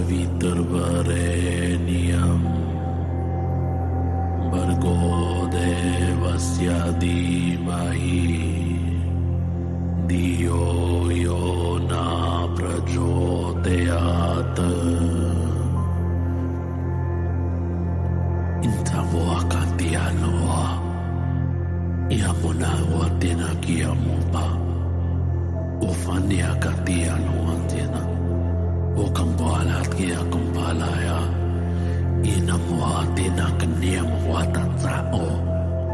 Savitarvarenyam Bhargo Devasya Dhimahi Dhiyo Yo Na Prachodayat Intavoa Kantianoa Yamuna Watena Kiamupa Ufania Kantiano Antena Ukambalat Kia Kumpalaya Inamuatina Kaniam Watatsao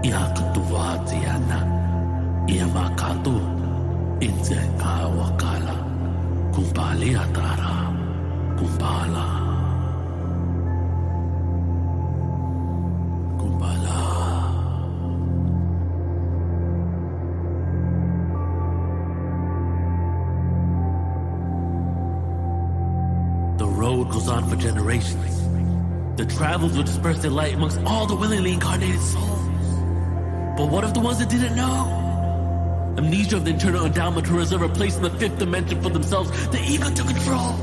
Yakatuatiana Yamakatu Inzeka Wakala Kumpali Atara Kumpala Goes on for generations. The travels will disperse their light amongst all the willingly incarnated souls. But what of the ones that didn't know? Amnesia of the internal endowment to reserve a place in the fifth dimension for themselves, the ego to control,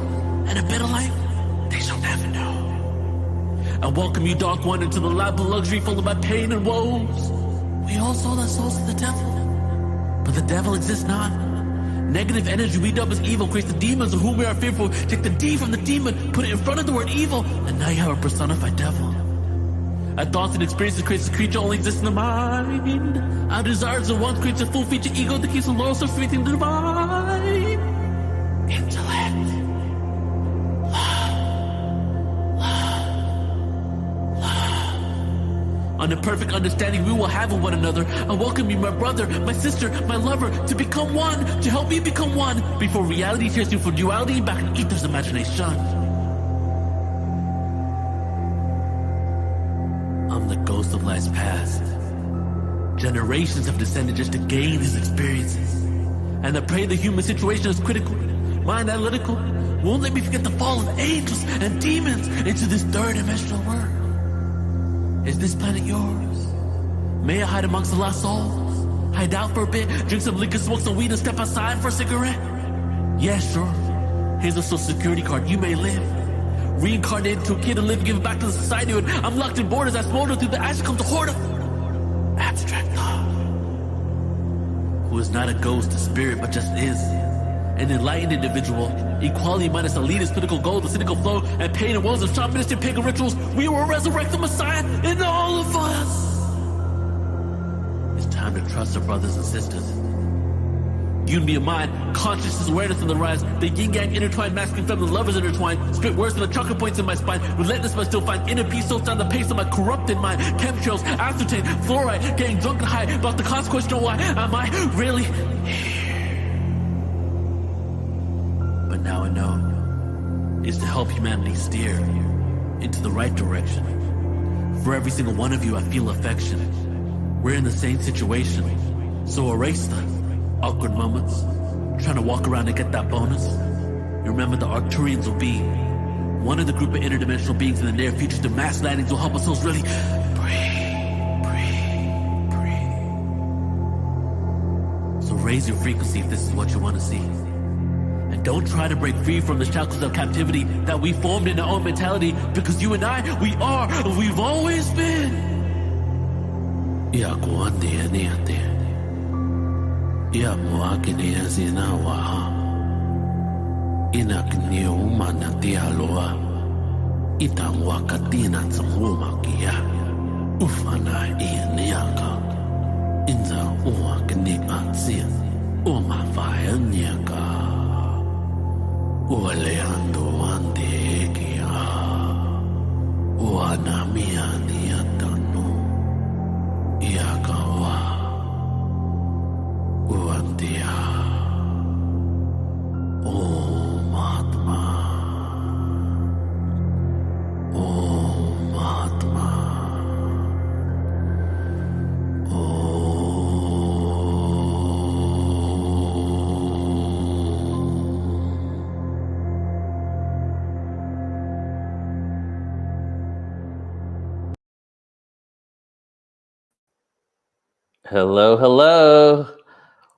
and a better life they shall never know. I welcome you, Dark One, into the lap of luxury full of my pain and woes. We all sold our souls to the devil, but the devil exists not. Negative energy we dub as evil creates the demons of whom we are fearful. Take the D from the demon, put it in front of the word evil, and now you have a personified devil. Our thoughts and experiences creates a creature only exists in the mind. Our desires are one creature, full feature ego that keeps the low self everything divine. Intellect. On the perfect understanding we will have of one another, I welcome you, my brother, my sister, my lover, to become one, to help me become one, before reality tears you for duality back in ether's imagination. I'm the ghost of lives past. Generations have descended just to gain these experiences. And I pray the human situation is critical, mind analytical, won't let me forget the fall of angels and demons into this third dimensional world. Is this planet yours? May I hide amongst the lost souls? Hide out for a bit, drink some liquor, smoke some weed, and step outside for a cigarette? Yeah, sure. Here's a social security card, you may live. Reincarnated to a kid and live, give back to the society. And I'm locked in borders, I smolder through the ash comes a horde of abstract thought. Who is not a ghost, a spirit, but just is. An enlightened individual, equality minus elitist political goal, the cynical flow, and pain and woes of shamanistic pagan rituals. We will resurrect the Messiah in all of us. It's time to trust our brothers and sisters. Unity of mind, consciousness, awareness on the rise. The yin-yang intertwined, masculine, feminine lovers intertwined. Spit worse than the chocolate points in my spine. Relentless but still find inner peace, so down the pace of my corrupted mind. Chemtrails, aspartame, fluoride, getting drunk and high. About the consequence, know why am I really here? But now I know is to help humanity steer into the right direction. For every single one of you, I feel affection. We're in the same situation, so erase the awkward moments, trying to walk around and get that bonus. You remember the Arcturians will be one of the group of interdimensional beings in the near future. The mass landings will help us souls really breathe. So raise your frequency if this is what you want to see. And don't try to break free from the shackles of captivity that we formed in our own mentality, because you and I, we are, and we've always been. Ya muakini azina wa inakni umana tialoa itangwa katina tsamuma kia ufana ianiaka inza uakni atsia uma faeniaka ualeando andekia uanamiani atanu iakawa Uantia Om Atma Om Atma Hello, hello.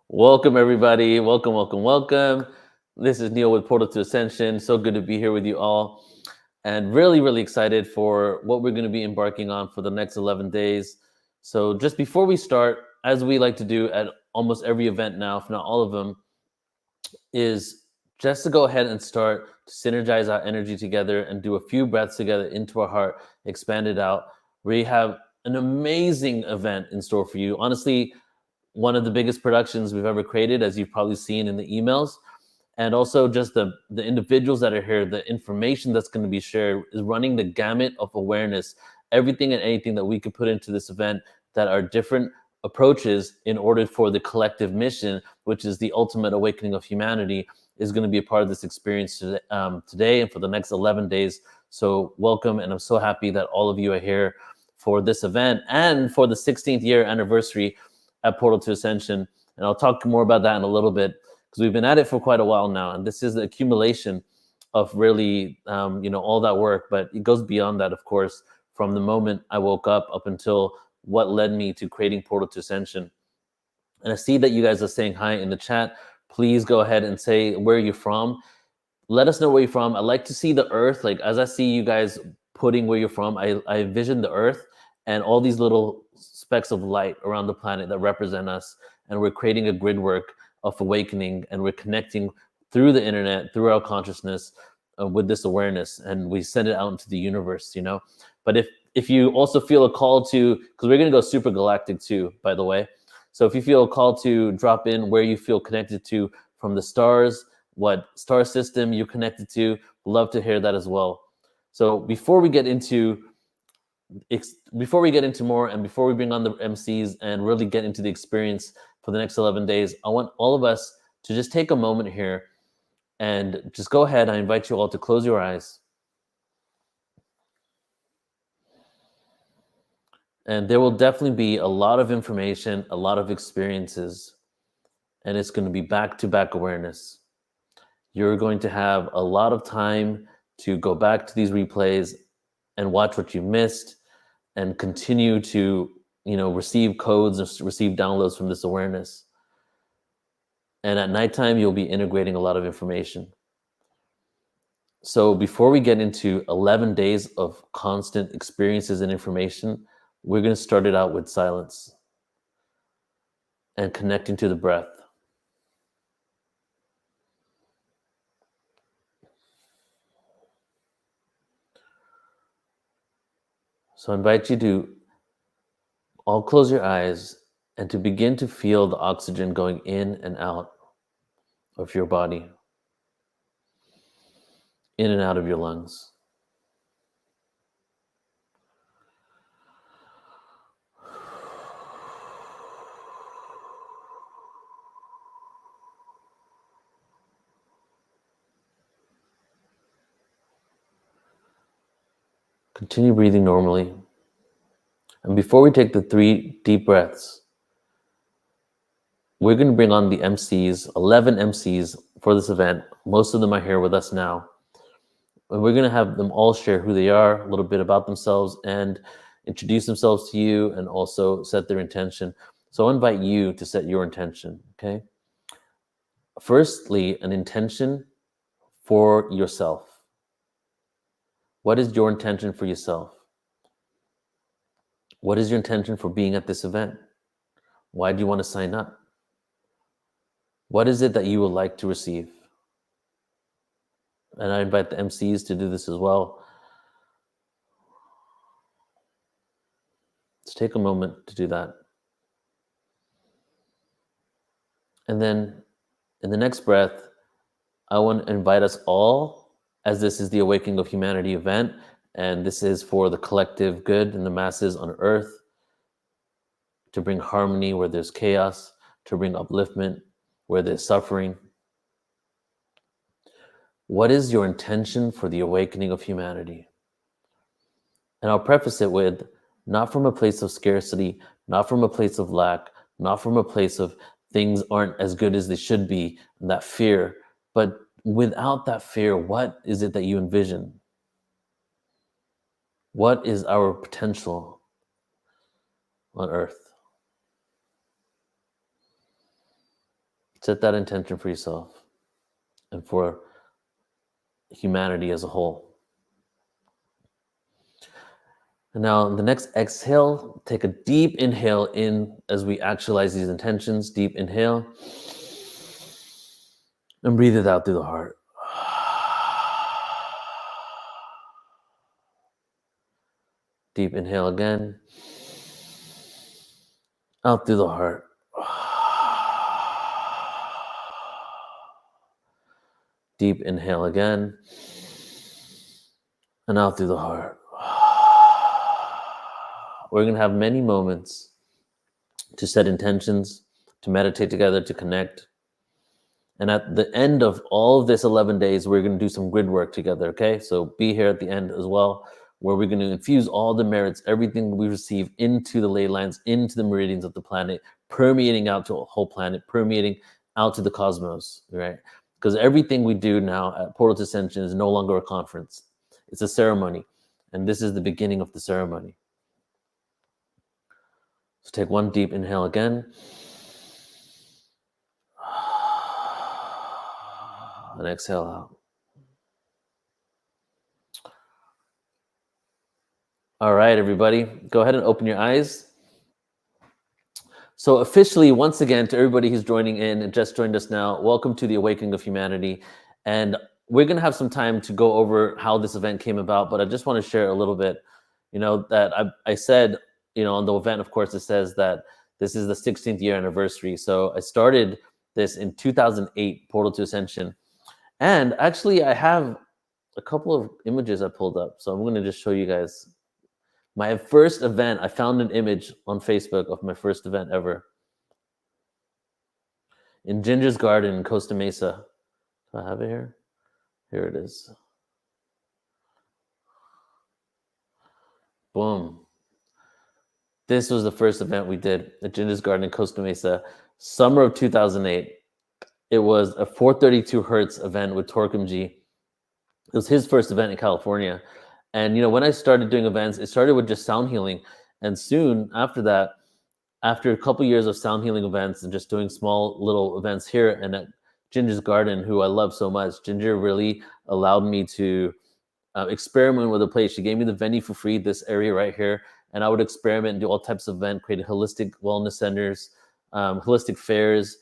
Welcome, everybody. Welcome. This is Neil with Portal to Ascension. So good to be here with you all. and really, really excited for what we're going to be embarking on for the next 11 days. So just before we start, as we like to do at almost every event now, if not all of them, is just to go ahead and start to synergize our energy together and do a few breaths together into our heart, expand it out. We have an amazing event in store for you. Honestly, one of the biggest productions we've ever created, as you've probably seen in the emails. And also just the individuals that are here, the information that's going to be shared is running the gamut of awareness, everything and anything that we could put into this event that are different approaches in order for the collective mission, which is the ultimate awakening of humanity, is going to be a part of this experience today and for the next 11 days. So welcome, and I'm so happy that all of you are here for this event and for the 16th year anniversary at Portal to Ascension. And I'll talk more about that in a little bit, because we've been at it for quite a while now, and this is the accumulation of really, all that work. But it goes beyond that, of course, from the moment I woke up until what led me to creating Portal to Ascension. And I see that you guys are saying hi in the chat. Please go ahead and say where you're from. Let us know where you're from. I like to see the earth. Like, as I see you guys putting where you're from, I envision the earth and all these little specks of light around the planet that represent us. And we're creating a grid work of awakening, and we're connecting through the internet, through our consciousness, with this awareness, and we send it out into the universe, But if you also feel a call to, because we're going to go super galactic too, by the way. So if you feel a call to drop in where you feel connected to from the stars, what star system you're connected to, love to hear that as well. So before we get into more, and before we bring on the MCs and really get into the experience for the next 11 days, I want all of us to just take a moment here and just go ahead. I invite you all to close your eyes. And there will definitely be a lot of information, a lot of experiences, and it's going to be back-to-back awareness. You're going to have a lot of time to go back to these replays and watch what you missed and continue to, receive codes and receive downloads from this awareness. And at nighttime, you'll be integrating a lot of information. So before we get into 11 days of constant experiences and information, we're going to start it out with silence and connecting to the breath. So I invite you to all close your eyes and to begin to feel the oxygen going in and out of your body, in and out of your lungs. Continue breathing normally. And before we take the 3 deep breaths, we're going to bring on the MCs, 11 MCs for this event. Most of them are here with us now. And we're going to have them all share who they are, a little bit about themselves, and introduce themselves to you, and also set their intention. So I invite you to set your intention, okay? Firstly, an intention for yourself. What is your intention for yourself? What is your intention for being at this event? Why do you want to sign up? What is it that you would like to receive? And I invite the MCs to do this as well. Let's take a moment to do that. And then in the next breath, I want to invite us all, as this is the Awakening of Humanity event, and this is for the collective good and the masses on earth, to bring harmony where there's chaos, to bring upliftment where there's suffering. What is your intention for the awakening of humanity? And I'll preface it with, not from a place of scarcity, not from a place of lack, not from a place of things aren't as good as they should be, and that fear, but without that fear, what is it that you envision? What is our potential on earth? Set that intention for yourself and for humanity as a whole. And now the next exhale, take a deep inhale in as we actualize these intentions. Deep inhale. And breathe it out through the heart. Deep inhale again. Out through the heart. Deep inhale again. And out through the heart. We're going to have many moments to set intentions, to meditate together, to connect. And at the end of all of this 11 days, we're going to do some grid work together, okay? So be here at the end as well, where we're going to infuse all the merits, everything we receive into the ley lines, into the meridians of the planet, permeating out to a whole planet, permeating out to the cosmos, right? Because everything we do now at Portal to Ascension is no longer a conference. It's a ceremony. And this is the beginning of the ceremony. So take one deep inhale again. And exhale out. All right, everybody, go ahead and open your eyes. So officially, once again, to everybody who's joining in and just joined us now, welcome to the Awakening of Humanity. And we're going to have some time to go over how this event came about, but I just want to share a little bit, that I said, on the event, of course, it says that this is the 16th year anniversary. So I started this in 2008, Portal to Ascension. And actually, I have a couple of images I pulled up. So I'm going to just show you guys. My first event, I found an image on Facebook of my first event ever. In Ginger's Garden in Costa Mesa. Do I have it here? Here it is. Boom. This was the first event we did at Ginger's Garden in Costa Mesa, summer of 2008. It was a 432 Hertz event with Torquemji. It was his first event in California. And, when I started doing events, it started with just sound healing. And soon after that, after a couple years of sound healing events and just doing small little events here and at Ginger's Garden, who I love so much, Ginger really allowed me to experiment with the place. She gave me the venue for free, this area right here. And I would experiment and do all types of events, create holistic wellness centers, holistic fairs.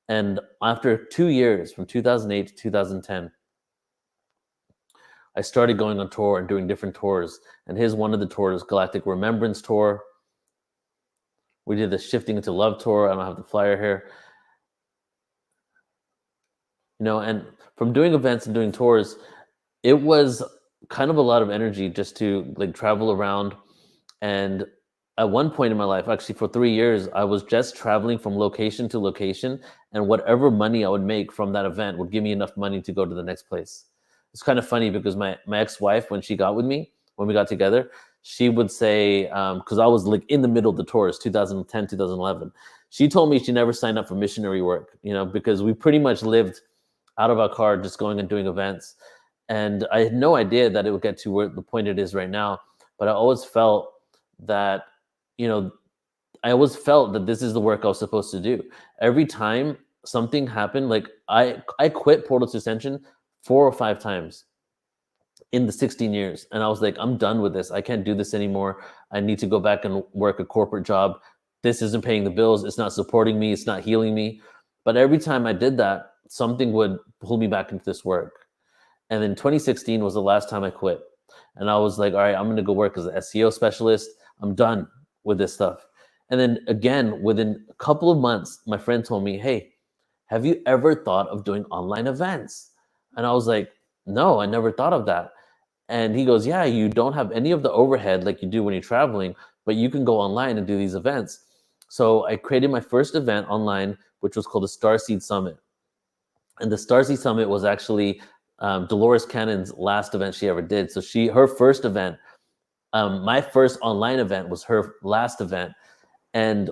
And after 2 years, from 2008 to 2010, I started going on tour and doing different tours. And here's one of the tours, Galactic Remembrance Tour. We did the Shifting into Love Tour. I don't have the flyer here. And from doing events and doing tours, it was kind of a lot of energy just to travel around. And at one point in my life, actually for 3 years, I was just traveling from location to location. And whatever money I would make from that event would give me enough money to go to the next place. It's kind of funny because my ex-wife, when she got with me, when we got together, she would say, because I was in the middle of the tours, 2010, 2011, she told me she never signed up for missionary work, because we pretty much lived out of our car, just going and doing events. And I had no idea that it would get to where the point it is right now. But I always felt that, this is the work I was supposed to do. Every time something happened, I quit Portal to Ascension 4 or 5 times in the 16 years. And I was like, I'm done with this. I can't do this anymore. I need to go back and work a corporate job. This isn't paying the bills. It's not supporting me. It's not healing me. But every time I did that, something would pull me back into this work. And then 2016 was the last time I quit. And I was like, all right, I'm going to go work as an SEO specialist. I'm done with this stuff. And then again, within a couple of months, my friend told me, hey, have you ever thought of doing online events? And I was like, no, I never thought of that. And he goes, yeah, you don't have any of the overhead like you do when you're traveling, but you can go online and do these events. So I created my first event online, which was called the Starseed Summit. And the Starseed Summit was actually Dolores Cannon's last event she ever did. So her first event, my first online event was her last event. And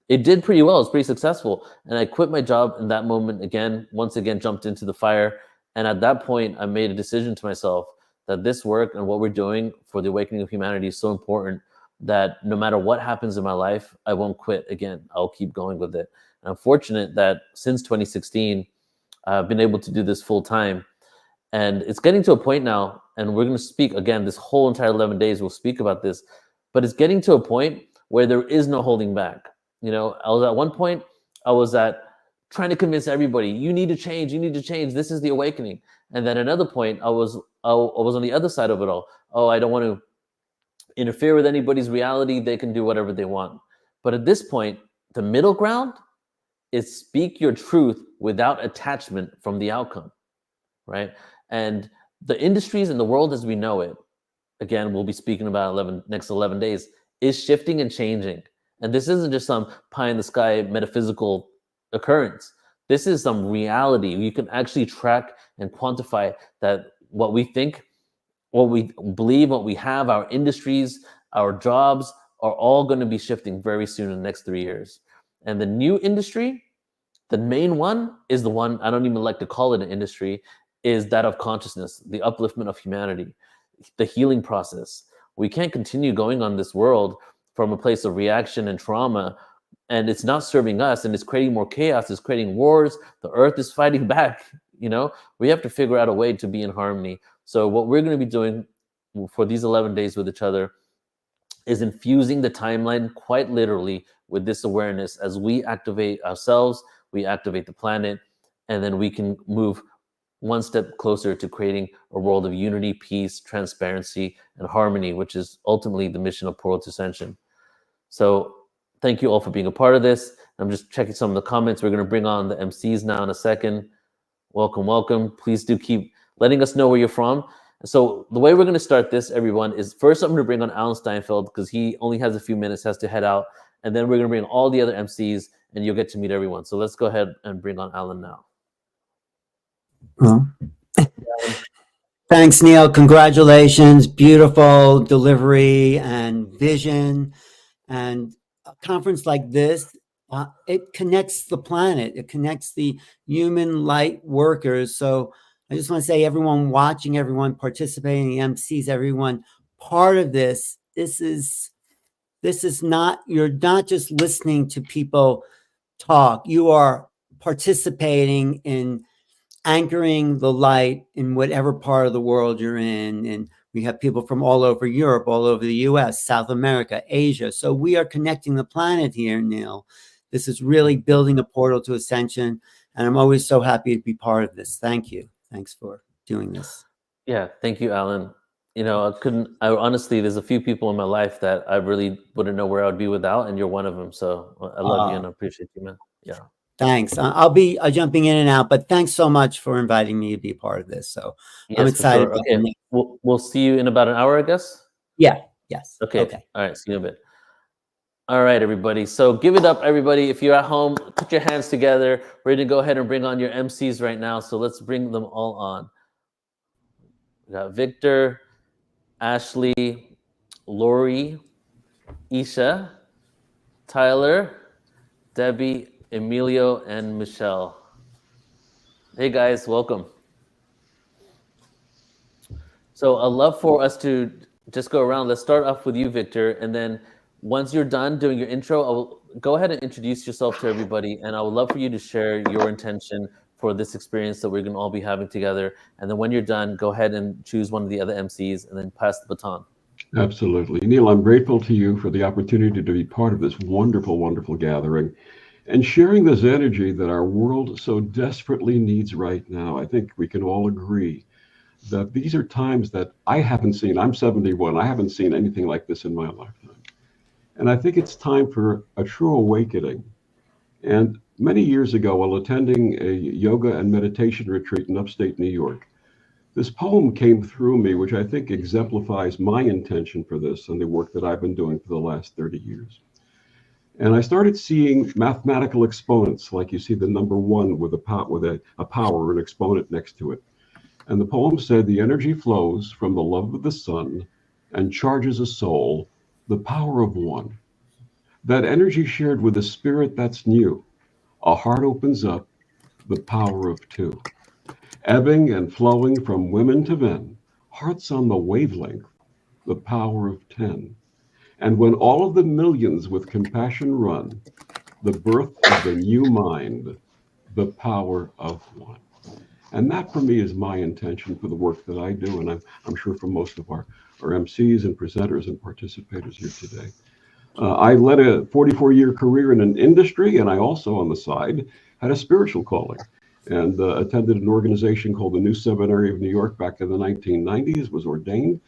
it did pretty well. It was pretty successful. And I quit my job in that moment once again, jumped into the fire. And at that point, I made a decision to myself that this work and what we're doing for the awakening of humanity is so important that no matter what happens in my life, I won't quit again. I'll keep going with it. And I'm fortunate that since 2016, I've been able to do this full time. And it's getting to a point now, and we're going to speak again, this whole entire 11 days, we'll speak about this. but it's getting to a point where there is no holding back. You know, I was at one point, I was at trying to convince everybody, you need to change, this is the awakening. And then another point, I was on the other side of it all. Oh, I don't want to interfere with anybody's reality, they can do whatever they want. But at this point, the middle ground is speak your truth without attachment from the outcome, right? And the industries and the world as we know it, again, we'll be speaking about next 11 days, is shifting and changing. And this isn't just some pie in the sky metaphysical occurrence. This is some reality. You can actually track and quantify that what we think, what we believe, what we have, our industries, our jobs are all going to be shifting very soon in the next 3 years. And the new industry, the main one is the one, I don't even like to call it an industry, is that of consciousness, the upliftment of humanity, the healing process. We can't continue going on this world from a place of reaction and trauma, and it's not serving us, and it's creating more chaos, it's creating wars, the earth is fighting back. You know, we have to figure out a way to be in harmony. So what we're going to be doing for these 11 days with each other is infusing the timeline quite literally with this awareness. As we activate ourselves, we activate the planet, and then we can move one step closer to creating a world of unity, peace, transparency, and harmony, which is ultimately the mission of Portal to Ascension. So thank you all for being a part of this. I'm just checking some of the comments. We're going to bring on the MCs now in a second. Welcome, welcome. Please do keep letting us know where you're from. So the way we're going to start this, everyone, is first I'm going to bring on Alan Steinfeld because he only has a few minutes, has to head out. And then we're going to bring all the other MCs and you'll get to meet everyone. So let's go ahead and bring on Alan now. Thanks, Neil. Congratulations. Beautiful delivery and vision. And a conference like this, it connects the planet. It connects the human light workers. So I just want to say, everyone watching, everyone participating, the MCs, everyone part of this, this is not, you're not just listening to people talk. You are participating in anchoring the light in whatever part of the world you're in. And we have people from all over Europe, all over the US, South America, Asia. So we are connecting the planet here, Neil. This is really building a portal to ascension. And I'm always so happy to be part of this. Thank you. Thanks for doing this. Yeah, thank you, Alan. You know, I honestly, there's a few people in my life that I really wouldn't know where I would be without, and you're one of them. So I love you and I appreciate you, man. Yeah. Thanks. I'll be jumping in and out, but thanks so much for inviting me to be a part of this. So yes, I'm excited. Sure. Okay, we'll see you in about an hour, I guess. Yeah. Yes. Okay. All right. See you in a bit. All right, everybody. So give it up, everybody. If you're at home, put your hands together. We're going to go ahead and bring on your MCs right now. So let's bring them all on. We got Victor, Ashley, Lori, Isha, Tyler, Debbie, Emilio, and Michelle. Hey guys, welcome. So I'd love for us to just go around. Let's start off with you, Victor, and then once you're done doing your intro, I will go ahead and introduce yourself to everybody, and I would love for you to share your intention for this experience that we're going to all be having together. And then when you're done, go ahead and choose one of the other MCs and then pass the baton. Absolutely. Neil, I'm grateful to you for the opportunity to be part of this wonderful, wonderful gathering and sharing this energy that our world so desperately needs right now. I think we can all agree that these are times that I haven't seen. I'm 71. I haven't seen anything like this in my lifetime. And I think it's time for a true awakening. And many years ago, while attending a yoga and meditation retreat in upstate New York, this poem came through me, which I think exemplifies my intention for this and the work that I've been doing for the last 30 years. And I started seeing mathematical exponents, like you see the number 1 with a power, an exponent next to it. And the poem said, the energy flows from the love of the sun and charges a soul, the power of 1. That energy shared with a spirit that's new. A heart opens up, the power of 2. Ebbing and flowing from women to men, hearts on the wavelength, the power of 10. And when all of the millions with compassion run, the birth of the new mind, the power of 1. And that for me is my intention for the work that I do. And I'm sure for most of our MCs and presenters and participators here today. I led a 44-year career in an industry, and I also, on the side, had a spiritual calling and attended an organization called the New Seminary of New York back in the 1990s, was ordained,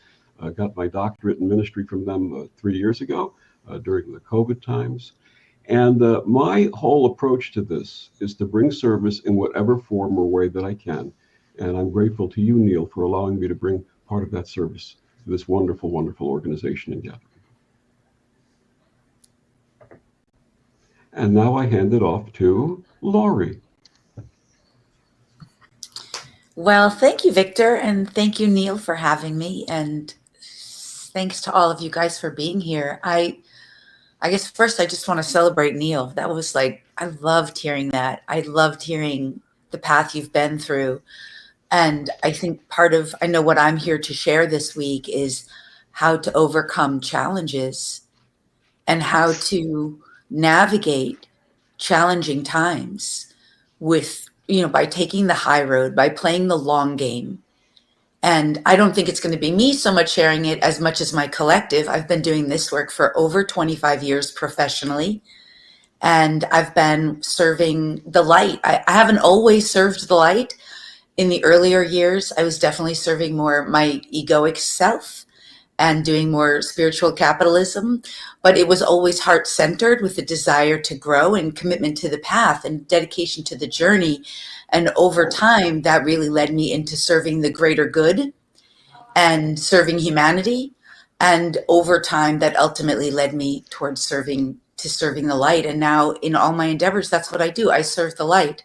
got my doctorate in ministry from them 3 years ago during the COVID times. And my whole approach to this is to bring service in whatever form or way that I can. And I'm grateful to you, Neil, for allowing me to bring part of that service to this wonderful, wonderful organization and gathering. And now I hand it off to Lori. Well, thank you, Victor, and thank you, Neil, for having me. And thanks to all of you guys for being here. I guess first I just want to celebrate Neil. That was like, I loved hearing that. I loved hearing the path you've been through. And I think I know what I'm here to share this week is how to overcome challenges and how to navigate challenging times with, by taking the high road, by playing the long game. And I don't think it's going to be me so much sharing it as much as my collective. I've been doing this work for over 25 years professionally, and I've been serving the light. I haven't always served the light. In the earlier years, I was definitely serving more my egoic self and doing more spiritual capitalism, but it was always heart-centered with a desire to grow and commitment to the path and dedication to the journey. And over time, that really led me into serving the greater good and serving humanity. And over time, that ultimately led me towards serving the light. And now in all my endeavors, that's what I do. I serve the light.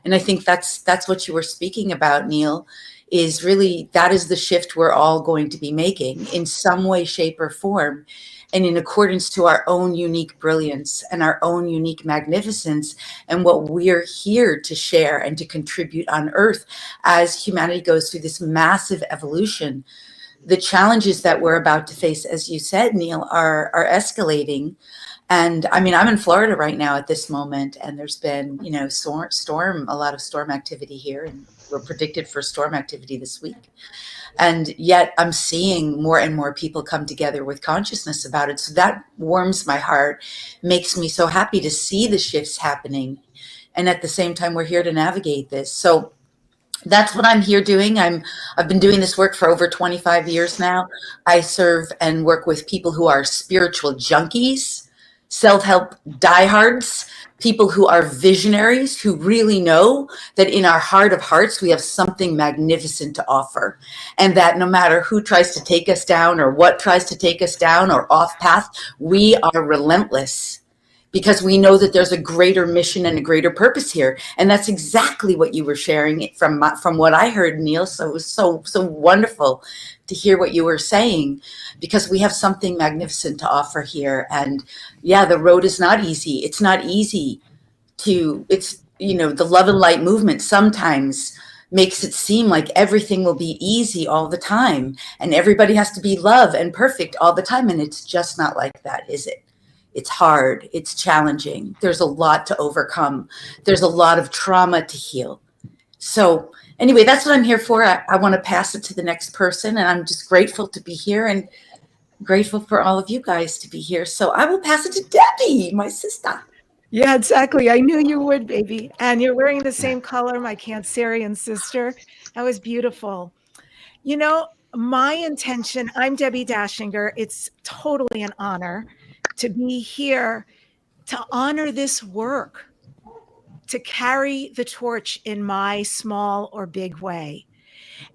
And I think that's what you were speaking about, Neil, is really, that is the shift we're all going to be making in some way, shape, or form, and in accordance to our own unique brilliance and our own unique magnificence and what we're here to share and to contribute on Earth as humanity goes through this massive evolution. The challenges that we're about to face, as you said, Neil, are escalating. And I mean, I'm in Florida right now at this moment, and there's been, a lot of storm activity here, and we're predicted for storm activity this week. And yet I'm seeing more and more people come together with consciousness about it. So that warms my heart, makes me so happy to see the shifts happening. And at the same time, we're here to navigate this. So that's what I'm here doing. I've been doing this work for over 25 years now. I serve and work with people who are spiritual junkies, self-help diehards, people who are visionaries, who really know that in our heart of hearts, we have something magnificent to offer. And that no matter who tries to take us down or what tries to take us down or off path, we are relentless because we know that there's a greater mission and a greater purpose here. And that's exactly what you were sharing from what I heard, Neil. So it was so wonderful to hear what you were saying, because we have something magnificent to offer here. And yeah, the road is not easy. It's not easy the love and light movement sometimes makes it seem like everything will be easy all the time and everybody has to be love and perfect all the time. And it's just not like that, is it? It's hard. It's challenging. There's a lot to overcome. There's a lot of trauma to heal. So anyway, that's what I'm here for. I want to pass it to the next person, and I'm just grateful to be here and grateful for all of you guys to be here. So I will pass it to Debbie, my sister. Yeah, exactly. I knew you would, baby. And you're wearing the same color, my Cancerian sister. That was beautiful. My intention, I'm Debbie Dashinger. It's totally an honor to be here to honor this work, to carry the torch in my small or big way.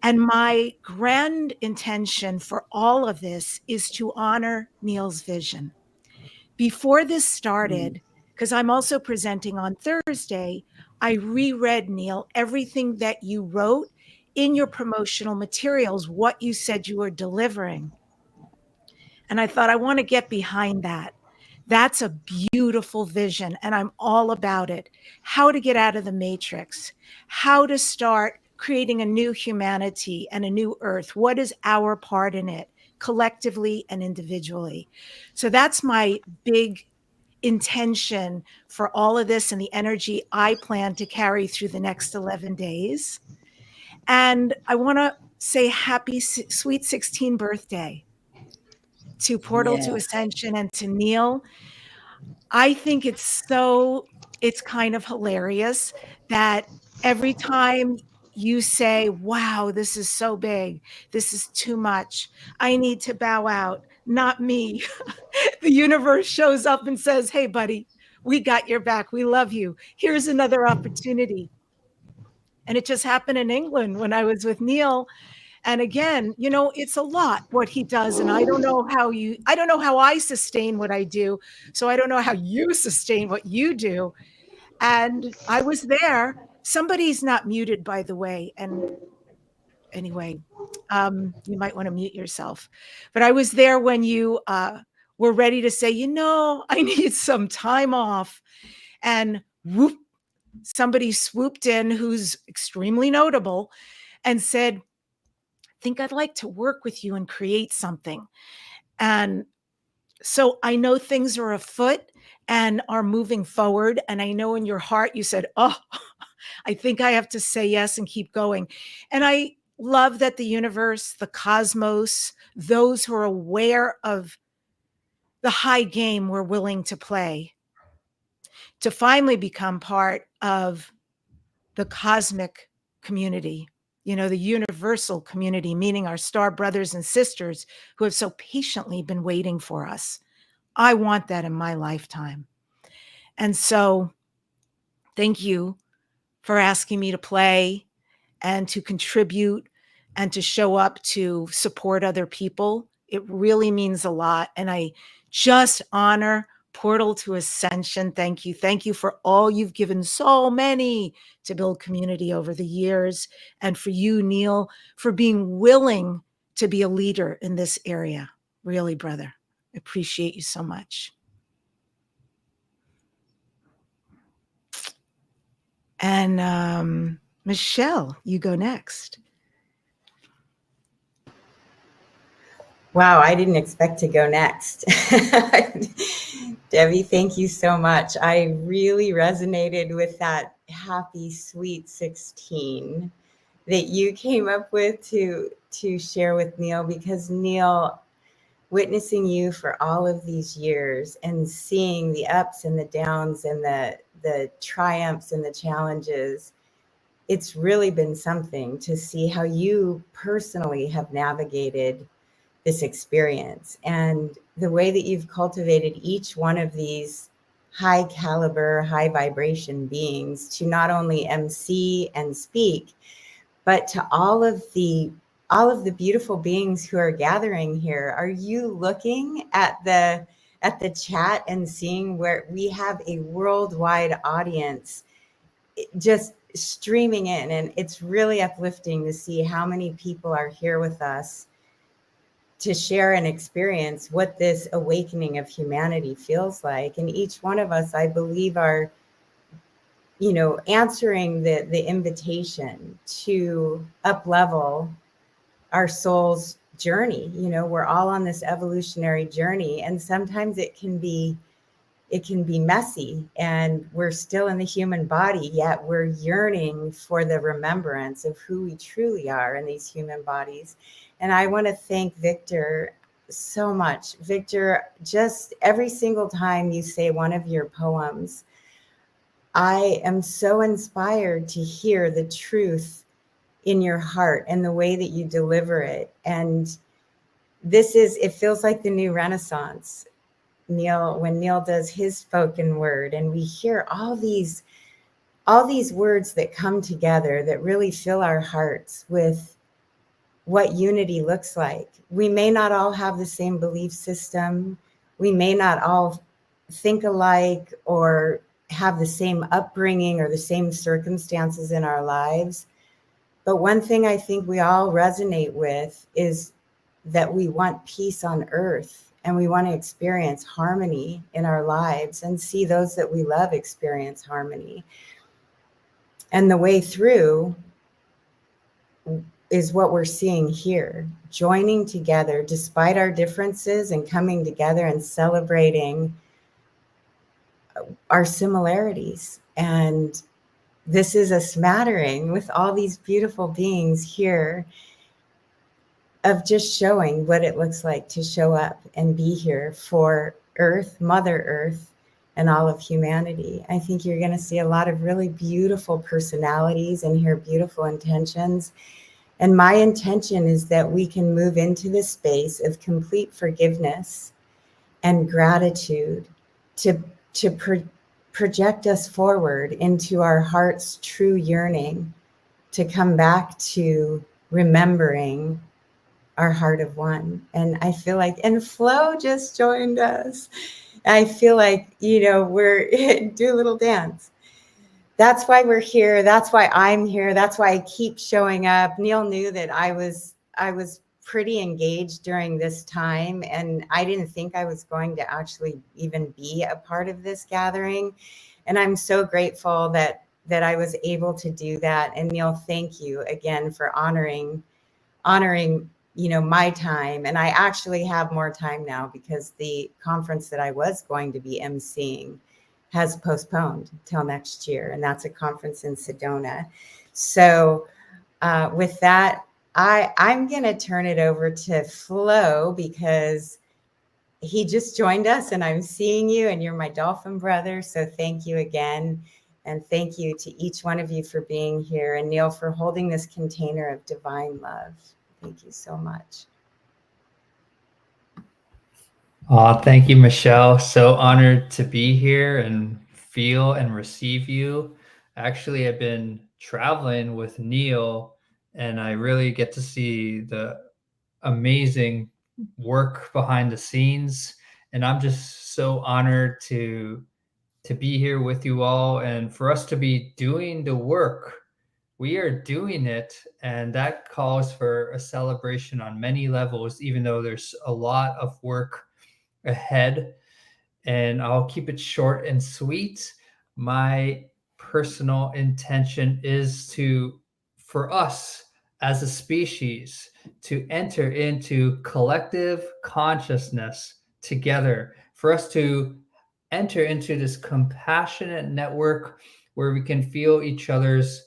And my grand intention for all of this is to honor Neil's vision. Before this started, because I'm also presenting on Thursday, I reread, Neil, everything that you wrote in your promotional materials, what you said you were delivering. And I thought, I want to get behind that. That's a beautiful vision, and I'm all about it. How to get out of the matrix, how to start creating a new humanity and a new earth. What is our part in it, collectively and individually? So that's my big intention for all of this and the energy I plan to carry through the next 11 days. And I want to say happy sweet 16 birthday to Portal to Yes. Ascension and to Neil. I think it's kind of hilarious that every time you say, wow, this is so big, this is too much, I need to bow out, not me. The universe shows up and says, hey, buddy, we got your back. We love you. Here's another opportunity. And it just happened in England when I was with Neil. And again, you know, it's a lot what he does. And I don't know how I sustain what I do. So I don't know how you sustain what you do. And I was there. Somebody's not muted, by the way. And anyway, you might want to mute yourself. But I was there when you were ready to say, you know, I need some time off. And whoop, somebody swooped in who's extremely notable and said, I think I'd like to work with you and create something. And so I know things are afoot and are moving forward. And I know in your heart you said, oh, I think I have to say yes and keep going. And I love that the universe, the cosmos, those who are aware of the high game we're willing to play to finally become part of the cosmic community, you know, the universal community, meaning our star brothers and sisters who have so patiently been waiting for us. I want that in my lifetime. And so thank you for asking me to play and to contribute and to show up to support other people. It really means a lot. And I just honor Portal to Ascension. Thank you. Thank you for all you've given so many to build community over the years. And for you, Neil, for being willing to be a leader in this area. Really, brother. I appreciate you so much. And Michelle, you go next. Wow, I didn't expect to go next. Debbie, thank you so much. I really resonated with that happy, sweet 16 that you came up with to share with Neil, because Neil, witnessing you for all of these years and seeing the ups and the downs and the triumphs and the challenges, it's really been something to see how you personally have navigated this experience and the way that you've cultivated each one of these high caliber, high vibration beings to not only MC and speak, but to all of the beautiful beings who are gathering here. Are you looking at the chat and seeing where we have a worldwide audience just streaming in? And it's really uplifting to see how many people are here with us to share and experience what this awakening of humanity feels like. And each one of us, I believe, are, you know, answering the invitation to up-level our soul's journey. You know, we're all on this evolutionary journey, and sometimes it can be messy, and we're still in the human body, yet we're yearning for the remembrance of who we truly are in these human bodies. And I want to thank Victor so much. Victor, just every single time you say one of your poems, I am so inspired to hear the truth in your heart and the way that you deliver it. And it feels like the new Renaissance. Neil, when Neil does his spoken word and we hear all these words that come together that really fill our hearts with what unity looks like. We may not all have the same belief system. We may not all think alike or have the same upbringing or the same circumstances in our lives. But one thing I think we all resonate with is that we want peace on earth, and we want to experience harmony in our lives and see those that we love experience harmony. And the way through is what we're seeing here, joining together despite our differences and coming together and celebrating our similarities and this is a smattering with all these beautiful beings here of just showing what it looks like to show up and be here for Earth, Mother Earth, and all of humanity. I think you're going to see a lot of really beautiful personalities and hear beautiful intentions. And my intention is that we can move into this space of complete forgiveness and gratitude to project us forward into our heart's true yearning, to come back to remembering our heart of one. And I feel like, and Flo just joined us. I feel like, you know, we're do a little dance. That's why we're here. That's why I'm here. That's why I keep showing up. Neil knew that I was pretty engaged during this time, and I didn't think I was going to actually even be a part of this gathering. And I'm so grateful that I was able to do that. And Neil, thank you again for honoring, you know, my time. And I actually have more time now because the conference that I was going to be emceeing has postponed till next year. And that's a conference in Sedona. So with that, I'm going to turn it over to Flo because he just joined us and I'm seeing you and you're my dolphin brother. So thank you again. And thank you to each one of you for being here, and Neil for holding this container of divine love. Thank you so much. Thank you, Michelle. So honored to be here and feel and receive you. Actually, I've been traveling with Neil, and I really get to see the amazing work behind the scenes. And I'm just so honored to be here with you all and for us to be doing the work. We are doing it, and that calls for a celebration on many levels, even though there's a lot of work ahead. And I'll keep it short and sweet. My personal intention is for us as a species to enter into collective consciousness together, for us to enter into this compassionate network where we can feel each other's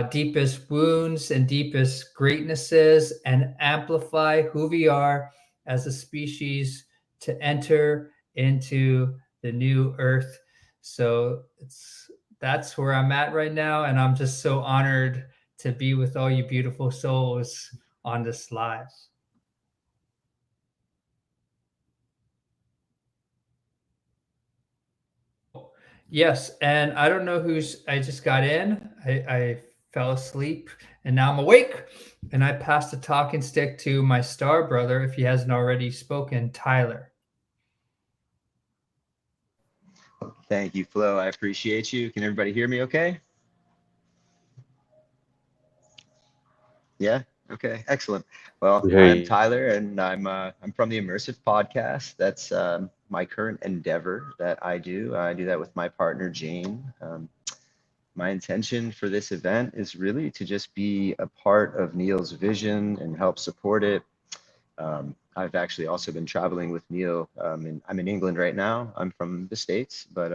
deepest wounds and deepest greatnesses and amplify who we are as a species to enter into the new earth. So that's where I'm at right now, and I'm just so honored to be with all you beautiful souls on this live. Yes, and I don't know I just got in. I fell asleep and now I'm awake, and I passed the talking stick to my star brother, if he hasn't already spoken, Tyler. Thank you, Flo. I appreciate you. Can everybody hear me okay? Yeah? Okay, excellent. Well, I'm Tyler, and I'm from the Immersive Podcast. That's my current endeavor that I do. I do that with my partner, Jane. My intention for this event is really to just be a part of Neil's vision and help support it. I've actually also been traveling with Neil. And I'm in England right now. I'm from the States, but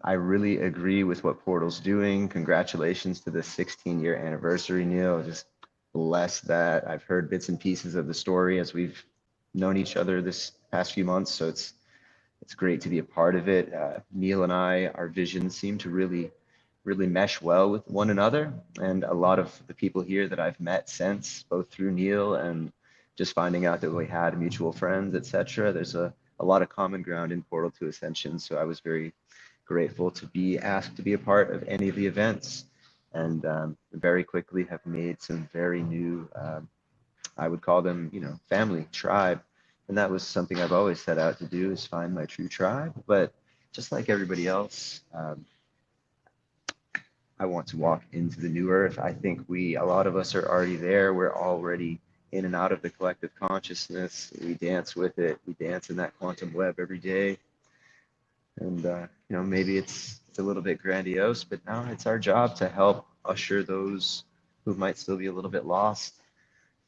I really agree with what Portal's doing. Congratulations to the 16-year anniversary, Neil. Just blessed that. I've heard bits and pieces of the story as we've known each other this past few months, so it's great to be a part of it. Neil and I, our visions seem to really mesh well with one another, and a lot of the people here that I've met since, both through Neil and just finding out that we had mutual friends, etc. There's a lot of common ground in Portal to Ascension, so I was very grateful to be asked to be a part of any of the events, and very quickly have made some very new, I would call them, family, tribe, and that was something I've always set out to do, is find my true tribe. But just like everybody else, I want to walk into the new earth. I think a lot of us are already there. We're already in and out of the collective consciousness. We dance with it. We dance in that quantum web every day. And, maybe it's a little bit grandiose, but now it's our job to help usher those who might still be a little bit lost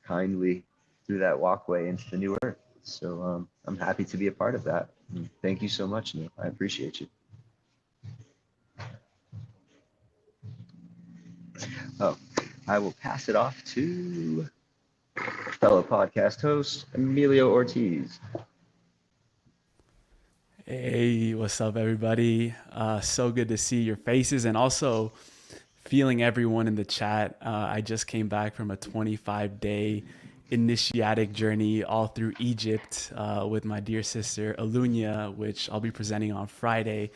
kindly through that walkway into the new earth. So I'm happy to be a part of that. And thank you so much, Neil. I appreciate you. I will pass it off to fellow podcast host, Emilio Ortiz. Hey, what's up, everybody? So good to see your faces and also feeling everyone in the chat. I just came back from a 25-day initiatic journey all through Egypt with my dear sister, Alunia, which I'll be presenting on Friday.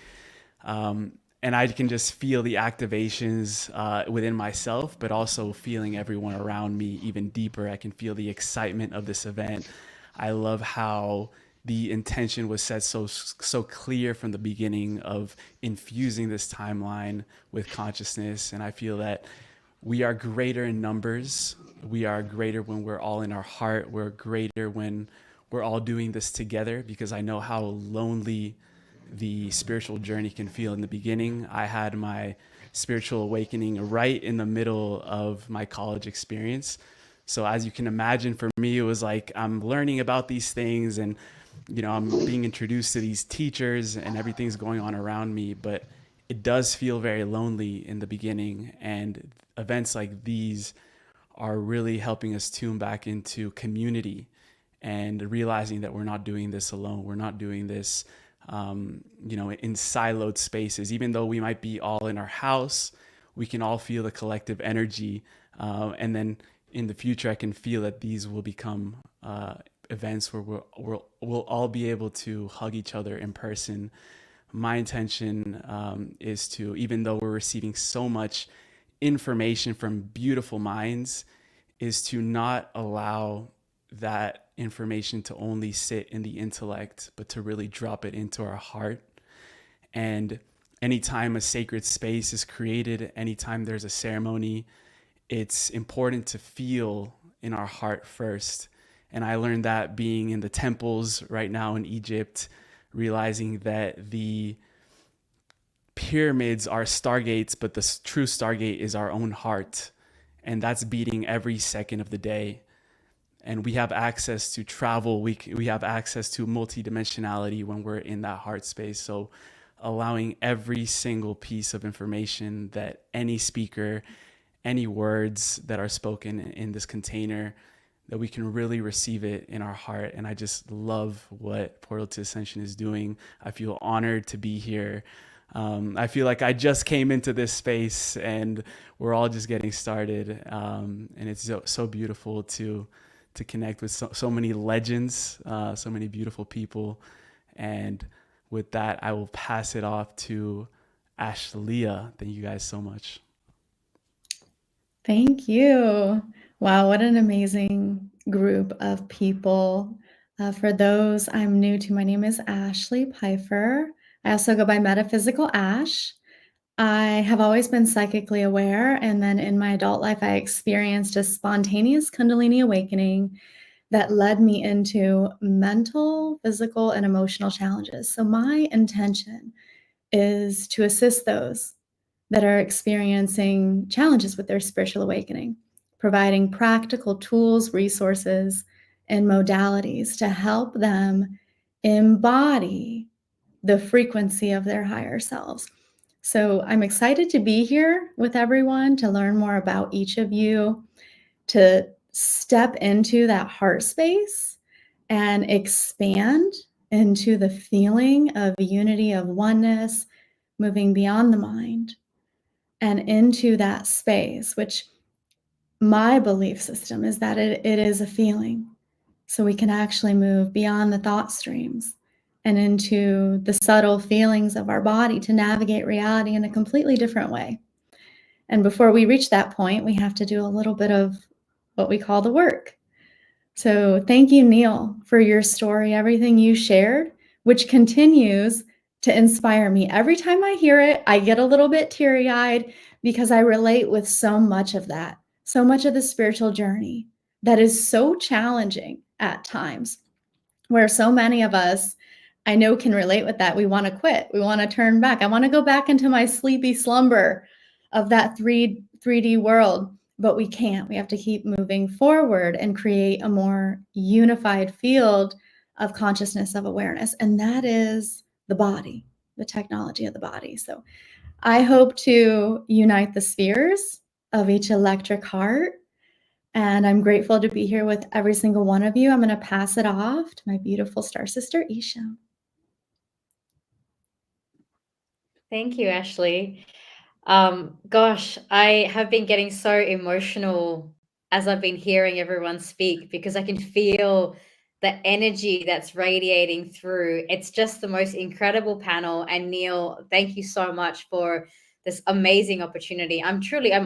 And I can just feel the activations within myself, but also feeling everyone around me even deeper. I can feel the excitement of this event. I love how the intention was set so clear from the beginning of infusing this timeline with consciousness. And I feel that we are greater in numbers. We are greater when we're all in our heart. We're greater when we're all doing this together, because I know how lonely the spiritual journey can feel in the beginning. I had my spiritual awakening right in the middle of my college experience. So as you can imagine, for me, it was like I'm learning about these things and, you know, I'm being introduced to these teachers and everything's going on around me, but it does feel very lonely in the beginning. And events like these are really helping us tune back into community and realizing that we're not doing this alone. We're not doing this, you know, in siloed spaces. Even though we might be all in our house, we can all feel the collective energy. And then in the future, I can feel that these will become events where we'll all be able to hug each other in person. My intention is to, even though we're receiving so much information from beautiful minds, is to not allow that information to only sit in the intellect, but to really drop it into our heart. And anytime a sacred space is created, anytime there's a ceremony, it's important to feel in our heart first. And I learned that being in the temples right now in Egypt, realizing that the pyramids are stargates, but the true stargate is our own heart. And that's beating every second of the day. And we have access to travel. We have access to multidimensionality when we're in that heart space. So allowing every single piece of information that any speaker, any words that are spoken in this container, that we can really receive it in our heart. And I just love what Portal to Ascension is doing. I feel honored to be here. I feel like I just came into this space and we're all just getting started. And it's so beautiful to connect with so many legends, so many beautiful people. And with that, I will pass it off to Ashleah. Thank you guys so much. Thank you. Wow, what an amazing group of people. For those I'm new to, my name is Ashley Pfeiffer. I also go by Metaphysical Ash. I have always been psychically aware, and then in my adult life, I experienced a spontaneous Kundalini awakening that led me into mental, physical, and emotional challenges. So my intention is to assist those that are experiencing challenges with their spiritual awakening, providing practical tools, resources, and modalities to help them embody the frequency of their higher selves. So I'm excited to be here with everyone, to learn more about each of you, to step into that heart space and expand into the feeling of unity, of oneness, moving beyond the mind and into that space, which my belief system is that it is a feeling. So we can actually move beyond the thought streams and into the subtle feelings of our body to navigate reality in a completely different way. And before we reach that point, we have to do a little bit of what we call the work. So thank you, Neil, for your story, everything you shared, which continues to inspire me. Every time I hear it, I get a little bit teary-eyed because I relate with so much of that, so much of the spiritual journey that is so challenging at times, where so many of us, I know, can relate with that. We want to quit. We want to turn back. I want to go back into my sleepy slumber of that 3D world, but we can't. We have to keep moving forward and create a more unified field of consciousness, of awareness. And that is the body, the technology of the body. So I hope to unite the spheres of each electric heart. And I'm grateful to be here with every single one of you. I'm going to pass it off to my beautiful star sister, Isha. Thank you, Ashley. Gosh, I have been getting so emotional as I've been hearing everyone speak, because I can feel the energy that's radiating through. It's just the most incredible panel. And Neil, thank you so much for this amazing opportunity. I'm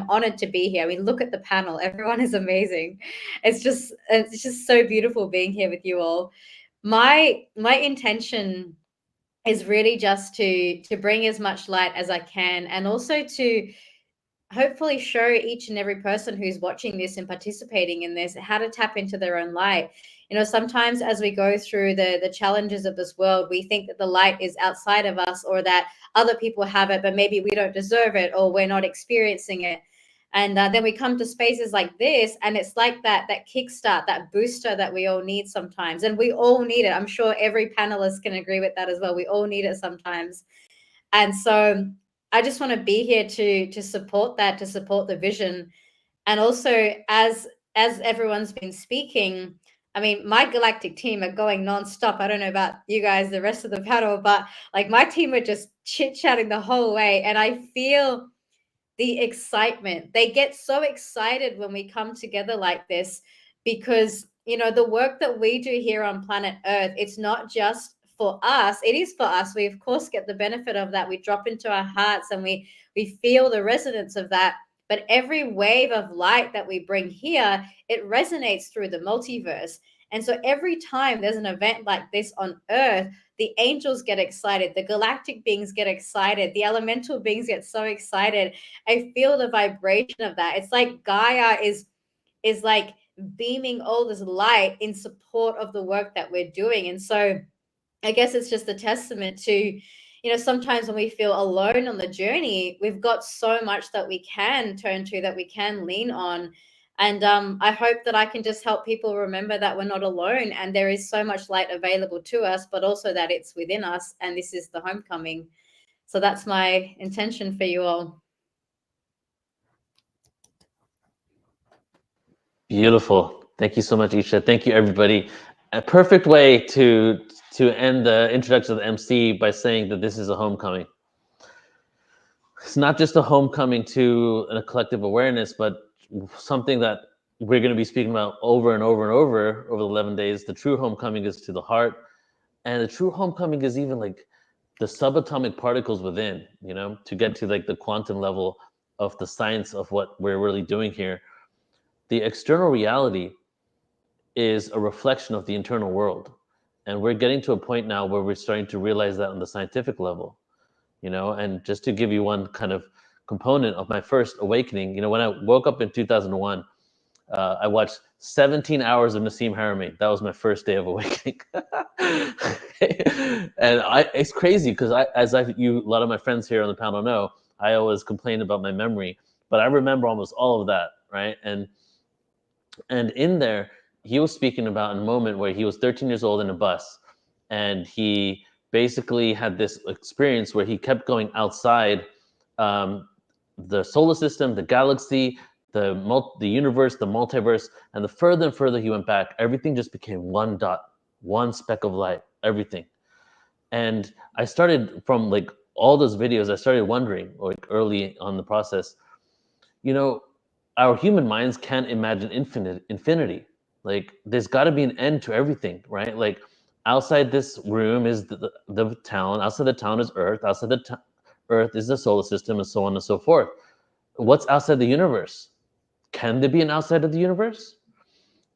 honored to be here. I mean, look at the panel. Everyone is amazing. It's just so beautiful being here with you all. My intention is really just to bring as much light as I can, and also to hopefully show each and every person who's watching this and participating in this how to tap into their own light. You know, sometimes as we go through the challenges of this world, we think that the light is outside of us, or that other people have it, but maybe we don't deserve it, or we're not experiencing it. And then we come to spaces like this, and it's like that kickstart, that booster that we all need sometimes. And we all need it. I'm sure every panelist can agree with that as well. We all need it sometimes. And so I just want to be here to support that, to support the vision. And also, as everyone's been speaking, I mean, my galactic team are going nonstop. I don't know about you guys, the rest of the panel, but like my team are just chit-chatting the whole way. And I feel the excitement. They get so excited when we come together like this, because, you know, the work that we do here on planet Earth, it's not just for us. It is for us. We, of course, get the benefit of that. We drop into our hearts and we feel the resonance of that. But every wave of light that we bring here, it resonates through the multiverse. And so every time there's an event like this on Earth, the angels get excited, the galactic beings get excited, the elemental beings get so excited. I feel the vibration of that. It's like Gaia is like beaming all this light in support of the work that we're doing. And so I guess it's just a testament to, you know, sometimes when we feel alone on the journey, we've got so much that we can turn to, that we can lean on. And I hope that I can just help people remember that we're not alone, and there is so much light available to us, but also that it's within us, and this is the homecoming. So that's my intention for you all. Beautiful. Thank you so much, Isha. Thank you, everybody. A perfect way to end the introduction of the MC by saying that this is a homecoming. It's not just a homecoming to a collective awareness, but something that we're going to be speaking about over and over and over the 11 days. The true homecoming is to the heart. And the true homecoming is even like the subatomic particles within, you know, to get to like the quantum level of the science of what we're really doing here. The external reality is a reflection of the internal world. And we're getting to a point now where we're starting to realize that on the scientific level, you know. And just to give you one kind of component of my first awakening, you know, when I woke up in 2001, I watched 17 hours of Nassim Haramein. That was my first day of awakening. And it's crazy because a lot of my friends here on the panel know, I always complain about my memory, but I remember almost all of that, right? And in there, he was speaking about a moment where he was 13 years old in a bus, and he basically had this experience where he kept going outside the solar system, the galaxy, the universe, the multiverse, and the further and further he went back, everything just became one dot, one speck of light, everything. And I started, from like all those videos, I started wondering, like early on the process, you know, our human minds can't imagine infinity. Like there's got to be an end to everything, right? Like outside this room is the town, outside the town is Earth, outside the Earth is the solar system, and so on and so forth. What's outside the universe? Can there be an outside of the universe?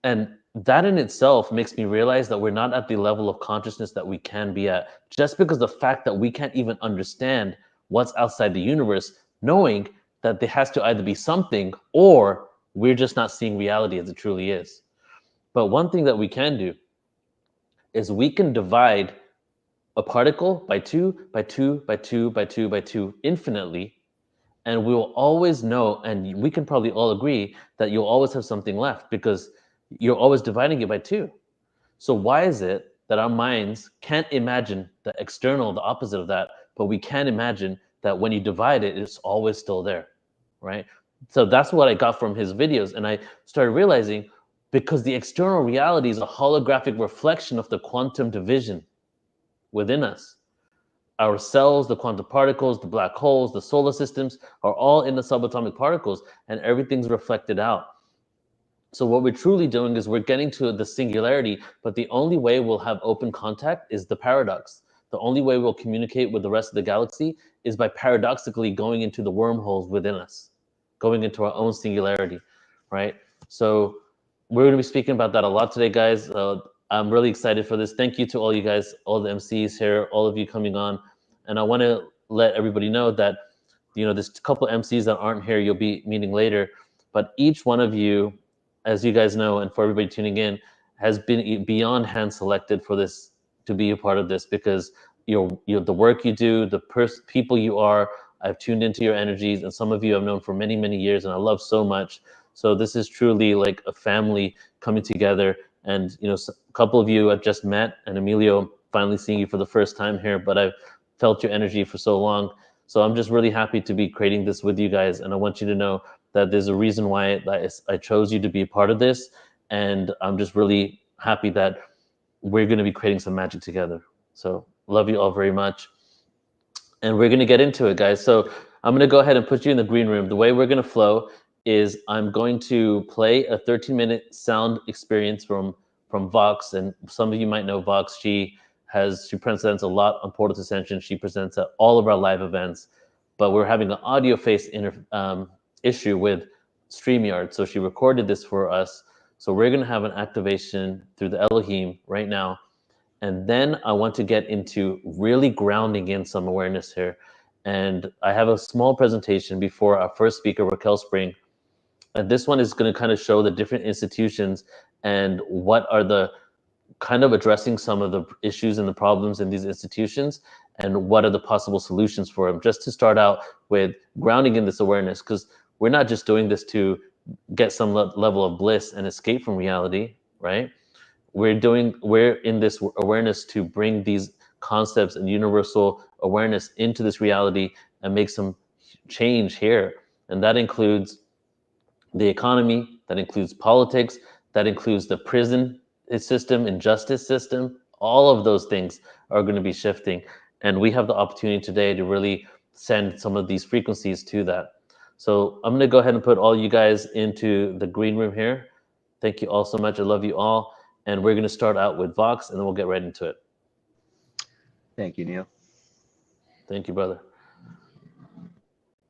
And that in itself makes me realize that we're not at the level of consciousness that we can be at, just because the fact that we can't even understand what's outside the universe, knowing that there has to either be something or we're just not seeing reality as it truly is. But one thing that we can do is we can divide a particle by 2, by 2, by 2, by 2, by 2 infinitely, and we will always know, and we can probably all agree, that you'll always have something left because you're always dividing it by 2. So why is it that our minds can't imagine the external, the opposite of that, but we can imagine that when you divide it, it's always still there, right? So that's what I got from his videos. And I started realizing, because the external reality is a holographic reflection of the quantum division within us. Our cells, the quantum particles, the black holes, the solar systems are all in the subatomic particles, and everything's reflected out. So what we're truly doing is we're getting to the singularity, but the only way we'll have open contact is the paradox. The only way we'll communicate with the rest of the galaxy is by paradoxically going into the wormholes within us, going into our own singularity, right? So we're going to be speaking about that a lot today, guys. I'm really excited for this. Thank you to all you guys, all the MCs here, all of you coming on. And I want to let everybody know that, you know, there's a couple MCs that aren't here you'll be meeting later, but each one of you, as you guys know, and for everybody tuning in, has been beyond hand selected for this, to be a part of this, because the work you do, the people you are, I've tuned into your energies, and some of you I've known for many, many years, and I love so much. So this is truly like a family coming together. And you know, a couple of you I've just met, and Emilio, finally seeing you for the first time here, but I've felt your energy for so long. So I'm just really happy to be creating this with you guys, and I want you to know that there's a reason why I chose you to be a part of this, and I'm just really happy that we're going to be creating some magic together. So love you all very much, and we're going to get into it, guys. So I'm going to go ahead and put you in the green room. The way we're going to flow is I'm going to play a 13-minute sound experience from VOX, and some of you might know VOX. She presents a lot on Portal to Ascension. She presents at all of our live events, but we're having an audio face issue with StreamYard. So she recorded this for us. So we're going to have an activation through the Elohim right now. And then I want to get into really grounding in some awareness here. And I have a small presentation before our first speaker, Raquel Spring. And this one is going to kind of show the different institutions and what are the kind of addressing some of the issues and the problems in these institutions, and what are the possible solutions for them, just to start out with grounding in this awareness, because we're not just doing this to get some level of bliss and escape from reality, right? We're in this awareness to bring these concepts and universal awareness into this reality and make some change here. And that includes the economy, that includes politics, that includes the prison system and justice system. All of those things are going to be shifting. And we have the opportunity today to really send some of these frequencies to that. So I'm going to go ahead and put all you guys into the green room here. Thank you all so much. I love you all. And we're going to start out with Vox, and then we'll get right into it. Thank you, Neil. Thank you, brother.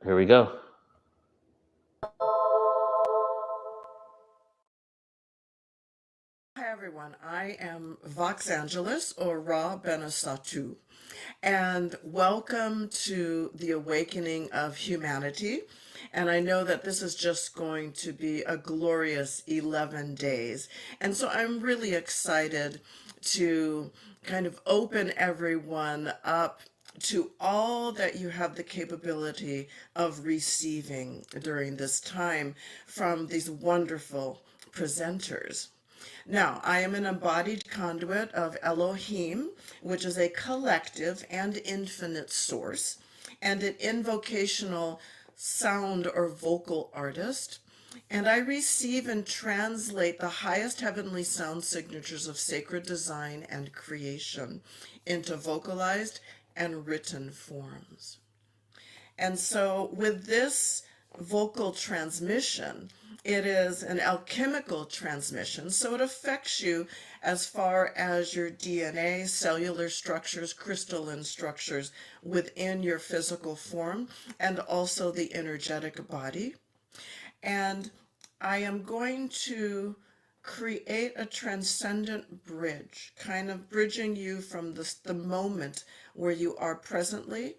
Here we go. Hi, everyone. I am Vox Angeles, or Ra Benasatu, and welcome to the Awakening of Humanity. And I know that this is just going to be a glorious 11 days. And so I'm really excited to kind of open everyone up to all that you have the capability of receiving during this time from these wonderful presenters. Now, I am an embodied conduit of Elohim, which is a collective and infinite source, and an invocational sound or vocal artist. And I receive and translate the highest heavenly sound signatures of sacred design and creation into vocalized and written forms. And so with this vocal transmission, it is an alchemical transmission, so it affects you as far as your DNA, cellular structures, crystalline structures within your physical form, and also the energetic body. And I am going to create a transcendent bridge, kind of bridging you from the moment where you are presently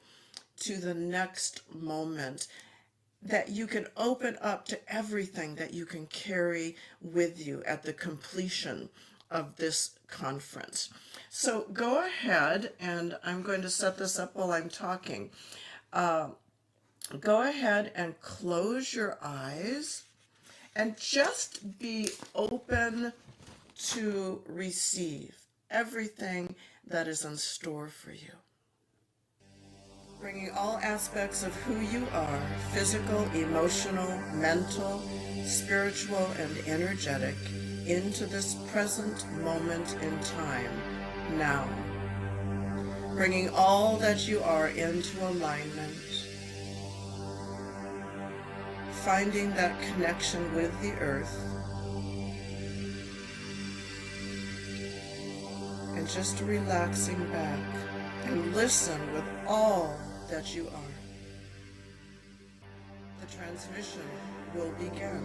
to the next moment, that you can open up to everything that you can carry with you at the completion of this conference. So go ahead, and I'm going to set this up while I'm talking. Go ahead and close your eyes and just be open to receive everything that is in store for you. Bringing all aspects of who you are, physical, emotional, mental, spiritual, and energetic, into this present moment in time, now. Bringing all that you are into alignment. Finding that connection with the earth. And just relaxing back and listen with all that you are. The transmission will begin.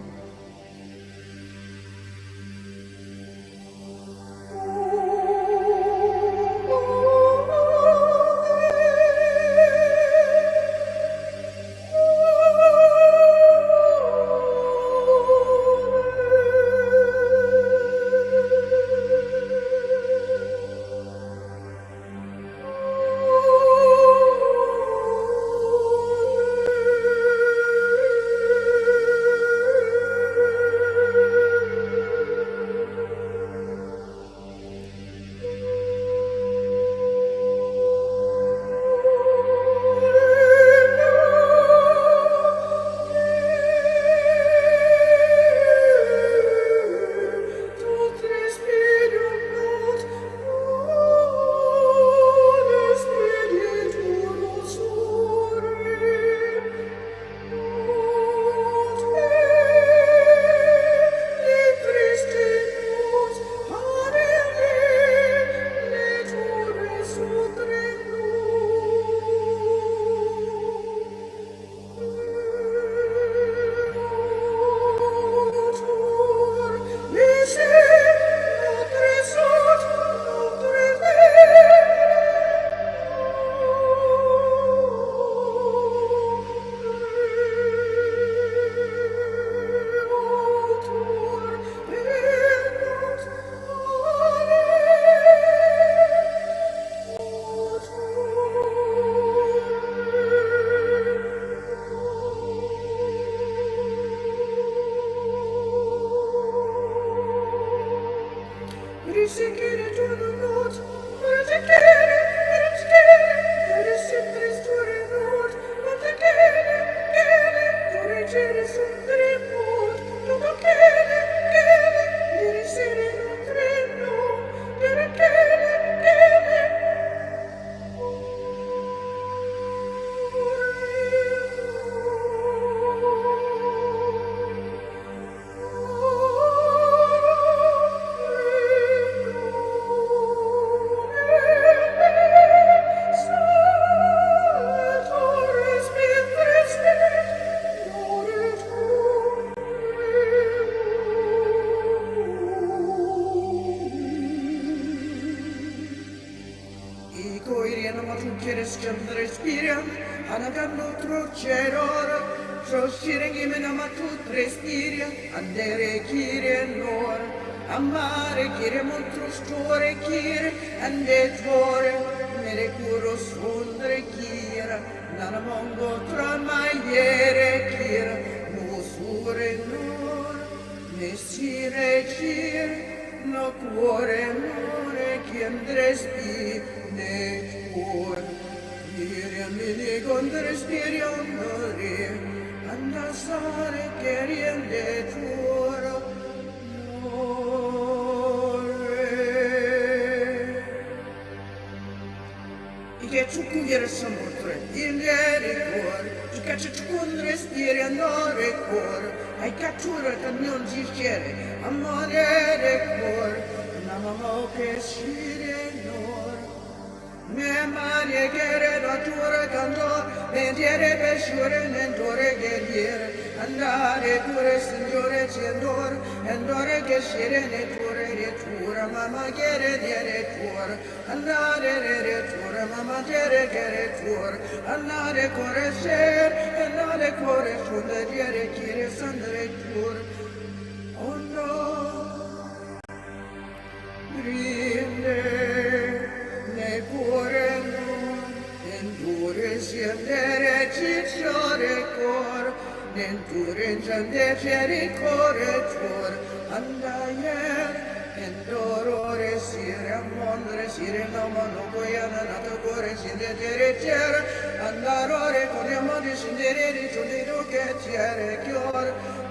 Andare, endorore, sire, amondre, sire nama no koyana na to kore sinde tere tere andarore kore modi sindere di chudi do ke tere kyor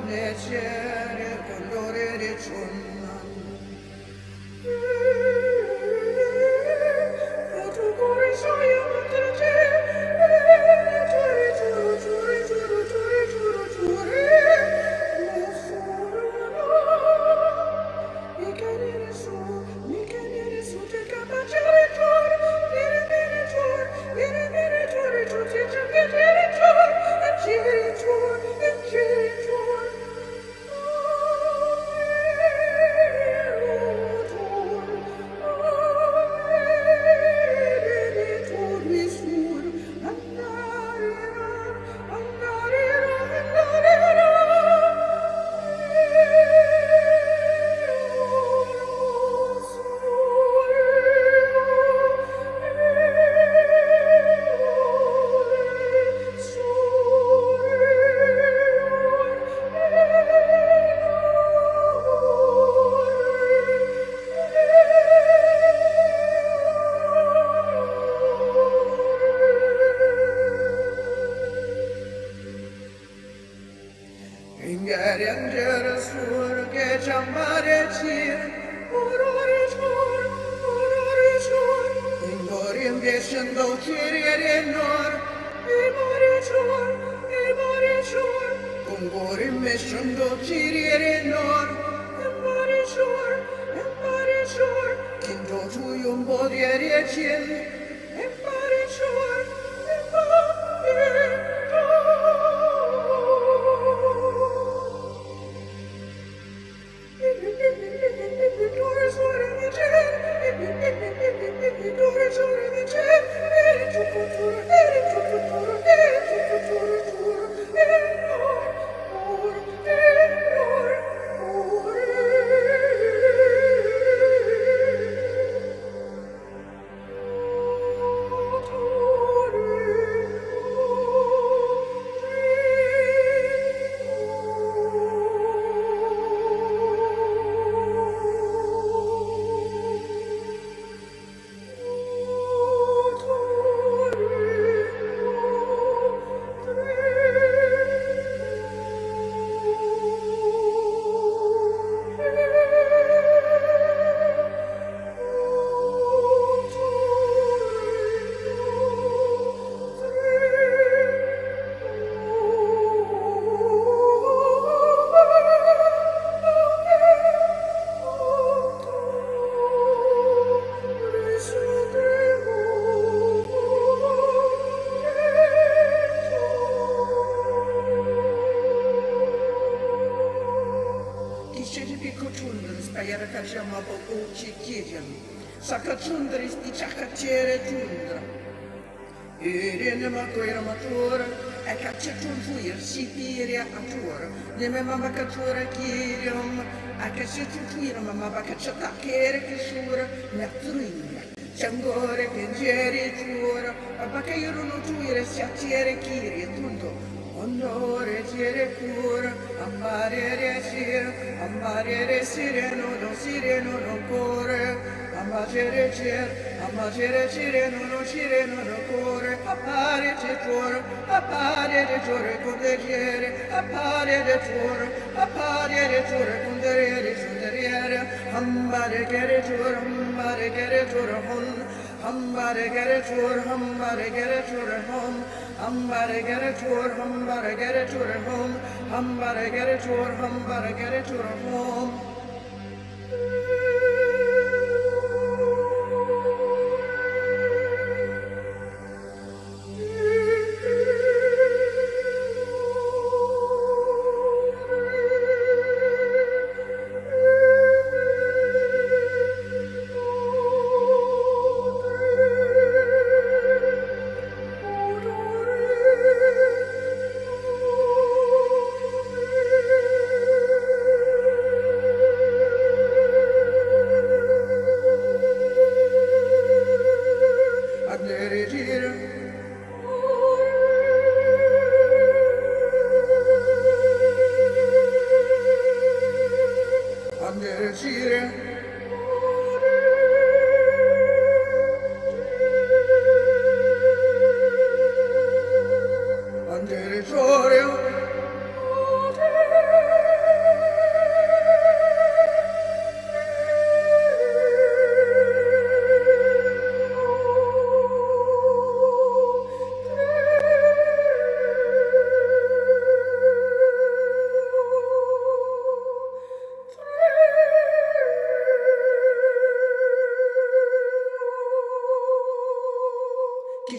ne tere kondore di chunna to kore shaya matre tere tere churu churu churu churu churu churu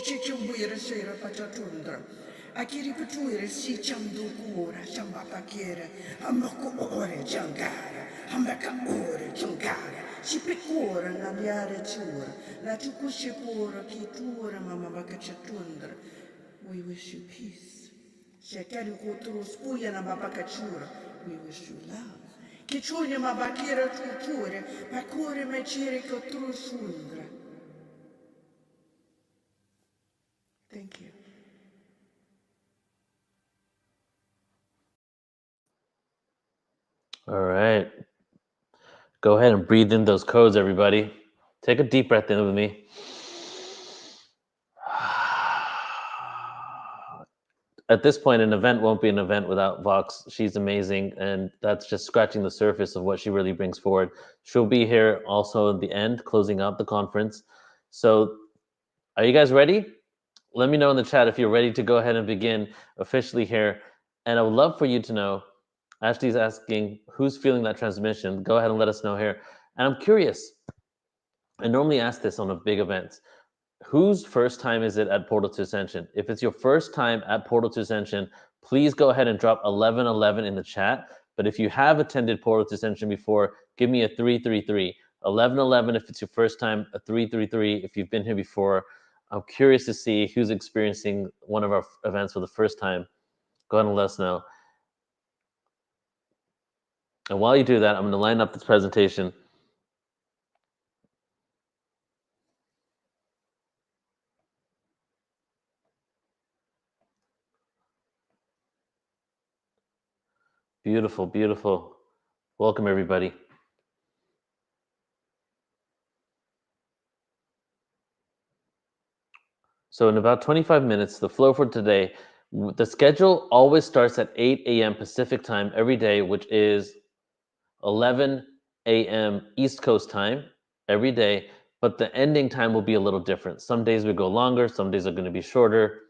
chichumbuira shira pachatundra. Akiri patuira si chamdukura, chambapakira, amako ore changara, ambaka ore changara, shipikura naliare chura, la chukushipura kitura mama bakachatundra. We wish you peace. Shekari kuturu spuya na mabakachura. We wish you love. Kichunya mabakira tuture, pakure mechiri kuturu sundra. Thank you. All right. Go ahead and breathe in those codes, everybody. Take a deep breath in with me. At this point, an event won't be an event without Vox. She's amazing, and that's just scratching the surface of what she really brings forward. She'll be here also at the end, closing out the conference. So, are you guys ready? Let me know in the chat if you're ready to go ahead and begin officially here. And I would love for you to know, Ashley's asking, who's feeling that transmission? Go ahead and let us know here. And I'm curious, I normally ask this on a big event. Whose first time is it at Portal to Ascension? If it's your first time at Portal to Ascension, please go ahead and drop 1111 in the chat. But if you have attended Portal to Ascension before, give me a 333. 1111 if it's your first time, a 333 if you've been here before. I'm curious to see who's experiencing one of our events for the first time. Go ahead and let us know. And while you do that, I'm going to line up this presentation. Beautiful, beautiful. Welcome, everybody. So in about 25 minutes, the flow for today, the schedule always starts at 8 a.m. Pacific time every day, which is 11 a.m. East Coast time every day, but the ending time will be a little different. Some days we go longer, some days are going to be shorter.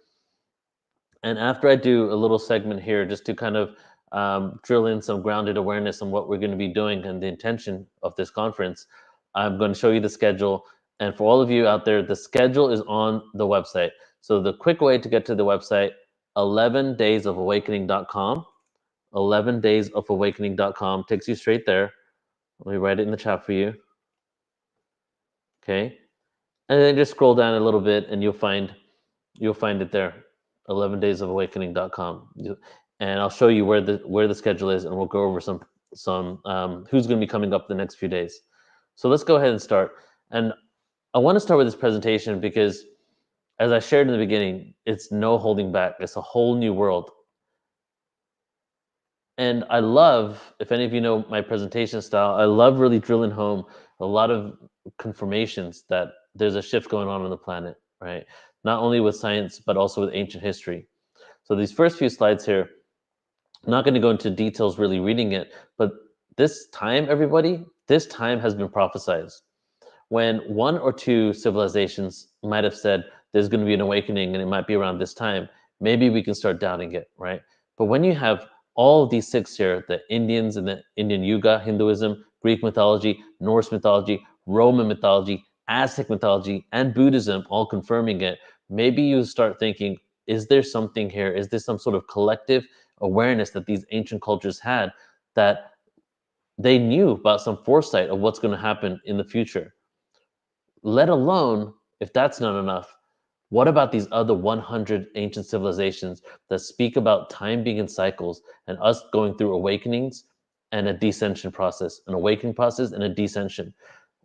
And after I do a little segment here, just to kind of drill in some grounded awareness on what we're going to be doing and the intention of this conference, I'm going to show you the schedule. And for all of you out there, the schedule is on the website. So the quick way to get to the website, 11daysofawakening.com. 11daysofawakening.com takes you straight there. Let me write it in the chat for you. Okay. And then just scroll down a little bit and you'll find it there. 11daysofawakening.com. And I'll show you where the schedule is, and we'll go over some who's going to be coming up the next few days. So let's go ahead and start. And I want to start with this presentation because, as I shared in the beginning, it's no holding back. It's a whole new world. And I love, if any of you know my presentation style, I love really drilling home a lot of confirmations that there's a shift going on the planet, right? Not only with science, but also with ancient history. So these first few slides here, I'm not going to go into details really reading it, but this time, everybody, this time has been prophesized. When one or two civilizations might have said there's going to be an awakening and it might be around this time, maybe we can start doubting it, right? But when you have all of these six here, the Indians and the Indian Yuga, Hinduism, Greek mythology, Norse mythology, Roman mythology, Aztec mythology, and Buddhism all confirming it, maybe you start thinking, is there something here? Is there some sort of collective awareness that these ancient cultures had that they knew about some foresight of what's going to happen in the future? Let alone, if that's not enough, what about these other 100 ancient civilizations that speak about time being in cycles and us going through awakenings and a descension process, an awakening process and a descension?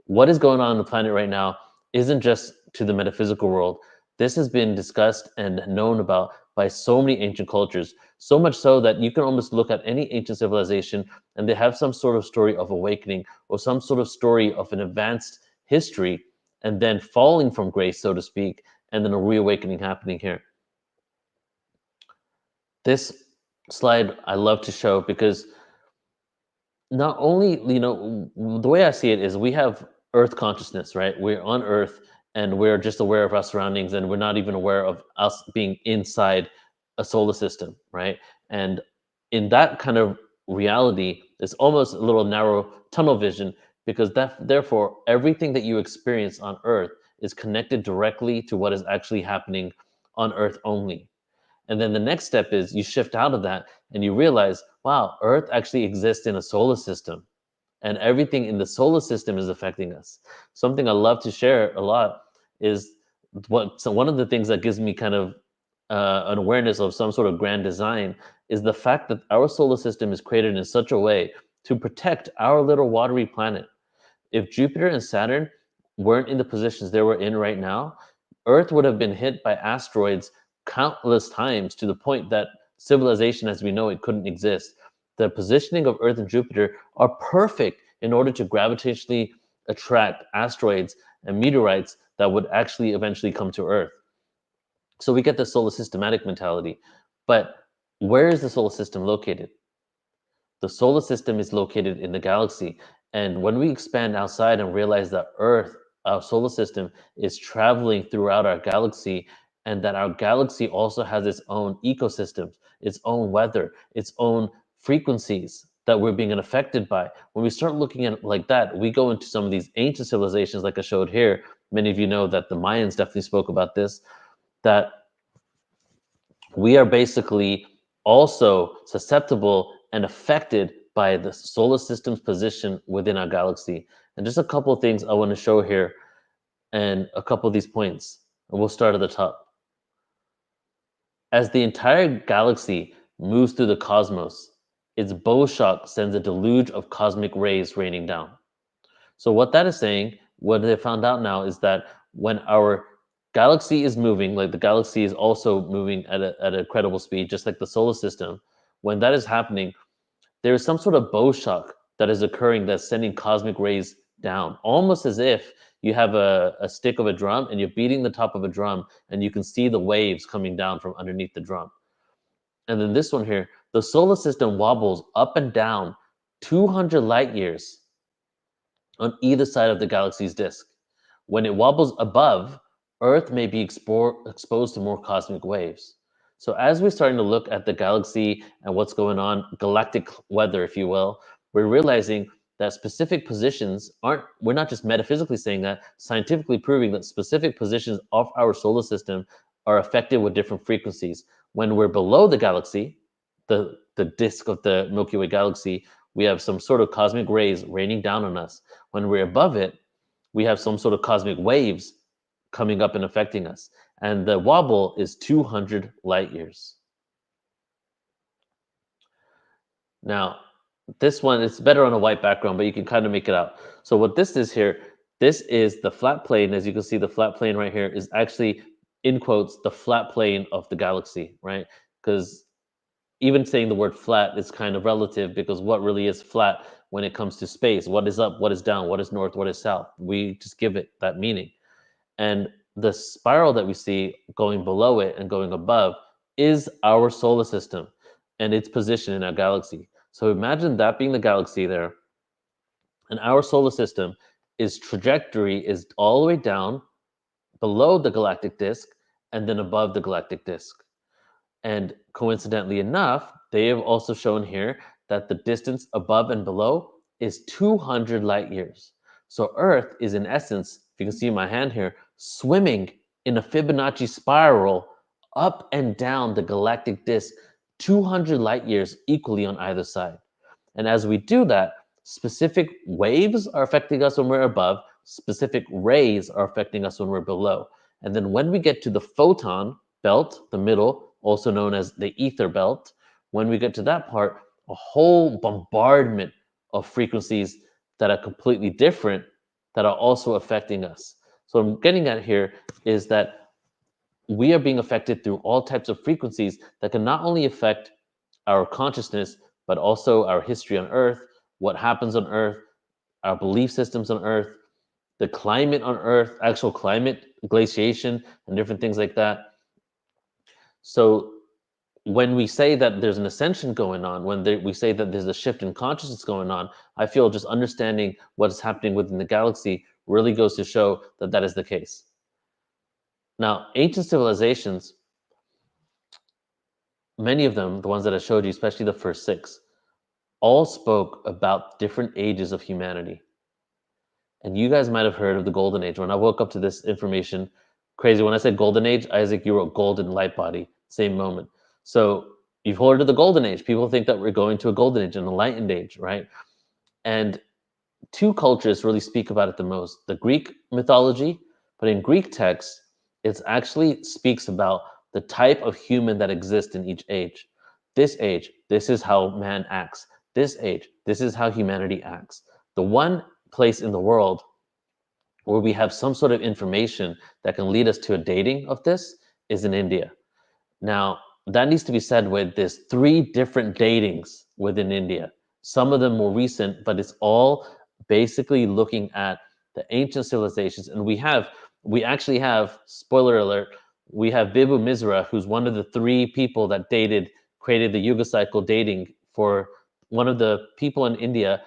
What is going on the planet right now isn't just to the metaphysical world. This has been discussed and known about by so many ancient cultures, so much so that you can almost look at any ancient civilization and they have some sort of story of awakening or some sort of story of an advanced history and then falling from grace, so to speak, and then a reawakening happening here. This slide I love to show because not only, the way I see it is we have Earth consciousness, right? We're on Earth and we're just aware of our surroundings and we're not even aware of us being inside a solar system, right? And in that kind of reality, it's almost a little narrow tunnel vision because therefore everything that you experience on Earth is connected directly to what is actually happening on Earth only. And then the next step is you shift out of that and you realize, wow, Earth actually exists in a solar system, and everything in the solar system is affecting us. Something I love to share a lot is one of the things that gives me kind of an awareness of some sort of grand design is the fact that our solar system is created in such a way to protect our little watery planet. If Jupiter and Saturn weren't in the positions they were in right now, Earth would have been hit by asteroids countless times to the point that civilization as we know it couldn't exist. The positioning of Earth and Jupiter are perfect in order to gravitationally attract asteroids and meteorites that would actually eventually come to Earth. So we get the solar systematic mentality. But where is the solar system located? The solar system is located in the galaxy. And when we expand outside and realize that Earth, our solar system, is traveling throughout our galaxy, and that our galaxy also has its own ecosystems, its own weather, its own frequencies that we're being affected by. When we start looking at it like that, we go into some of these ancient civilizations, like I showed here. Many of you know that the Mayans definitely spoke about this, that we are basically also susceptible and affected by the solar system's position within our galaxy. And just a couple of things I want to show here and a couple of these points. And we'll start at the top. As the entire galaxy moves through the cosmos, its bow shock sends a deluge of cosmic rays raining down. So what that is saying, what they found out now is that when our galaxy is moving, like the galaxy is also moving at a incredible speed, just like the solar system, when that is happening, there is some sort of bow shock that is occurring that's sending cosmic rays down, almost as if you have a stick of a drum and you're beating the top of a drum and you can see the waves coming down from underneath the drum. And then this one here, the solar system wobbles up and down 200 light years on either side of the galaxy's disk. When it wobbles above, Earth may be exposed to more cosmic waves. So as we're starting to look at the galaxy and what's going on, galactic weather, if you will, we're realizing that specific positions we're not just metaphysically saying that, scientifically proving that specific positions of our solar system are affected with different frequencies. When we're below the galaxy, the disk of the Milky Way galaxy, we have some sort of cosmic rays raining down on us. When we're above it, we have some sort of cosmic waves coming up and affecting us. And the wobble is 200 light years. Now, this one, it's better on a white background, but you can kind of make it out. So what this is here, this is the flat plane. As you can see, the flat plane right here is actually, in quotes, the flat plane of the galaxy, right? Because even saying the word flat is kind of relative, because what really is flat when it comes to space? What is up? What is down? What is north? What is south? We just give it that meaning. And the spiral that we see going below it and going above is our solar system and its position in our galaxy. So imagine that being the galaxy there, and our solar system, its trajectory is all the way down below the galactic disk and then above the galactic disk. And coincidentally enough, they have also shown here that the distance above and below is 200 light years. So Earth is, in essence, if you can see my hand here, swimming in a Fibonacci spiral up and down the galactic disk, 200 light years equally on either side. And as we do that, specific waves are affecting us when we're above, specific rays are affecting us when we're below. And then when we get to the photon belt, the middle, also known as the ether belt, when we get to that part, a whole bombardment of frequencies that are completely different that are also affecting us. So what I'm getting at here is that we are being affected through all types of frequencies that can not only affect our consciousness, but also our history on Earth, what happens on Earth, our belief systems on Earth, the climate on Earth, actual climate, glaciation, and different things like that. So when we say that there's an ascension going on, when we say that there's a shift in consciousness going on, I feel just understanding what is happening within the galaxy really goes to show that that is the case. Now, ancient civilizations, many of them, the ones that I showed you, especially the first 6, all spoke about different ages of humanity. And you guys might have heard of the golden age. When I woke up to this information, crazy. When I said golden age, Isaac, you wrote golden light body, same moment. So you've heard of the golden age. People think that we're going to a golden age, an enlightened age, right? And two cultures really speak about it the most. The Greek mythology, but in Greek texts, it actually speaks about the type of human that exists in each age. This age, this is how man acts. This age, this is how humanity acts. The one place in the world where we have some sort of information that can lead us to a dating of this is in India. Now, that needs to be said with there's 3 different datings within India. Some of them more recent, but it's all basically looking at the ancient civilizations. And we actually have, spoiler alert, we have Vibhu Misra, who's one of the 3 people that created the Yuga cycle dating, for one of the people in India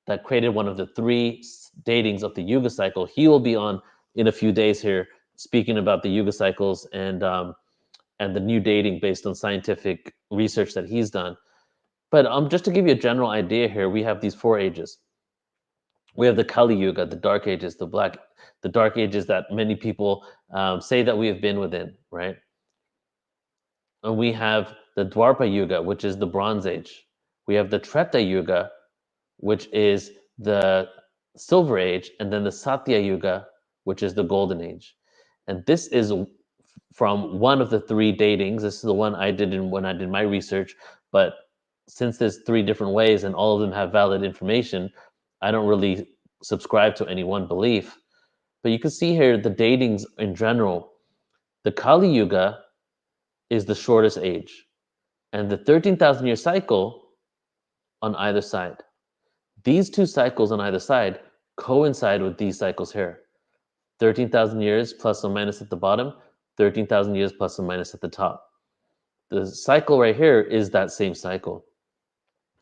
that created one of the 3 datings of the Yuga cycle. He will be on in a few days here speaking about the Yuga cycles and the new dating based on scientific research that he's done. But just to give you a general idea here, we have these 4 ages. We have the Kali Yuga, the dark ages, the dark ages that many people say that we have been within, right? And we have the Dwapara Yuga, which is the Bronze Age. We have the Treta Yuga, which is the Silver Age, and then the Satya Yuga, which is the Golden Age. And this is from one of the 3 datings. This is the one I did when I did my research. But since there's 3 different ways and all of them have valid information, I don't really subscribe to any one belief. But you can see here the datings in general. The Kali Yuga is the shortest age, and the 13,000-year cycle on either side. These 2 cycles on either side coincide with these cycles here. 13,000 years plus or minus at the bottom, 13,000 years plus or minus at the top. The cycle right here is that same cycle.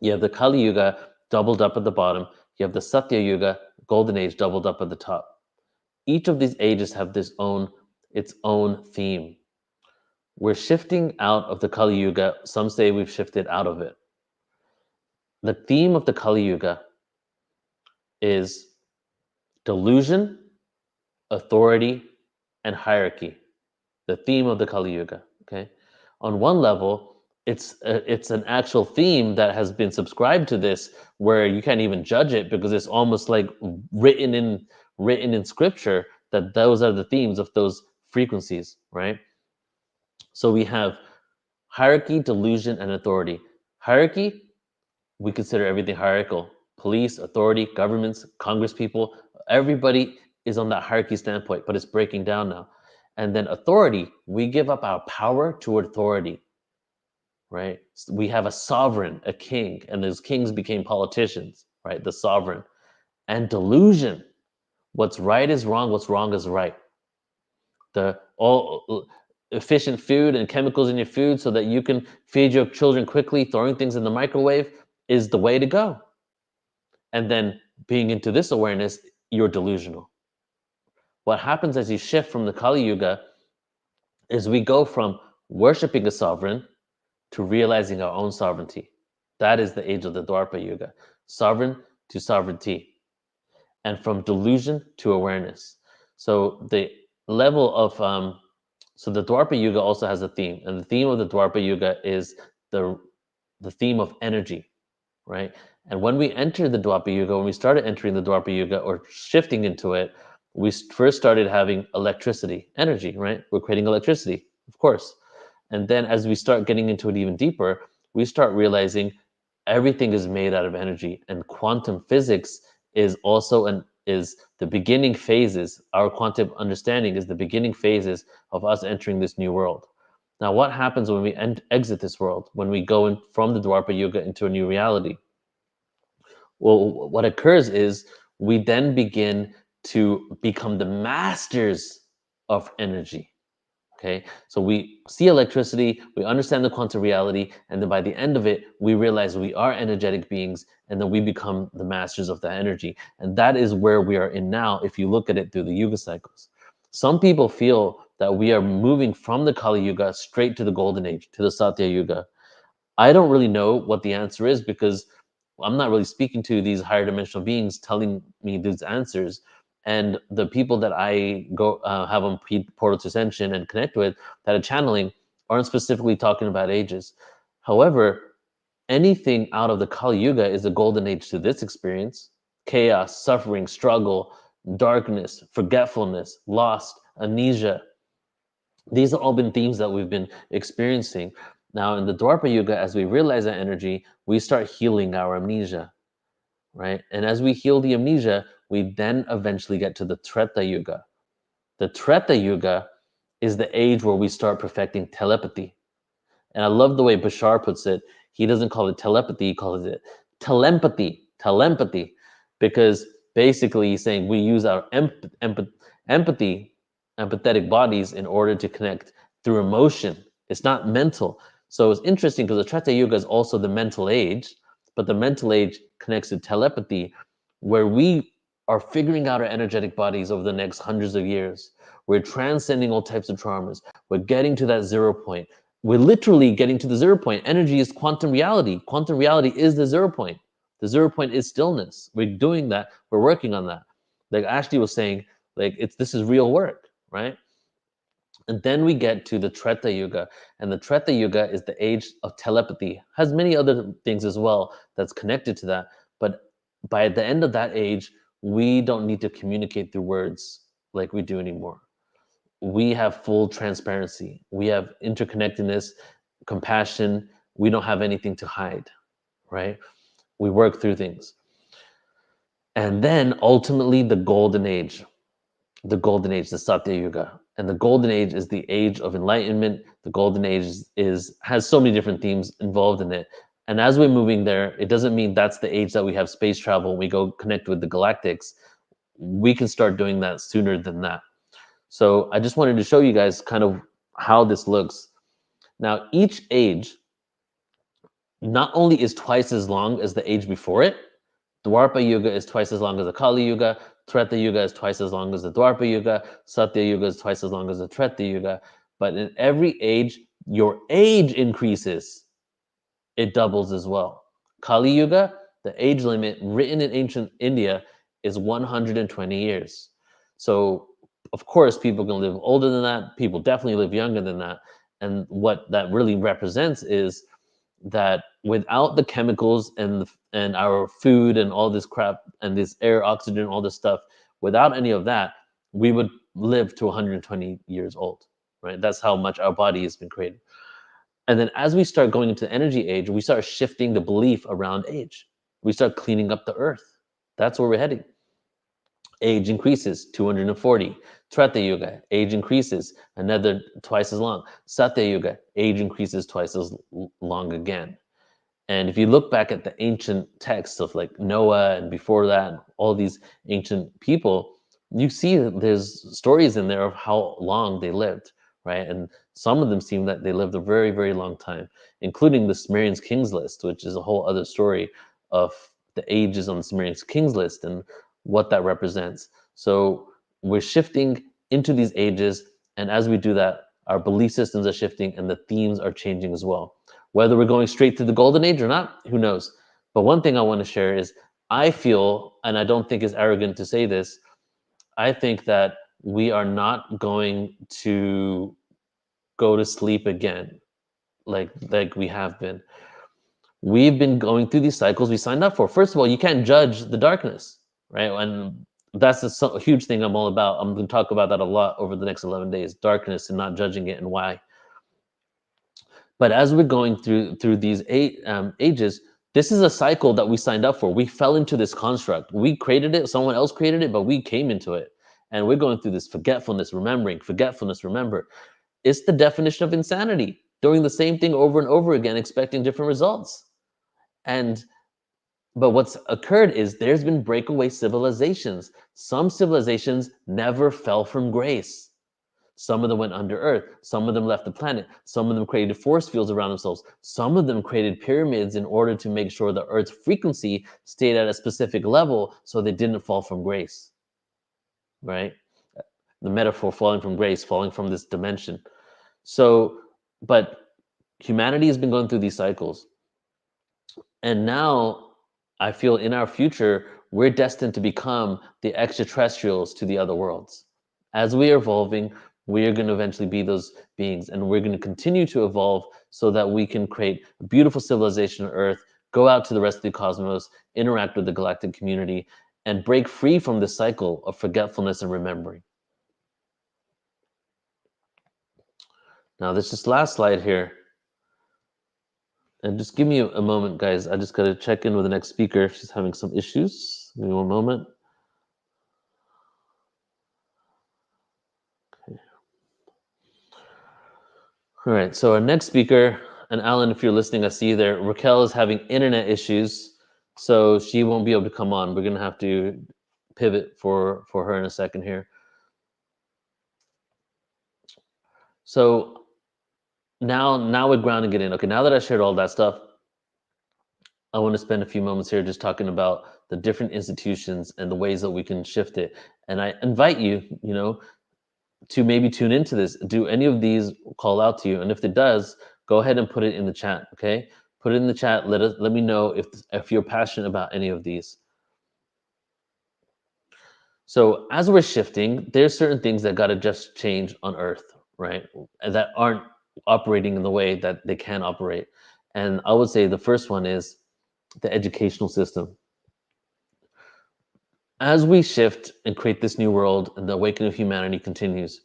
You have the Kali Yuga doubled up at the bottom. You have the Satya Yuga, Golden Age, doubled up at the top. Each of these ages have its own theme. We're shifting out of the Kali Yuga. Some say we've shifted out of it. The theme of the Kali Yuga is delusion, authority, and hierarchy. The theme of the Kali Yuga, okay? On one level, it's an actual theme that has been subscribed to this, where you can't even judge it because it's almost like written in scripture that those are the themes of those frequencies, right? So we have hierarchy, delusion, and authority. Hierarchy, we consider everything hierarchical. Police, authority, governments, Congress people, everybody is on that hierarchy standpoint, but it's breaking down now. And then authority, we give up our power to authority, right? We have a sovereign, a king, and those kings became politicians, right? The sovereign. And delusion, what's right is wrong, what's wrong is right. The all efficient food and chemicals in your food so that you can feed your children quickly, throwing things in the microwave is the way to go. And then being into this awareness, you're delusional. What happens as you shift from the Kali Yuga is we go from worshiping a sovereign to realizing our own sovereignty. That is the age of the Dwapara Yuga. Sovereign to sovereignty. And from delusion to awareness. So the level of, so the Dwapara Yuga also has a theme. And the theme of the Dwapara Yuga is the theme of energy, right? And when we enter the Dwapara Yuga, when we started entering the Dwapara Yuga or shifting into it, we first started having electricity, energy, right? We're creating electricity, of course. And then as we start getting into it even deeper, we start realizing everything is made out of energy, and quantum physics is also is the beginning phases. Our quantum understanding is the beginning phases of us entering this new world. Now, what happens when we exit this world, when we go in from the Dwapara Yuga into a new reality? Well, what occurs is we then begin to become the masters of energy. Okay, so we see electricity, we understand the quantum reality, and then by the end of it, we realize we are energetic beings, and then we become the masters of that energy. And that is where we are in now, if you look at it through the Yuga cycles. Some people feel that we are moving from the Kali Yuga straight to the Golden Age, to the Satya Yuga. I don't really know what the answer is because I'm not really speaking to these higher dimensional beings telling me these answers. And the people that I go have on Portal to Ascension and connect with that are channeling aren't specifically talking about ages. However, anything out of the Kali Yuga is a golden age to this experience. Chaos, suffering, struggle, darkness, forgetfulness, lost, amnesia. These have all been themes that we've been experiencing. Now, in the Dwapara Yuga, as we realize that energy, we start healing our amnesia, right? And as we heal the amnesia, we then eventually get to the Treta Yuga. The Treta Yuga is the age where we start perfecting telepathy. And I love the way Bashar puts it. He doesn't call it telepathy, he calls it telempathy, because basically he's saying we use our empathetic bodies in order to connect through emotion. It's not mental. So it's interesting because the Treta Yuga is also the mental age, but the mental age connects to telepathy, where we are figuring out our energetic bodies over the next hundreds of years. We're transcending all types of traumas. We're getting to that 0 point. We're literally getting to the 0 point. Energy is quantum reality. Quantum reality is the 0 point. The 0 point is stillness. We're doing that. We're working on that. Like Ashley was saying, like this is real work, right? And then we get to the Treta Yuga, and the Treta Yuga is the age of telepathy. Has many other things as well that's connected to that. But by the end of that age, we don't need to communicate through words like we do anymore. We have full transparency. We have interconnectedness, compassion. We don't have anything to hide, right? We work through things. And then ultimately the golden age, the Satya Yuga. And the golden age is the age of enlightenment. The golden age has so many different themes involved in it. And as we're moving there, it doesn't mean that's the age that we have space travel, we go connect with the galactics. We can start doing that sooner than that. So I just wanted to show you guys kind of how this looks. Now, each age not only is twice as long as the age before it, Dwapara Yuga is twice as long as the Kali Yuga, Treta Yuga is twice as long as the Dwapara Yuga, Satya Yuga is twice as long as the Treta Yuga. But in every age, your age increases. It doubles as well. Kali Yuga, the age limit written in ancient India is 120 years. So of course, people can live older than that. People definitely live younger than that. And what that really represents is that without the chemicals and our food and all this crap and this air, oxygen, all this stuff, without any of that, we would live to 120 years old, right? That's how much our body has been created. And then as we start going into energy age, we start shifting the belief around age. We start cleaning up the earth. That's where we're heading. Age increases, 240. Treta Yuga, age increases, another twice as long. Satya Yuga, age increases twice as long again. And if you look back at the ancient texts of like Noah and before that, all these ancient people, you see that there's stories in there of how long they lived, right? And some of them seem that they lived a very, very long time, including the Sumerian Kings list, which is a whole other story of the ages on the Sumerian Kings list and what that represents. So we're shifting into these ages, and as we do that, our belief systems are shifting and the themes are changing as well. Whether we're going straight to the golden age or not, who knows? But one thing I want to share is I feel, and I don't think it's arrogant to say this, I think that we are not going to go to sleep again like we have been. We've been going through these cycles we signed up for. First of all, you can't judge the darkness, right? And that's a huge thing I'm all about. I'm going to talk about that a lot over the next 11 days, darkness and not judging it and why. But as we're going through these ages, this is a cycle that we signed up for. We fell into this construct. We created it, someone else created it, but we came into it. And we're going through this forgetfulness, remembering, forgetfulness, remember. It's the definition of insanity, doing the same thing over and over again, expecting different results. But what's occurred is there's been breakaway civilizations. Some civilizations never fell from grace. Some of them went under earth. Some of them left the planet. Some of them created force fields around themselves. Some of them created pyramids in order to make sure the earth's frequency stayed at a specific level so they didn't fall from grace, right? The metaphor, falling from grace, falling from this dimension. So, but humanity has been going through these cycles. And now I feel in our future, we're destined to become the extraterrestrials to the other worlds. As we are evolving, we are going to eventually be those beings, and we're going to continue to evolve so that we can create a beautiful civilization on Earth, go out to the rest of the cosmos, interact with the galactic community, and break free from the cycle of forgetfulness and remembering. Now, this last slide here. And just give me a moment, guys. I just got to check in with the next speaker. She's having some issues. Give me one moment. Okay. All right, so our next speaker, and Alan, if you're listening, I see you there. Raquel is having internet issues, so she won't be able to come on. We're going to have to pivot for her in a second here. So now we're grounding it in. Okay, now that I shared all that stuff, I want to spend a few moments here just talking about the different institutions and the ways that we can shift it. And I invite you, to maybe tune into this. Do any of these call out to you? And if it does, go ahead and put it in the chat, okay? Put it in the chat. Let me know if you're passionate about any of these. So as we're shifting, there's certain things that got to just change on Earth, right? And that aren't operating in the way that they can operate. And I would say the first one is the educational system. As we shift and create this new world and the awakening of humanity continues,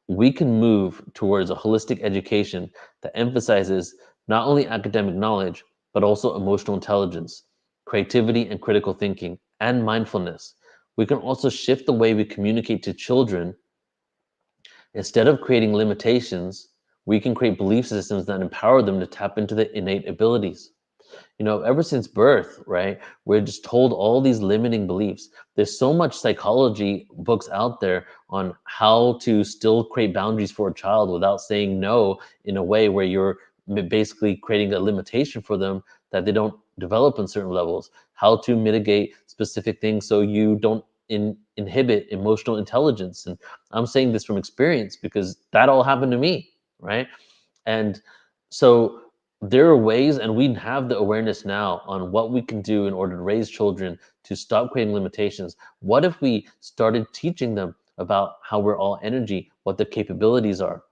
we can move towards a holistic education that emphasizes not only academic knowledge, but also emotional intelligence, creativity and critical thinking, and mindfulness. We can also shift the way we communicate to children. Instead of creating limitations, we can create belief systems that empower them to tap into the innate abilities. Ever since birth, right, we're just told all these limiting beliefs. There's so much psychology books out there on how to still create boundaries for a child without saying no in a way where you're basically creating a limitation for them that they don't develop in certain levels, how to mitigate specific things so you don't inhibit emotional intelligence. And I'm saying this from experience because that all happened to me, right? And so there are ways, and we have the awareness now on what we can do in order to raise children to stop creating limitations. What if we started teaching them about how we're all energy, what the capabilities are?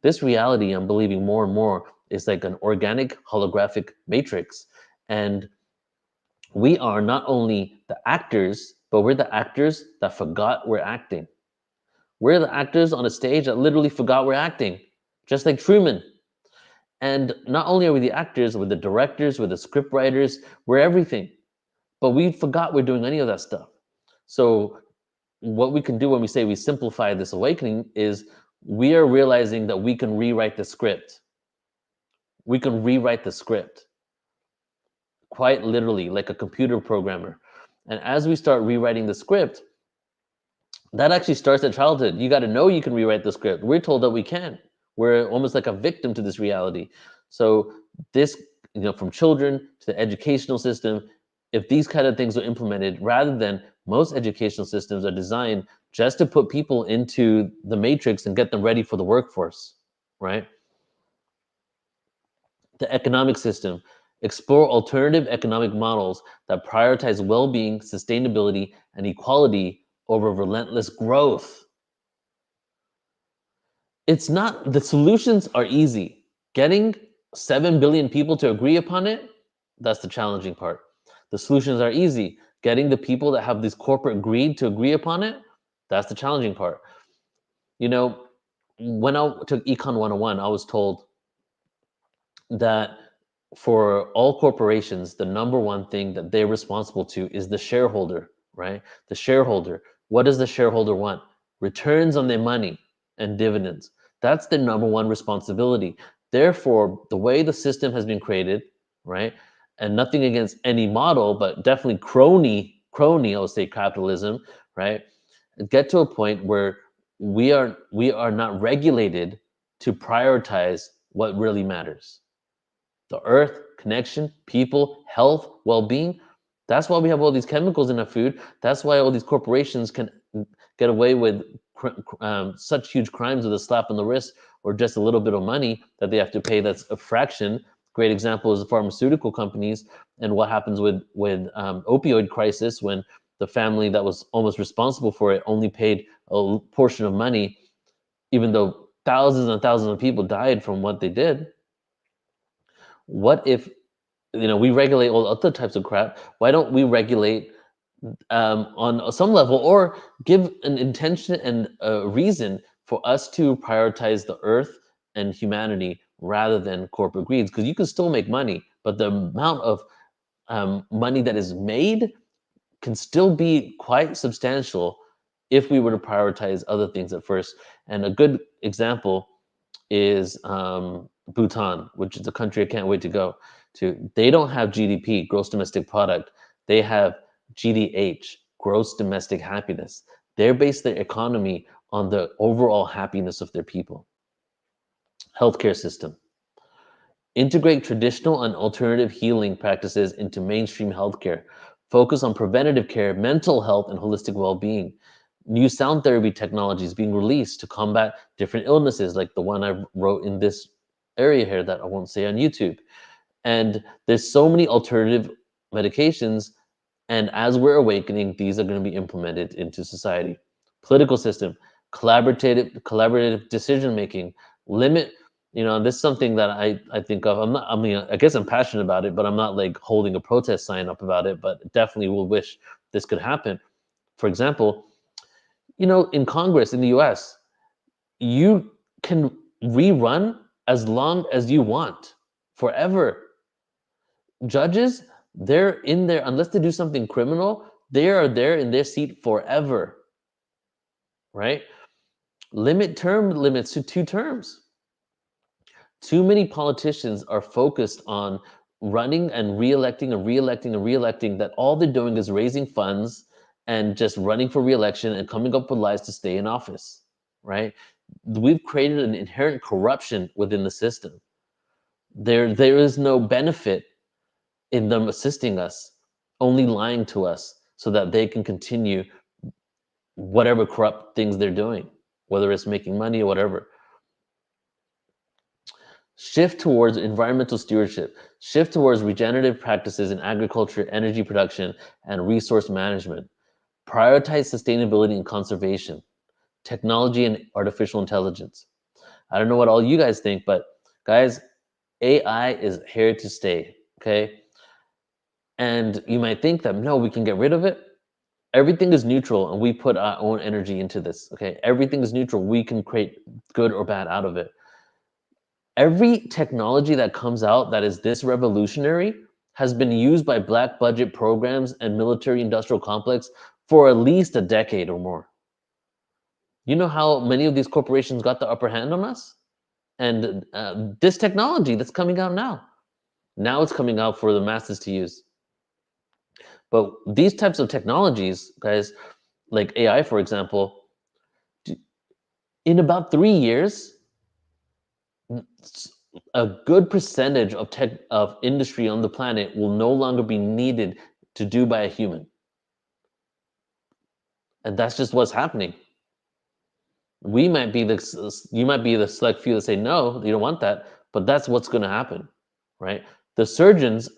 This reality, I'm believing more and more, is like an organic holographic matrix. And we are not only the actors, but we're the actors that forgot we're acting. We're the actors on a stage that literally forgot we're acting, just like Truman. And not only are we the actors, we're the directors, we're the script writers, we're everything. But we forgot we're doing any of that stuff. So what we can do when we say we simplify this awakening is we are realizing that we can rewrite the script. We can rewrite the script, quite literally, like a computer programmer. And as we start rewriting the script, that actually starts at childhood. You got to know you can rewrite the script. We're told that we can. We're almost like a victim to this reality. So this, from children to the educational system, if these kind of things are implemented, rather than most educational systems are designed just to put people into the matrix and get them ready for the workforce, right? The economic system, explore alternative economic models that prioritize well-being, sustainability, and equality over relentless growth. It's not, the solutions are easy. Getting 7 billion people to agree upon it, that's the challenging part. The solutions are easy. Getting the people that have this corporate greed to agree upon it, that's the challenging part. When I took Econ 101, I was told that for all corporations, the number one thing that they're responsible to is the shareholder, right? The shareholder. What does the shareholder want? Returns on their money and dividends. That's their number one responsibility. Therefore, the way the system has been created, right? And nothing against any model, but definitely crony, I would say capitalism, right? Get to a point where we are not regulated to prioritize what really matters. The earth, connection, people, health, well-being. That's why we have all these chemicals in our food. That's why all these corporations can get away with such huge crimes with a slap on the wrist or just a little bit of money that they have to pay that's a fraction Great example is the pharmaceutical companies and what happens with opioid crisis when the family that was almost responsible for it only paid a portion of money, even though thousands and thousands of people died from what they did. What if, we regulate all other types of crap? Why don't we regulate on some level, or give an intention and a reason for us to prioritize the earth and humanity rather than corporate greeds? Because you can still make money, but the amount of money that is made can still be quite substantial if we were to prioritize other things at first. And a good example is Bhutan, which is a country I can't wait to go to. They don't have GDP, gross domestic product. They have GDH, gross domestic happiness. They're based their economy on the overall happiness of their people. Healthcare system. Integrate traditional and alternative healing practices into mainstream healthcare. Focus on preventative care, mental health, and holistic well-being. New sound therapy technologies being released to combat different illnesses, like the one I wrote in this area here that I won't say on YouTube. And there's so many alternative medications, and as we're awakening, these are going to be implemented into society. Political system, collaborative decision-making, limit, this is something that I think of. I guess I'm passionate about it, but I'm not like holding a protest sign up about it, but definitely will wish this could happen. For example, in Congress in the US, you can rerun as long as you want, forever. Judges, they're in there, unless they do something criminal, they are there in their seat forever, right? Limit term limits to 2 terms. Too many politicians are focused on running and re-electing and re-electing and re-electing, that all they're doing is raising funds and just running for re-election and coming up with lies to stay in office, right? We've created an inherent corruption within the system. There is no benefit in them assisting us, only lying to us so that they can continue whatever corrupt things they're doing, whether it's making money or whatever. Shift towards environmental stewardship. Shift towards regenerative practices in agriculture, energy production, and resource management. Prioritize sustainability and conservation. Technology and artificial intelligence. I don't know what all you guys think, but guys, AI is here to stay, okay? And you might think that, no, we can get rid of it. Everything is neutral, and we put our own energy into this, okay? Everything is neutral. We can create good or bad out of it. Every technology that comes out that is this revolutionary has been used by black budget programs and military industrial complex for at least a decade or more. You know how many of these corporations got the upper hand on us? And this technology that's coming out now it's coming out for the masses to use. But these types of technologies, guys, like AI, for example, in about 3 years, a good percentage of industry on the planet will no longer be needed to do by a human. And that's just what's happening. You might be the select few that say, no, you don't want that, but that's what's going to happen, right? The surgeons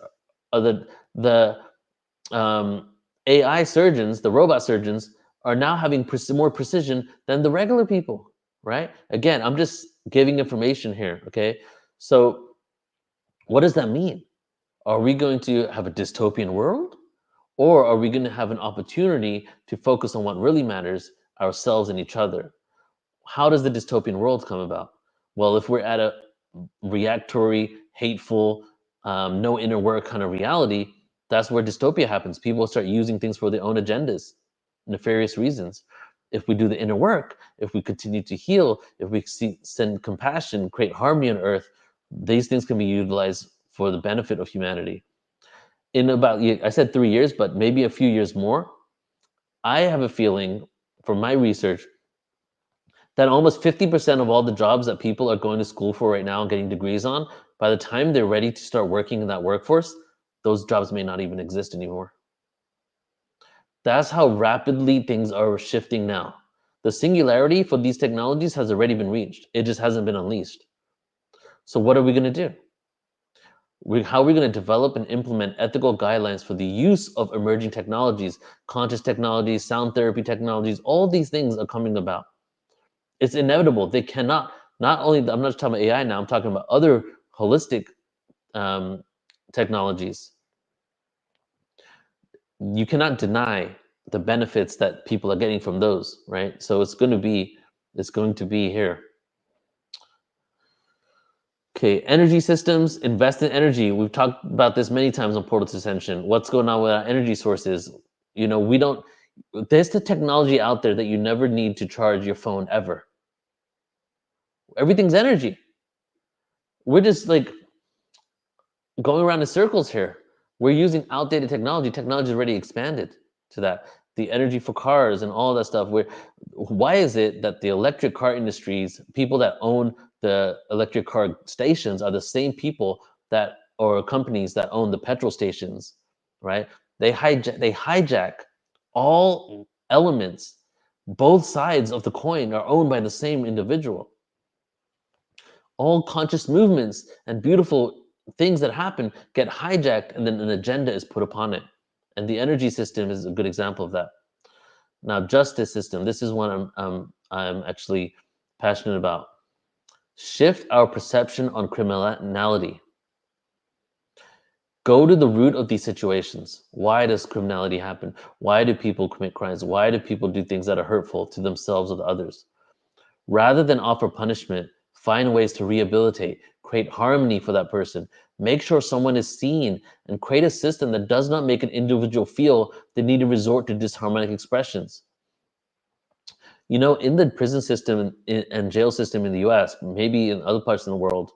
are the AI surgeons, the robot surgeons, are now having more precision than the regular people, right? Again, I'm just giving information here, okay? So what does that mean? Are we going to have a dystopian world? Or are we going to have an opportunity to focus on what really matters, ourselves and each other? How does the dystopian world come about? Well, if we're at a reactory, hateful, no inner work kind of reality, that's where dystopia happens. People start using things for their own agendas, nefarious reasons. If we do the inner work, if we continue to heal, if we send compassion, create harmony on earth, these things can be utilized for the benefit of humanity. In about, I said 3 years, but maybe a few years more, I have a feeling from my research that almost 50% of all the jobs that people are going to school for right now and getting degrees on, by the time they're ready to start working in that workforce, those jobs may not even exist anymore. That's how rapidly things are shifting now. The singularity for these technologies has already been reached. It just hasn't been unleashed. So what are we going to do? How are we going to develop and implement ethical guidelines for the use of emerging technologies, conscious technologies, sound therapy technologies? All these things are coming about. It's inevitable. They cannot, not only, I'm not just talking about AI now, I'm talking about other holistic technologies. You cannot deny the benefits that people are getting from those, right? So it's going to be here. Okay, energy systems, invest in energy. We've talked about this many times on Portal to Ascension. What's going on with our energy sources? You know, there's the technology out there that you never need to charge your phone ever. Everything's energy. We're just like going around in circles here. We're using outdated technology. Technology is already expanded to that. The energy for cars and all that stuff. Why is it that the electric car industries, people that own the electric car stations, are the same people or companies that own the petrol stations, right? They hijack all elements. Both sides of the coin are owned by the same individual. All conscious movements and beautiful things that happen get hijacked, and then an agenda is put upon it. And the energy system is a good example of that. Now, justice system. This is one I'm actually passionate about. Shift our perception on criminality. Go to the root of these situations. Why does criminality happen? Why do people commit crimes? Why do people do things that are hurtful to themselves or to others? Rather than offer punishment, find ways to rehabilitate, create harmony for that person, make sure someone is seen, and create a system that does not make an individual feel the need to resort to disharmonic expressions. You know, in the prison system and jail system in the US, maybe in other parts of the world,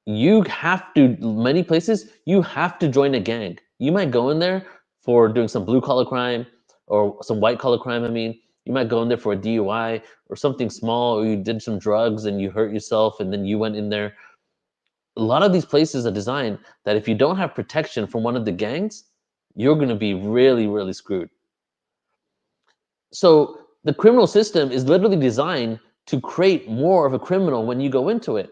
many places, you have to join a gang. You might go in there for doing some blue collar crime or some white collar crime, You might go in there for a DUI or something small, or you did some drugs and you hurt yourself and then you went in there. A lot of these places are designed that if you don't have protection from one of the gangs, you're going to be really, really screwed. So the criminal system is literally designed to create more of a criminal when you go into it.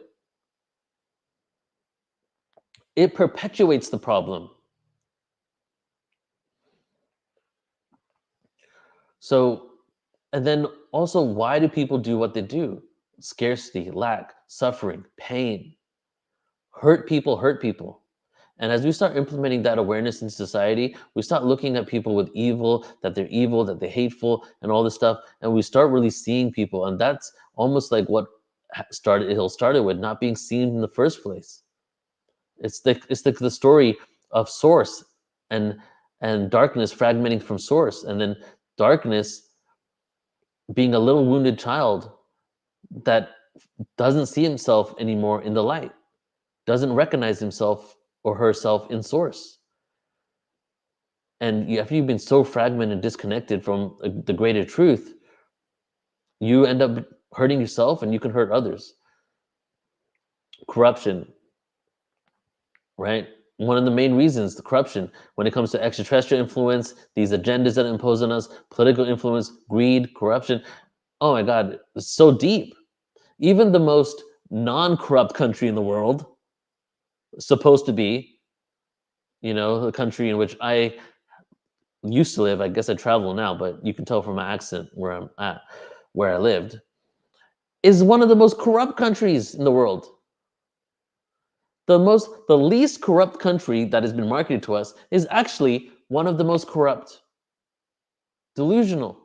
It perpetuates the problem. So, and then also, why do people do what they do? Scarcity, lack, suffering, pain. Hurt people hurt people. And as we start implementing that awareness in society, we start looking at people with evil, that they're hateful, and all this stuff. And we start really seeing people. And that's almost like what started with not being seen in the first place. It's the story of source and darkness fragmenting from source, and then darkness being a little wounded child that doesn't see himself anymore in the light, doesn't recognize himself or herself in source. And after you've been so fragmented and disconnected from the greater truth, you end up hurting yourself and you can hurt others. Corruption, right? One of the main reasons, the corruption, when it comes to extraterrestrial influence, these agendas that impose on us, political influence, greed, corruption. Oh my God, it's so deep. Even the most non-corrupt country in the world, supposed to be, the country in which I used to live, I guess I travel now, but you can tell from my accent where I'm at, where I lived, is one of the most corrupt countries in the world. The least corrupt country that has been marketed to us is actually one of the most corrupt. Delusional.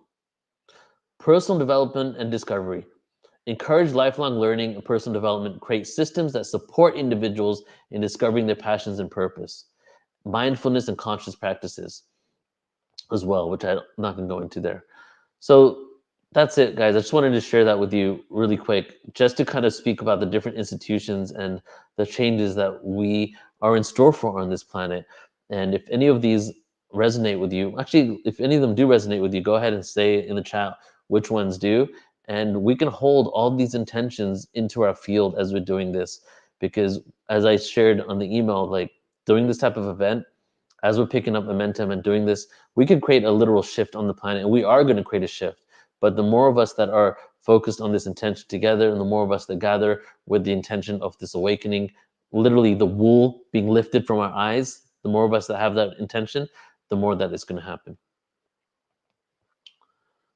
Personal development and discovery. Encourage lifelong learning and personal development. Create systems that support individuals in discovering their passions and purpose. Mindfulness and conscious practices as well, which I'm not going to go into there. So that's it, guys. I just wanted to share that with you really quick, just to kind of speak about the different institutions and the changes that we are in store for on this planet. And if any of these resonate with you, actually, if any of them do resonate with you, go ahead and say in the chat which ones do. And we can hold all these intentions into our field as we're doing this. Because as I shared on the email, like doing this type of event, as we're picking up momentum and doing this, we could create a literal shift on the planet. And we are going to create a shift. But the more of us that are focused on this intention together, and the more of us that gather with the intention of this awakening, literally the wool being lifted from our eyes, the more of us that have that intention, the more that it's going to happen.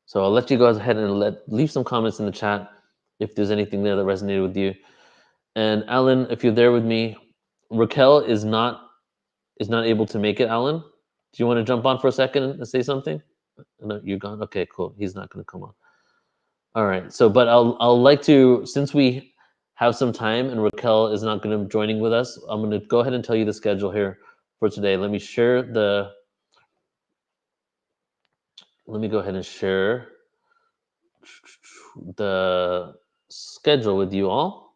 So I'll let you go ahead and leave some comments in the chat if there's anything there that resonated with you. And Alan, if you're there with me, Raquel is not able to make it. Alan, do you want to jump on for a second and say something? No, you're gone. Okay, cool. He's not going to come on. All right. So, but I'll like to, since we have some time and Raquel is not going to be joining with us, I'm going to go ahead and tell you the schedule here for today. Let me go ahead and share the schedule with you all.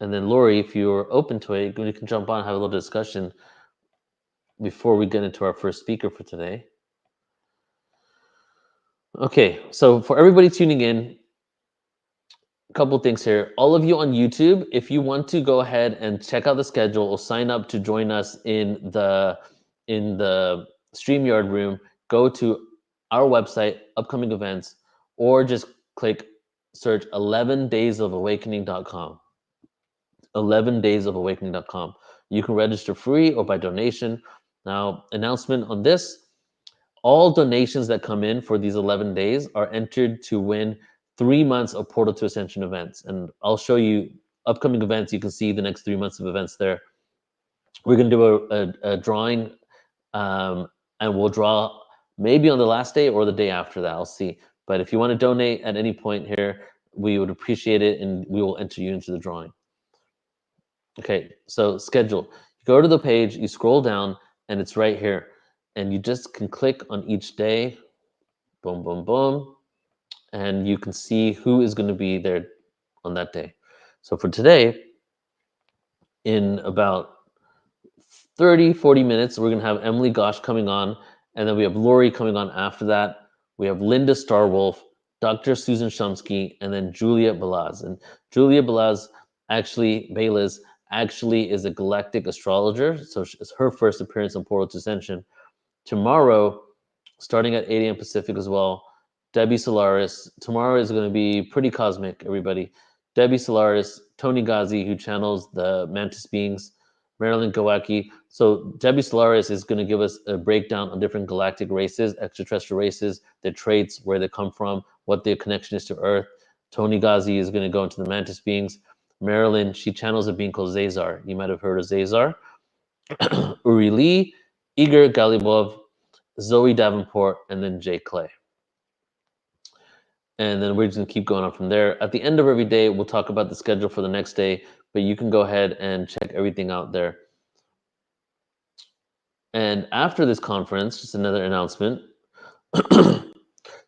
And then Lori, if you're open to it, we can jump on and have a little discussion before we get into our first speaker for today. Okay, so for everybody tuning in, a couple things here. All of you on YouTube, if you want to go ahead and check out the schedule or sign up to join us in the StreamYard room, go to our website, upcoming events, or just search 11daysofawakening.com. 11daysofawakening.com. You can register free or by donation. Now, announcement on this, all donations that come in for these 11 days are entered to win 3 months of Portal to Ascension events. And I'll show you upcoming events. You can see the next 3 months of events there. We're going to do a drawing, and we'll draw maybe on the last day or the day after that. I'll see. But if you want to donate at any point here, we would appreciate it, and we will enter you into the drawing. Okay, so schedule. You go to the page, you scroll down, and it's right here. And you just can click on each day, boom, boom, boom, and you can see who is going to be there on that day. So for today, in about 30, 40 minutes, we're going to have Emily Gosh coming on, and then we have Lori coming on after that. We have Linda Starwolf, Dr. Susan Shumsky, and then Julia Balas. And Julia Balas actually is a galactic astrologer, so it's her first appearance on Portal to Ascension. Tomorrow, starting at 8 a.m. Pacific as well, Debbie Solaris. Tomorrow is going to be pretty cosmic, everybody. Debbie Solaris, TONI GHAZI, who channels the Mantis beings, Marilyn Gowacki. So Debbie Solaris is going to give us a breakdown on different galactic races, extraterrestrial races, their traits, where they come from, what their connection is to Earth. TONI GHAZI is going to go into the Mantis beings. Marilyn, she channels a being called Zazar. You might have heard of Zazar. Uri Lee, Igor Galibov, Zoe Davenport, and then Jay Clay. And then we're just going to keep going on from there. At the end of every day, we'll talk about the schedule for the next day, but you can go ahead and check everything out there. And after this conference, just another announcement.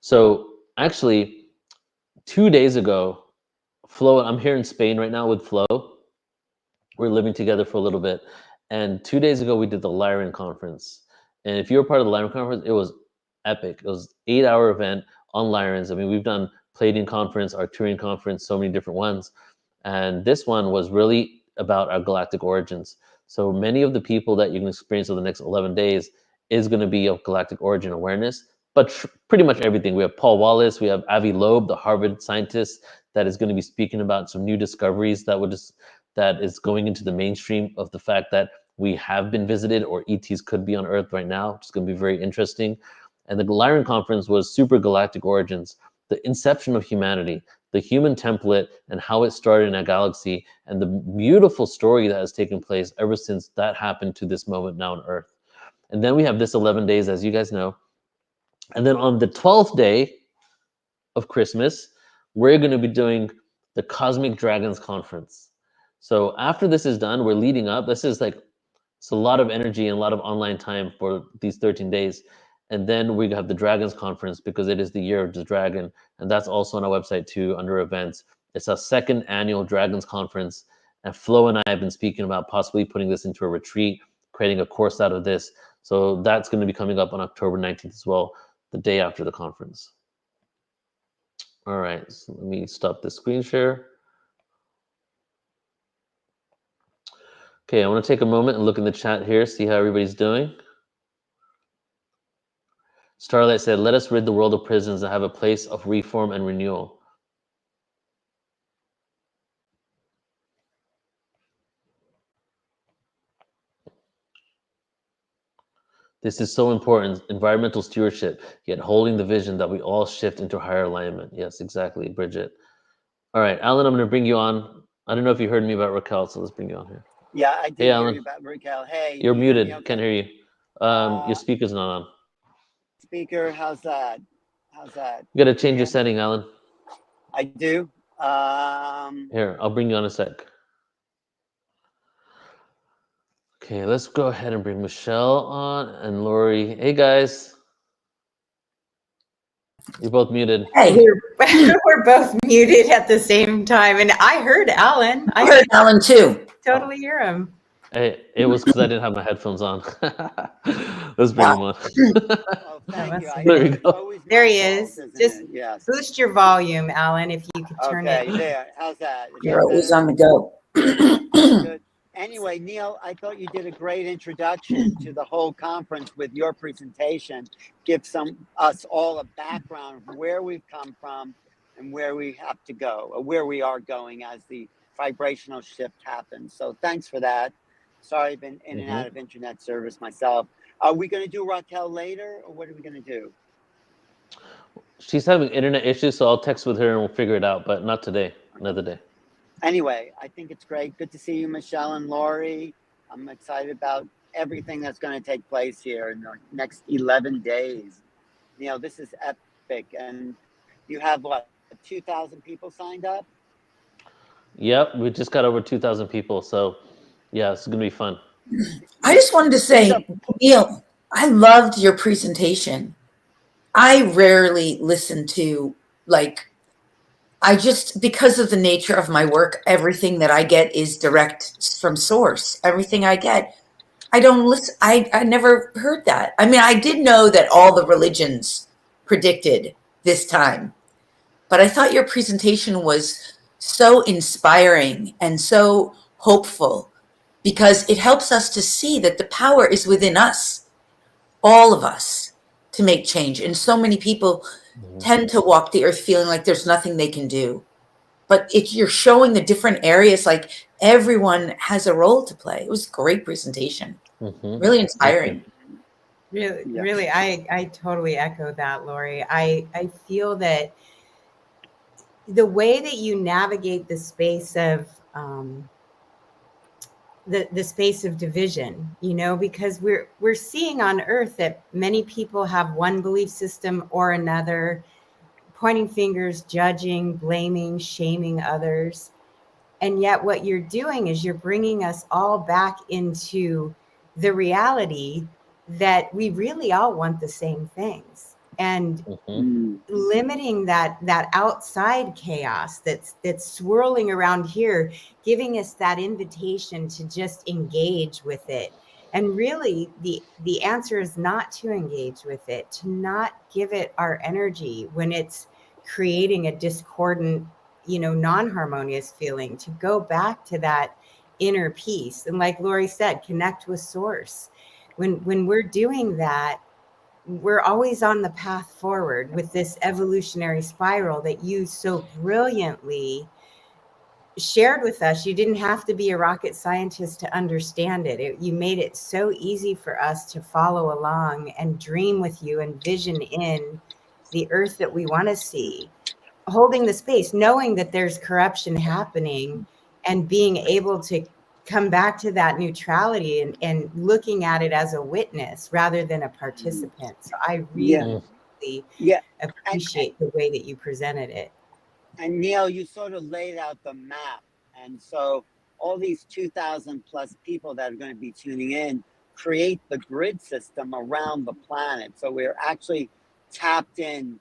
So actually, 2 days ago, Flo, I'm here in Spain right now with Flo. We're living together for a little bit. And 2 days ago, we did the Lyran conference. And if you were part of the Lyran conference, it was epic. It was an 8-hour event on Lyrans. I mean, we've done Palladian conference, Arcturian conference, so many different ones. And this one was really about our galactic origins. So many of the people that you can experience over the next 11 days is going to be of galactic origin awareness, but pretty much everything. We have Paul Wallace, we have Avi Loeb, the Harvard scientist that is going to be speaking about some new discoveries that is going into the mainstream of the fact that we have been visited or ETs could be on Earth right now, which is going to be very interesting. And the Lyran conference was super galactic origins, the inception of humanity, the human template and how it started in a galaxy, and the beautiful story that has taken place ever since that happened to this moment now on Earth. And then we have this 11 days, as you guys know. And then on the 12th day of Christmas, we're going to be doing the Cosmic Dragons Conference. So after this is done, we're leading up. This is like, it's a lot of energy and a lot of online time for these 13 days. And then we have the Dragons Conference because it is the year of the dragon. And that's also on our website too, under events. It's our second annual Dragons Conference. And Flo and I have been speaking about possibly putting this into a retreat, creating a course out of this. So that's going to be coming up on October 19th as well, the day after the conference. All right, so let me stop the screen share. Okay, I want to take a moment and look in the chat here, see how everybody's doing. Starlight said, let us rid the world of prisons and have a place of reform and renewal. This is so important. Environmental stewardship, yet holding the vision that we all shift into higher alignment. Yes, exactly, Bridget. All right, Alan, I'm going to bring you on. I don't know if you heard me about Raquel, so let's bring you on here. Yeah, I did Hey, hear Alan. you about Raquel. Hey, You're you hear me muted. okay? Can't hear you. Your speaker's not on. Speaker, how's that? How's that? You got to change your setting, Alan. I do. Here, I'll bring you on a sec. Okay, let's go ahead and bring Michelle on and Lori. Hey, guys. You're both muted. Hey, we're both muted at the same time, and I heard Alan. I heard Alan too. Totally hear him. Hey, it was because I didn't have my headphones on. Let's bring him on. Oh, thank you. There we go. There he is. Just boost your volume, Alan, if you could turn it. Okay, there. How's that? Is You're that always better? on the go. Good. Anyway, Neil, I thought you did a great introduction to the whole conference with your presentation. Give us all a background of where we've come from and where we have to go, or where we are going as the vibrational shift happens. So thanks for that. Sorry, I've been in and out of internet service myself. Are we going to do Raquel later, or what are we going to do? She's having internet issues, so I'll text with her and we'll figure it out, but not today, another day. Anyway, I think it's great. Good to see you, Michelle and Lori. I'm excited about everything that's going to take place here in the next 11 days. You know, this is epic. And you have, what, 2,000 people signed up? Yep, we just got over 2,000 people, so yeah, it's going to be fun. I just wanted to say, Neil, I loved your presentation. I rarely listen to, like, because of the nature of my work, everything that I get is direct from source. Everything I get, I don't listen. I never heard that. I mean, I did know that all the religions predicted this time, but I thought your presentation was so inspiring and so hopeful, because it helps us to see that the power is within us, all of us, to make change. And so many people tend to walk the earth feeling like there's nothing they can do. But you're showing the different areas, like everyone has a role to play. It was a great presentation. Really inspiring. Really, I totally echo that, Lori. I feel that the way that you navigate the space of the space of division, you know, because we're seeing on earth that many people have one belief system or another, pointing fingers, judging, blaming, shaming others. And yet what you're doing is you're bringing us all back into the reality that we really all want the same things. And limiting that outside chaos that's swirling around here, giving us that invitation to just engage with it. And really, the answer is not to engage with it, to not give it our energy when it's creating a discordant, you know, non-harmonious feeling, to go back to that inner peace. And like Lori said, connect with source. When we're doing that, we're always on the path forward with this evolutionary spiral that you so brilliantly shared with us. You didn't have to be a rocket scientist to understand it. You made it so easy for us to follow along and dream with you and vision in the earth that we want to see, holding the space, knowing that there's corruption happening, and being able to come back to that neutrality and looking at it as a witness rather than a participant. So I really appreciate the way that you presented it. And Neil, you sort of laid out the map. And so all these 2,000 plus people that are going to be tuning in create the grid system around the planet. So we're actually tapped in.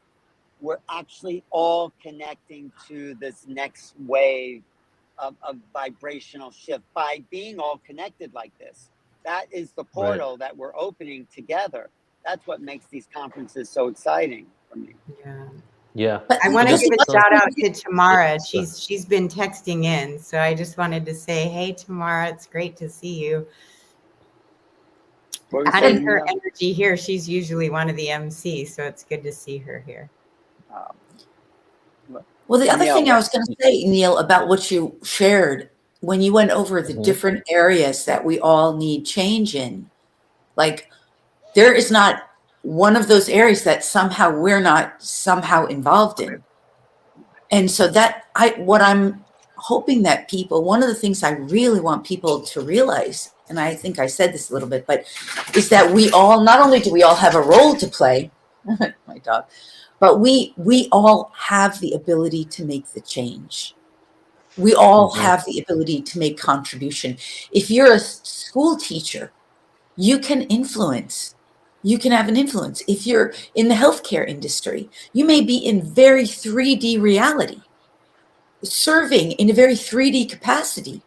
We're actually all connecting to this next wave of vibrational shift by being all connected like this. That is the portal that we're opening together. That's what makes these conferences so exciting for me. Yeah. I want to give a shout out to Tamara. She's been texting in. So I just wanted to say, hey, Tamara, it's great to see you. Adding her energy here. She's usually one of the MCs, so it's good to see her here. Well, the other thing I was going to say, Neil, about what you shared when you went over the different areas that we all need change in, like there is not one of those areas that somehow we're not somehow involved in. And so what I'm hoping that people, one of the things I really want people to realize, and I think I said this a little bit, but is that we all, not only do we all have a role to play, my dog, but we all have the ability to make the change. We all have the ability to make contribution. If you're a school teacher, you can influence. You can have an influence. If you're in the healthcare industry, you may be in very 3D reality, serving in a very 3D capacity.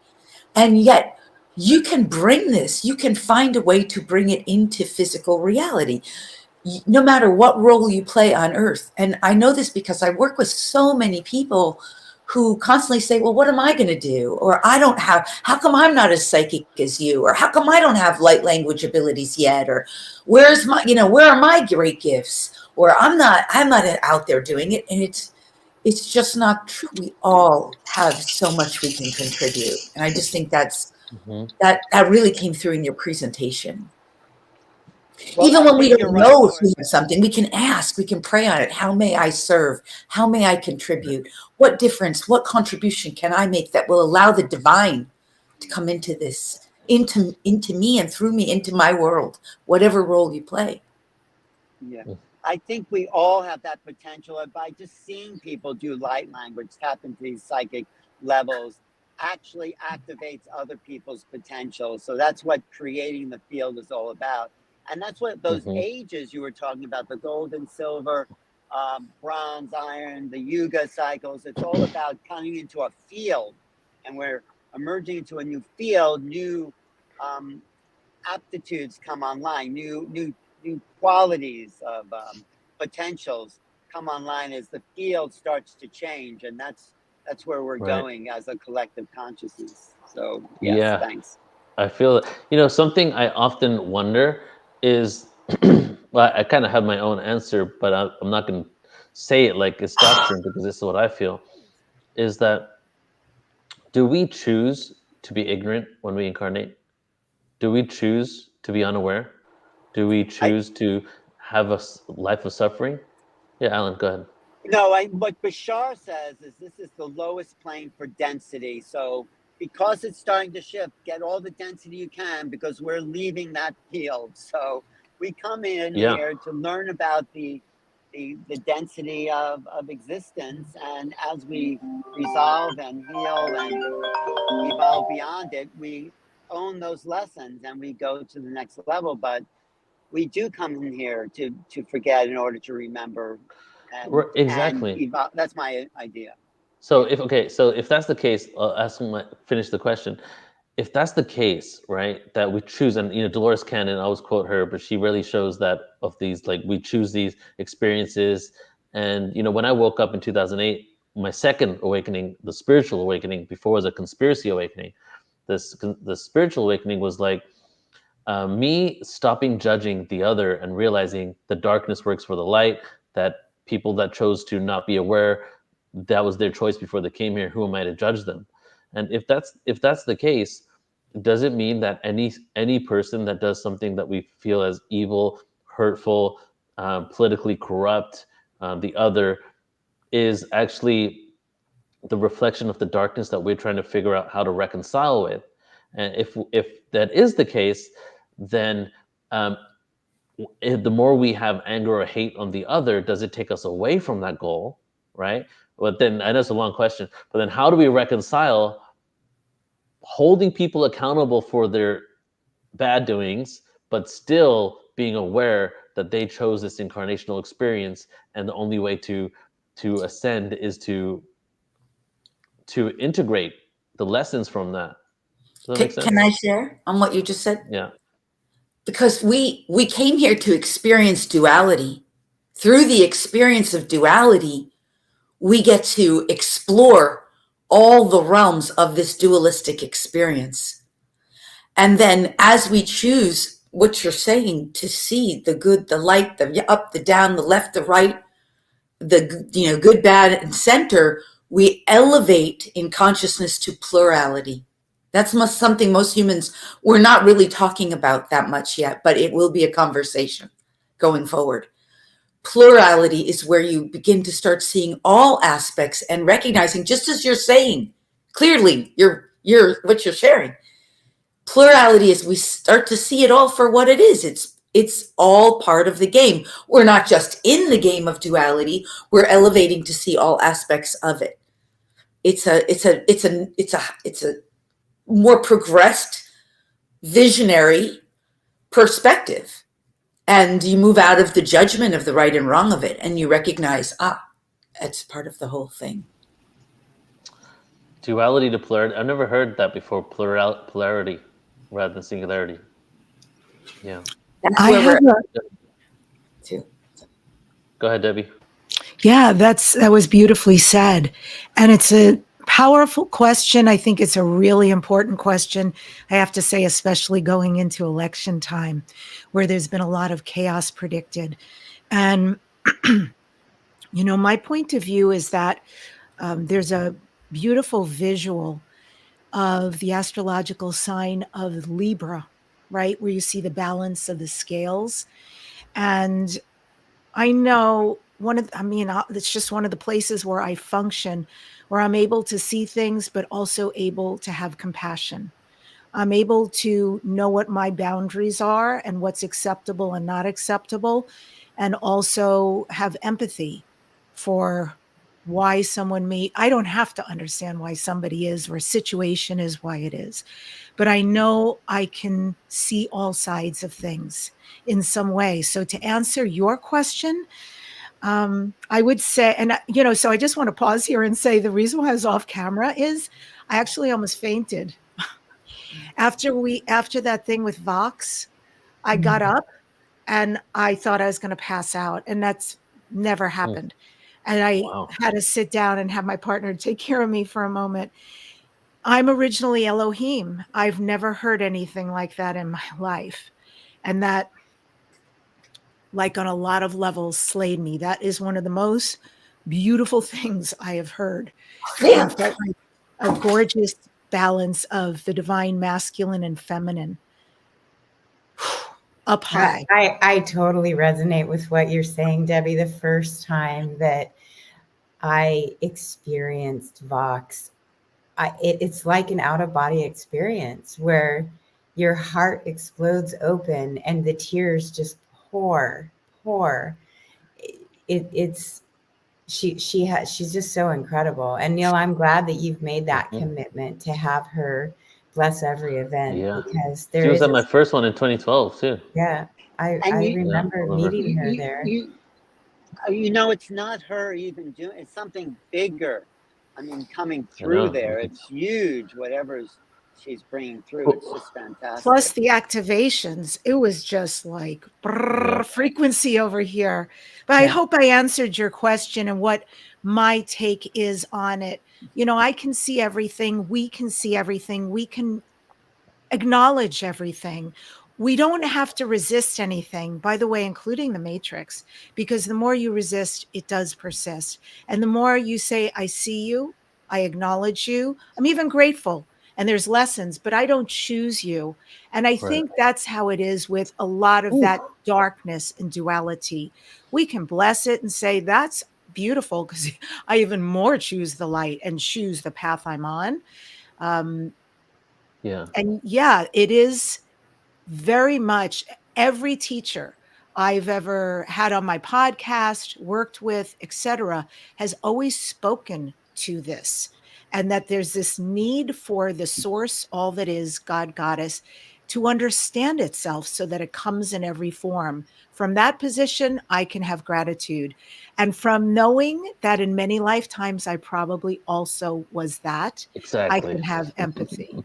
And yet you can bring this, you can find a way to bring it into physical reality, no matter what role you play on earth. And I know this because I work with so many people who constantly say, well, what am I going to do? Or how come I'm not as psychic as you? Or how come I don't have light language abilities yet? Or where are my great gifts? Or I'm not out there doing it. And it's just not true. We all have so much we can contribute. And I just think that really came through in your presentation. Well, even when we don't know if we have something, we can ask, we can pray on it. How may I serve? How may I contribute? What difference, what contribution can I make that will allow the divine to come into this, into me and through me, into my world, whatever role you play? Yeah. I think we all have that potential. And by just seeing people do light language, tap into these psychic levels, actually activates other people's potential. So that's what creating the field is all about. And that's what those ages you were talking about, the gold and silver, bronze, iron, the yuga cycles, it's all about coming into a field. And we're emerging into a new field, new aptitudes come online, new qualities of potentials come online as the field starts to change. And that's where we're going as a collective consciousness. So yes, thanks. I feel something I often wonder is, well, I kind of have my own answer, but I'm not going to say it like it's doctrine because this is what I feel, is that do we choose to be ignorant when we incarnate? Do we choose to be unaware? Do we choose to have a life of suffering? Yeah, Alan, go ahead. No, what Bashar says is this is the lowest plane for density. So because it's starting to shift, get all the density you can because we're leaving that field. So we come in here to learn about the density of existence. And as we resolve and heal and evolve beyond it, we own those lessons and we go to the next level. But we do come in here to forget in order to remember. And that's my idea. So if that's the case, I'll finish the question. If that's the case, right, that we choose, and Dolores Cannon, I always quote her, but she really shows that of these, like, we choose these experiences. And when I woke up in 2008, my second awakening, the spiritual awakening, before was a conspiracy awakening. The spiritual awakening was like me stopping judging the other and realizing the darkness works for the light, that people that chose to not be aware, that was their choice before they came here. Who am I to judge them? And if that's the case, does it mean that any person that does something that we feel as evil, hurtful, politically corrupt, the other, is actually the reflection of the darkness that we're trying to figure out how to reconcile with? And if that is the case, then the more we have anger or hate on the other, does it take us away from that goal, right? But then, I know it's a long question, but then how do we reconcile holding people accountable for their bad doings, but still being aware that they chose this incarnational experience, and the only way to ascend is to integrate the lessons from that? Does that make sense? Can I share on what you just said? Yeah. Because we came here to experience duality. Through the experience of duality, we get to explore all the realms of this dualistic experience. And then as we choose what you're saying, to see the good, the light, the up, the down, the left, the right, the good, bad, and center, we elevate in consciousness to plurality. That's something most humans, we're not really talking about that much yet, but it will be a conversation going forward. Plurality is where you begin to start seeing all aspects and recognizing, just as you're saying, clearly what you're sharing. Plurality is we start to see it all for what it is. It's all part of the game. We're not just in the game of duality. We're elevating to see all aspects of it. It's a more progressed, visionary perspective. And you move out of the judgment of the right and wrong of it, and you recognize, it's part of the whole thing. Duality to polarity. I've never heard that before. Polarity rather than singularity. Yeah. That's I where have we're too. Go ahead, Debbie. Yeah, that was beautifully said. And it's a powerful question. I think it's a really important question. I have to say, especially going into election time, where there's been a lot of chaos predicted. And, my point of view is that there's a beautiful visual of the astrological sign of Libra, right? Where you see the balance of the scales. And I know it's just one of the places where I function, where I'm able to see things, but also able to have compassion. I'm able to know what my boundaries are and what's acceptable and not acceptable, and also have empathy for why I don't have to understand why somebody is or a situation is why it is, but I know I can see all sides of things in some way. So to answer your question, I would say, and so I just want to pause here and say the reason why I was off camera is I actually almost fainted. After that thing with VOX, I got up and I thought I was going to pass out, and that's never happened. And I had to sit down and have my partner take care of me for a moment. I'm originally Elohim. I've never heard anything like that in my life. And that, like on a lot of levels, slayed me. That is one of the most beautiful things I have heard. And felt like a gorgeous balance of the divine masculine and feminine up high. I totally resonate with what you're saying, Debbie. The first time that I experienced VOX, it's like an out-of-body experience where your heart explodes open and the tears just pour. She's just so incredible. And Neil, I'm glad that you've made that commitment to have her bless every event, because she was at my first one in 2012 too. Yeah, I remember meeting her there. It's not her even doing, it's something bigger. I mean, coming through there, it's huge. Whatever she's bringing through, it's just fantastic. Plus the activations, it was just like frequency over here. But I hope I answered your question and what my take is on it. I can see everything. We can see everything. We can acknowledge everything. We don't have to resist anything, by the way, including the matrix, because the more you resist, it does persist. And the more you say, I see you, I acknowledge you, I'm even grateful. And there's lessons, but I don't choose you. And I think that's how it is with a lot of that darkness and duality. We can bless it and say, that's beautiful, because I even more choose the light and choose the path I'm on. And it is very much every teacher I've ever had on my podcast, worked with, etc., has always spoken to this, and that there's this need for the source, all that is, God, Goddess, to understand itself so that it comes in every form. From that position, I can have gratitude. And from knowing that in many lifetimes, I probably also was that, I can have empathy.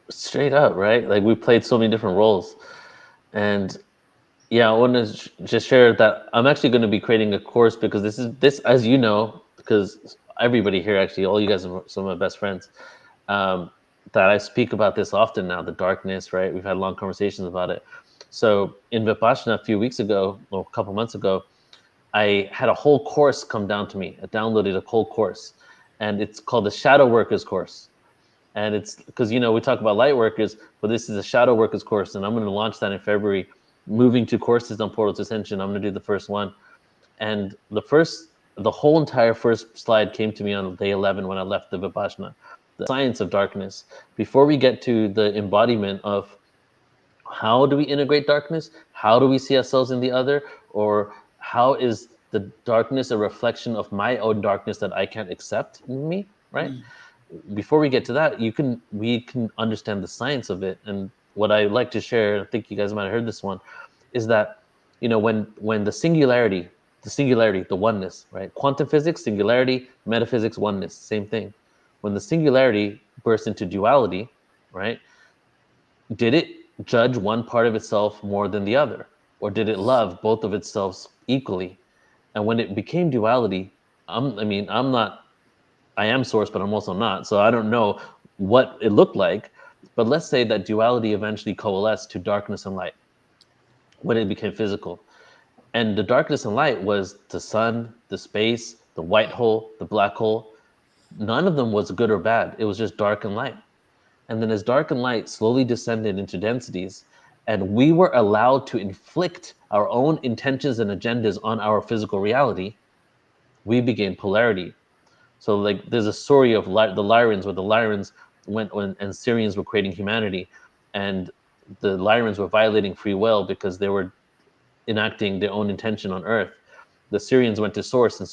Straight up, right? Like we played so many different roles. And I want to just share that I'm actually going to be creating a course, because this, as you know, because everybody here, actually, all you guys are some of my best friends, that I speak about this often now, the darkness, right? We've had long conversations about it. So in Vipassana a few weeks ago, or a couple months ago, I had a whole course come down to me. I downloaded a whole course, and it's called the Shadow Workers course. And it's because, you know, we talk about light workers, but this is a shadow workers course, and I'm going to launch that in February, moving to courses on Portal to Ascension. I'm going to do the first one. And the whole entire first slide came to me on day 11 when I left the Vipassana, the science of darkness. Before we get to the embodiment of how do we integrate darkness? How do we see ourselves in the other? Or how is the darkness a reflection of my own darkness that I can't accept in me, right? Before we get to that, we can understand the science of it. And what I like to share, I think you guys might have heard this one, is that, you know, when the singularity, the oneness, right? Quantum physics, singularity, metaphysics, oneness, same thing. When the singularity bursts into duality, right? Did it judge one part of itself more than the other? Or did it love both of itself equally? And when it became duality, I am source, but I'm also not. So I don't know what it looked like. But let's say that duality eventually coalesced to darkness and light when it became physical. And the darkness and light was the sun, the space, the white hole, the black hole. None of them was good or bad. It was just dark and light. And then as dark and light slowly descended into densities, and we were allowed to inflict our own intentions and agendas on our physical reality, we began polarity. So like there's a story of the Lyrans, where the Lyrans went when and Syrians were creating humanity, and the Lyrans were violating free will because they were enacting their own intention on Earth. The Syrians went to Source and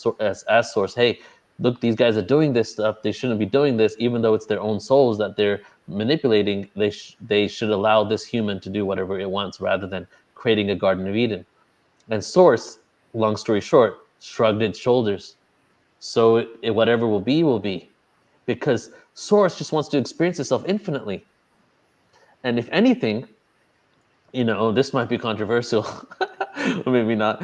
asked Source, hey, look, these guys are doing this stuff. They shouldn't be doing this, even though it's their own souls that they're manipulating. They should allow this human to do whatever it wants rather than creating a Garden of Eden. And Source, long story short, shrugged its shoulders. So whatever will be, because Source just wants to experience itself infinitely. And if anything, you know, this might be controversial, or maybe not.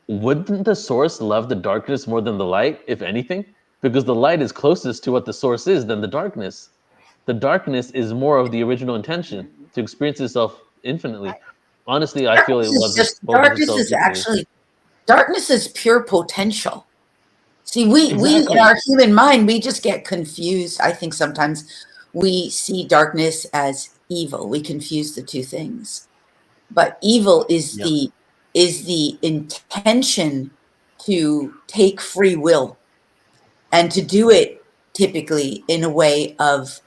Wouldn't the Source love the darkness more than the light, if anything? Because the light is closest to what the Source is than the darkness. The darkness is more of the original intention to experience itself infinitely. Honestly, I feel it loves both of itself. Darkness is pure potential. See, we Exactly. in our human mind, we just get confused. I think sometimes we see darkness as evil. We confuse the two things. But evil is the intention to take free will and to do it typically in a way of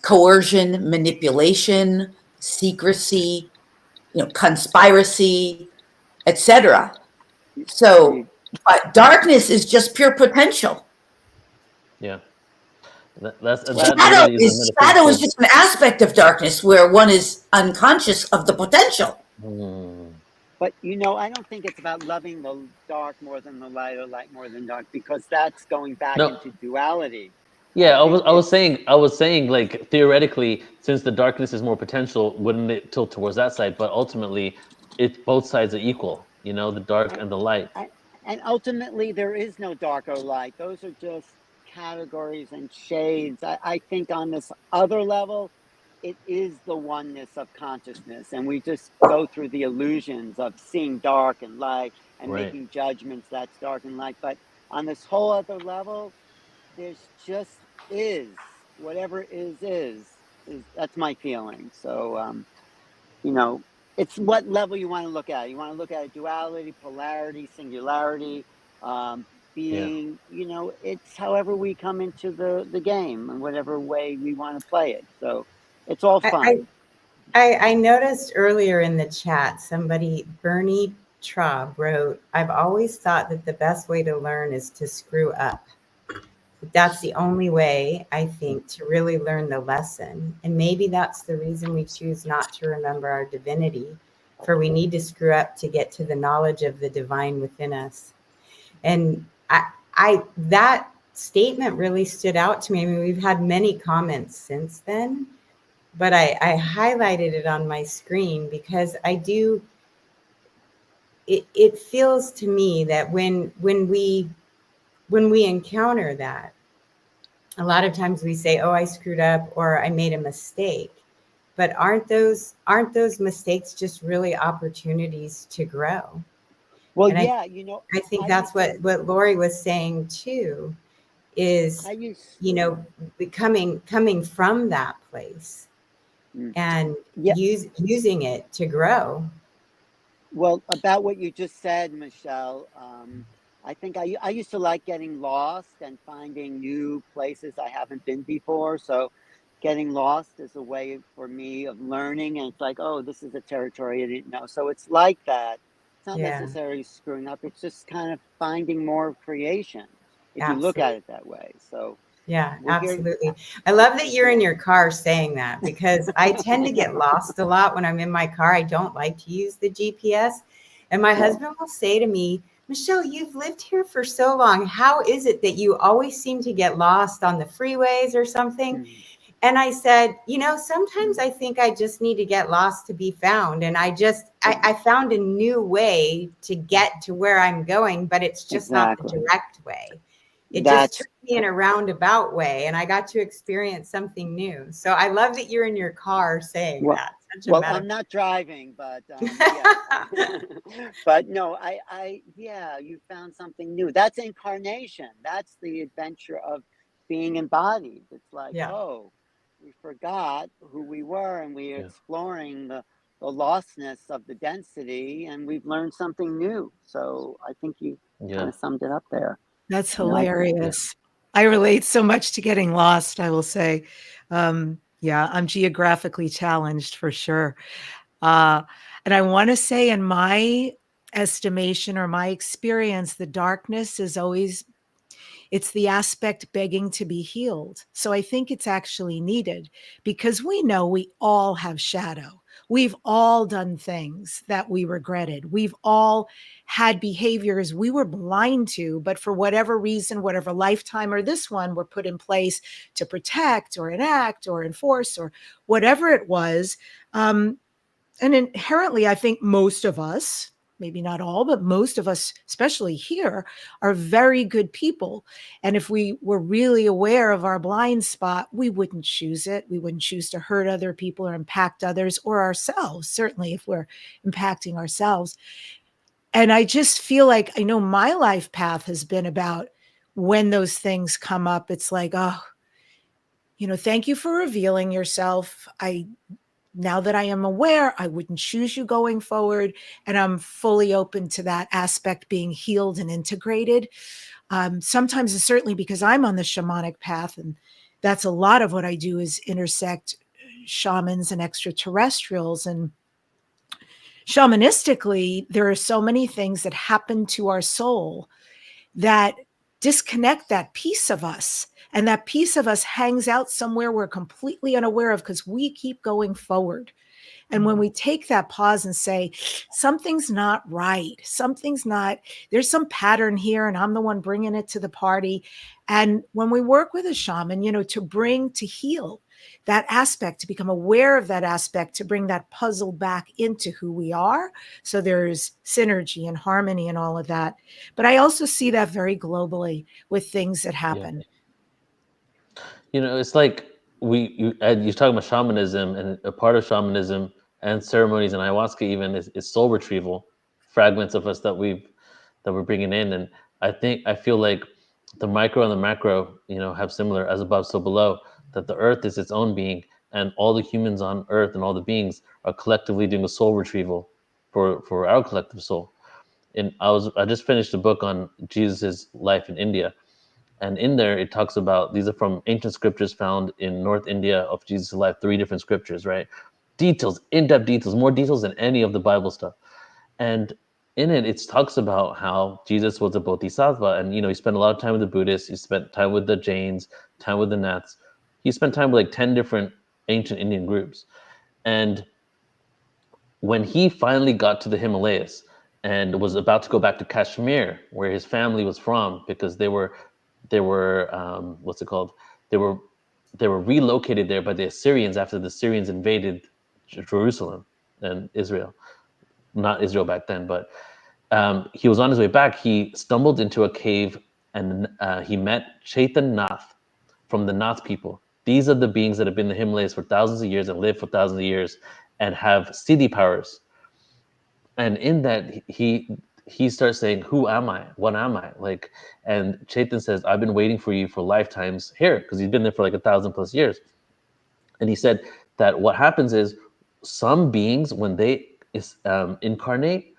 coercion, manipulation, secrecy, conspiracy, etc. So, but darkness is just pure potential. Yeah. Shadow is just an aspect of darkness where one is unconscious of the potential. But, I don't think it's about loving the dark more than the light or light more than dark, because that's going back into duality. Yeah, I was saying like theoretically, since the darkness is more potential, wouldn't it tilt towards that side? But ultimately, both sides are equal, the dark and the light. And ultimately, there is no dark or light. Those are just categories and shades. I think on this other level, it is the oneness of consciousness, and we just go through the illusions of seeing dark and light and making judgments that's dark and light. But on this whole other level, there's just is. Whatever is that's my feeling. So it's what level you want to look at. You want to look at duality, polarity, singularity, being, it's however we come into the game and whatever way we want to play it. So it's all fun. I noticed earlier in the chat, Bernie Traub wrote, I've always thought that the best way to learn is to screw up. That's the only way, I think, to really learn the lesson. And maybe that's the reason we choose not to remember our divinity, for we need to screw up to get to the knowledge of the divine within us. And that statement really stood out to me. I mean, we've had many comments since then, but I highlighted it on my screen because it feels to me that when we encounter that, a lot of times we say, oh, I screwed up or I made a mistake. But aren't those mistakes just really opportunities to grow? Well, and I think that's what Lori was saying too, is, I used, you know, coming from that place and yeah. using it to grow. Well, about what you just said, Michelle, I think I used to like getting lost and finding new places I haven't been before. So getting lost is a way for me of learning. And it's like, oh, this is a territory I didn't know. So it's like that. It's not Yeah. necessarily screwing up. It's just kind of finding more creation if you look Absolutely. at it that way. So Yeah, we're here. absolutely. I love that you're in your car saying that, because I tend to get lost a lot when I'm in my car. I don't like to use the GPS. And my husband will say to me, Michelle, you've lived here for so long. How is it that you always seem to get lost on the freeways or something? And I said, you know, sometimes I think I just need to get lost to be found. And I found a new way to get to where I'm going, but it's just not the direct way. It just took me in a roundabout way, and I got to experience something new. So I love that you're in your car saying that. Well, I'm not driving, but yeah. But no, yeah, you found something new. That's incarnation. That's the adventure of being embodied. It's like, oh, we forgot who we were, and we're exploring the lostness of the density, and we've learned something new. So I think you kind of summed it up there. That's hilarious. I relate so much to getting lost, I will say. Yeah, I'm geographically challenged for sure. And I want to say, in my estimation or my experience, the darkness is always, it's the aspect begging to be healed. So I think it's actually needed, because we know we all have shadow. We've all done things that we regretted. We've all had behaviors we were blind to, but for whatever reason, whatever lifetime or this one, were put in place to protect or enact or enforce or whatever it was. And inherently, I think most of us, maybe not all, but most of us, especially here, are very good people. And if we were really aware of our blind spot, we wouldn't choose it. We wouldn't choose to hurt other people or impact others or ourselves, certainly if we're impacting ourselves. And I just feel like, I know my life path has been about, when those things come up, it's like, oh, you know, thank you for revealing yourself. Now that I am aware, I wouldn't choose you going forward. And I'm fully open to that aspect being healed and integrated. Sometimes it's certainly because I'm on the shamanic path, and that's a lot of what I do, is intersect shamans and extraterrestrials. And shamanistically, there are so many things that happen to our soul that disconnect that piece of us. And that piece of us hangs out somewhere we're completely unaware of, because we keep going forward. And when we take that pause and say, something's not right, there's some pattern here, and I'm the one bringing it to the party. And when we work with a shaman, you know, to heal that aspect, to become aware of that aspect, to bring that puzzle back into who we are. So there's synergy and harmony and all of that. But I also see that very globally with things that happen. You know, it's like you're talking about shamanism, and a part of shamanism and ceremonies and ayahuasca even is soul retrieval, fragments of us that we're bringing in. And I feel like the micro and the macro, you know, have similar, as above, so below, that the earth is its own being, and all the humans on earth and all the beings are collectively doing a soul retrieval for our collective soul. And I just finished a book on Jesus's life in India. And in there, it talks about, these are from ancient scriptures found in North India of Jesus' life, 3 different scriptures, right? Details, in-depth details, more details than any of the Bible stuff. And in it, it talks about how Jesus was a bodhisattva. And, you know, he spent a lot of time with the Buddhists. He spent time with the Jains, time with the Nats. He spent time with like 10 different ancient Indian groups. And when he finally got to the Himalayas and was about to go back to Kashmir, where his family was from, because they were what's it called? They were relocated there by the Assyrians after the Assyrians invaded Jerusalem and Israel. Not Israel back then, but he was on his way back. He stumbled into a cave, and he met Chaitan Nath from the Nath people. These are the beings that have been in the Himalayas for thousands of years and lived for thousands of years and have siddhi powers. And in that, he starts saying, who am I? What am I? Like, and Chaitan says, I've been waiting for you for lifetimes here, because he's been there for like 1,000+ years. And he said that what happens is some beings, when they incarnate,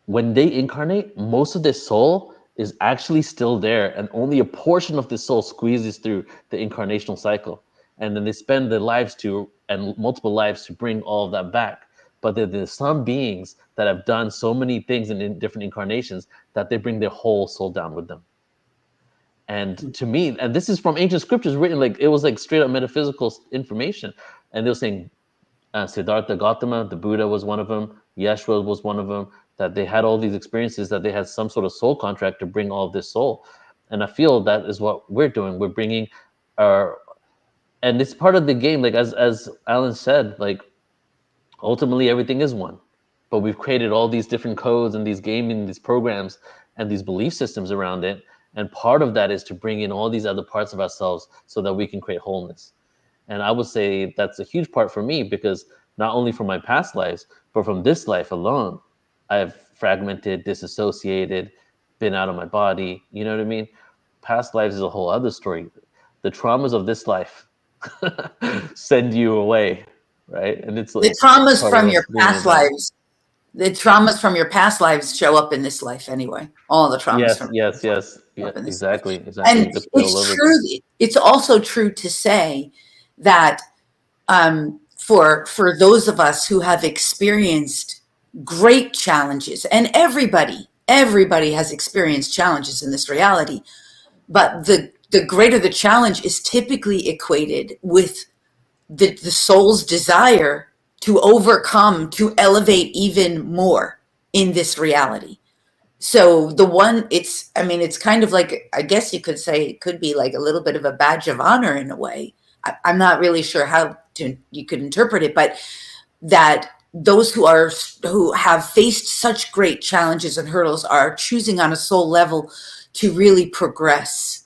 when they incarnate, most of their soul is actually still there, and only a portion of the soul squeezes through the incarnational cycle. And then they spend their lives and multiple lives to bring all of that back. But there's some beings that have done so many things in different incarnations that they bring their whole soul down with them. And to me, and this is from ancient scriptures written, like it was like straight up metaphysical information. And they were saying Siddhartha Gautama, the Buddha, was one of them. Yeshua was one of them. That they had all these experiences, that they had some sort of soul contract to bring all of this soul. And I feel that is what we're doing. We're bringing our, and it's part of the game. Like as Alan said, like ultimately everything is one, but we've created all these different codes and these gaming, these programs and these belief systems around it. And part of that is to bring in all these other parts of ourselves so that we can create wholeness. And I would say that's a huge part for me, because not only from my past lives, but from this life alone, I've fragmented, disassociated, been out of my body. You know what I mean? Past lives is a whole other story. The traumas of this life send you away, right? And it's like the traumas part from of your us being past alive. lives. The traumas from your past lives show up in this life anyway. All the traumas from Yes. show Yeah, up in this life. exactly. And It's all it's over true. again. It's also true to say that for those of us who have experienced great challenges, and everybody has experienced challenges in this reality, but the greater the challenge is typically equated with the soul's desire to overcome, to elevate even more in this reality. So it's kind of like, I guess you could say it could be like a little bit of a badge of honor in a way. I'm not really sure how you could interpret it, but that those who have faced such great challenges and hurdles are choosing on a soul level to really progress,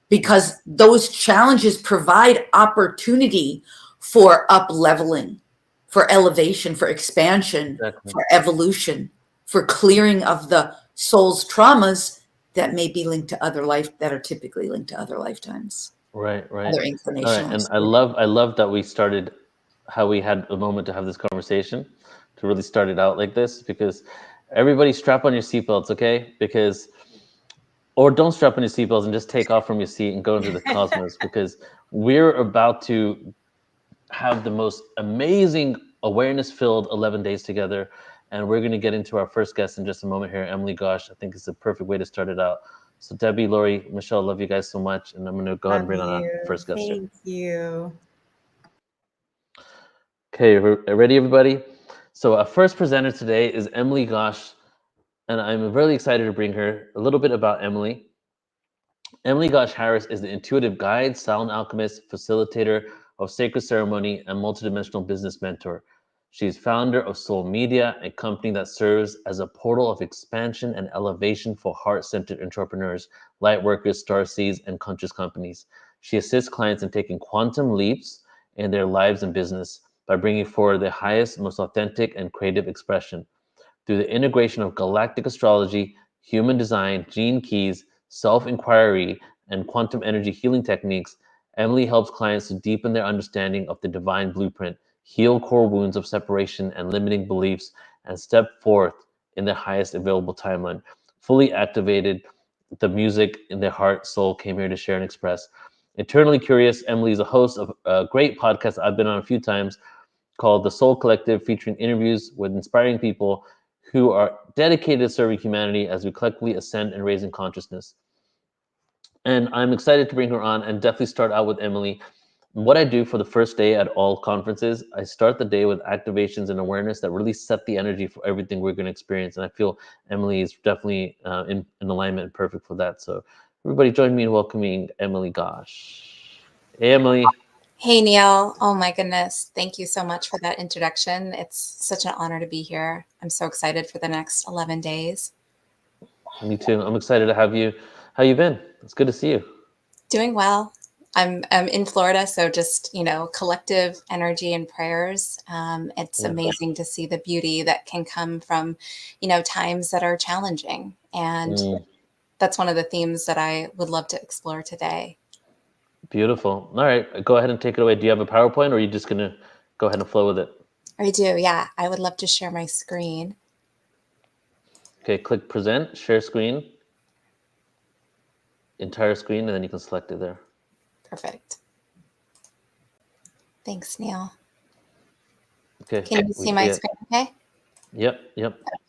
because those challenges provide opportunity for up leveling, for elevation, for expansion, Exactly. for evolution, for clearing of the soul's traumas that may be linked to other life, that are typically linked to other lifetimes. Right. Other All right. incarnational And I experiences. love that we started, how we had a moment to have this conversation, to really start it out like this, because everybody strap on your seatbelts, okay? Or don't strap on your seatbelts and just take off from your seat and go into the cosmos, because we're about to have the most amazing awareness-filled 11 days together. And we're going to get into our first guest in just a moment here, Emily GHOSH. I think it's the perfect way to start it out. So Debbie, Lori, Michelle, love you guys so much. And I'm going to go ahead and Love bring on our you. first guest here. Thank you. Okay, ready, everybody? So our first presenter today is Emily GHOSH, and I'm really excited to bring her. A little bit about Emily. Emily GHOSH Harris is the intuitive guide, sound alchemist, facilitator of sacred ceremony, and multidimensional business mentor. She's founder of Soul Media, a company that serves as a portal of expansion and elevation for heart-centered entrepreneurs, light workers, starseeds, and conscious companies. She assists clients in taking quantum leaps in their lives and business by bringing forward their highest, most authentic, and creative expression. Through the integration of galactic astrology, human design, gene keys, self-inquiry, and quantum energy healing techniques, Emily helps clients to deepen their understanding of the divine blueprint, heal core wounds of separation and limiting beliefs, and step forth in their highest available timeline. Fully activated, the music in their heart, soul came here to share and express. Eternally Curious, Emily is a host of a great podcast I've been on a few times called The Soul Collective, featuring interviews with inspiring people who are dedicated to serving humanity as we collectively ascend and raise in consciousness. And I'm excited to bring her on and definitely start out with Emily. What I do for the first day at all conferences, I start the day with activations and awareness that really set the energy for everything we're going to experience. And I feel Emily is definitely in alignment and perfect for that. So everybody join me in welcoming Emily GHOSH. Hey, Emily. Hey, Neil. Oh my goodness. Thank you so much for that introduction. It's such an honor to be here. I'm so excited for the next 11 days. Me too. I'm excited to have you. How you been? It's good to see you. Doing well. I'm in Florida, so just, collective energy and prayers. It's amazing to see the beauty that can come from, times that are challenging. And that's one of the themes that I would love to explore today. Beautiful. All right, go ahead and take it away. Do you have a PowerPoint, or are you just going to go ahead and flow with it? I do, yeah. I would love to share my screen. Okay, click present, share screen, entire screen, and then you can select it there. Perfect. Thanks, Neil. Okay. Can you see my screen okay? Yep.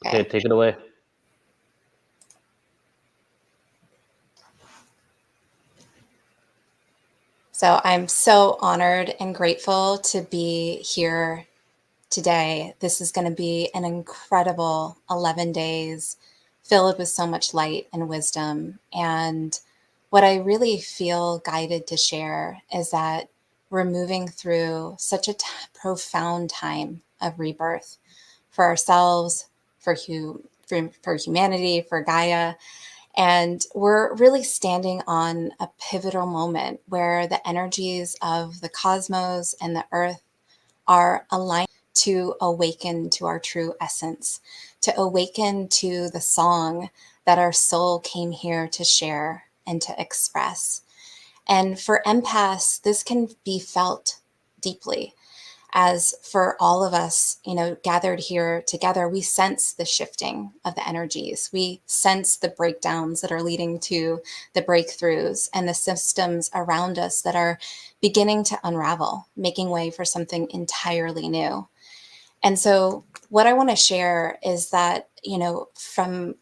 Okay, take it away. So I'm so honored and grateful to be here today. This is going to be an incredible 11 days filled with so much light and wisdom. And what I really feel guided to share is that we're moving through such a profound time of rebirth for ourselves, for humanity, for Gaia. And we're really standing on a pivotal moment where the energies of the cosmos and the earth are aligned to awaken to our true essence, to awaken to the song that our soul came here to share and to express. And for empaths, this can be felt deeply. As for all of us, gathered here together, we sense the shifting of the energies. We sense the breakdowns that are leading to the breakthroughs and the systems around us that are beginning to unravel, making way for something entirely new. And so what I want to share is that, from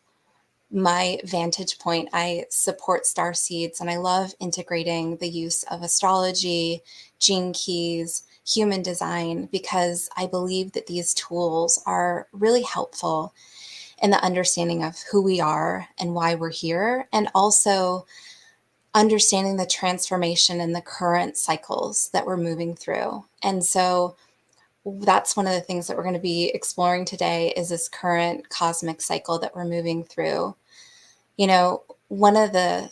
my vantage point, I support star seeds, and I love integrating the use of astrology, gene keys, human design, because I believe that these tools are really helpful in the understanding of who we are and why we're here, and also understanding the transformation and the current cycles that we're moving through. And so that's one of the things that we're going to be exploring today, is this current cosmic cycle that we're moving through. One of the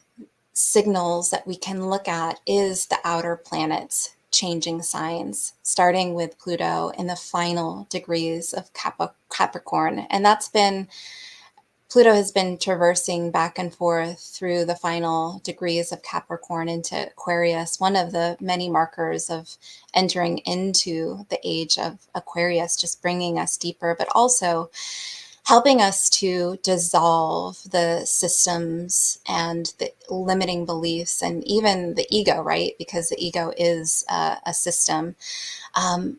signals that we can look at is the outer planets changing signs, starting with Pluto in the final degrees of Capricorn. And Pluto has been traversing back and forth through the final degrees of Capricorn into Aquarius, one of the many markers of entering into the age of Aquarius, just bringing us deeper, but also helping us to dissolve the systems and the limiting beliefs and even the ego, right? Because the ego is a system,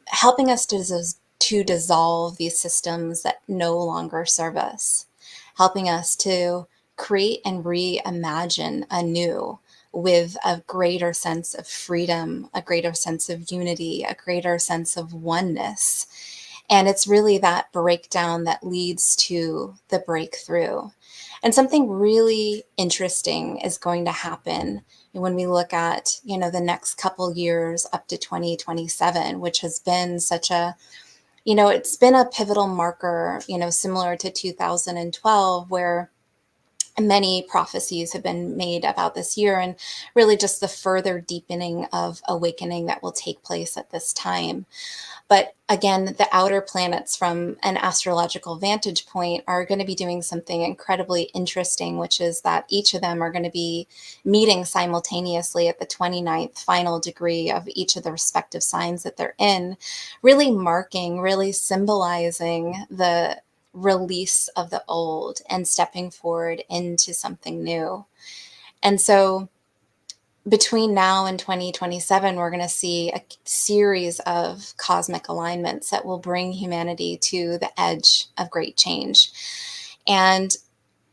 helping us to dissolve these systems that no longer serve us, helping us to create and reimagine anew with a greater sense of freedom, a greater sense of unity, a greater sense of oneness. And it's really that breakdown that leads to the breakthrough. And something really interesting is going to happen when we look at, the next couple years up to 2027, which has been such a, it's been a pivotal marker, similar to 2012, where many prophecies have been made about this year, and really just the further deepening of awakening that will take place at this time. But again, the outer planets from an astrological vantage point are going to be doing something incredibly interesting, which is that each of them are going to be meeting simultaneously at the 29th final degree of each of the respective signs that they're in, really marking, really symbolizing the release of the old and stepping forward into something new. And so between now and 2027, we're going to see a series of cosmic alignments that will bring humanity to the edge of great change. And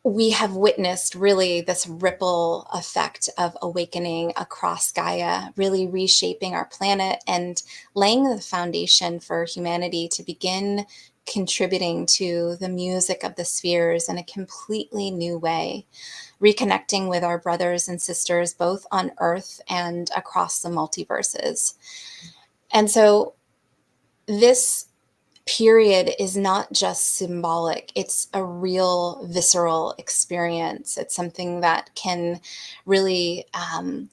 we have witnessed really this ripple effect of awakening across Gaia, really reshaping our planet and laying the foundation for humanity to begin contributing to the music of the spheres in a completely new way, reconnecting with our brothers and sisters, both on Earth and across the multiverses. And so this period is not just symbolic. It's a real visceral experience. It's something that can really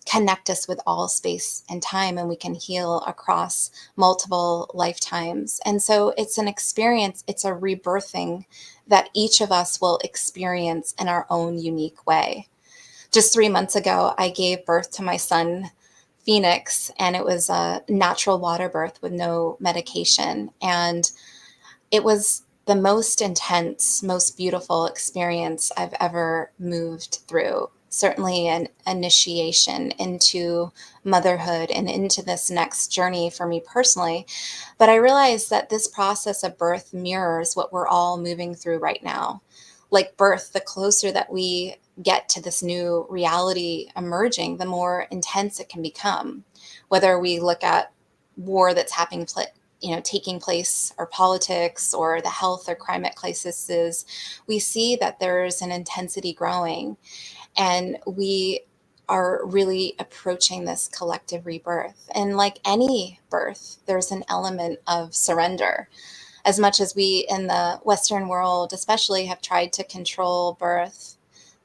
connect us with all space and time, and we can heal across multiple lifetimes. And so it's an experience, it's a rebirthing that each of us will experience in our own unique way. Just 3 months ago, I gave birth to my son, Phoenix, and it was a natural water birth with no medication. And it was the most intense, most beautiful experience I've ever moved through. Certainly an initiation into motherhood and into this next journey for me personally. But I realized that this process of birth mirrors what we're all moving through right now. Like birth, the closer that we get to this new reality emerging, the more intense it can become. Whether we look at war that's happening, taking place, or politics, or the health or climate crises, we see that there's an intensity growing, and we are really approaching this collective rebirth. And like any birth, there's an element of surrender. As much as we in the Western world especially have tried to control birth,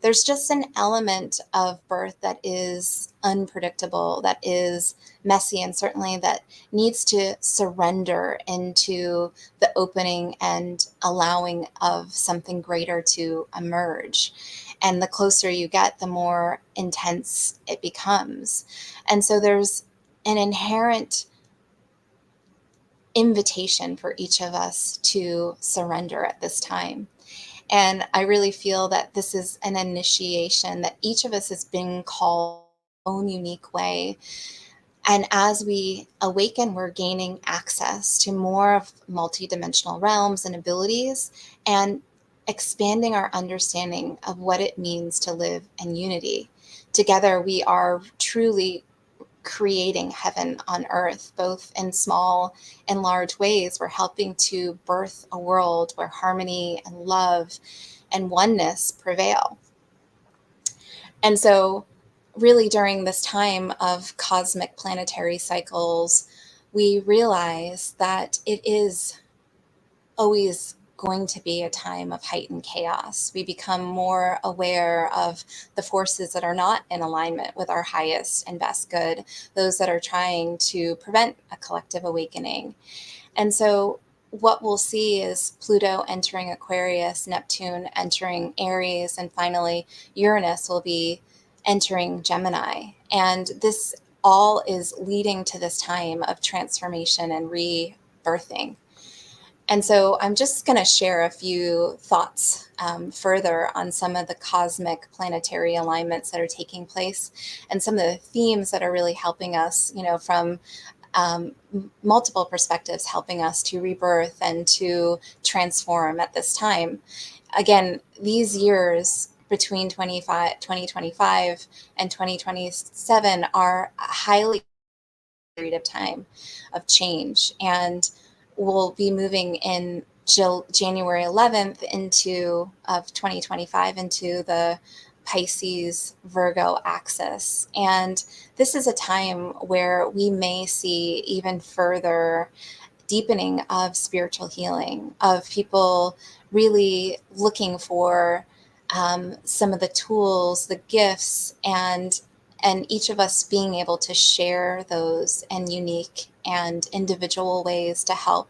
there's just an element of birth that is unpredictable, that is messy, and certainly that needs to surrender into the opening and allowing of something greater to emerge. And the closer you get, the more intense it becomes. And so there's an inherent invitation for each of us to surrender at this time. And I really feel that this is an initiation that each of us has been called in our own unique way. And as we awaken, we're gaining access to more of multidimensional realms and abilities, and expanding our understanding of what it means to live in unity. Together, we are truly creating heaven on earth, both in small and large ways. We're helping to birth a world where harmony and love and oneness prevail. And so really during this time of cosmic planetary cycles, we realize that it is always going to be a time of heightened chaos. We become more aware of the forces that are not in alignment with our highest and best good, those that are trying to prevent a collective awakening. And so what we'll see is Pluto entering Aquarius, Neptune entering Aries, and finally Uranus will be entering Gemini. And this all is leading to this time of transformation and rebirthing. And so I'm just going to share a few thoughts further on some of the cosmic planetary alignments that are taking place, and some of the themes that are really helping us, from multiple perspectives, helping us to rebirth and to transform at this time. Again, these years between 2025 and 2027 are a highly period of time of change, and we'll be moving in January 11th of 2025 into the Pisces Virgo axis. And this is a time where we may see even further deepening of spiritual healing, of people really looking for some of the tools, the gifts, and each of us being able to share those in unique and individual ways to help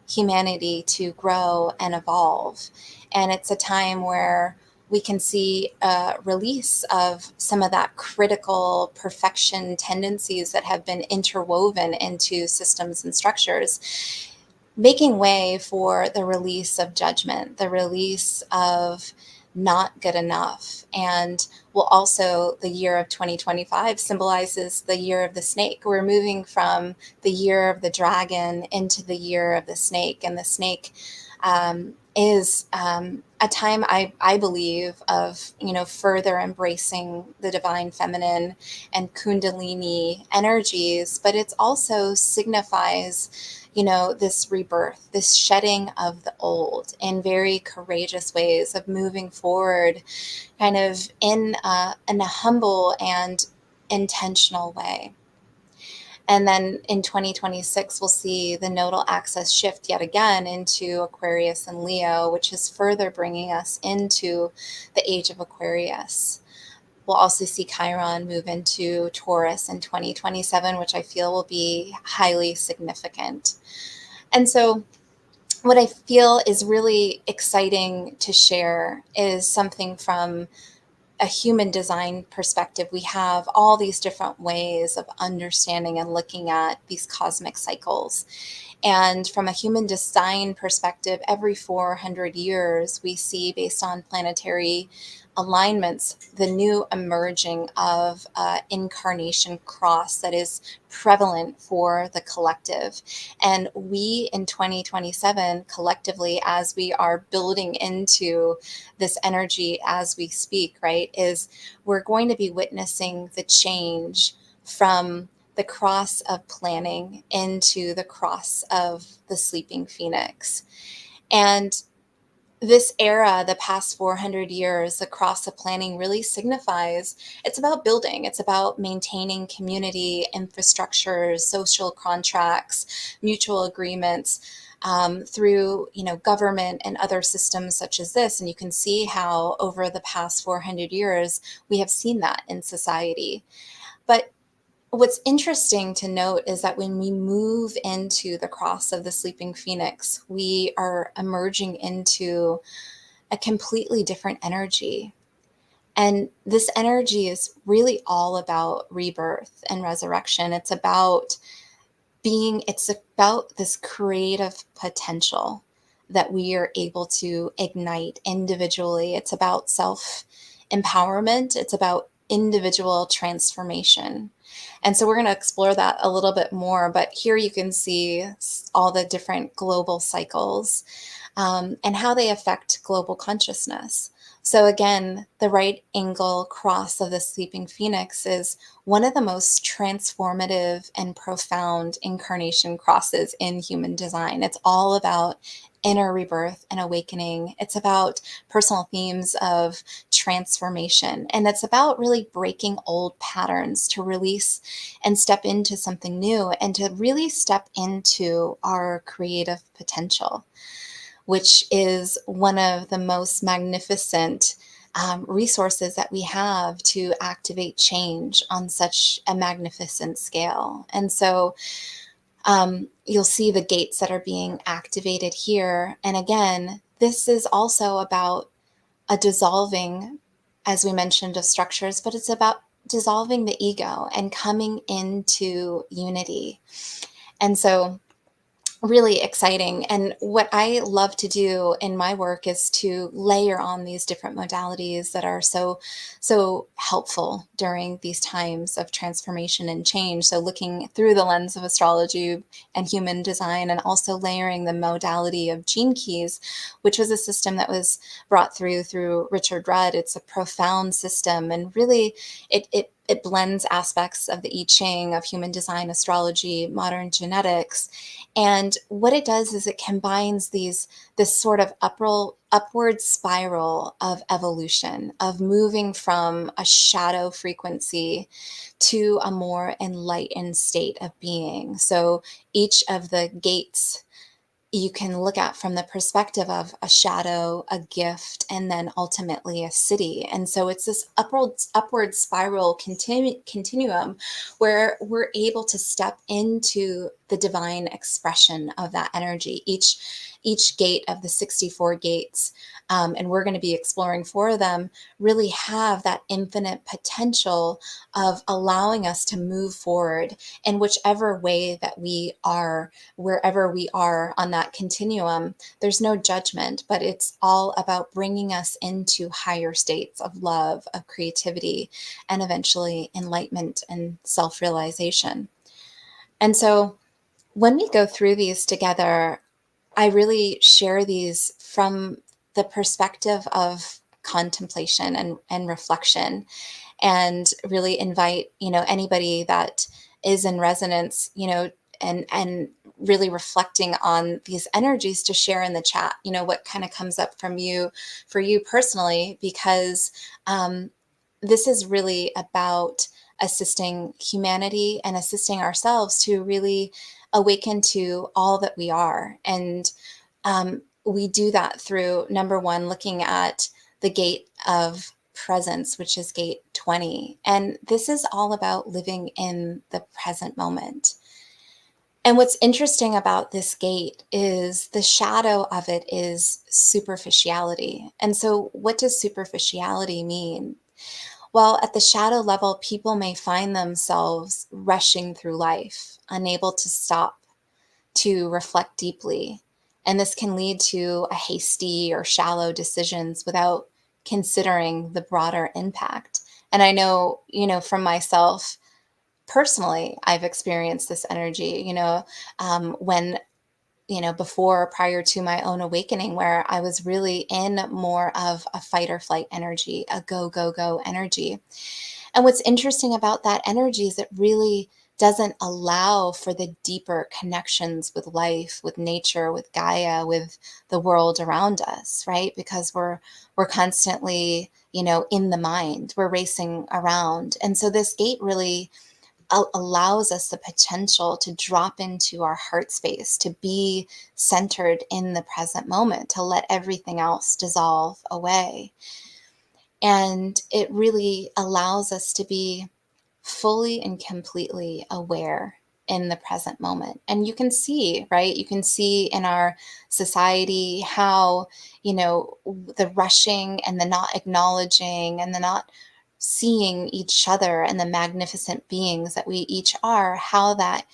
humanity to grow and evolve. And it's a time where we can see a release of some of that critical perfection tendencies that have been interwoven into systems and structures, making way for the release of judgment, the release of not good enough. And the year of 2025 symbolizes the year of the snake. We're moving from the year of the dragon into the year of the snake. And the snake is a time, I believe, of, further embracing the divine feminine and kundalini energies, but it also signifies this rebirth, this shedding of the old in very courageous ways of moving forward, kind of in a humble and intentional way. And then in 2026, we'll see the nodal axis shift yet again into Aquarius and Leo, which is further bringing us into the age of Aquarius. We'll also see Chiron move into Taurus in 2027, which I feel will be highly significant. And so what I feel is really exciting to share is something from a human design perspective. We have all these different ways of understanding and looking at these cosmic cycles. And from a human design perspective, every 400 years, we see, based on planetary alignments, the new emerging of incarnation cross that is prevalent for the collective. And we in 2027, collectively, as we are building into this energy as we speak, right, is we're going to be witnessing the change from the cross of planning into the cross of the sleeping phoenix. And this era, the past 400 years, the cross of planning really signifies it's about building, it's about maintaining community, infrastructures, social contracts, mutual agreements, through government and other systems such as this. And you can see how over the past 400 years, we have seen that in society. But what's interesting to note is that when we move into the cross of the sleeping phoenix, we are emerging into a completely different energy. And this energy is really all about rebirth and resurrection. It's about this creative potential that we are able to ignite individually. It's about self-empowerment. It's about individual transformation. And so we're going to explore that a little bit more, but here you can see all the different global cycles and how they affect global consciousness. So again, the right angle cross of the sleeping phoenix is one of the most transformative and profound incarnation crosses in human design. It's all about inner rebirth and awakening. It's about personal themes of transformation. And it's about really breaking old patterns to release and step into something new and to really step into our creative potential, which is one of the most magnificent resources that we have to activate change on such a magnificent scale. And so you'll see the gates that are being activated here. And again, this is also about a dissolving, as we mentioned, of structures, but it's about dissolving the ego and coming into unity. And so really exciting. And what I love to do in my work is to layer on these different modalities that are so helpful during these times of transformation and change. So looking through the lens of astrology and human design, and also layering the modality of gene keys, which was a system that was brought through Richard Rudd. It's a profound system, and really it blends aspects of the I Ching, of human design, astrology, modern genetics. And what it does is it combines this sort of upward spiral of evolution, of moving from a shadow frequency to a more enlightened state of being. So each of the gates you can look at from the perspective of a shadow, a gift, and then ultimately a city. And so it's this upward spiral continuum where we're able to step into the divine expression of that energy. Each gate of the 64 gates, and we're going to be exploring 4 of them, really have that infinite potential of allowing us to move forward in whichever way that we are, wherever we are on that continuum. There's no judgment, but it's all about bringing us into higher states of love, of creativity, and eventually enlightenment and self-realization. And so when we go through these together, I really share these from the perspective of contemplation and reflection, and really invite, anybody that is in resonance, and really reflecting on these energies to share in the chat, what kind of comes up for you personally, because this is really about assisting humanity and assisting ourselves to really awaken to all that we are. And we do that through, number one, looking at the gate of presence, which is gate 20. And this is all about living in the present moment. And what's interesting about this gate is the shadow of it is superficiality. And so what does superficiality mean? Well, at the shadow level, people may find themselves rushing through life, unable to stop to reflect deeply. And this can lead to a hasty or shallow decisions without considering the broader impact. And I know, from myself, personally, I've experienced this energy, when, before or prior to my own awakening, where I was really in more of a fight or flight energy, a go, go, go energy. And what's interesting about that energy is it really doesn't allow for the deeper connections with life, with nature, with Gaia, with the world around us, right? Because we're constantly, in the mind, we're racing around. And so this gate really allows us the potential to drop into our heart space, to be centered in the present moment, to let everything else dissolve away. And it really allows us to be fully and completely aware in the present moment. And you can see, right? You can see in our society how, the rushing and the not acknowledging and the not seeing each other and the magnificent beings that we each are, how that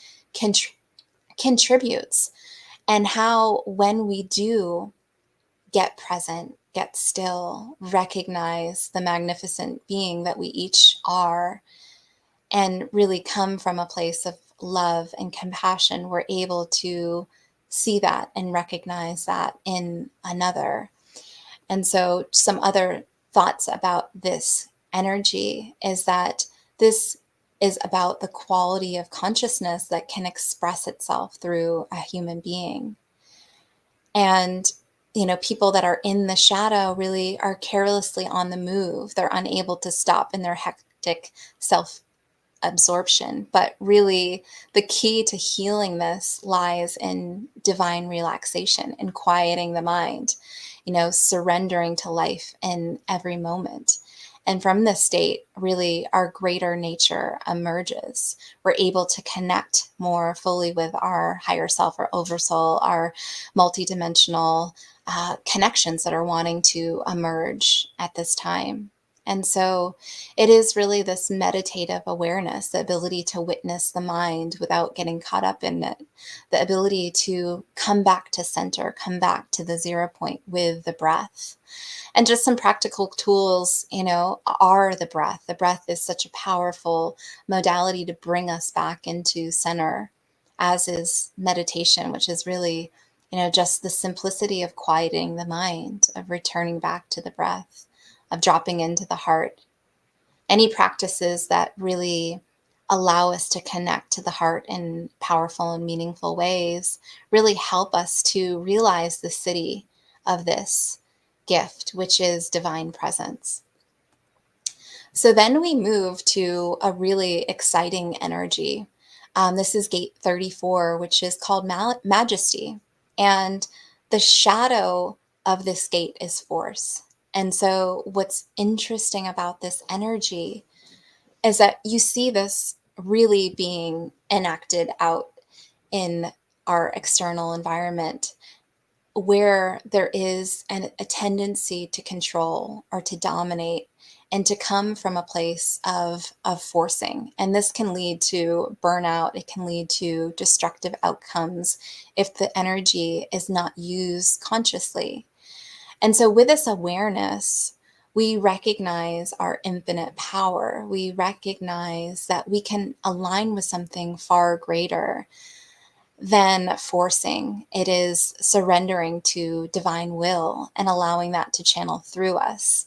contributes, and how when we do get present, get still, recognize the magnificent being that we each are, and really come from a place of love and compassion, we're able to see that and recognize that in another. And so some other thoughts about this energy is that this is about the quality of consciousness that can express itself through a human being. And, people that are in the shadow really are carelessly on the move. They're unable to stop in their hectic self-absorption. But really, the key to healing this lies in divine relaxation and quieting the mind, surrendering to life in every moment. And from this state, really, our greater nature emerges. We're able to connect more fully with our higher self, our oversoul, our multidimensional connections that are wanting to emerge at this time. And so it is really this meditative awareness, the ability to witness the mind without getting caught up in it, the ability to come back to center, come back to the 0 point with the breath. And just some practical tools, are the breath. The breath is such a powerful modality to bring us back into center, as is meditation, which is really, just the simplicity of quieting the mind, of returning back to the breath, of dropping into the heart. Any practices that really allow us to connect to the heart in powerful and meaningful ways really help us to realize the city of this gift, which is divine presence. So then we move to a really exciting energy. This is gate 34, which is called majesty. And the shadow of this gate is force. And so what's interesting about this energy is that you see this really being enacted out in our external environment, where there is a tendency to control or to dominate and to come from a place of forcing. And this can lead to burnout. It can lead to destructive outcomes if the energy is not used consciously. And so with this awareness, we recognize our infinite power. We recognize that we can align with something far greater than forcing. It is surrendering to divine will and allowing that to channel through us.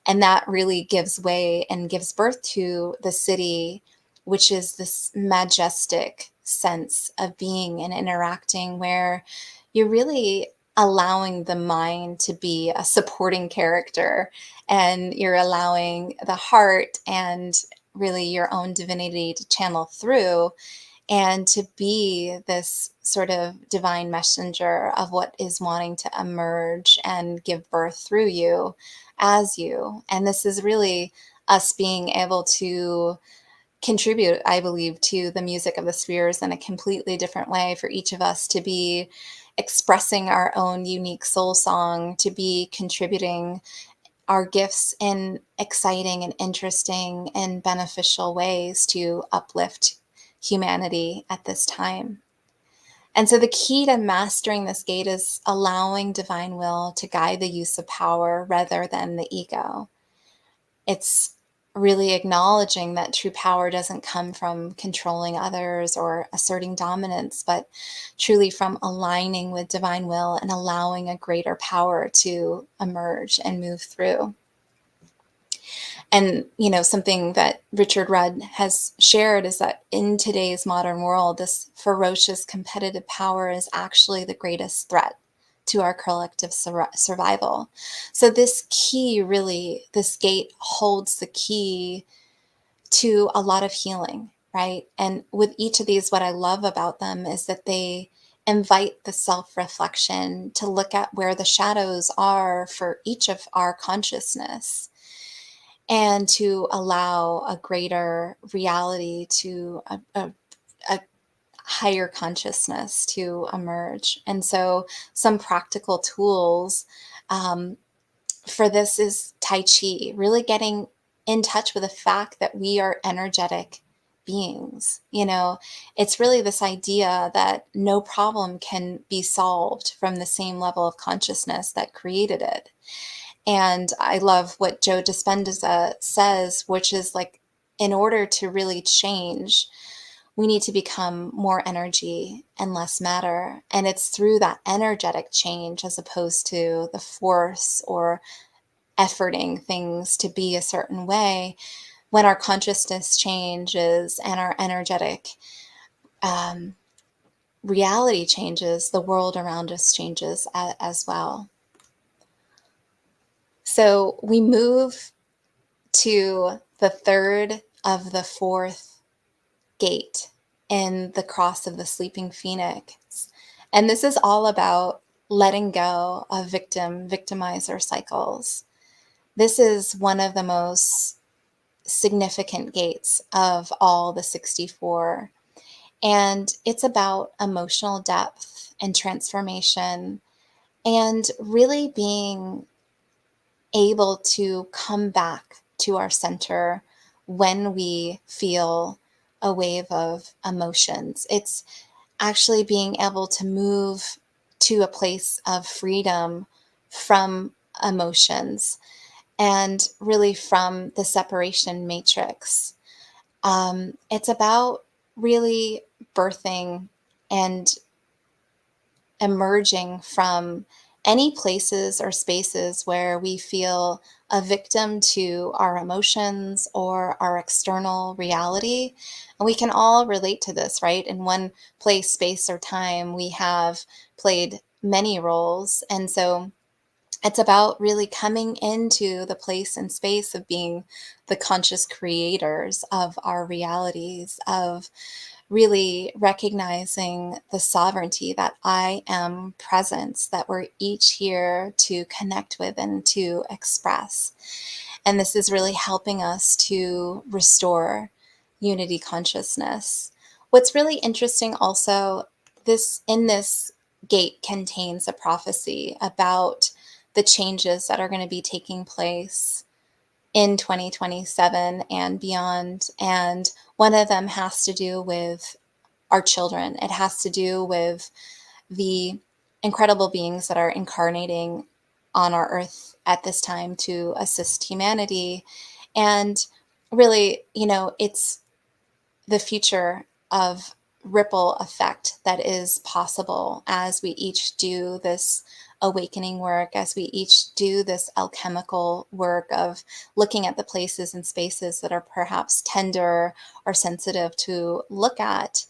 And that really gives way and gives birth to the city, which is this majestic sense of being and interacting, where you're really allowing the mind to be a supporting character, and you're allowing the heart and really your own divinity to channel through, and to be this sort of divine messenger of what is wanting to emerge and give birth through you as you. And this is really us being able to contribute, I believe, to the music of the spheres in a completely different way, for each of us to be expressing our own unique soul song, to be contributing our gifts in exciting and interesting and beneficial ways to uplift humanity at this time. And so the key to mastering this gate is allowing divine will to guide the use of power rather than the ego. It's really acknowledging that true power doesn't come from controlling others or asserting dominance, but truly from aligning with divine will and allowing a greater power to emerge and move through. And, you know, something that Richard Rudd has shared is that in today's modern world, this ferocious competitive power is actually the greatest threat to our collective survival. So this key, really, this gate holds the key to a lot of healing, right? And with each of these, what I love about them is that they invite the self-reflection to look at where the shadows are for each of our consciousness, and to allow a greater reality, to a higher consciousness to emerge. And so some practical tools for this is Tai Chi, really getting in touch with the fact that we are energetic beings. You know, it's really this idea that no problem can be solved from the same level of consciousness that created it. And I love what Joe Dispenza says, which is like, in order to really change, we need to become more energy and less matter. And it's through that energetic change, as opposed to the force or efforting things to be a certain way. When our consciousness changes and our energetic reality changes, the world around us changes as well. So we move to the third of the fourth gate in the cross of the sleeping phoenix. And this is all about letting go of victimizer cycles. This is one of the most significant gates of all the 64. And it's about emotional depth and transformation, and really being able to come back to our center when we feel a wave of emotions. It's actually being able to move to a place of freedom from emotions, and really from the separation matrix. It's about really birthing and emerging from any places or spaces where we feel a victim to our emotions or our external reality. And we can all relate to this, right? In one place, space, or time, we have played many roles. And so it's about really coming into the place and space of being the conscious creators of our realities, of really recognizing the sovereignty that I am presence, that we're each here to connect with and to express. And this is really helping us to restore unity consciousness. What's really interesting also, this gate contains a prophecy about the changes that are going to be taking place in 2027 and beyond. And one of them has to do with our children. It has to do with the incredible beings that are incarnating on our earth at this time to assist humanity. And really, you know, it's the future of ripple effect that is possible as we each do this awakening work, as we each do this alchemical work of looking at the places and spaces that are perhaps tender or sensitive to look at,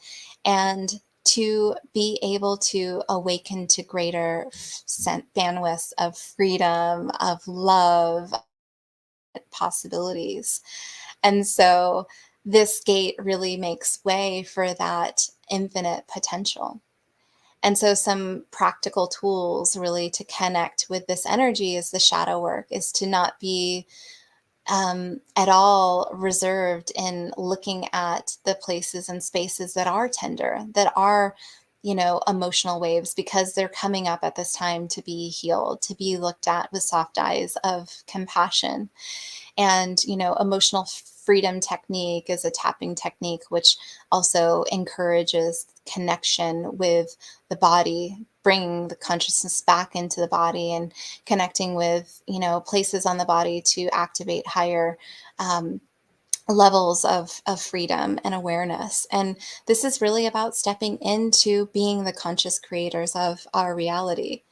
and to be able to awaken to greater bandwidths of freedom, of love, possibilities. And so this gate really makes way for that infinite potential. And so some practical tools really to connect with this energy is the shadow work, is to not be at all reserved in looking at the places and spaces that are tender, that are, emotional waves, because they're coming up at this time to be healed, to be looked at with soft eyes of compassion. And, emotional freedom technique is a tapping technique, which also encourages connection with the body, bringing the consciousness back into the body and connecting with, places on the body to activate higher levels of freedom and awareness. And this is really about stepping into being the conscious creators of our reality.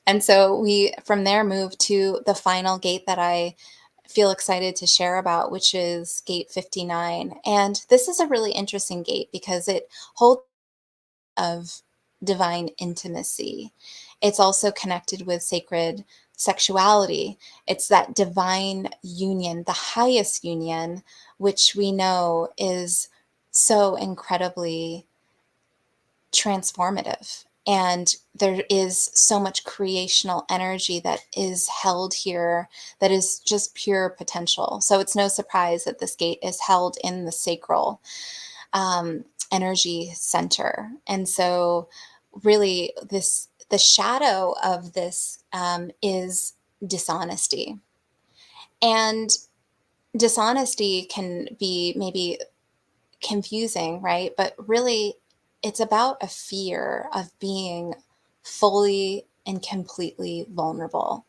And so we, from there, move to the final gate that I feel excited to share about, which is gate 59. And this is a really interesting gate because it holds of divine intimacy. It's also connected with sacred sexuality. It's that divine union, the highest union, which we know is so incredibly transformative. And there is so much creational energy that is held here that is just pure potential. So it's no surprise that this gate is held in the sacral energy center. And so really the shadow of this is dishonesty. And dishonesty can be maybe confusing, right? But really, it's about a fear of being fully and completely vulnerable.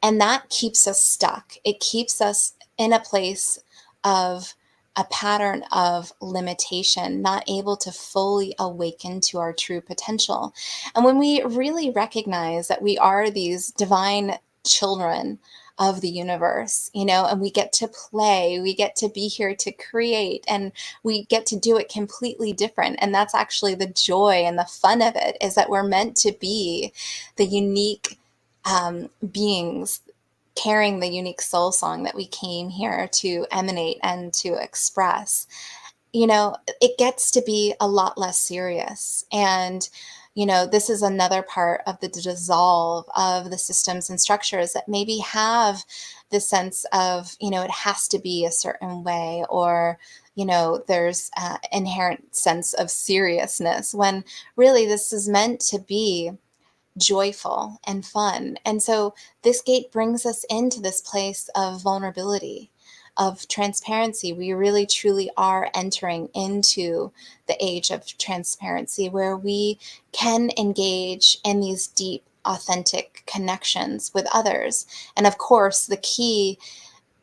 And that keeps us stuck. It keeps us in a place of a pattern of limitation, not able to fully awaken to our true potential. And when we really recognize that we are these divine children of the universe, and we get to play, we get to be here to create, and we get to do it completely different. And that's actually the joy and the fun of it, is that we're meant to be the unique beings carrying the unique soul song that we came here to emanate and to express. It gets to be a lot less serious. And this is another part of the dissolve of the systems and structures that maybe have the sense of, it has to be a certain way, or, there's an inherent sense of seriousness, when really this is meant to be joyful and fun. And so this gate brings us into this place of vulnerability, of transparency. We really truly are entering into the age of transparency, where we can engage in these deep, authentic connections with others. And of course, the key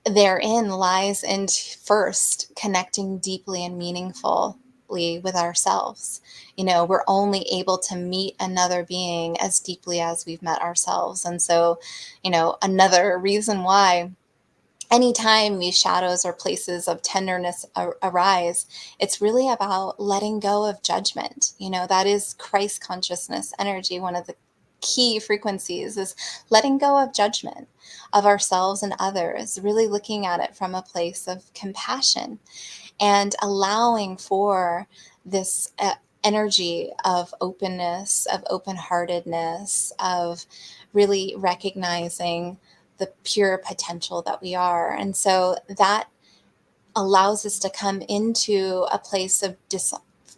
therein lies in first connecting deeply and meaningfully with ourselves. We're only able to meet another being as deeply as we've met ourselves. And so, another reason why anytime these shadows or places of tenderness arise, it's really about letting go of judgment. That is Christ consciousness energy. One of the key frequencies is letting go of judgment of ourselves and others, really looking at it from a place of compassion and allowing for this energy of openness, of open-heartedness, of really recognizing the pure potential that we are. And so that allows us to come into a place of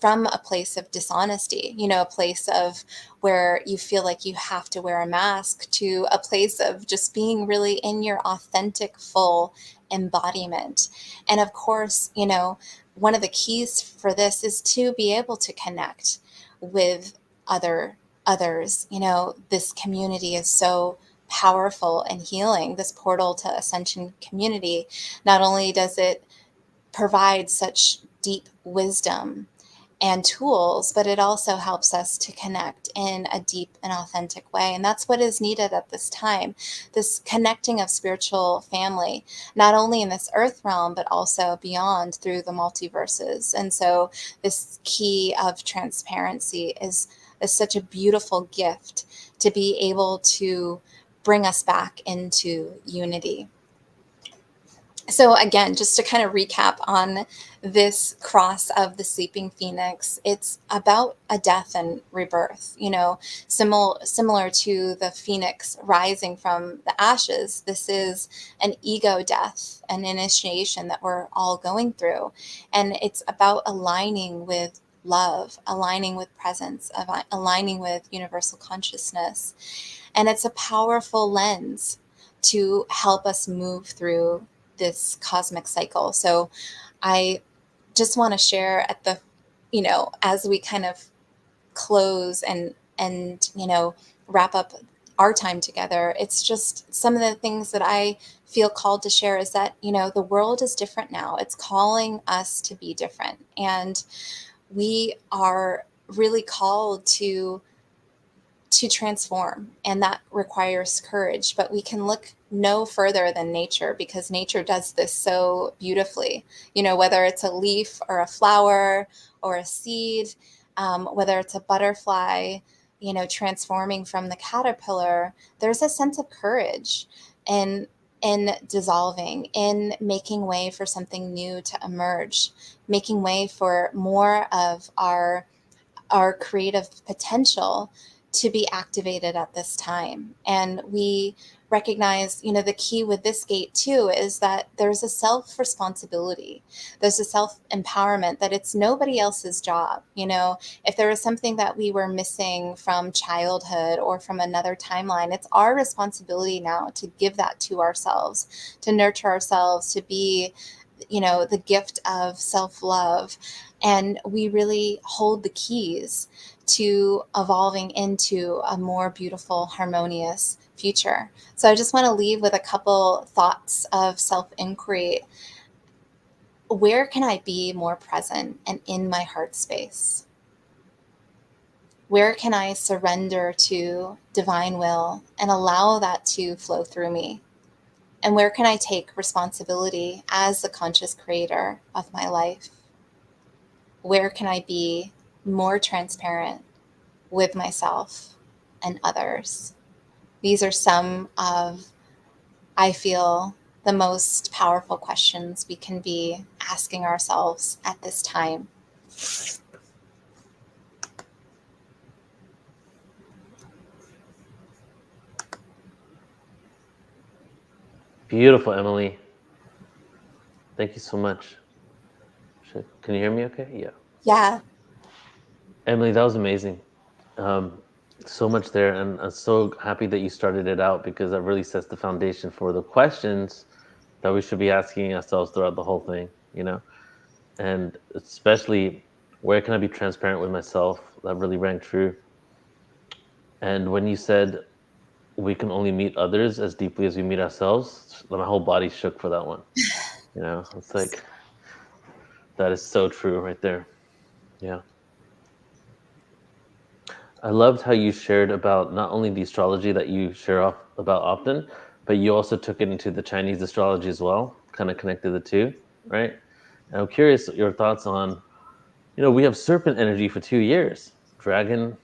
from a place of dishonesty, a place of where you feel like you have to wear a mask, to a place of just being really in your authentic, full embodiment. And of course, one of the keys for this is to be able to connect with others. This community is so powerful and healing. This portal to Ascension community, not only does it provide such deep wisdom and tools, but it also helps us to connect in a deep and authentic way. And that's what is needed at this time, this connecting of spiritual family, not only in this earth realm, but also beyond through the multiverses. And so this key of transparency is such a beautiful gift to be able to bring us back into unity. So again, just to kind of recap on this cross of the sleeping phoenix, it's about a death and rebirth, similar to the phoenix rising from the ashes. This is an ego death, an initiation that we're all going through. And it's about aligning with love, aligning with presence, aligning with universal consciousness. And it's a powerful lens to help us move through this cosmic cycle. So I just want to share at the, as we kind of close and wrap up our time together, it's just some of the things that I feel called to share is that, the world is different now. It's calling us to be different. And we are really called to transform, and that requires courage. But we can look no further than nature, because nature does this so beautifully. Whether it's a leaf or a flower or a seed, whether it's a butterfly, transforming from the caterpillar, there's a sense of courage in dissolving, in making way for something new to emerge, making way for more of our creative potential to be activated at this time. And we recognize, the key with this gate too is that there's a self-responsibility. There's a self-empowerment, that it's nobody else's job. If there was something that we were missing from childhood or from another timeline, it's our responsibility now to give that to ourselves, to nurture ourselves, to be, the gift of self-love. And we really hold the keys to evolving into a more beautiful, harmonious future. So I just want to leave with a couple thoughts of self-inquiry. Where can I be more present and in my heart space? Where can I surrender to divine will and allow that to flow through me? And where can I take responsibility as the conscious creator of my life? Where can I be more transparent with myself and others? These are some of, I feel, the most powerful questions we can be asking ourselves at this time. Beautiful, Emily. Thank you so much. Can you hear me okay? Yeah. Yeah. Emily, that was amazing. So much there, and I'm so happy that you started it out, because that really sets the foundation for the questions that we should be asking ourselves throughout the whole thing, and especially, where can I be transparent with myself? That really rang true. And when you said we can only meet others as deeply as we meet ourselves, my whole body shook for that one. It's like, that is so true right there. Yeah. I loved how you shared about not only the astrology that you share about often, but you also took it into the Chinese astrology as well, kind of connected the two, right? And I'm curious your thoughts on, we have serpent energy for 2 years, dragon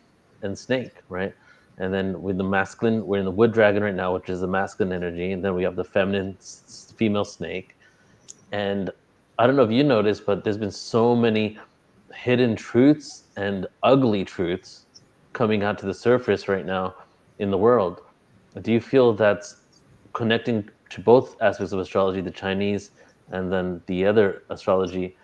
and snake, right? And then with the masculine, we're in the wood dragon right now, which is the masculine energy. And then we have the feminine female snake. And I don't know if you noticed, but there's been so many hidden truths and ugly truths coming out to the surface right now in the world. Do you feel that's connecting to both aspects of astrology, the Chinese and then the other astrology?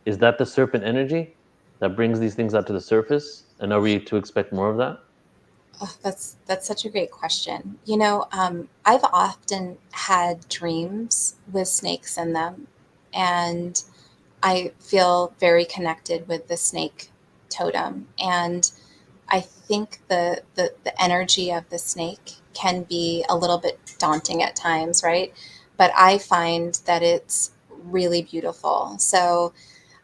Is that the serpent energy that brings these things out to the surface? And are we to expect more of that? Oh, that's such a great question. I've often had dreams with snakes in them, and I feel very connected with the snake totem. And I think the energy of the snake can be a little bit daunting at times, right? But I find that it's really beautiful. So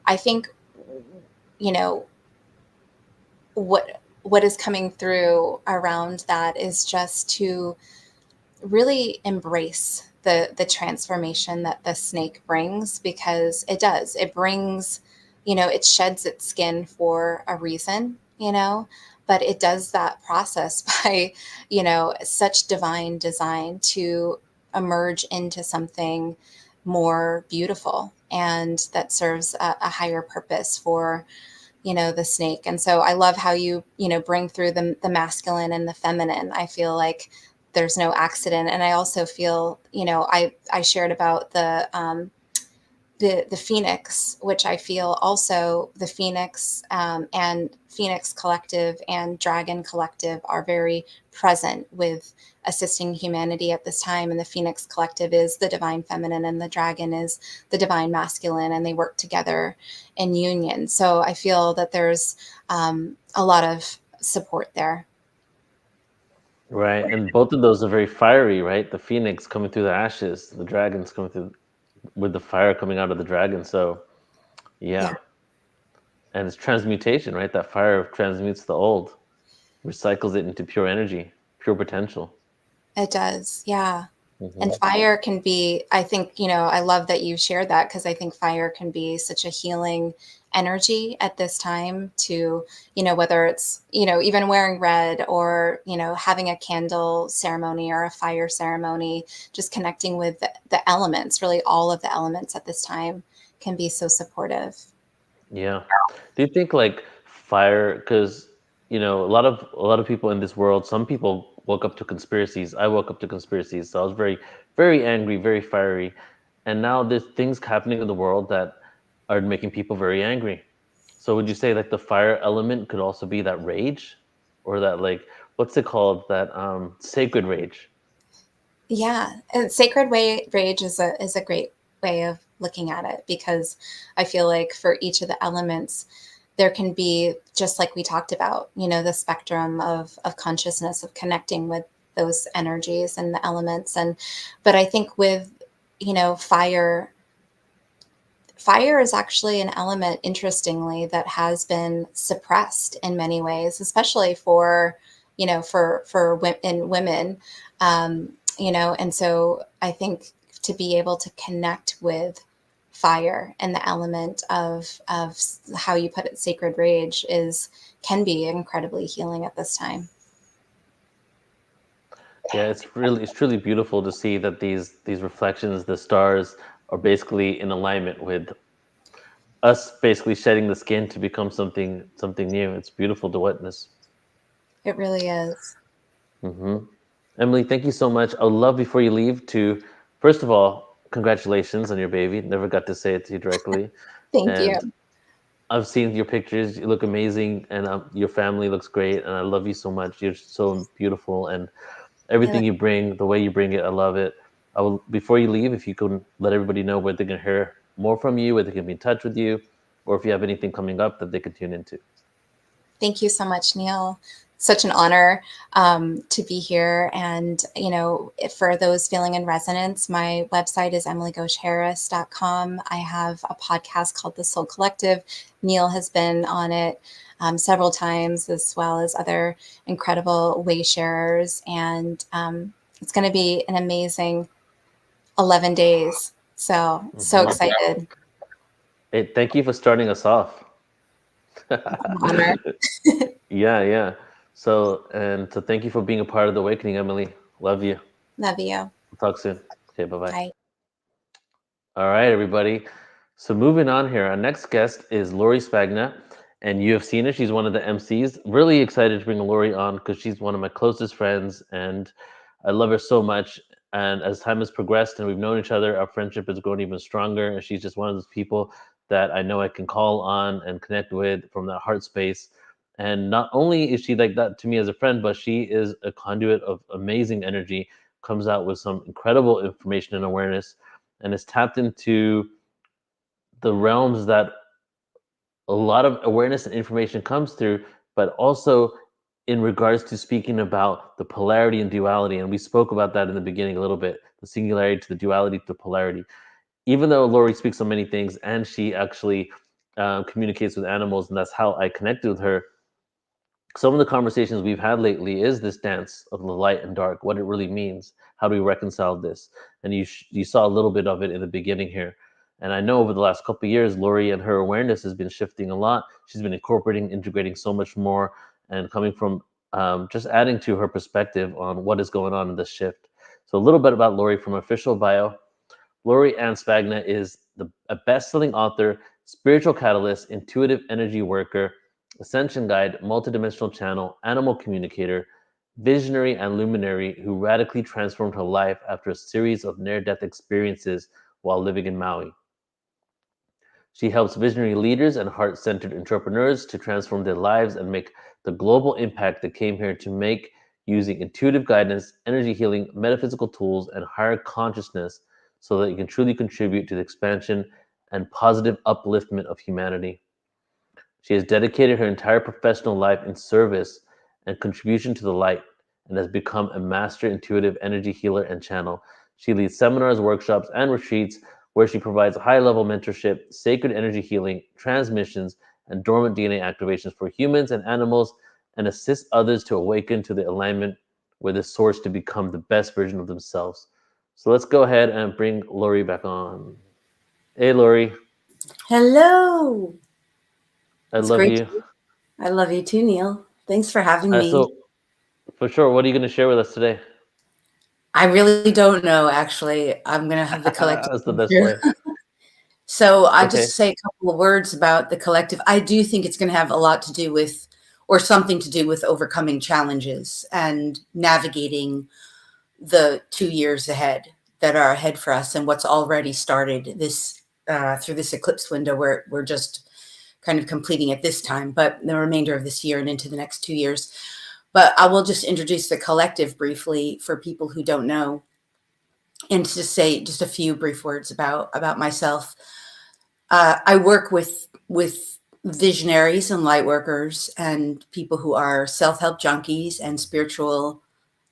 I think, what is coming through around that is just to really embrace the transformation that the snake brings, because it does. It brings, it sheds its skin for a reason, but it does that process by, such divine design to emerge into something more beautiful and that serves a higher purpose for, the snake. And so I love how you bring through the masculine and the feminine. I feel like there's no accident. And I also feel, I shared about the phoenix, which I feel also the phoenix and Phoenix Collective and Dragon Collective are very present with assisting humanity at this time. And the Phoenix Collective is the divine feminine and the dragon is the divine masculine, and they work together in union. So I feel that there's a lot of support there. Right. And both of those are very fiery, right? The phoenix coming through the ashes, the dragon's coming through with the fire coming out of the dragon. So yeah. And it's transmutation, right? That fire transmutes the old, recycles it into pure energy, pure potential. It does. Yeah. Mm-hmm. And fire can be, I think, I love that you shared that, because I think fire can be such a healing energy at this time to, whether it's, even wearing red or, having a candle ceremony or a fire ceremony, just connecting with the elements, really all of the elements at this time can be so supportive. Yeah. Do you think like fire, because, a lot of people in this world, some people woke up to conspiracies. I woke up to conspiracies. So I was very, very angry, very fiery. And now there's things happening in the world that are making people very angry. So would you say like the fire element could also be that rage, or that, like, what's it called? That sacred rage? Yeah. And sacred rage is a great way of looking at it, because I feel like for each of the elements, there can be, just like we talked about, the spectrum of consciousness, of connecting with those energies and the elements. But I think with, fire is actually an element, interestingly, that has been suppressed in many ways, especially for women. And so I think to be able to connect with fire and the element of how you put it, sacred rage, can be incredibly healing at this time. Yeah, it's truly beautiful to see that these reflections, the stars, are basically in alignment with us, basically shedding the skin to become something new. It's beautiful to witness. It really is. Mm-hmm. Emily, thank you so much. I would love, before you leave, to, first of all, congratulations on your baby. Never got to say it to you directly. Thank you. I've seen your pictures. You look amazing, and your family looks great. And I love you so much. You're so beautiful, and everything you bring, the way you bring it, I love it. I will, before you leave, if you could let everybody know where they can hear more from you, where they can be in touch with you, or if you have anything coming up that they can tune into. Thank you so much, Neil. Such an honor to be here. And, for those feeling in resonance, my website is emilygoshharris.com. I have a podcast called The Soul Collective. Neil has been on it several times, as well as other incredible way sharers. And it's going to be an amazing 11 days. So excited. Hey, thank you for starting us off. Honor. Yeah. So thank you for being a part of the awakening, Emily. Love you. Love you. We'll talk soon. Okay, bye-bye. Bye. All right, everybody. So moving on here, our next guest is Lori Spagna, and you have seen her. She's one of the MCs. Really excited to bring Lori on because she's one of my closest friends, and I love her so much. And as time has progressed and we've known each other, our friendship has grown even stronger. And she's just one of those people that I know I can call on and connect with from that heart space. And not only is she like that to me as a friend, but she is a conduit of amazing energy, comes out with some incredible information and awareness, and is tapped into the realms that a lot of awareness and information comes through, but also in regards to speaking about the polarity and duality. And we spoke about that in the beginning a little bit, the singularity to the duality to polarity. Even though Lori speaks on many things, and she actually communicates with animals, and that's how I connected with her, some of the conversations we've had lately is this dance of the light and dark, what it really means. How do we reconcile this? And you saw a little bit of it in the beginning here. And I know over the last couple of years, Lori and her awareness has been shifting a lot. She's been incorporating, integrating so much more, and coming from just adding to her perspective on what is going on in this shift. So a little bit about Lori from official bio. Lori Spagna is a best-selling author, spiritual catalyst, intuitive energy worker, ascension guide, multidimensional channel, animal communicator, visionary, and luminary who radically transformed her life after a series of near-death experiences while living in Maui. She helps visionary leaders and heart-centered entrepreneurs to transform their lives and make the global impact they came here to make using intuitive guidance, energy healing, metaphysical tools, and higher consciousness so that you can truly contribute to the expansion and positive upliftment of humanity. She has dedicated her entire professional life in service and contribution to the light and has become a master intuitive energy healer and channel. She leads seminars, workshops, and retreats where she provides high-level mentorship, sacred energy healing, transmissions, and dormant DNA activations for humans and animals, and assists others to awaken to the alignment with the source to become the best version of themselves. So let's go ahead and bring Lori back on. Hey, Lori. Hello. I It's love great. you. I love you too, Neil. Thanks for having me. So, for sure, what are you going to share with us today? I really don't know, actually. I'm going to have the collective. That's the best way. So I'll Okay. just say a couple of words about the collective. I do think it's going to have a lot to do with, or something to do with, overcoming challenges and navigating the 2 years ahead that are ahead for us and what's already started this through this eclipse window where we're just kind of completing at this time, but the remainder of this year and into the next 2 years. But I will just introduce the collective briefly for people who don't know, and to say just a few brief words about myself. I work with visionaries and light workers and people who are self-help junkies and spiritual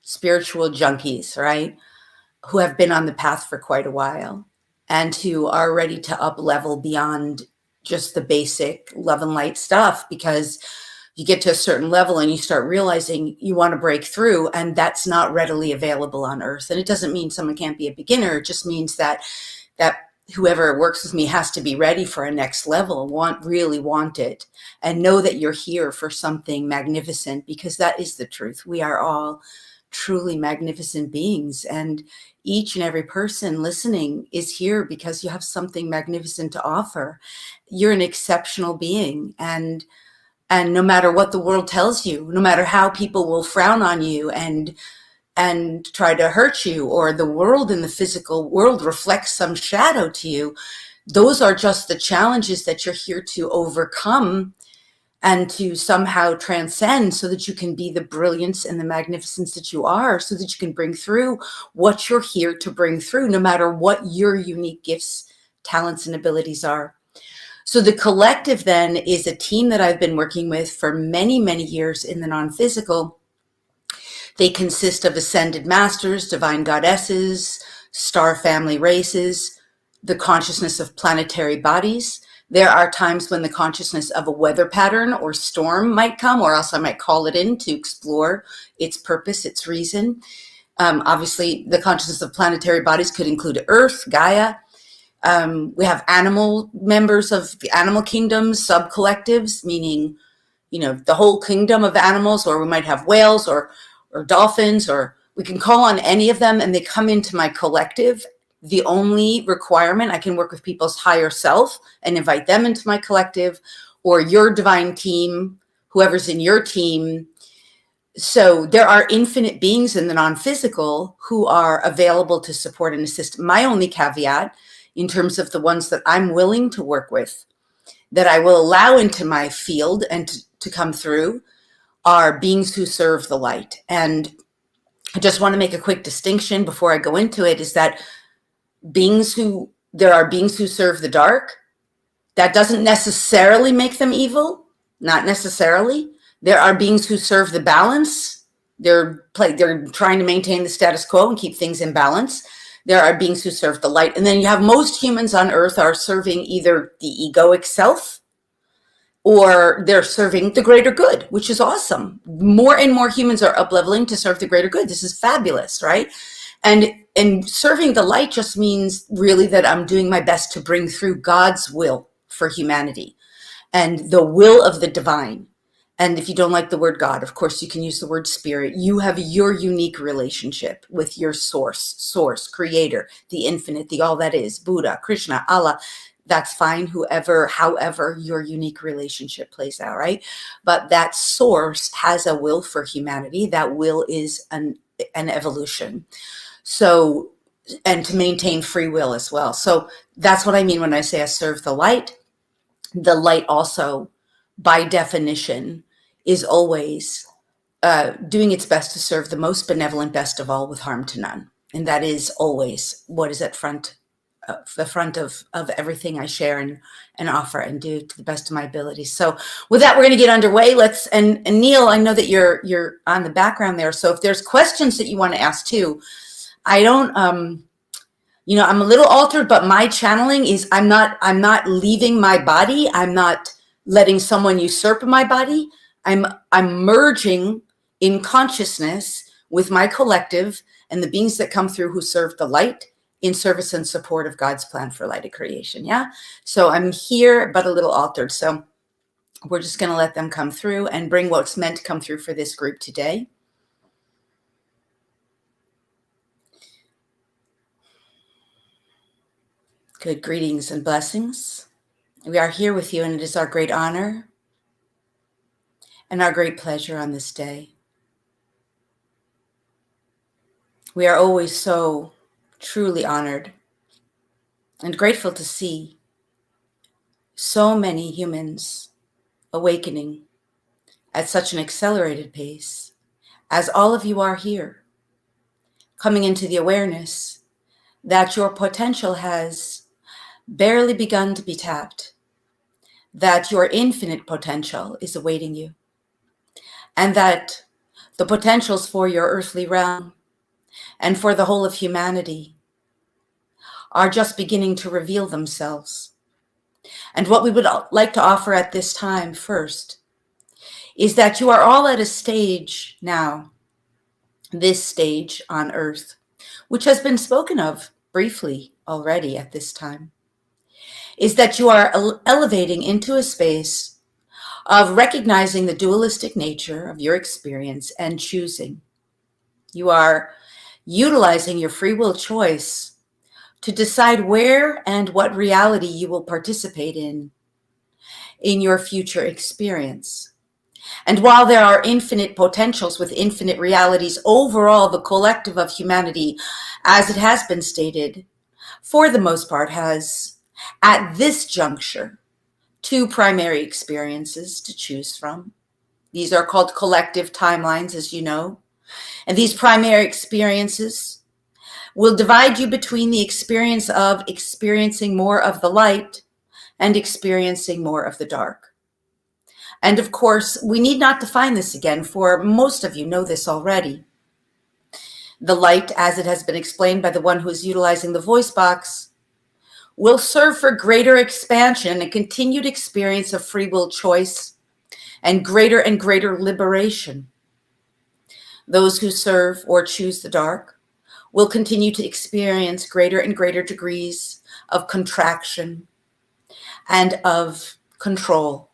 junkies, right? Who have been on the path for quite a while and who are ready to up level beyond just the basic love and light stuff, because you get to a certain level and you start realizing you want to break through, and that's not readily available on Earth. And it doesn't mean someone can't be a beginner. It just means that whoever works with me has to be ready for a next level, really want it, and know that you're here for something magnificent, because that is the truth. We are all truly magnificent beings, and each and every person listening is here because you have something magnificent to offer. You're an exceptional being, and no matter what the world tells you, no matter how people will frown on you and try to hurt you, or the world in the physical world reflects some shadow to you, those are just the challenges that you're here to overcome and to somehow transcend, so that you can be the brilliance and the magnificence that you are, so that you can bring through what you're here to bring through, no matter what your unique gifts, talents, and abilities are. So the collective then is a team that I've been working with for many, many years in the non-physical. They consist of ascended masters, divine goddesses, star family races, the consciousness of planetary bodies. There are times when the consciousness of a weather pattern or storm might come, or else I might call it in to explore its purpose, its reason. Obviously, the consciousness of planetary bodies could include Earth, Gaia. We have animal members of the animal kingdoms, sub-collectives, meaning, the whole kingdom of animals, or we might have whales or dolphins, or we can call on any of them and they come into my collective. The only requirement, I can work with people's higher self and invite them into my collective, or your divine team, whoever's in your team. So there are infinite beings in the non-physical who are available to support and assist. My only caveat, in terms of the ones that I'm willing to work with, that I will allow into my field and to come through, are beings who serve the light. And I just want to make a quick distinction before I go into it, is that there are beings who serve the dark. That doesn't necessarily make them evil, not necessarily. There are beings who serve the balance. They're trying to maintain the status quo and keep things in balance. There are beings who serve the light. And then you have most humans on Earth are serving either the egoic self, or they're serving the greater good, which is awesome. More and more humans are up-leveling to serve the greater good. This is fabulous, right? And serving the light just means really that I'm doing my best to bring through God's will for humanity and the will of the divine. And if you don't like the word God, of course, you can use the word spirit. You have your unique relationship with your source, creator, the infinite, the all that is, Buddha, Krishna, Allah. That's fine, however your unique relationship plays out, right? But that source has a will for humanity. That will is an evolution. So, and to maintain free will as well. So that's what I mean when I say I serve the light. The light also, by definition, is always doing its best to serve the most benevolent best of all with harm to none. And that is always what is at the front of everything I share and offer and do to the best of my ability. So with that, we're going to get underway. And Neil, I know that you're on the background there. So if there's questions that you want to ask too, I don't, I'm a little altered, but my channeling is I'm not leaving my body. I'm not letting someone usurp my body. I'm merging in consciousness with my collective and the beings that come through who serve the light in service and support of God's plan for lighted creation. Yeah. So I'm here, but a little altered. So we're just going to let them come through and bring what's meant to come through for this group today. Good greetings and blessings. We are here with you, and it is our great honor and our great pleasure on this day. We are always so truly honored and grateful to see so many humans awakening at such an accelerated pace, as all of you are here, coming into the awareness that your potential has barely begun to be tapped, that your infinite potential is awaiting you, and that the potentials for your earthly realm and for the whole of humanity are just beginning to reveal themselves. And what we would like to offer at this time first is that you are all at a stage now, this stage on earth, which has been spoken of briefly already at this time, is that you are elevating into a space of recognizing the dualistic nature of your experience and choosing. You are utilizing your free will choice to decide where and what reality you will participate in your future experience. And while there are infinite potentials with infinite realities, overall, the collective of humanity, as it has been stated, for the most part, has, at this juncture, two primary experiences to choose from. These are called collective timelines, as you know. And these primary experiences will divide you between the experience of experiencing more of the light and experiencing more of the dark. And of course, we need not define this again, for most of you know this already. The light, as it has been explained by the one who is utilizing the voice box, will serve for greater expansion and continued experience of free will choice and greater liberation. Those who serve or choose the dark will continue to experience greater and greater degrees of contraction and of control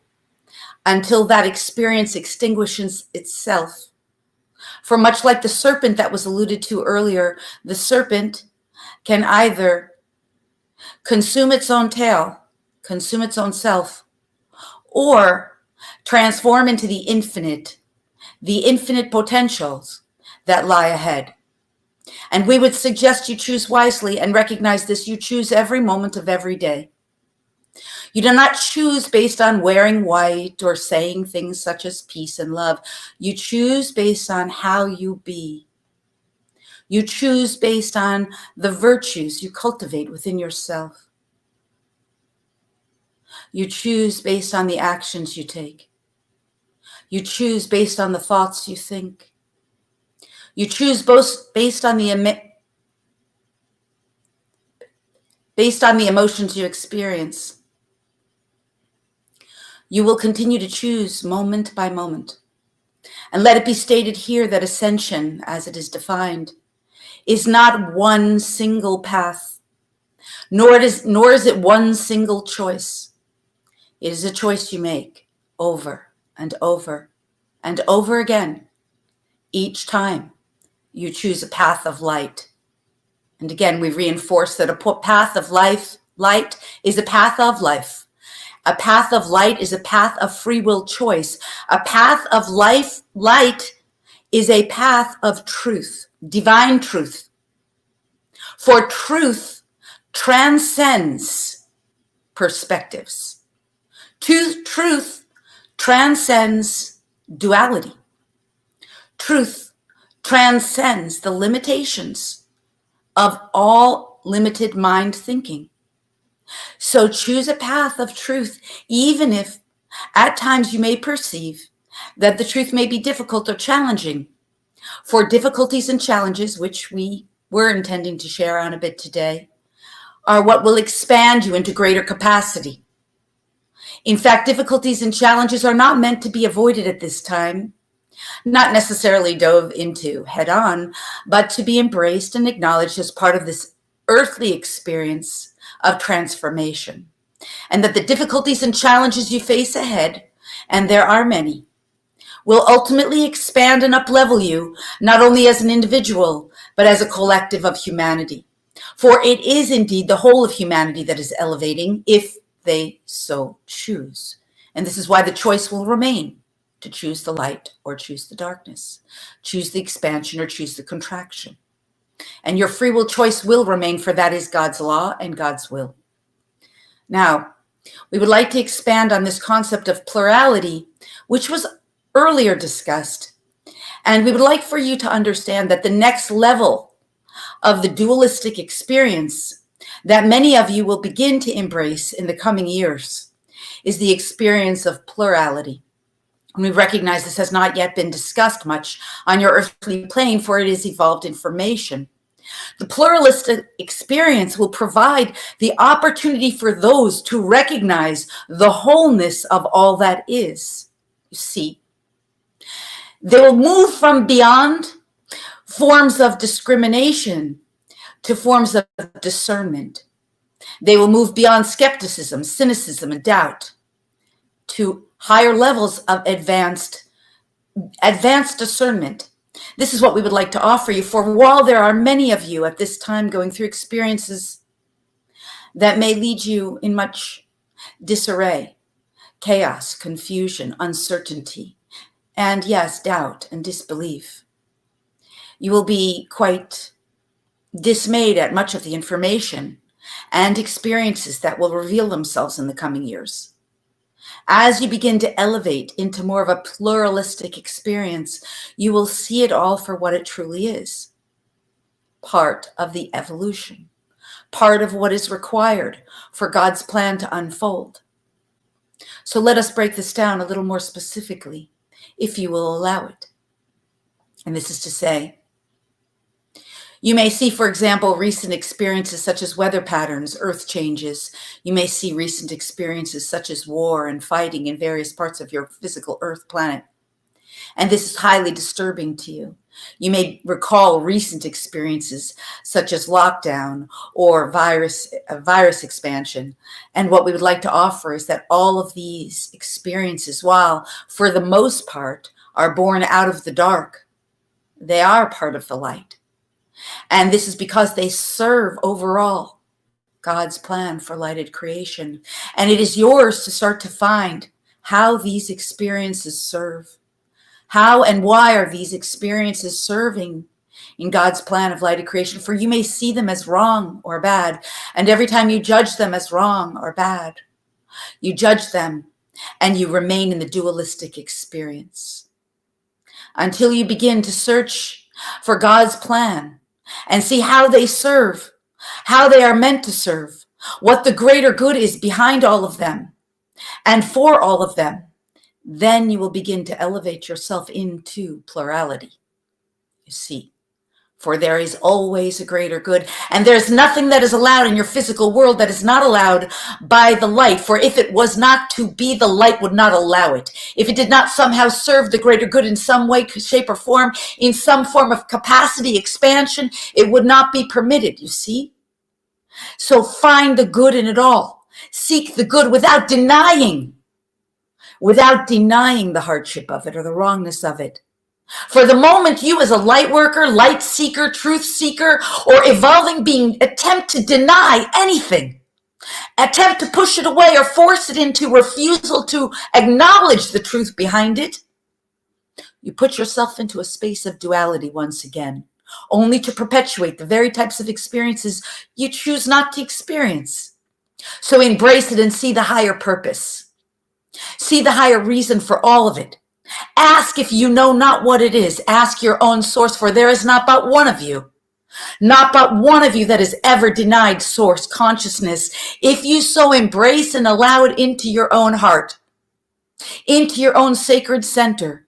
until that experience extinguishes itself. For much like the serpent that was alluded to earlier, the serpent can either consume its own tail, consume its own self, or transform into the infinite potentials that lie ahead. And we would suggest you choose wisely and recognize this. You choose every moment of every day. You do not choose based on wearing white or saying things such as peace and love. You choose based on how you be. You choose based on the virtues you cultivate within yourself. You choose based on the actions you take. You choose based on the thoughts you think. You choose both based on the emotions you experience. You will continue to choose moment by moment. And let it be stated here that ascension, as it is defined, is not one single path, nor is it one single choice. It is a choice you make over and over And over again, each time you choose a path of light. And again, we reinforce that a path of light is a path of life. A path of light is a path of free will choice. A path of light is a path of truth, divine truth. For truth transcends perspectives. Truth transcends duality. Truth transcends the limitations of all limited mind thinking. So choose a path of truth, even if at times you may perceive that the truth may be difficult or challenging. For difficulties and challenges, which we were intending to share on a bit today, are what will expand you into greater capacity. In fact, difficulties and challenges are not meant to be avoided at this time, not necessarily dove into head on, but to be embraced and acknowledged as part of this earthly experience of transformation. And that the difficulties and challenges you face ahead, and there are many, will ultimately expand and uplevel you, not only as an individual, but as a collective of humanity. For it is indeed the whole of humanity that is elevating, if they so choose. And this is why the choice will remain to choose the light or choose the darkness, choose the expansion or choose the contraction. And your free will choice will remain, for that is God's law and God's will. Now, we would like to expand on this concept of plurality, which was earlier discussed. And we would like for you to understand that the next level of the dualistic experience that many of you will begin to embrace in the coming years is the experience of plurality. And we recognize this has not yet been discussed much on your earthly plane, for it is evolved information. The pluralistic experience will provide the opportunity for those to recognize the wholeness of all that is. You see, they will move from beyond forms of discrimination to forms of discernment. They will move beyond skepticism, cynicism, and doubt to higher levels of advanced discernment. This is what we would like to offer you, for while there are many of you at this time going through experiences that may lead you in much disarray, chaos, confusion, uncertainty, and yes, doubt and disbelief, you will be quite dismayed at much of the information and experiences that will reveal themselves in the coming years. As you begin to elevate into more of a pluralistic experience, you will see it all for what it truly is. Part of the evolution, part of what is required for God's plan to unfold. So let us break this down a little more specifically, if you will allow it. And this is to say, you may see, for example, recent experiences such as weather patterns, earth changes. You may see recent experiences such as war and fighting in various parts of your physical earth planet. And this is highly disturbing to you. You may recall recent experiences such as lockdown or virus expansion. And what we would like to offer is that all of these experiences, while for the most part are born out of the dark, they are part of the light. And this is because they serve overall God's plan for lighted creation. And it is yours to start to find how these experiences serve. How and why are these experiences serving in God's plan of lighted creation? For you may see them as wrong or bad. And every time you judge them as wrong or bad, you judge them and you remain in the dualistic experience. Until you begin to search for God's plan and see how they serve, how they are meant to serve, what the greater good is behind all of them and for all of them, then you will begin to elevate yourself into plurality. You see, for there is always a greater good, and there's nothing that is allowed in your physical world that is not allowed by the light. For if it was not to be, the light would not allow it. If it did not somehow serve the greater good in some way, shape, or form, in some form of capacity expansion, it would not be permitted, you see? So find the good in it all. Seek the good without denying without denying the hardship of it or the wrongness of it. For the moment you as a light worker, light seeker, truth seeker, or evolving being attempt to deny anything, attempt to push it away or force it into refusal to acknowledge the truth behind it, you put yourself into a space of duality once again, only to perpetuate the very types of experiences you choose not to experience. So embrace it and see the higher purpose. See the higher reason for all of it. Ask if you know not what it is. Ask your own source, for there is not but one of you. Not but one of you that has ever denied source consciousness. If you so embrace and allow it into your own heart, into your own sacred center,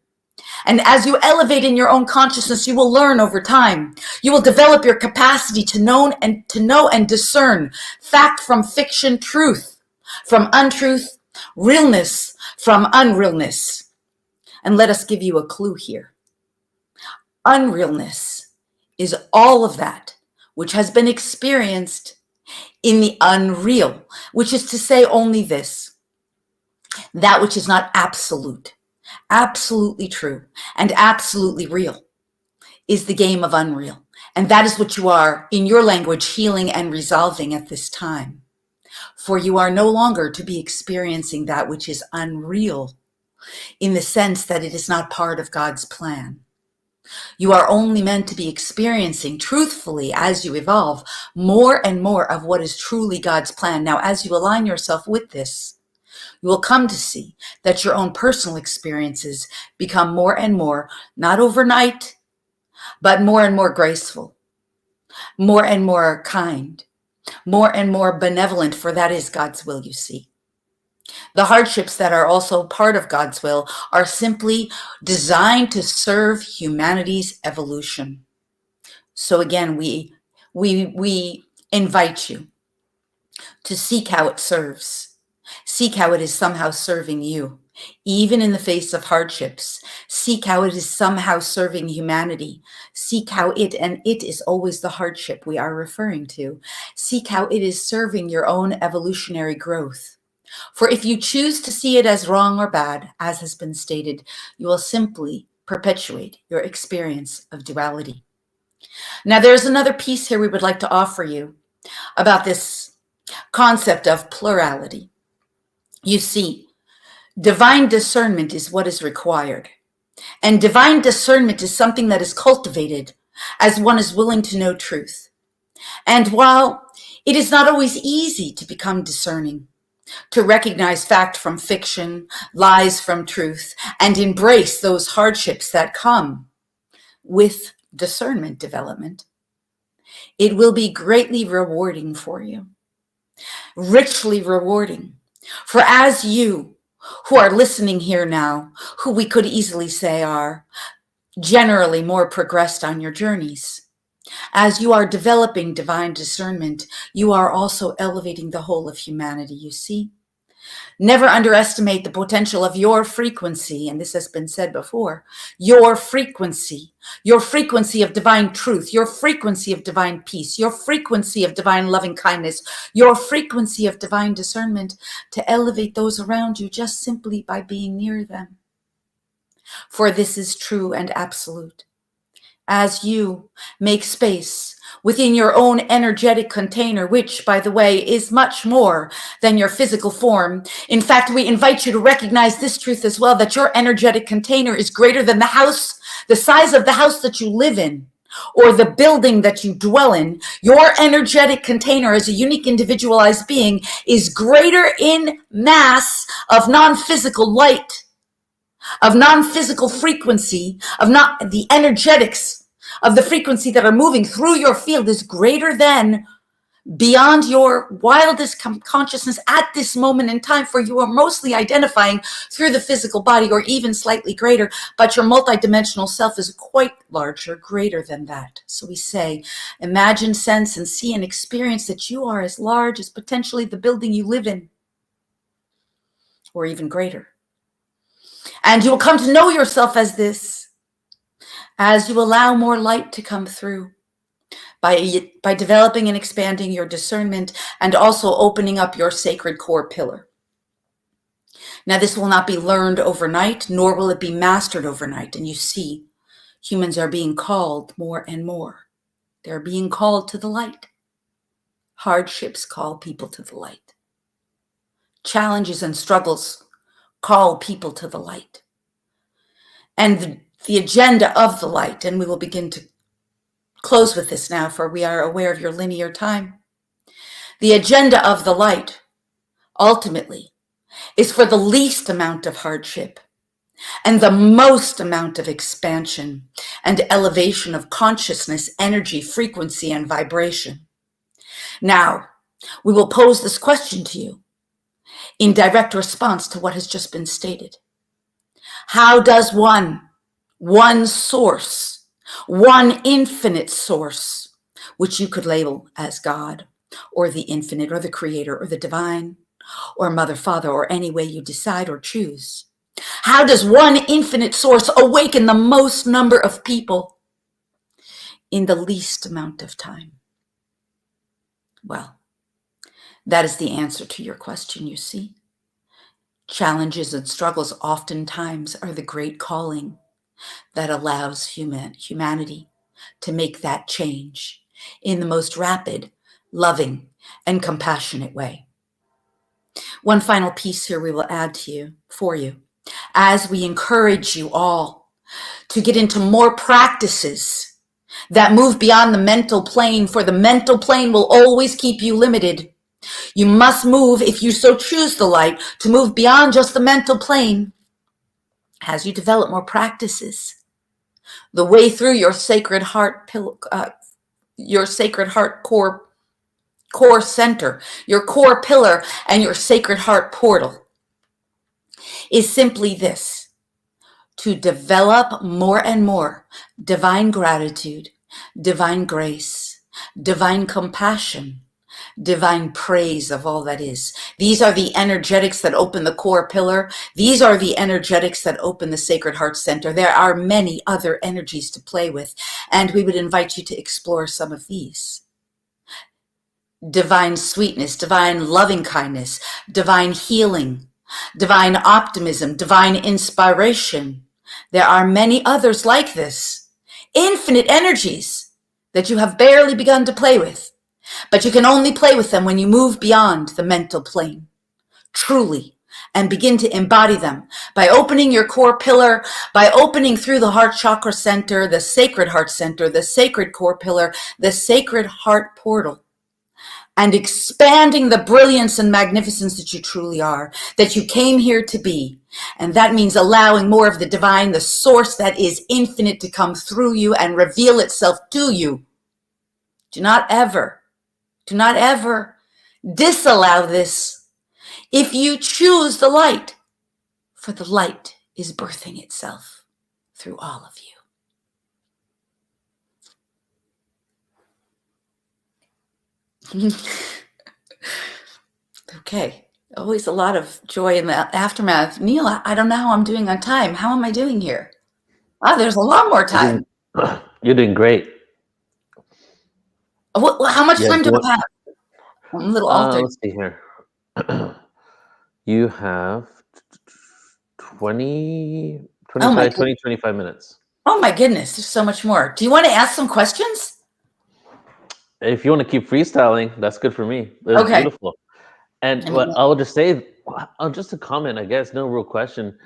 and as you elevate in your own consciousness, you will learn over time. You will develop your capacity to know and discern fact from fiction, truth from untruth, realness from unrealness. And let us give you a clue here. Unrealness is all of that which has been experienced in the unreal, which is to say only this: that which is not absolute, absolutely true, and absolutely real is the game of unreal. And that is what you are, in your language, healing and resolving at this time. For you are no longer to be experiencing that which is unreal, in the sense that it is not part of God's plan. You are only meant to be experiencing truthfully, as you evolve, more and more of what is truly God's plan. Now, as you align yourself with this, you will come to see that your own personal experiences become more and more, not overnight, but more and more graceful, more and more kind, more and more benevolent, for that is God's will, you see. The hardships that are also part of God's will are simply designed to serve humanity's evolution. So again, we invite you to seek how it serves. Seek how it is somehow serving you, even in the face of hardships. Seek how it is somehow serving humanity. Seek how it, and it is always the hardship we are referring to. Seek how it is serving your own evolutionary growth. For if you choose to see it as wrong or bad, as has been stated, you will simply perpetuate your experience of duality. Now, there's another piece here we would like to offer you about this concept of plurality. You see, divine discernment is what is required. And divine discernment is something that is cultivated as one is willing to know truth. And while it is not always easy to become discerning, to recognize fact from fiction, lies from truth, and embrace those hardships that come with discernment development, it will be greatly rewarding for you, richly rewarding. For as you who are listening here now, who we could easily say are generally more progressed on your journeys, as you are developing divine discernment, you are also elevating the whole of humanity, you see. Never underestimate the potential of your frequency, and this has been said before, your frequency of divine truth, your frequency of divine peace, your frequency of divine loving kindness, your frequency of divine discernment, to elevate those around you just simply by being near them. For this is true and absolute. As you make space within your own energetic container, which, by the way, is much more than your physical form. In fact, we invite you to recognize this truth as well, that your energetic container is greater than the house, the size of the house that you live in, or the building that you dwell in. Your energetic container as a unique individualized being is greater in mass of non-physical light, of non-physical frequency, of not the energetics of the frequency that are moving through your field is greater than beyond your wildest consciousness at this moment in time, for you are mostly identifying through the physical body, or even slightly greater, but your multidimensional self is quite larger, greater than that. So we say, imagine, sense, and see and experience that you are as large as potentially the building you live in, or even greater. And you will come to know yourself as this, as you allow more light to come through by developing and expanding your discernment, and also opening up your sacred core pillar. Now, this will not be learned overnight, nor will it be mastered overnight. And you see, humans are being called more and more. They're being called to the light. Hardships call people to the light. Challenges and struggles call people to the light. And the agenda of the light, and we will begin to close with this now, for we are aware of your linear time. The agenda of the light, ultimately, is for the least amount of hardship and the most amount of expansion and elevation of consciousness, energy, frequency, and vibration. Now, we will pose this question to you in direct response to what has just been stated. How does one source, one infinite source, which you could label as God, or the infinite, or the creator, or the divine, or mother, father, or any way you decide or choose, how does one infinite source awaken the most number of people in the least amount of time? Well, that is the answer to your question, you see. Challenges and struggles oftentimes are the great calling that allows humanity to make that change in the most rapid, loving, and compassionate way. One final piece here we will add to you, for you, as we encourage you all to get into more practices that move beyond the mental plane, for the mental plane will always keep you limited. You must move, if you so choose the light, to move beyond just the mental plane. As you develop more practices, the way through your sacred heart core center, your core pillar, and your sacred heart portal is simply this: to develop more and more divine gratitude, divine grace, divine compassion, divine praise of all that is. These are the energetics that open the core pillar. These are the energetics that open the sacred heart center. There are many other energies to play with, and we would invite you to explore some of these. Divine sweetness, divine loving kindness, divine healing, divine optimism, divine inspiration. There are many others like this. Infinite energies that you have barely begun to play with. But you can only play with them when you move beyond the mental plane, truly, and begin to embody them by opening your core pillar, by opening through the heart chakra center, the sacred heart center, the sacred core pillar, the sacred heart portal, and expanding the brilliance and magnificence that you truly are, that you came here to be. And that means allowing more of the divine, the source that is infinite, to come through you and reveal itself to you. Do not ever disallow this if you choose the light, for the light is birthing itself through all of you. Okay, always a lot of joy in the aftermath. Neil, I don't know how I'm doing on time. How am I doing here? Oh, there's a lot more time. You're doing great. How much time do I have? I'm a little altered. Let's see here. You have 25 minutes. Oh my goodness, there's so much more. Do you want to ask some questions? If you want to keep freestyling, that's good for me. That's okay. Beautiful. And I'll just say, just a comment, I guess, no real question,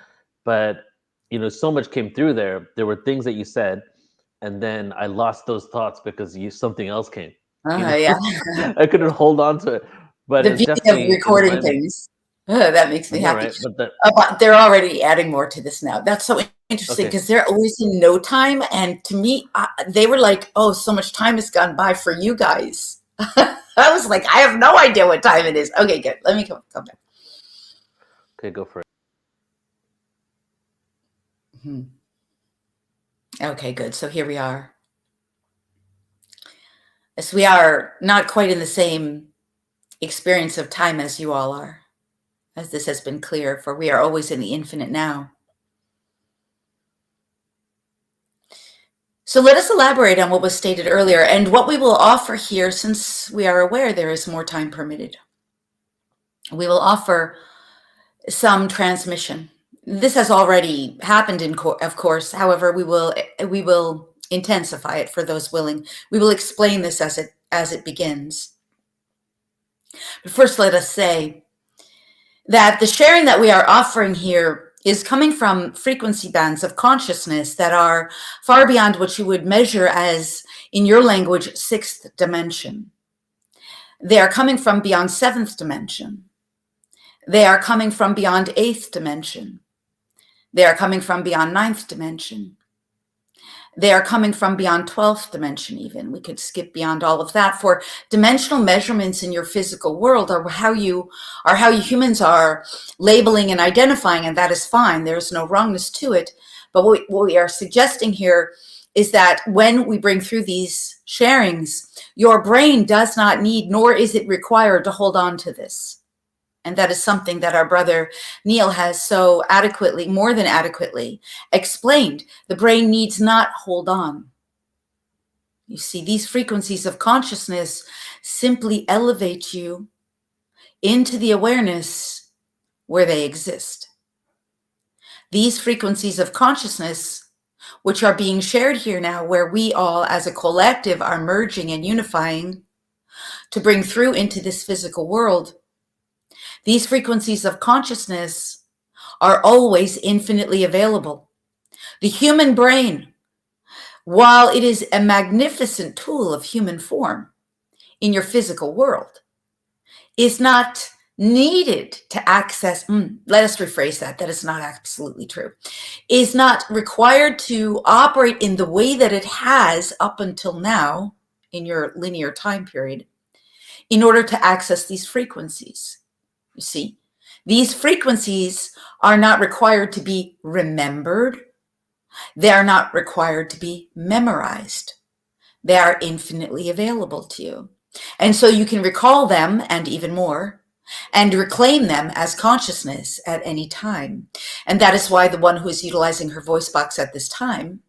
but so much came through there. There were things that you said, and then I lost those thoughts because something else came. Yeah. I couldn't hold on to it. But the beauty of recording things. That makes me happy. Right? But they're already adding more to this now. That's so interesting because they're always in no time. And to me, they were like, oh, so much time has gone by for you guys. I was like, I have no idea what time it is. Okay, good. Let me come back. Okay, go for it. Okay, good. So here we are. As we are not quite in the same experience of time as you all are, as this has been clear, for we are always in the infinite now. So let us elaborate on what was stated earlier and what we will offer here, since we are aware there is more time permitted. We will offer some transmission. This has already happened of course. However, we will intensify it for those willing. We will explain this as it begins. But first, let us say that the sharing that we are offering here is coming from frequency bands of consciousness that are far beyond what you would measure as, in your language, sixth dimension. They are coming from beyond seventh dimension. They are coming from beyond eighth dimension. They are coming from beyond ninth dimension. They are coming from beyond 12th dimension even. We could skip beyond all of that. For dimensional measurements in your physical world are how you humans are labeling and identifying, and that is fine. There's no wrongness to it. But what we are suggesting here is that when we bring through these sharings, your brain does not need, nor is it required to hold on to this. And that is something that our brother Neil has so adequately, more than adequately, explained. The brain needs not hold on. You see, these frequencies of consciousness simply elevate you into the awareness where they exist. These frequencies of consciousness, which are being shared here now, where we all as a collective are merging and unifying to bring through into this physical world, these frequencies of consciousness are always infinitely available. The human brain, while it is a magnificent tool of human form in your physical world, is not needed to access, let us rephrase that is not absolutely true, is not required to operate in the way that it has up until now in your linear time period in order to access these frequencies. You see, these frequencies are not required to be remembered. They are not required to be memorized. They are infinitely available to you. And so you can recall them and even more and reclaim them as consciousness at any time. And that is why the one who is utilizing her voice box at this time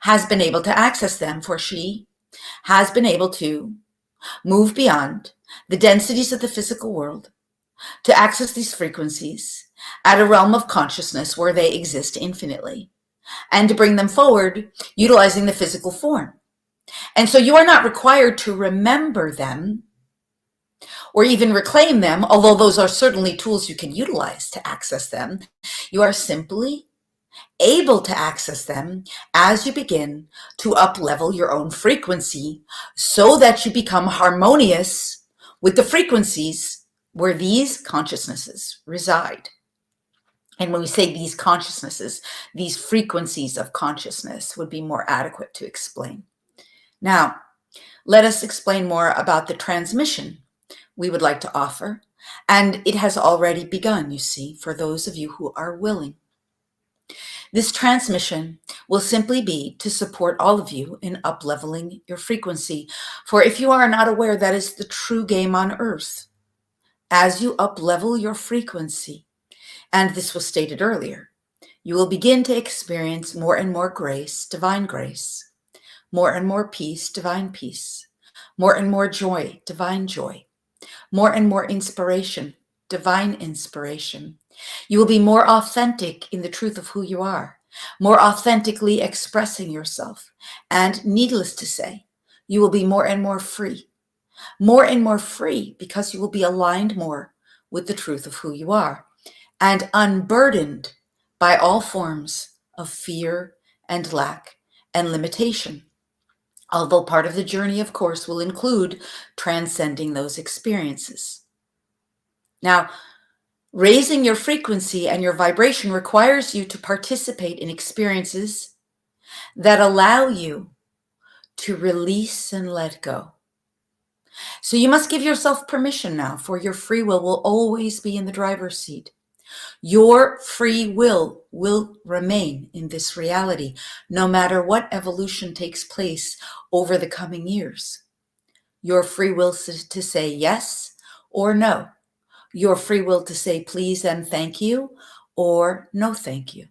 has been able to access them, for she has been able to move beyond the densities of the physical world to access these frequencies at a realm of consciousness where they exist infinitely, and to bring them forward utilizing the physical form. And so you are not required to remember them or even reclaim them, although those are certainly tools you can utilize to access them. You are simply able to access them as you begin to up-level your own frequency so that you become harmonious with the frequencies where these consciousnesses reside. And when we say these consciousnesses, these frequencies of consciousness would be more adequate to explain. Now, let us explain more about the transmission we would like to offer. And it has already begun, you see, for those of you who are willing. This transmission will simply be to support all of you in up-leveling your frequency. For if you are not aware, that is the true game on earth. As you up-level your frequency, and this was stated earlier, you will begin to experience more and more grace, divine grace, more and more peace, divine peace, more and more joy, divine joy, more and more inspiration, divine inspiration. You will be more authentic in the truth of who you are, more authentically expressing yourself, and needless to say, you will be more and more free because you will be aligned more with the truth of who you are and unburdened by all forms of fear and lack and limitation. Although part of the journey, of course, will include transcending those experiences. Now, raising your frequency and your vibration requires you to participate in experiences that allow you to release and let go. So you must give yourself permission now, for your free will always be in the driver's seat. Your free will remain in this reality, no matter what evolution takes place over the coming years. Your free will to say yes or no. Your free will to say please and thank you or no thank you.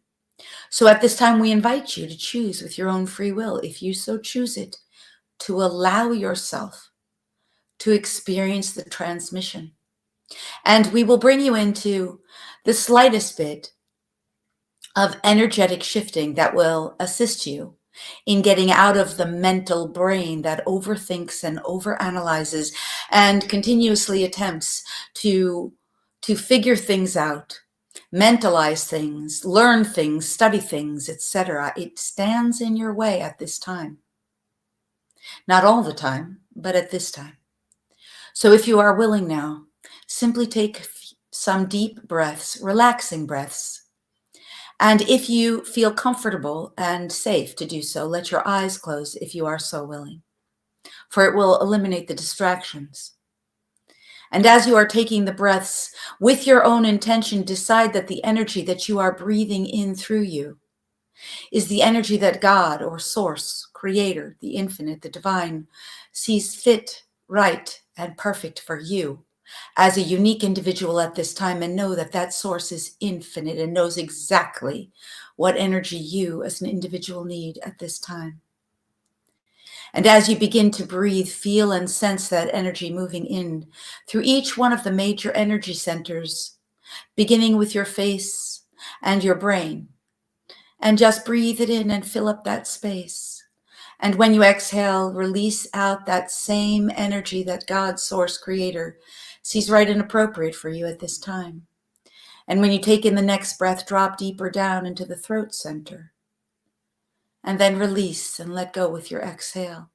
So at this time, we invite you to choose with your own free will, if you so choose it, to allow yourself to experience the transmission. And we will bring you into the slightest bit of energetic shifting that will assist you in getting out of the mental brain that overthinks and overanalyzes and continuously attempts to figure things out, mentalize things, learn things, study things, etc. It stands in your way at this time. Not all the time, but at this time. So if you are willing now, simply take some deep breaths, relaxing breaths. And if you feel comfortable and safe to do so, let your eyes close if you are so willing, for it will eliminate the distractions. And as you are taking the breaths, with your own intention, decide that the energy that you are breathing in through you is the energy that God or Source, Creator, the Infinite, the Divine, sees fit, right, and perfect for you as a unique individual at this time, and know that that Source is infinite and knows exactly what energy you as an individual need at this time. And as you begin to breathe, feel and sense that energy moving in through each one of the major energy centers, beginning with your face and your brain. And just breathe it in and fill up that space. And when you exhale, release out that same energy that God, Source, Creator, sees right and appropriate for you at this time. And when you take in the next breath, drop deeper down into the throat center. And then release and let go with your exhale.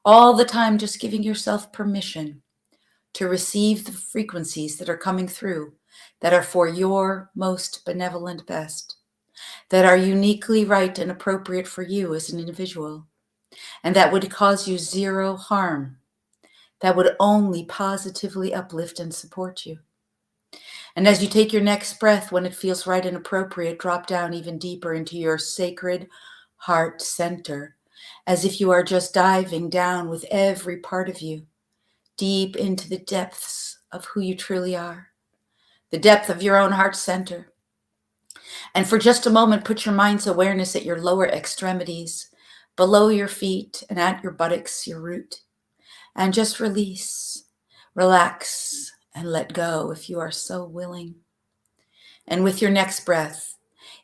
All the time just giving yourself permission to receive the frequencies that are coming through that are for your most benevolent best, that are uniquely right and appropriate for you as an individual, and that would cause you zero harm, that would only positively uplift and support you. And as you take your next breath, when it feels right and appropriate, drop down even deeper into your sacred heart center, as if you are just diving down with every part of you, deep into the depths of who you truly are, the depth of your own heart center. And for just a moment, put your mind's awareness at your lower extremities, below your feet and at your buttocks, your root. And just release, relax, and let go if you are so willing. And with your next breath,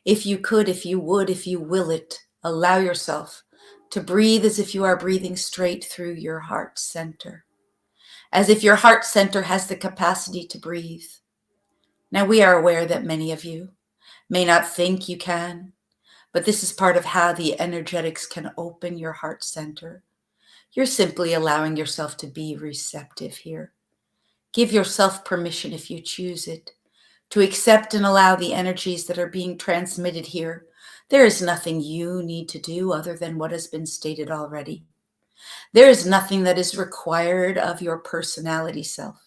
if you could, if you would, if you will it, allow yourself to breathe as if you are breathing straight through your heart center, as if your heart center has the capacity to breathe. Now, we are aware that many of you may not think you can, but this is part of how the energetics can open your heart center. You're simply allowing yourself to be receptive here. Give yourself permission, if you choose it, to accept and allow the energies that are being transmitted here. There is nothing you need to do other than what has been stated already. There is nothing that is required of your personality self.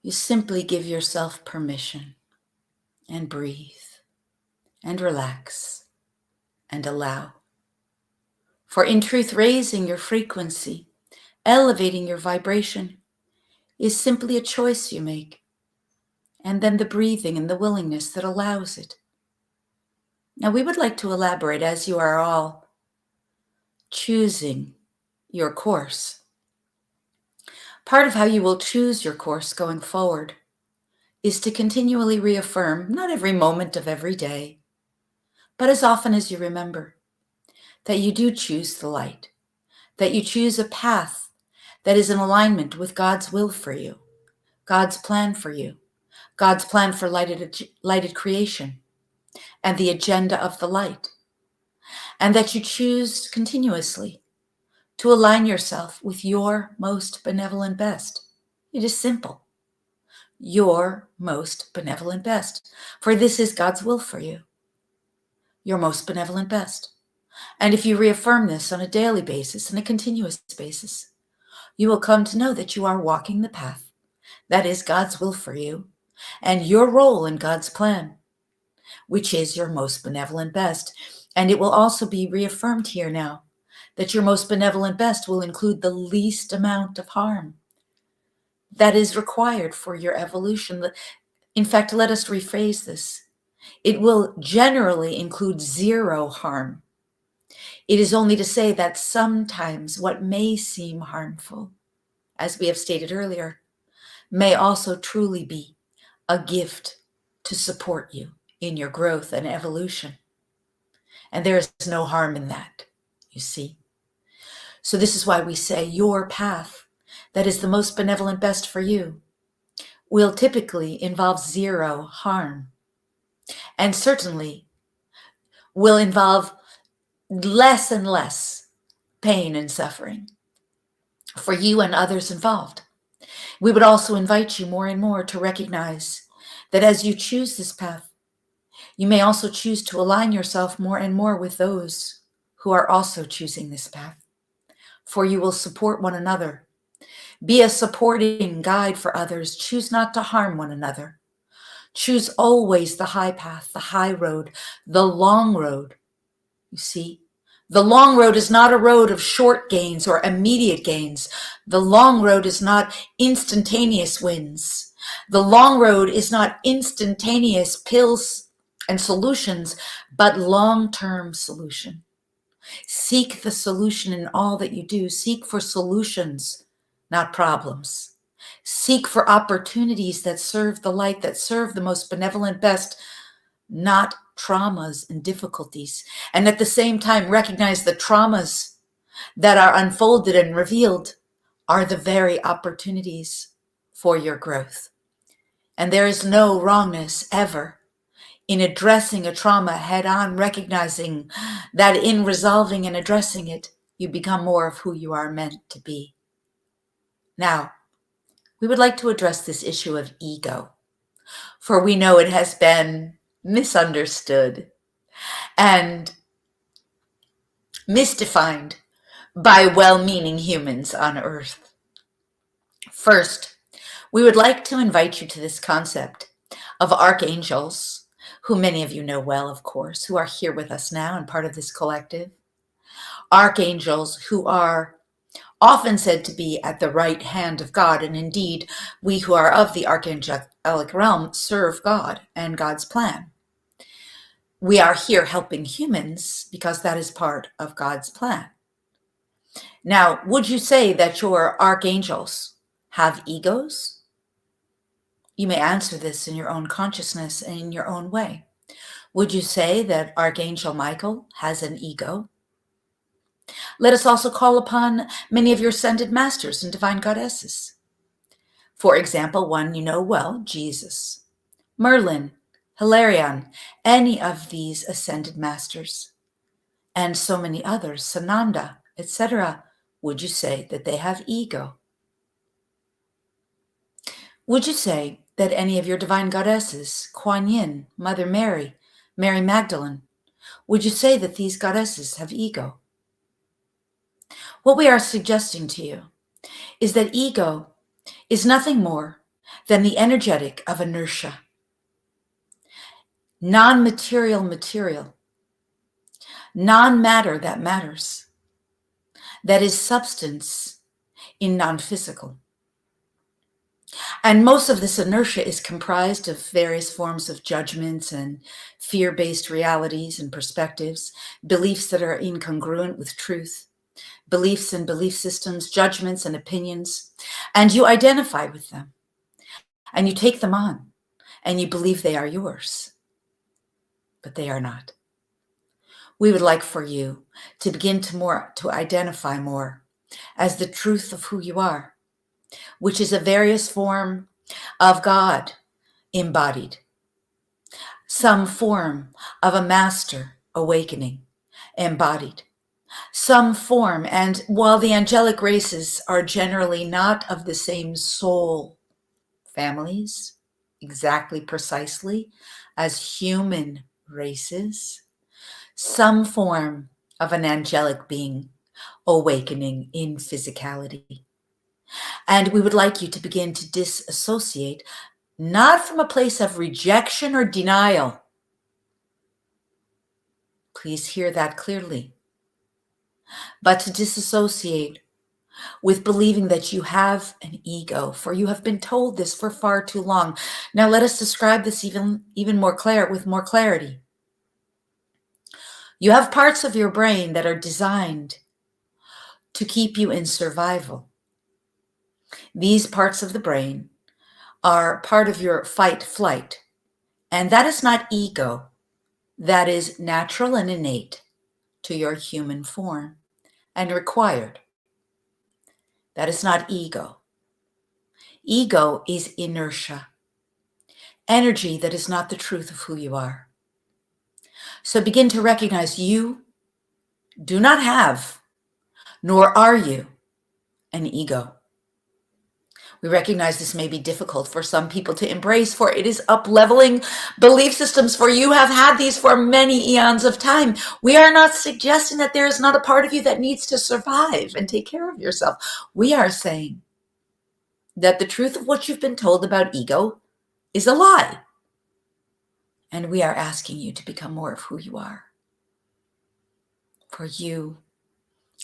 You simply give yourself permission and breathe and relax and allow. For in truth, raising your frequency, elevating your vibration, is simply a choice you make, and then the breathing and the willingness that allows it. Now, we would like to elaborate, as you are all choosing your course. Part of how you will choose your course going forward is to continually reaffirm, not every moment of every day, but as often as you remember, that you do choose the light, that you choose a path that is in alignment with God's will for you, God's plan for you, God's plan for lighted creation, and the agenda of the light, and that you choose continuously to align yourself with your most benevolent best. It is simple. Your most benevolent best, for this is God's will for you, your most benevolent best. And if you reaffirm this on a daily basis and a continuous basis, you will come to know that you are walking the path that is God's will for you and your role in God's plan, which is your most benevolent best. And it will also be reaffirmed here now that your most benevolent best will include the least amount of harm that is required for your evolution. In fact, let us rephrase this. It will generally include zero harm. It is only to say that sometimes what may seem harmful as we have stated earlier, may also truly be a gift to support you in your growth and evolution. And there is no harm in that, you see. So this is why we say your path that is the most benevolent best for you will typically involve zero harm, and certainly will involve less and less pain and suffering for you and others involved. We would also invite you more and more to recognize that as you choose this path, you may also choose to align yourself more and more with those who are also choosing this path, for you will support one another. Be a supporting guide for others. Choose not to harm one another. Choose always the high path, the high road, the long road. You see, the long road is not a road of short gains or immediate gains. The long road is not instantaneous wins. The long road is not instantaneous pills and solutions, but long-term solution. Seek the solution in all that you do. Seek for solutions, not problems. Seek for opportunities that serve the light, that serve the most benevolent best, not traumas and difficulties. And at the same time, recognize the traumas that are unfolded and revealed are the very opportunities for your growth. And there is no wrongness ever in addressing a trauma head on, recognizing that in resolving and addressing it, you become more of who you are meant to be. Now, we would like to address this issue of ego, for we know it has been misunderstood and misdefined by well-meaning humans on Earth. First, we would like to invite you to this concept of archangels, who many of you know well, of course, who are here with us now and part of this collective. Archangels who are often said to be at the right hand of God, and indeed, we who are of the archangelic realm serve God and God's plan. We are here helping humans because that is part of God's plan. Now, would you say that your archangels have egos? You may answer this in your own consciousness and in your own way. Would you say that Archangel Michael has an ego? Let us also call upon many of your ascended masters and divine goddesses. For example, one you know well, Jesus, Merlin, Hilarion, any of these ascended masters, and so many others, Sananda, etc. Would you say that they have ego? Would you say that any of your divine goddesses, Kuan Yin, Mother Mary, Mary Magdalene, would you say that these goddesses have ego? What we are suggesting to you is that ego is nothing more than the energetic of inertia, non-material material, non-matter that matters, that is substance in non-physical. And most of this inertia is comprised of various forms of judgments and fear-based realities and perspectives, beliefs that are incongruent with truth, beliefs and belief systems, judgments and opinions, and you identify with them, and you take them on, and you believe they are yours, but they are not. We would like for you to begin to identify more as the truth of who you are, which is a various form of God embodied, some form of a master awakening embodied, some form, and while the angelic races are generally not of the same soul families, exactly precisely as human races, some form of an angelic being awakening in physicality. And we would like you to begin to disassociate, not from a place of rejection or denial. Please hear that clearly. But to disassociate with believing that you have an ego, for you have been told this for far too long. Now let us describe this even more with more clarity. You have parts of your brain that are designed to keep you in survival. These parts of the brain are part of your fight flight. And that is not ego. That is natural and innate to your human form and required. That is not ego. Ego is inertia, energy that is not the truth of who you are. So begin to recognize you do not have, nor are you, an ego. We recognize this may be difficult for some people to embrace, for it is up-leveling belief systems, for you have had these for many eons of time. We are not suggesting that there is not a part of you that needs to survive and take care of yourself. We are saying that the truth of what you've been told about ego is a lie. And we are asking you to become more of who you are. For you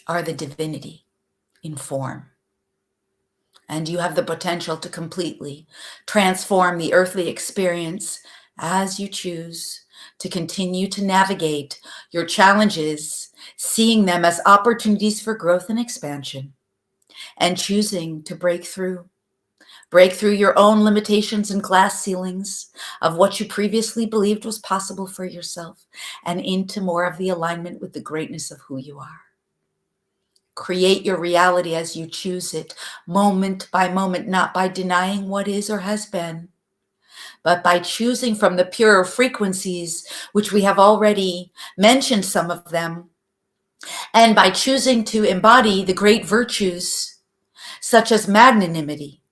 are the divinity in form. And you have the potential to completely transform the earthly experience as you choose to continue to navigate your challenges, seeing them as opportunities for growth and expansion, and choosing to break through your own limitations and glass ceilings of what you previously believed was possible for yourself, and into more of the alignment with the greatness of who you are. Create your reality as you choose it, moment by moment, not by denying what is or has been, but by choosing from the purer frequencies, which we have already mentioned some of them, and by choosing to embody the great virtues such as magnanimity,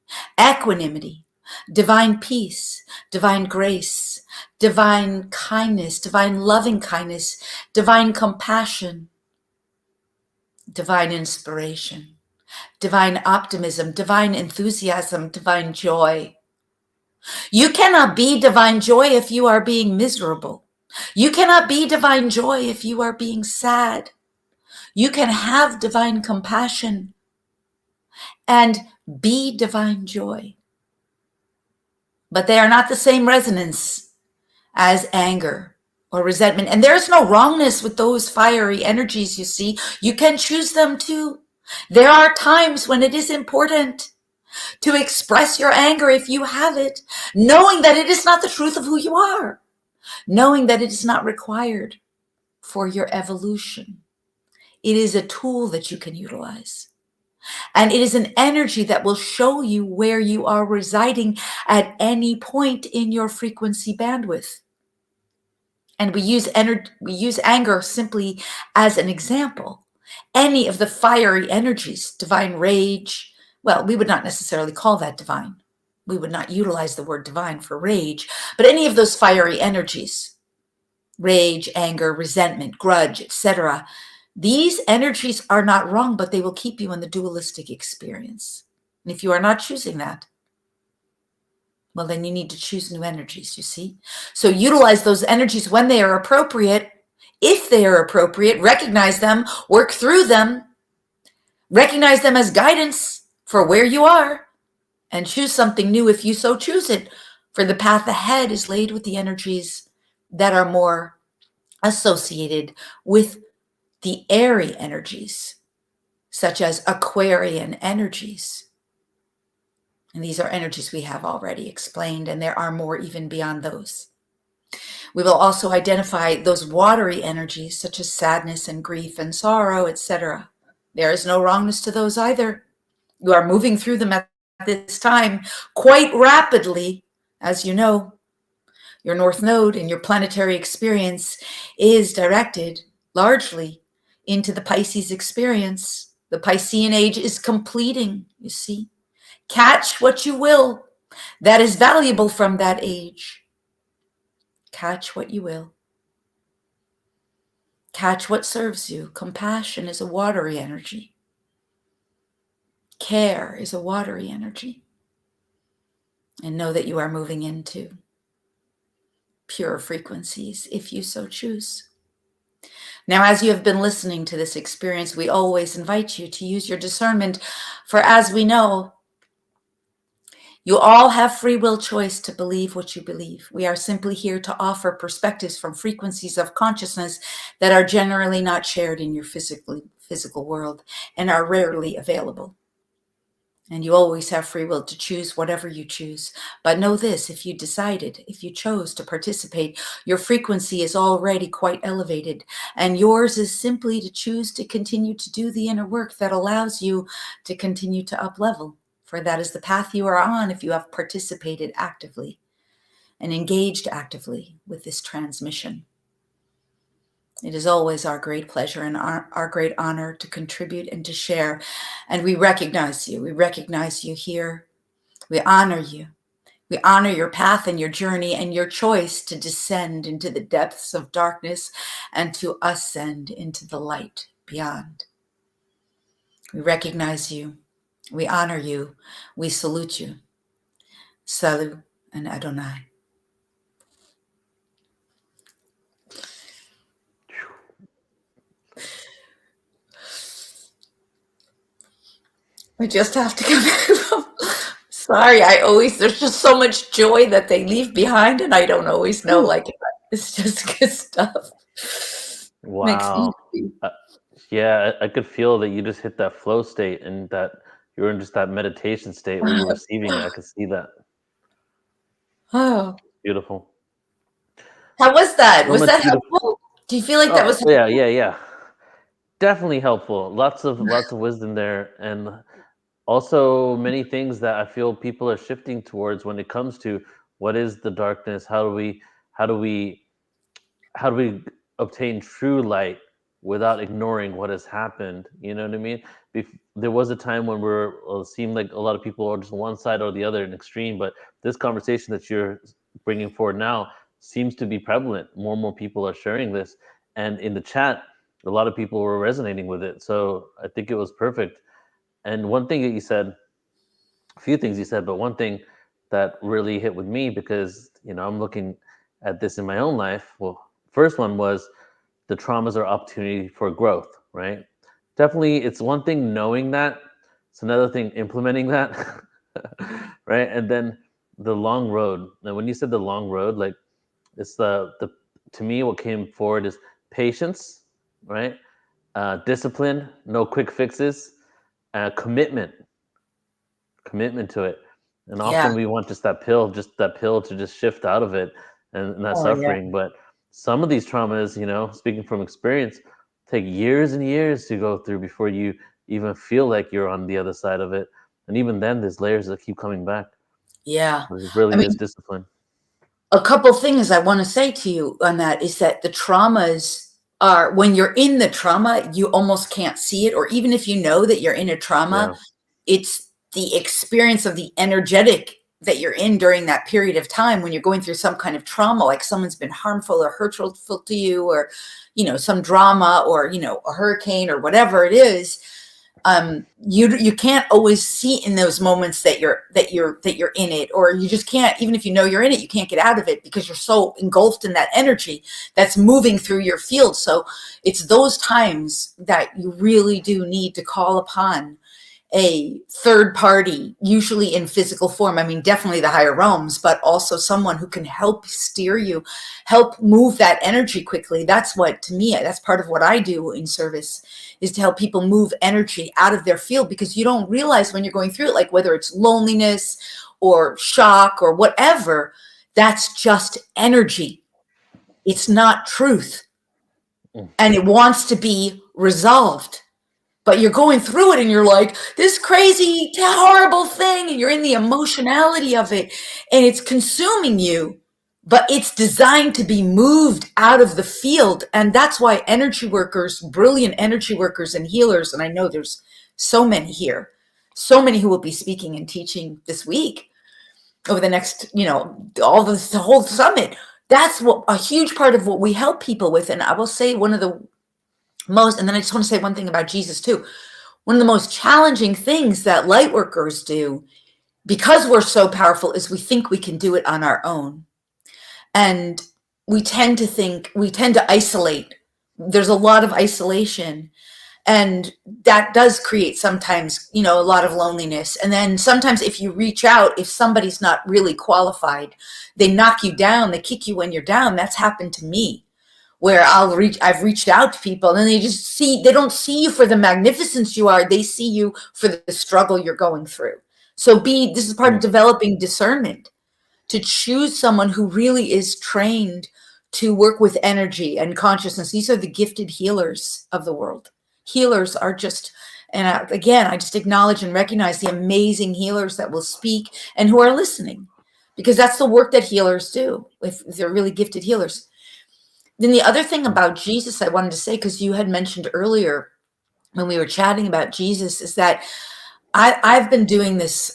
equanimity, divine peace, divine grace, divine kindness, divine loving kindness, divine compassion, divine inspiration, divine optimism, divine enthusiasm, divine joy. You cannot be divine joy if you are being miserable. You cannot be divine joy if you are being sad. You can have divine compassion and be divine joy. But they are not the same resonance as anger or resentment. And there's no wrongness with those fiery energies, you see. You can choose them too. There are times when it is important to express your anger if you have it, knowing that it is not the truth of who you are, knowing that it is not required for your evolution. It is a tool that you can utilize. And it is an energy that will show you where you are residing at any point in your frequency bandwidth. And we use anger simply as an example. Any of the fiery energies, divine rage, well, we would not necessarily call that divine. We would not utilize the word divine for rage, but any of those fiery energies, rage, anger, resentment, grudge, etc., these energies are not wrong, but they will keep you in the dualistic experience. And if you are not choosing that, well, then you need to choose new energies, you see? So utilize those energies when they are appropriate. If they are appropriate, recognize them, work through them, recognize them as guidance for where you are, and choose something new if you so choose it. For the path ahead is laid with the energies that are more associated with the airy energies, such as Aquarian energies. And these are energies we have already explained, and there are more even beyond those. We will also identify those watery energies, such as sadness and grief and sorrow, etc. There is no wrongness to those either. You are moving through them at this time quite rapidly, as you know. Your North Node in your planetary experience is directed largely into the Pisces experience. The Piscean age is completing, you see. Catch what you will that is valuable from that age. Catch what you will. Catch what serves you. Compassion is a watery energy. Care is a watery energy. And know that you are moving into pure frequencies if you so choose. Now, as you have been listening to this experience, we always invite you to use your discernment, for as we know, you all have free will choice to believe what you believe. We are simply here to offer perspectives from frequencies of consciousness that are generally not shared in your physical world and are rarely available. And you always have free will to choose whatever you choose. But know this, if you decided, if you chose to participate, your frequency is already quite elevated. And yours is simply to choose to continue to do the inner work that allows you to continue to up level. For that is the path you are on if you have participated actively and engaged actively with this transmission. It is always our great pleasure and our great honor to contribute and to share. And we recognize you. We recognize you here. We honor you. We honor your path and your journey and your choice to descend into the depths of darkness and to ascend into the light beyond. We recognize you. We honor you. We salute you. Salut and Adonai. I just have to come back from. Sorry, there's just so much joy that they leave behind, and I don't always know. Like, it's just good stuff. Wow. Yeah, I could feel that you just hit that flow state and that you were in just that meditation state where you're receiving it. I could see that. Oh. Beautiful. How was that? So Was much that beautiful. helpful? Do you feel like that was helpful? Yeah. Definitely helpful. Lots of wisdom there, and also many things that I feel people are shifting towards when it comes to what is the darkness, how do we obtain true light without ignoring what has happened. You know what I mean? There was a time when it seemed like a lot of people are just one side or the other, an extreme, but this conversation that you're bringing forward now seems to be prevalent. More and more people are sharing this, and in the chat a lot of people were resonating with it, so I think it was perfect. And one thing that you said, a few things you said, but one thing that really hit with me, because I'm looking at this in my own life. Well, first one was the traumas are opportunity for growth, right? Definitely, it's one thing knowing that, it's another thing implementing that, right? And then the long road. Now, when you said the long road, like it's the to me, what came forward is patience, right? Discipline, no quick fixes, commitment to it. And often we want just that pill to just shift out of it and that suffering. But some of these traumas, speaking from experience, take years and years to go through before you even feel like you're on the other side of it. And even then, there's layers that keep coming back. Yeah. It really is discipline. A couple things I want to say to you on that is that the traumas are, when you're in the trauma, you almost can't see it. Or even if you know that you're in a trauma, it's the experience of the energetic that you're in during that period of time when you're going through some kind of trauma, like someone's been harmful or hurtful to you, or, some drama, or, a hurricane or whatever it is. You can't always see in those moments that you're in it, or you just can't, even if you know you're in it, you can't get out of it because you're so engulfed in that energy that's moving through your field. So it's those times that you really do need to call upon a third party, usually in physical form. I mean, definitely the higher realms, but also someone who can help steer you, help move that energy quickly. That's what, to me, that's part of what I do in service, is to help people move energy out of their field, because you don't realize when you're going through it, like whether it's loneliness or shock or whatever, that's just energy. It's not truth. And it wants to be resolved. But you're going through it and you're like, this crazy, horrible thing. And you're in the emotionality of it and it's consuming you, but it's designed to be moved out of the field. And that's why energy workers, brilliant energy workers and healers, and I know there's so many here, so many who will be speaking and teaching this week over the next, the whole summit. That's what a huge part of what we help people with. And I will say one of the most, and then I just want to say one thing about Jesus too. One of the most challenging things that light workers do, because we're so powerful, is we think we can do it on our own. And we tend to isolate. There's a lot of isolation, and that does create sometimes, a lot of loneliness. And then sometimes if you reach out, if somebody's not really qualified, they knock you down, they kick you when you're down. That's happened to me, where I've reached out to people and they don't see you for the magnificence you are. They see you for the struggle you're going through. So this is part of developing discernment, to choose someone who really is trained to work with energy and consciousness. These are the gifted healers of the world. Healers are just, and again, I just acknowledge and recognize the amazing healers that will speak and who are listening, because that's the work that healers do, if they're really gifted healers. Then the other thing about Jesus I wanted to say, because you had mentioned earlier when we were chatting about Jesus, is that I've been doing this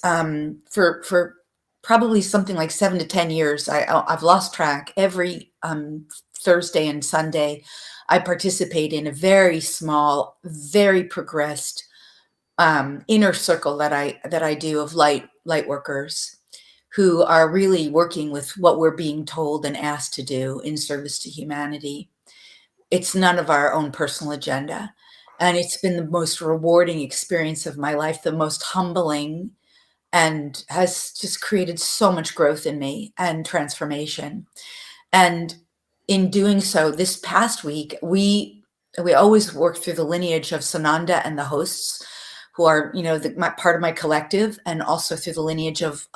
for probably something like 7 to 10 years. I've lost track. Every Thursday and Sunday, I participate in a very small, very progressed inner circle that I do of light workers who are really working with what we're being told and asked to do in service to humanity. It's none of our own personal agenda. And it's been the most rewarding experience of my life, the most humbling, and has just created so much growth in me and transformation. And in doing so, this past week, we always work through the lineage of Sananda and the hosts, who are, part of my collective, and also through the lineage of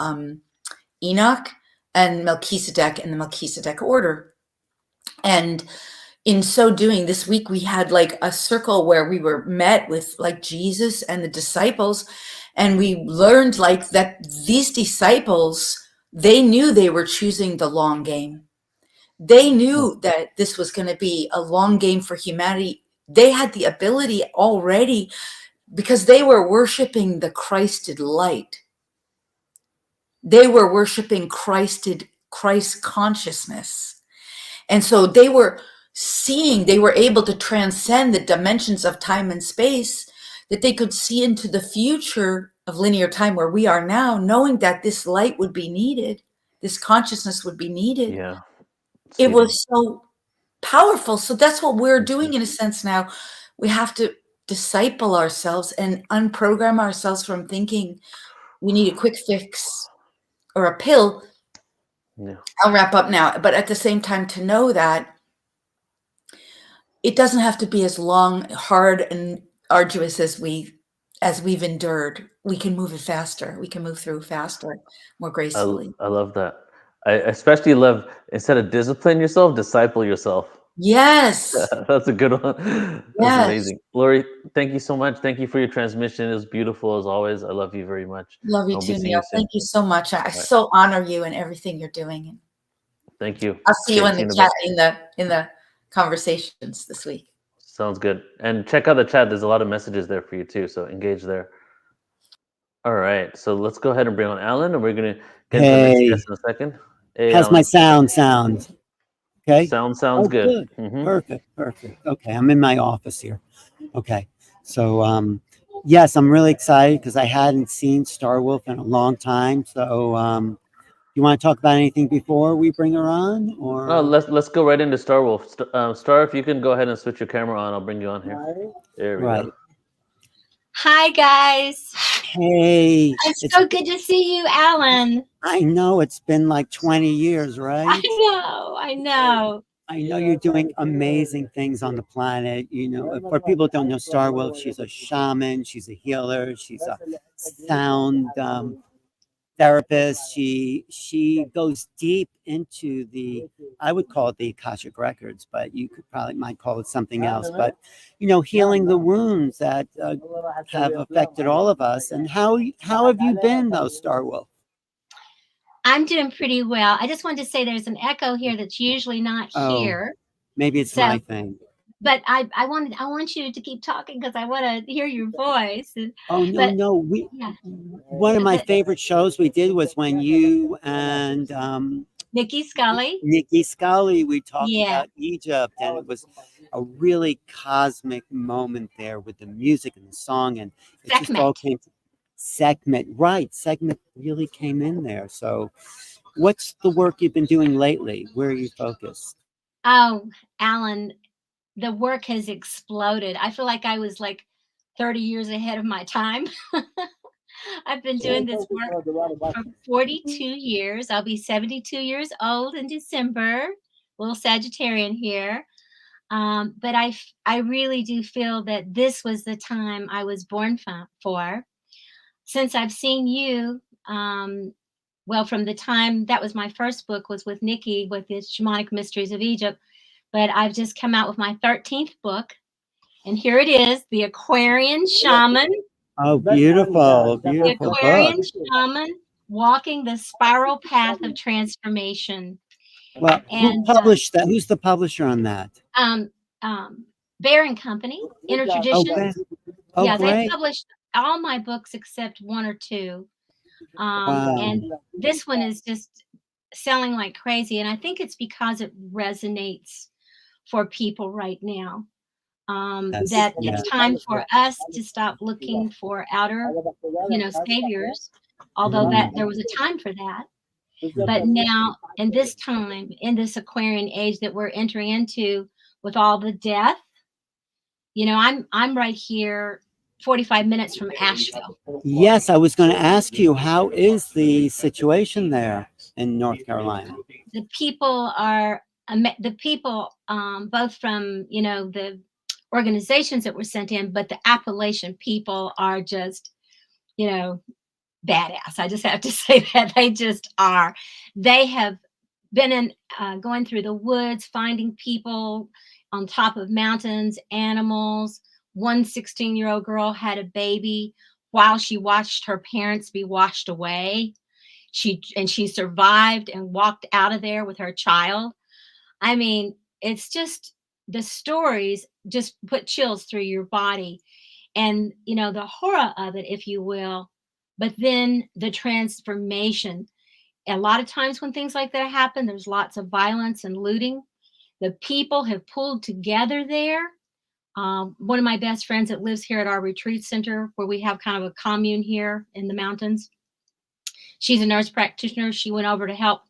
Enoch and Melchizedek and the Melchizedek order. And in so doing, this week we had like a circle where we were met with like Jesus and the disciples, and we learned like that these disciples, they knew they were choosing the long game. They knew that this was going to be a long game for humanity. They had the ability already, because they were worshiping the Christed light. They were worshiping Christ consciousness. And so they were able to transcend the dimensions of time and space, that they could see into the future of linear time where we are now, knowing that this light would be needed, this consciousness would be needed. Yeah. It was so powerful. So that's what we're doing in a sense now. We have to disciple ourselves and unprogram ourselves from thinking we need a quick fix or a pill. Yeah. I'll wrap up now. But at the same time, to know that it doesn't have to be as long, hard, and arduous as we've endured. We can move it faster. We can move through faster, more gracefully. I love that. I especially love, instead of discipline yourself, disciple yourself. Yes. That's a good one. That's Yes. amazing. Lori, thank you so much. Thank you for your transmission. It was beautiful as always. I love you very much. Love you I'll be too, seeing Neil. you soon. Thank you so much. I so honor you and everything you're doing. Thank you. I'll see you Okay, in the see you chat, in the conversations this week. Sounds good. And check out the chat. There's a lot of messages there for you too. So engage there. All right. So let's go ahead and bring on Alan, and we're going to get into the next Hey, guest in a second. Hey, how's my Alan. sound? Okay. Sounds Oh, good. good. Mhm. Perfect. Okay, I'm in my office here. Okay, so yes, I'm really excited because I hadn't seen Star Wolf in a long time. So you want to talk about anything before we bring her on, or Oh, let's go right into Star Wolf. Star, if you can go ahead and switch your camera on, I'll bring you on here. There we go. Hi, guys. Hey, It's so good to see you, Alan. I know it's been like 20 years, right? I know. I know you're doing amazing things on the planet. You know, for people who don't know Star Wolf, she's a shaman, she's a healer, she's a sound therapist. She goes deep into I would call it the Akashic records, but you might call it something else. But healing the wounds that have affected all of us. And how have you been, though, Star Wolf? I'm doing pretty well. I just wanted to say there's an echo here that's usually not here. Maybe it's my thing. But I want you to keep talking because I want to hear your voice. No. One of my favorite shows we did was when you and Nikki Scully, we talked about Egypt, and it was a really cosmic moment there with the music and the song, and it just all came to Sekhmet. Right, Sekhmet really came in there. So what's the work you've been doing lately? Where are you focused? Oh, Alan, the work has exploded. I feel like I was like 30 years ahead of my time. I've been doing this work for 42 years. I'll be 72 years old in December. Little Sagittarian here. But I really do feel that this was the time I was born for. Since I've seen you, well, from the time that was my first book was with Nikki with the Shamanic Mysteries of Egypt, but I've just come out with my 13th book, and here it is, The Aquarian Shaman. Oh, beautiful, The beautiful Aquarian book. Shaman, Walking the Spiral Path of Transformation. Well, who And published that? Who's the publisher on that? Bear and Company, Oh, Intertraditions. oh, Yeah, they great. published all my books except one or two. Wow. And this one is just selling like crazy. And I think it's because it resonates for people right now. Yes, That yeah. it's time for us to stop looking for outer, saviors, although that there was a time for that. But now, in this time, in this Aquarian age that we're entering into with all the death, I'm right here 45 minutes from Asheville. Yes, I was going to ask you, how is the situation there in North Carolina? The people are both from the organizations that were sent in, but the Appalachian people are just badass. I just have to say that they just are. They have been going through the woods, finding people on top of mountains, animals. One 16-year-old girl had a baby while she watched her parents be washed away. She survived and walked out of there with her child. I mean, it's just, the stories just put chills through your body, and the horror of it, if you will, but then the transformation. A lot of times when things like that happen, there's lots of violence and looting. The people have pulled together there. One of my best friends that lives here at our retreat center, where we have kind of a commune here in the mountains, she's a nurse practitioner. She went over to help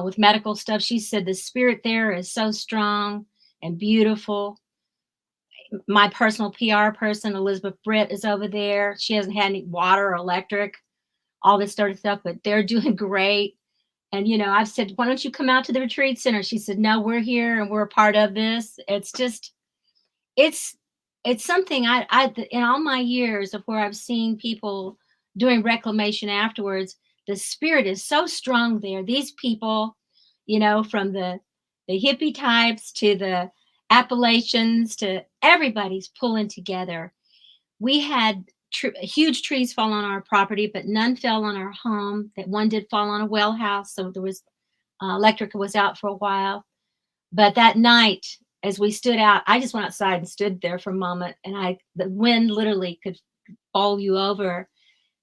with medical stuff. She said the spirit there is so strong and beautiful. My personal PR person, Elizabeth Britt, is over there. She hasn't had any water or electric, all this sort of stuff, but they're doing great. And, I've said, why don't you come out to the retreat center? She said, no, we're here and we're a part of this. It's just, it's something I in all my years of where I've seen people doing reclamation afterwards, the spirit is so strong there. These people, from the hippie types to the Appalachians to everybody's pulling together. We had huge trees fall on our property, but none fell on our home. That one did fall on a well house, so there was electric was out for a while. But that night, as we stood out, I just went outside and stood there for a moment, and the wind literally could bowl you over.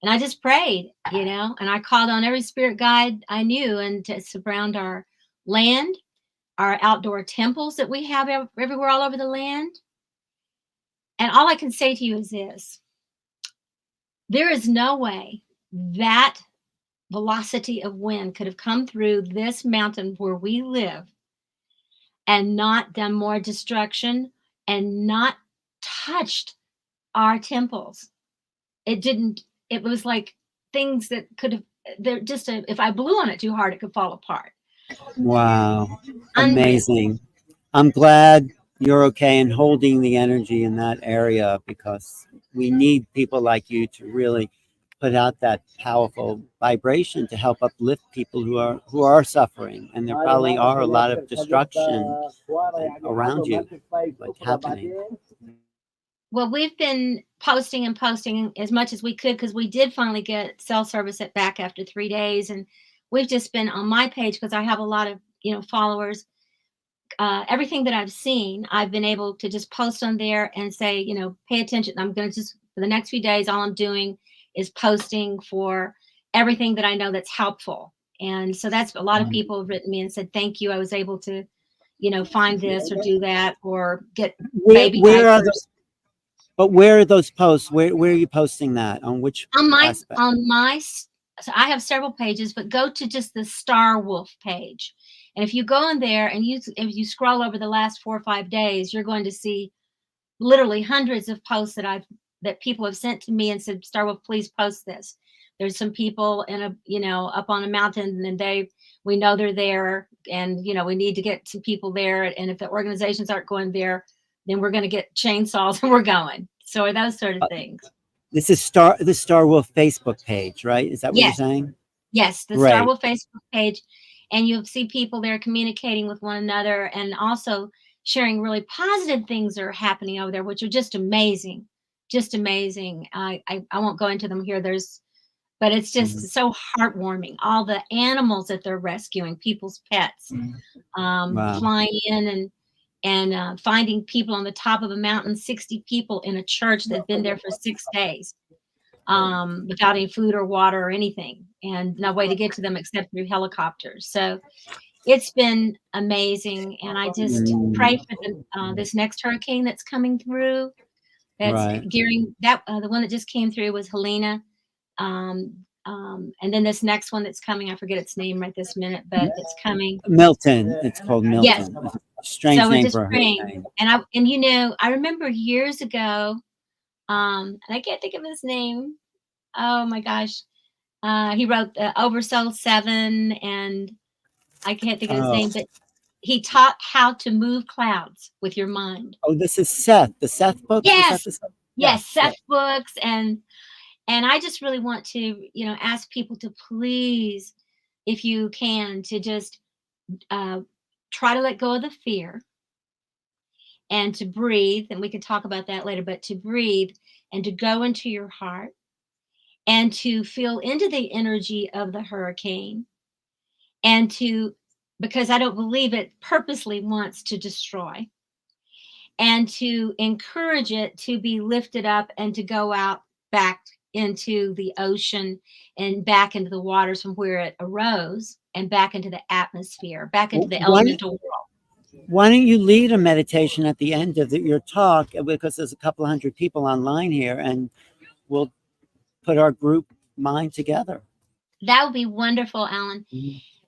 And I just prayed, and I called on every spirit guide I knew, and to surround our land, our outdoor temples that we have everywhere all over the land. And all I can say to you is this: there is no way that velocity of wind could have come through this mountain where we live and not done more destruction and not touched our temples. It didn't. It was like things that could have, if I blew on it too hard, it could fall apart. Wow. Amazing. I'm glad you're okay and holding the energy in that area, because we need people like you to really put out that powerful vibration to help uplift people who are suffering. And there probably are a lot of destruction around you, like happening. Well, we've been posting and posting as much as we could, because we did finally get cell service back after 3 days. And we've just been on my page, because I have a lot of, followers. Everything that I've seen, I've been able to just post on there and say, pay attention. I'm going to just, for the next few days, all I'm doing is posting for everything that I know that's helpful. And so that's a lot of people have written me and said, thank you. I was able to, find this or do that or get baby diapers. But where are those posts? Where are you posting that? On which aspect? So I have several pages, but go to just the Star Wolf page. And if you go in there and if you scroll over the last 4 or 5 days, you're going to see literally hundreds of posts that people have sent to me and said, Star Wolf, please post this. There's some people in a, you know, up on a mountain, and we know they're there, and, you know, we need to get some people there. And if the organizations aren't going there, then we're going to get chainsaws and we're going. So those sort of things. This is the Star Wolf Facebook page, right? Is that what you're Yes. saying? Yes, the Great. Star Wolf Facebook page, and you'll see people there communicating with one another, and also sharing really positive things that are happening over there, which are just amazing, just amazing. I won't go into them here. But it's just so heartwarming. All the animals that they're rescuing, people's pets, Wow. flying in and finding people on the top of a mountain, 60 people in a church that've been there for 6 days. Without any food or water or anything, and no way to get to them except through helicopters. So it's been amazing, and I just pray for this next hurricane that's coming through. That's gearing that the one that just came through was Helena, and then this next one that's coming, I forget its name right this minute, but it's coming. Milton. It's called Milton. Yes. Strange So name just for a praying, hurricane. and you know, I remember years ago. And I can't think of his name. Oh my gosh. He wrote Oversoul 7, and I can't think of his name, but he taught how to move clouds with your mind. Oh, this is Seth. The Seth book? Yes. Yes, Seth books. And I just really want to, you know, ask people to please, if you can, to just try to let go of the fear and to breathe. And we can talk about that later, but to breathe and to go into your heart and to feel into the energy of the hurricane, and because I don't believe it purposely wants to destroy, and to encourage it to be lifted up and to go out back into the ocean and back into the waters from where it arose, and back into the atmosphere, back into the elemental world. Why don't you lead a meditation at the end of your talk, because there's a couple of hundred people online here, and we'll put our group mind together. That would be wonderful, Alan.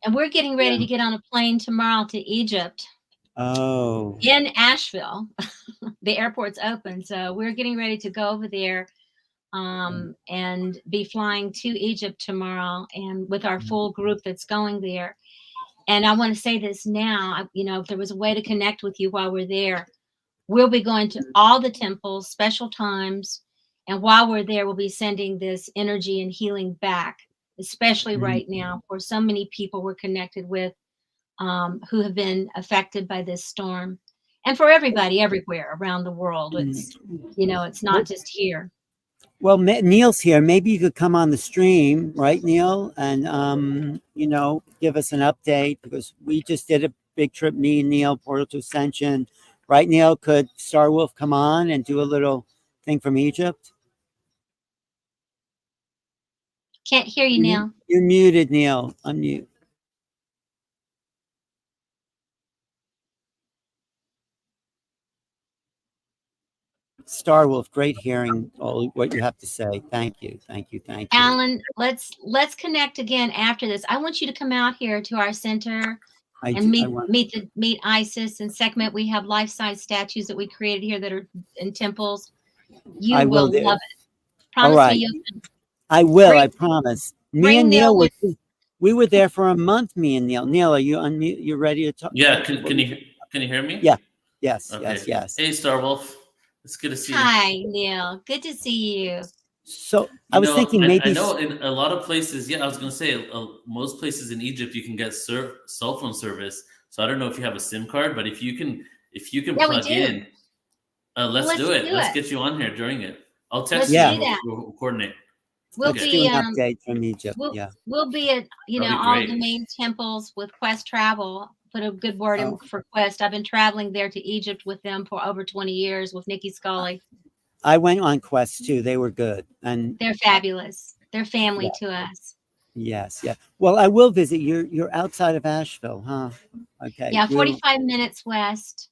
And we're getting ready to get on a plane tomorrow to Egypt. Oh. In Asheville. The airport's open, so we're getting ready to go over there and be flying to Egypt tomorrow, and with our full group that's going there. And I want to say this now, you know, if there was a way to connect with you while we're there, we'll be going to all the temples, special times, and while we're there, we'll be sending this energy and healing back, especially right now for so many people we're connected with who have been affected by this storm, and for everybody everywhere around the world. It's, you know, it's not just here. Well, Neil's here. Maybe you could come on the stream, right, Neil? And, you know, give us an update, because we just did a big trip, me and Neil, Portal to Ascension. Right, Neil? Could Star Wolf come on and do a little thing from Egypt? Can't hear you, Neil. You're muted, Neil. Unmute. Star Wolf, great hearing all what you have to say. Thank you, thank you, thank you. Alan, let's connect again after this. I want you to come out here to our center and meet Isis and Sekhmet. We have life-size statues that we created here that are in temples. You will love it. Promise me you'll. I will. I promise. Me and Neil we were there for a month. Me and Neil. Neil, are you unmute? You ready to talk? Yeah. Can you hear me? Yeah. Yes. Okay. Yes. Yes. Hey, Star Wolf. It's good to see you. Hi, Neil. Good to see you. So I was thinking maybe I know in a lot of places. Yeah, I was going to say most places in Egypt you can get cell phone service. So I don't know if you have a SIM card, but if you can plug in, let's do it. Let's get you on here during it. I'll text you. We'll coordinate. We'll do be an update from Egypt. We'll be at all the main temples with Quest Travel. Put a good word in for Quest. I've been traveling there to Egypt with them for over 20 years with Nikki Scully. I went on Quest too. They were good, and they're fabulous. They're family to us. Yes, yeah. Well, I will visit. You're outside of Asheville, huh? Okay. Yeah, 45 minutes west.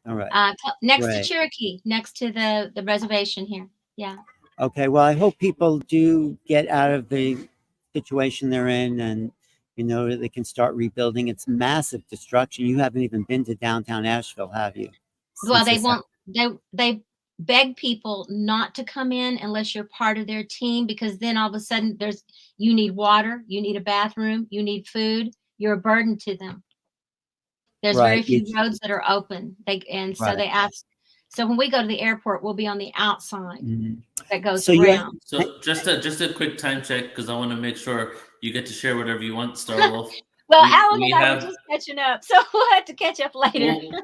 All right. Next to Cherokee, next to the reservation here. Yeah. Okay. Well, I hope people do get out of the situation they're in, and you know they can start rebuilding. It's massive destruction. You haven't even been to downtown Asheville, have you? Well, they won't. beg people not to come in unless you're part of their team, because then all of a sudden you need water, you need a bathroom, you need food, you're a burden to them. There's very Right. few roads that are open. So Right. they ask. So when we go to the airport, we'll be on the outside Mhm. that goes So you around. So just a quick time check, because I want to make sure you get to share whatever you want, Star Wolf. Well, Alan We and I were have just catching up, so we'll have to catch up later. well,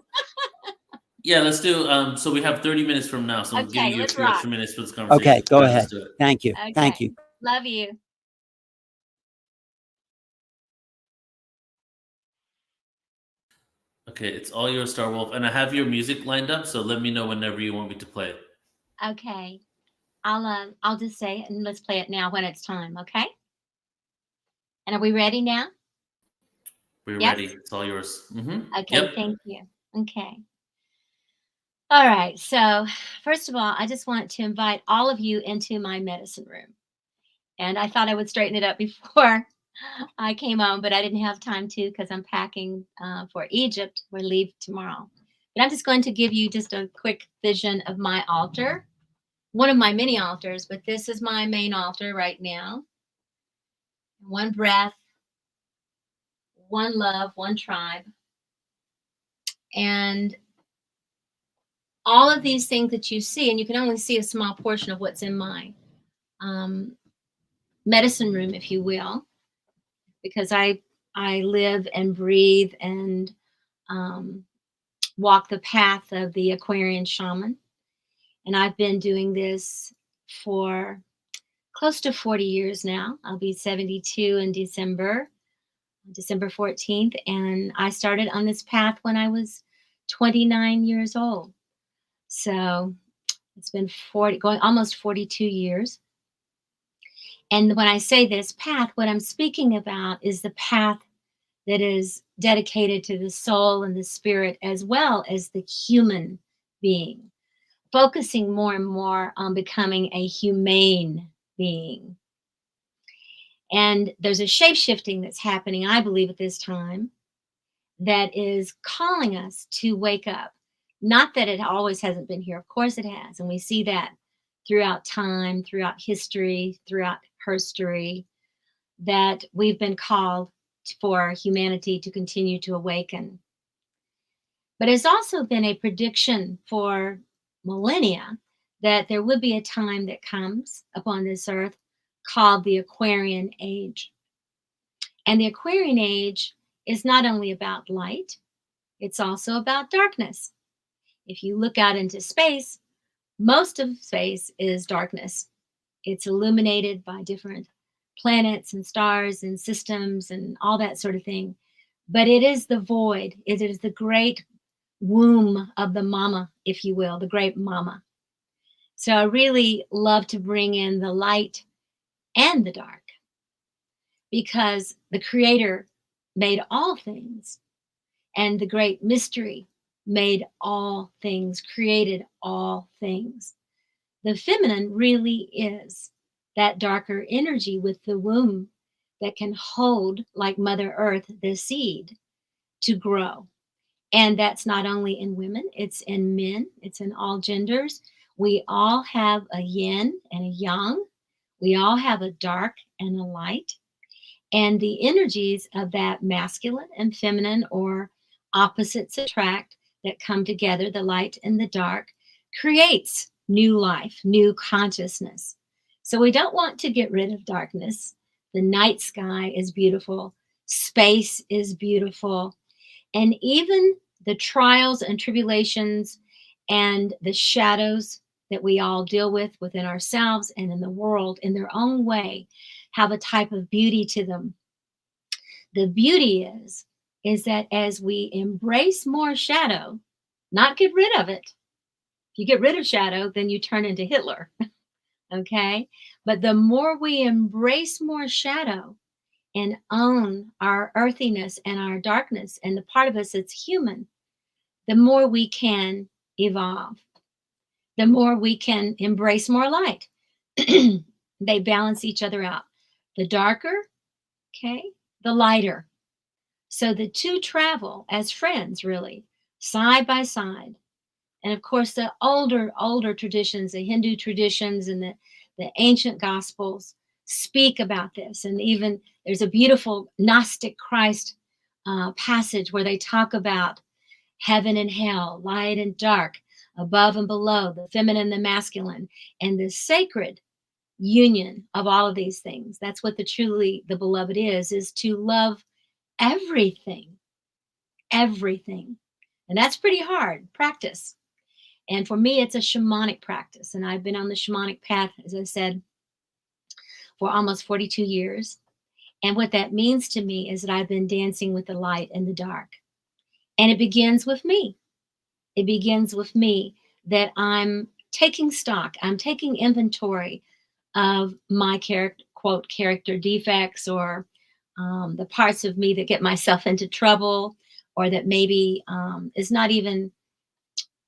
yeah. Let's do. So we have 30 minutes from now, so I'm Okay, giving you a let's few rock. extra minutes for this conversation. Okay, go All right, ahead. let's do it. Thank you. Okay. Thank you. Love you. Okay, it's all yours, Star Wolf, and I have your music lined up. So let me know whenever you want me to play it. Okay. I'll just say it and let's play it now when it's time, okay? And are we ready now? We're Yes? ready. It's all yours. Okay, Yep. thank you. Okay. All right. So, first of all, I just want to invite all of you into my medicine room. And I thought I would straighten it up before I came on, but I didn't have time to because I'm packing for Egypt. We leave tomorrow. But I'm just going to give you just a quick vision of my altar, one of my many altars, but this is my main altar right now. One breath, one love, one tribe. And all of these things that you see, and you can only see a small portion of what's in my medicine room, if you will, because I live and breathe and walk the path of the Aquarian shaman. And I've been doing this for close to 40 years now. I'll be 72 in December 14th. And I started on this path when I was 29 years old. So it's been going almost 42 years. And when I say this path, what I'm speaking about is the path that is dedicated to the soul and the spirit, as well as the human being, focusing more and more on becoming a humane being. And there's a shape shifting that's happening, I believe, at this time that is calling us to wake up. Not that it always hasn't been here. Of course it has. And we see that throughout time, throughout history, throughout herstory, that we've been called for humanity to continue to awaken. But it's also been a prediction for millennia that there would be a time that comes upon this earth called the Aquarian Age. And the Aquarian Age is not only about light, it's also about darkness. If you look out into space, most of space is darkness. It's illuminated by different planets and stars and systems and all that sort of thing. But it is the void. It is the great womb of the mama, if you will, the great mama. So I really love to bring in the light and the dark, because the creator made all things, and the great mystery made all things, created all things. The feminine really is that darker energy with the womb that can hold, like Mother Earth, the seed to grow. And that's not only in women, it's in men, it's in all genders. We all have a yin and a yang. We all have a dark and a light. And the energies of that masculine and feminine, or opposites attract, that come together, the light and the dark, creates new life, new consciousness. So we don't want to get rid of darkness. The night sky is beautiful. Space is beautiful. And even the trials and tribulations and the shadows that we all deal with within ourselves and in the world in their own way have a type of beauty to them. The beauty is that as we embrace more shadow, not get rid of it. If you get rid of shadow, then you turn into Hitler. Okay? But the more we embrace more shadow and own our earthiness and our darkness and the part of us that's human, the more we can evolve, the more we can embrace more light. They balance each other out. The darker, okay, the lighter. So the two travel as friends, really, side by side. And of course, the older traditions, the Hindu traditions and the ancient gospels speak about this. And even there's a beautiful Gnostic Christ passage where they talk about heaven and hell, light and dark, above and below, the feminine and the masculine, and the sacred union of all of these things. That's what the beloved is to love everything, everything. And that's pretty hard practice. And for me, it's a shamanic practice. And I've been on the shamanic path, as I said, for almost 42 years. And what that means to me is that I've been dancing with the light and the dark. And it begins with me. It begins with me that I'm taking stock, I'm taking inventory of my quote, character defects, or the parts of me that get myself into trouble, or that maybe is not even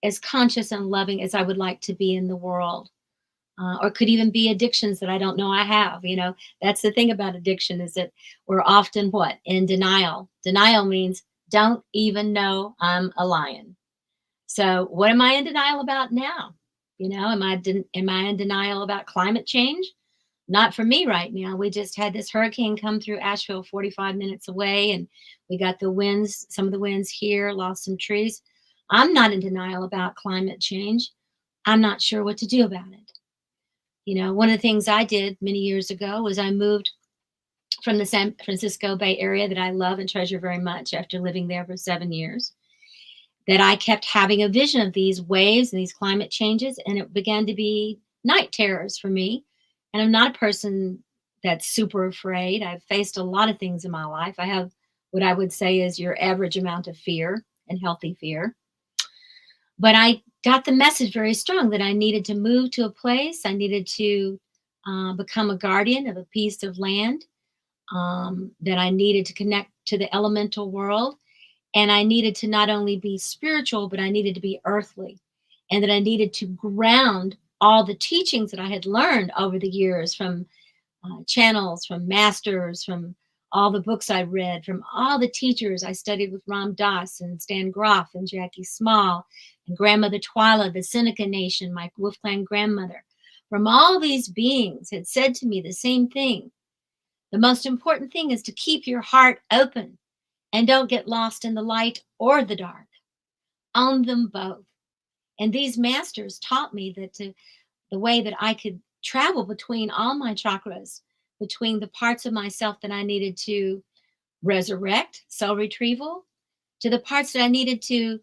as conscious and loving as I would like to be in the world. Or could even be addictions that I don't know I have. You know, that's the thing about addiction, is that we're often what? In denial. Denial means don't even know I'm a lion. So what am I in denial about now? You know, am I in denial about climate change? Not for me right now. We just had this hurricane come through Asheville, 45 minutes away, and we got the winds, some of the winds here, lost some trees. I'm not in denial about climate change. I'm not sure what to do about it. You know, one of the things I did many years ago was I moved from the San Francisco Bay Area that I love and treasure very much after living there for 7 years, that I kept having a vision of these waves and these climate changes, and it began to be night terrors for me. And I'm not a person that's super afraid. I've faced a lot of things in my life. I have what I would say is your average amount of fear and healthy fear. But I got the message very strong that I needed to move to a place. I needed to become a guardian of a piece of land, that I needed to connect to the elemental world. And I needed to not only be spiritual, but I needed to be earthly. And that I needed to ground all the teachings that I had learned over the years from channels, from masters, from all the books I read, from all the teachers I studied with Ram Dass and Stan Groff and Jackie Small and Grandmother Twyla, the Seneca Nation, my Wolf Clan grandmother. From all these beings had said to me the same thing. The most important thing is to keep your heart open and don't get lost in the light or the dark. Own them both. And these masters taught me that the way that I could travel between all my chakras, between the parts of myself that I needed to resurrect, soul retrieval, to the parts that I needed to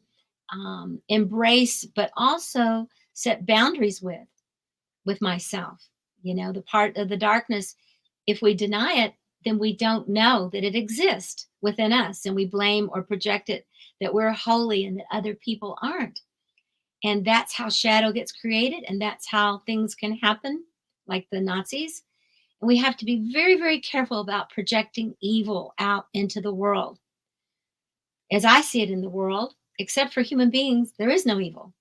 embrace, but also set boundaries with myself. You know, the part of the darkness, if we deny it, then we don't know that it exists within us, and we blame or project it that we're holy and that other people aren't. And that's how shadow gets created, and that's how things can happen, like the Nazis. And we have to be very, very careful about projecting evil out into the world. As I see it in the world, except for human beings, there is no evil.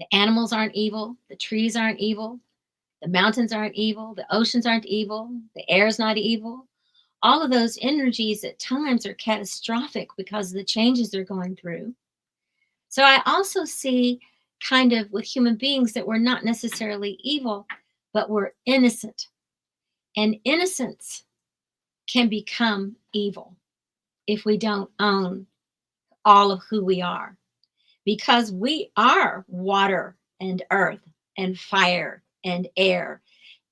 The animals aren't evil. The trees aren't evil. The mountains aren't evil. The oceans aren't evil. The air is not evil. All of those energies at times are catastrophic because of the changes they're going through. So I also see kind of with human beings that we're not necessarily evil, but we're innocent. And innocence can become evil if we don't own all of who we are. Because we are water and earth and fire and air,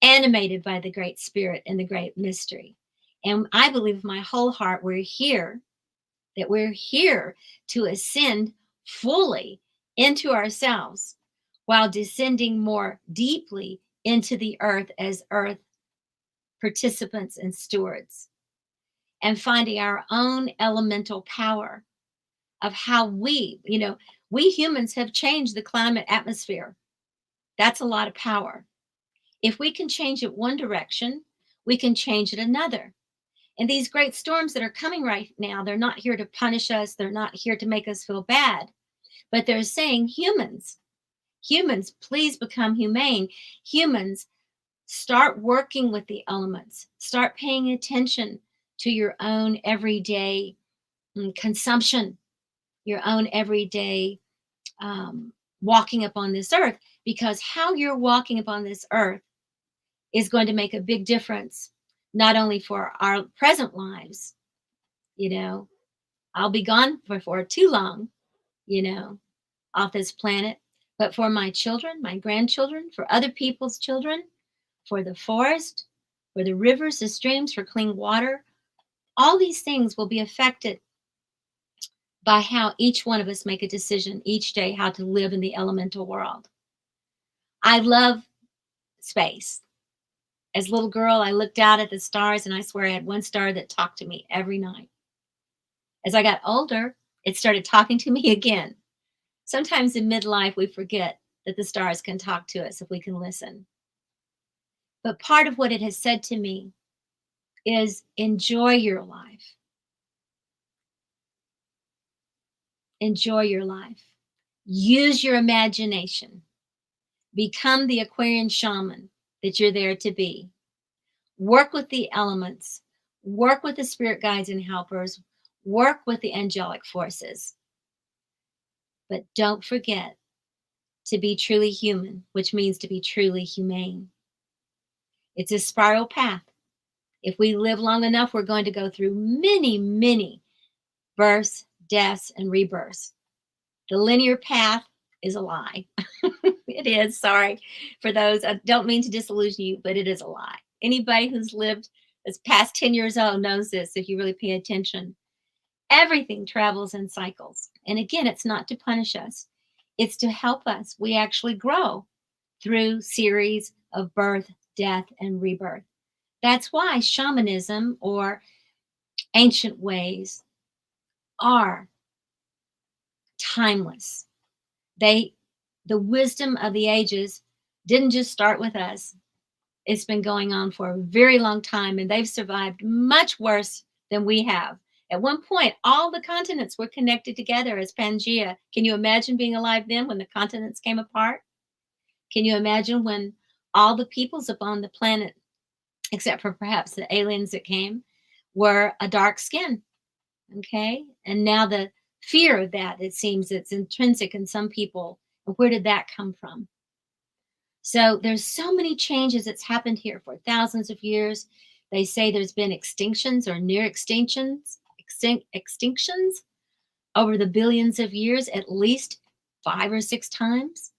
animated by the Great Spirit and the Great Mystery. And I believe with my whole heart we're here to ascend fully into ourselves while descending more deeply into the earth as earth participants and stewards, and finding our own elemental power of how we humans have changed the climate atmosphere. That's a lot of power. If we can change it one direction, we can change it another. And these great storms that are coming right now, they're not here to punish us. They're not here to make us feel bad. But they're saying, humans, please become humane. Humans, start working with the elements. Start paying attention to your own everyday consumption, your own everyday walking upon this earth, because how you're walking upon this earth is going to make a big difference, not only for our present lives, you know, I'll be gone before too long, you know, off this planet, but for my children, my grandchildren, for other people's children, for the forest, for the rivers, the streams, for clean water, all these things will be affected by how each one of us make a decision each day how to live in the elemental world. I love space. As a little girl, I looked out at the stars and I swear I had one star that talked to me every night. As I got older, it started talking to me again. Sometimes in midlife, we forget that the stars can talk to us if we can listen. But part of what it has said to me is enjoy your life. Enjoy your life. Use your imagination. Become the Aquarian shaman that you're there to be. Work with the elements. Work with the spirit guides and helpers. Work with the angelic forces. But don't forget to be truly human, which means to be truly humane. It's a spiral path. If we live long enough, we're going to go through many, many births, deaths, and rebirths. The linear path is a lie. It is. Sorry for those. I don't mean to disillusion you, but it is a lie. Anybody who's lived as past 10 years old knows this if you really pay attention. Everything travels in cycles. And again, it's not to punish us. It's to help us. We actually grow through series of birth, death, and rebirth. That's why shamanism or ancient ways are timeless. The wisdom of the ages didn't just start with us. It's been going on for a very long time, and they've survived much worse than we have. At one point, all the continents were connected together as Pangea. Can you imagine being alive then when the continents came apart? Can you imagine when all the peoples upon the planet, except for perhaps the aliens that came, were a dark skin? Okay. And now the fear of that, it seems it's intrinsic in some people. Where did that come from? So there's so many changes that's happened here for thousands of years. They say there's been extinctions or near extinctions over the billions of years, at least 5 or 6 times.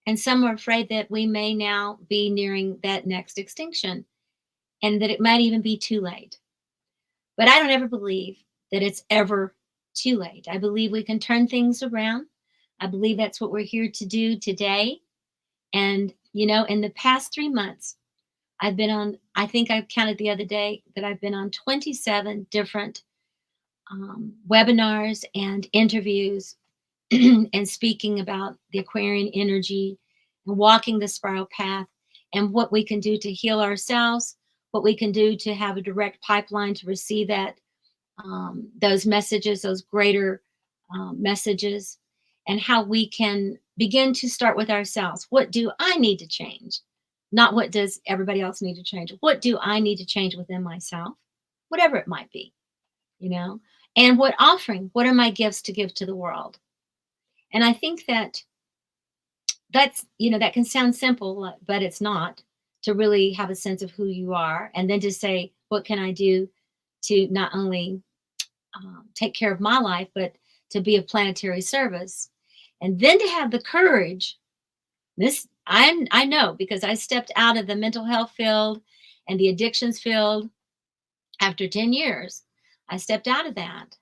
And some are afraid that we may now be nearing that next extinction and that it might even be too late. But I don't ever believe that it's ever too late. I believe we can turn things around. I believe that's what we're here to do today. And, you know, in the past 3 months, I've been on, I think I counted the other day that I've been on 27 different webinars and interviews and speaking about the Aquarian energy and walking the spiral path and what we can do to heal ourselves, what we can do to have a direct pipeline to receive that, those messages, those greater messages, and how we can begin to start with ourselves. What do I need to change? Not what does everybody else need to change. What do I need to change within myself? Whatever it might be, you know? And what offering, what are my gifts to give to the world? And I think that that's, you know, that can sound simple, but it's not, to really have a sense of who you are. And then to say, what can I do to not only take care of my life, but to be of planetary service. And then to have the courage, this I know because I stepped out of the mental health field and the addictions field after 10 years. I stepped out of that.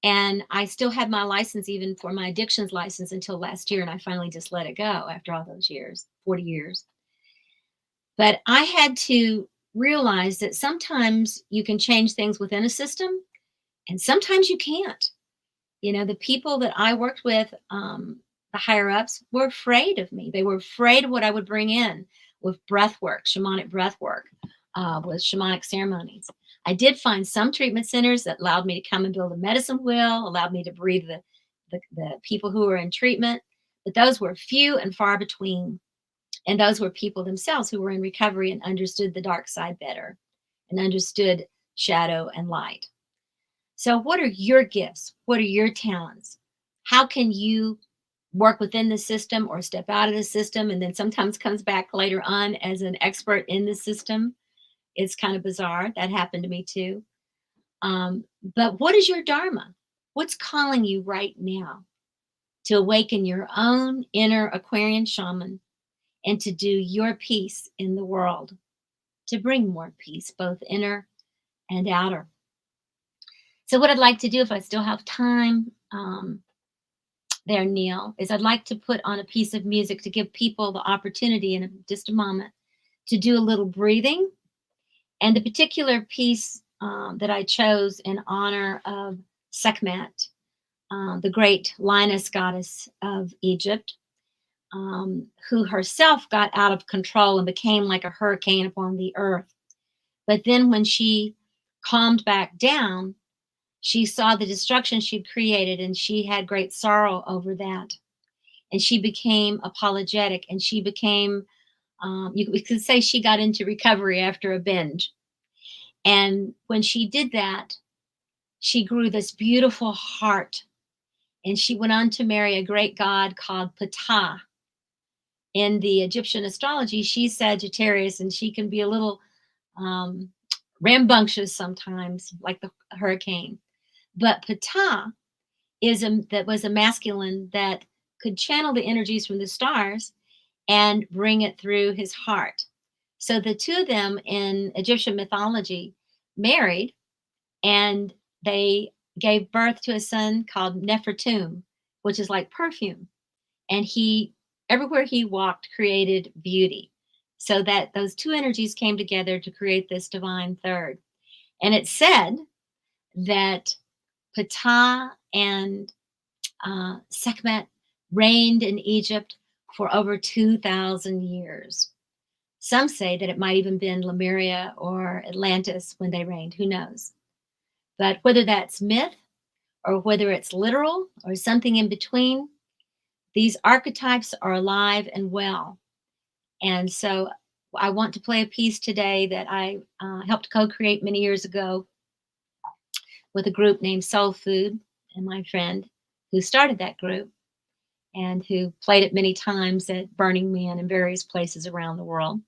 And I still had my license even for my addictions license until last year. And I finally just let it go after all those years, 40 years. But I had to realize that sometimes you can change things within a system and sometimes you can't. You know, the people that I worked with, the higher ups, were afraid of me. They were afraid of what I would bring in with breath work, shamanic breath work, with shamanic ceremonies. I did find some treatment centers that allowed me to come and build a medicine wheel, allowed me to breathe the people who were in treatment, but those were few and far between. And those were people themselves who were in recovery and understood the dark side better and understood shadow and light. So what are your gifts? What are your talents? How can you work within the system or step out of the system, and then sometimes comes back later on as an expert in the system. It's kind of bizarre. That happened to me too. But what is your dharma? What's calling you right now to awaken your own inner Aquarian shaman and to do your piece in the world, to bring more peace, both inner and outer? So what I'd like to do, if I still have time, there, Neil, is I'd like to put on a piece of music to give people the opportunity in just a moment to do a little breathing. And the particular piece that I chose in honor of Sekhmet, the great lioness goddess of Egypt, who herself got out of control and became like a hurricane upon the earth. But then when she calmed back down, she saw the destruction she'd created, and she had great sorrow over that. And she became apologetic, and she became, we could say she got into recovery after a binge. And when she did that, she grew this beautiful heart, and she went on to marry a great god called Ptah. In the Egyptian astrology, she's Sagittarius, and she can be a little rambunctious sometimes, like the hurricane. But Ptah was a masculine that could channel the energies from the stars and bring it through his heart. So the two of them in Egyptian mythology married, and they gave birth to a son called Nefertum, which is like perfume. And he, everywhere he walked, created beauty. So that those two energies came together to create this divine third. And it's said that Ptah and Sekhmet reigned in Egypt for over 2,000 years. Some say that it might even been Lemuria or Atlantis when they reigned, who knows? But whether that's myth or whether it's literal or something in between, these archetypes are alive and well. And so I want to play a piece today that I helped co-create many years ago with a group named Soul Food, and my friend who started that group and who played it many times at Burning Man and various places around the world.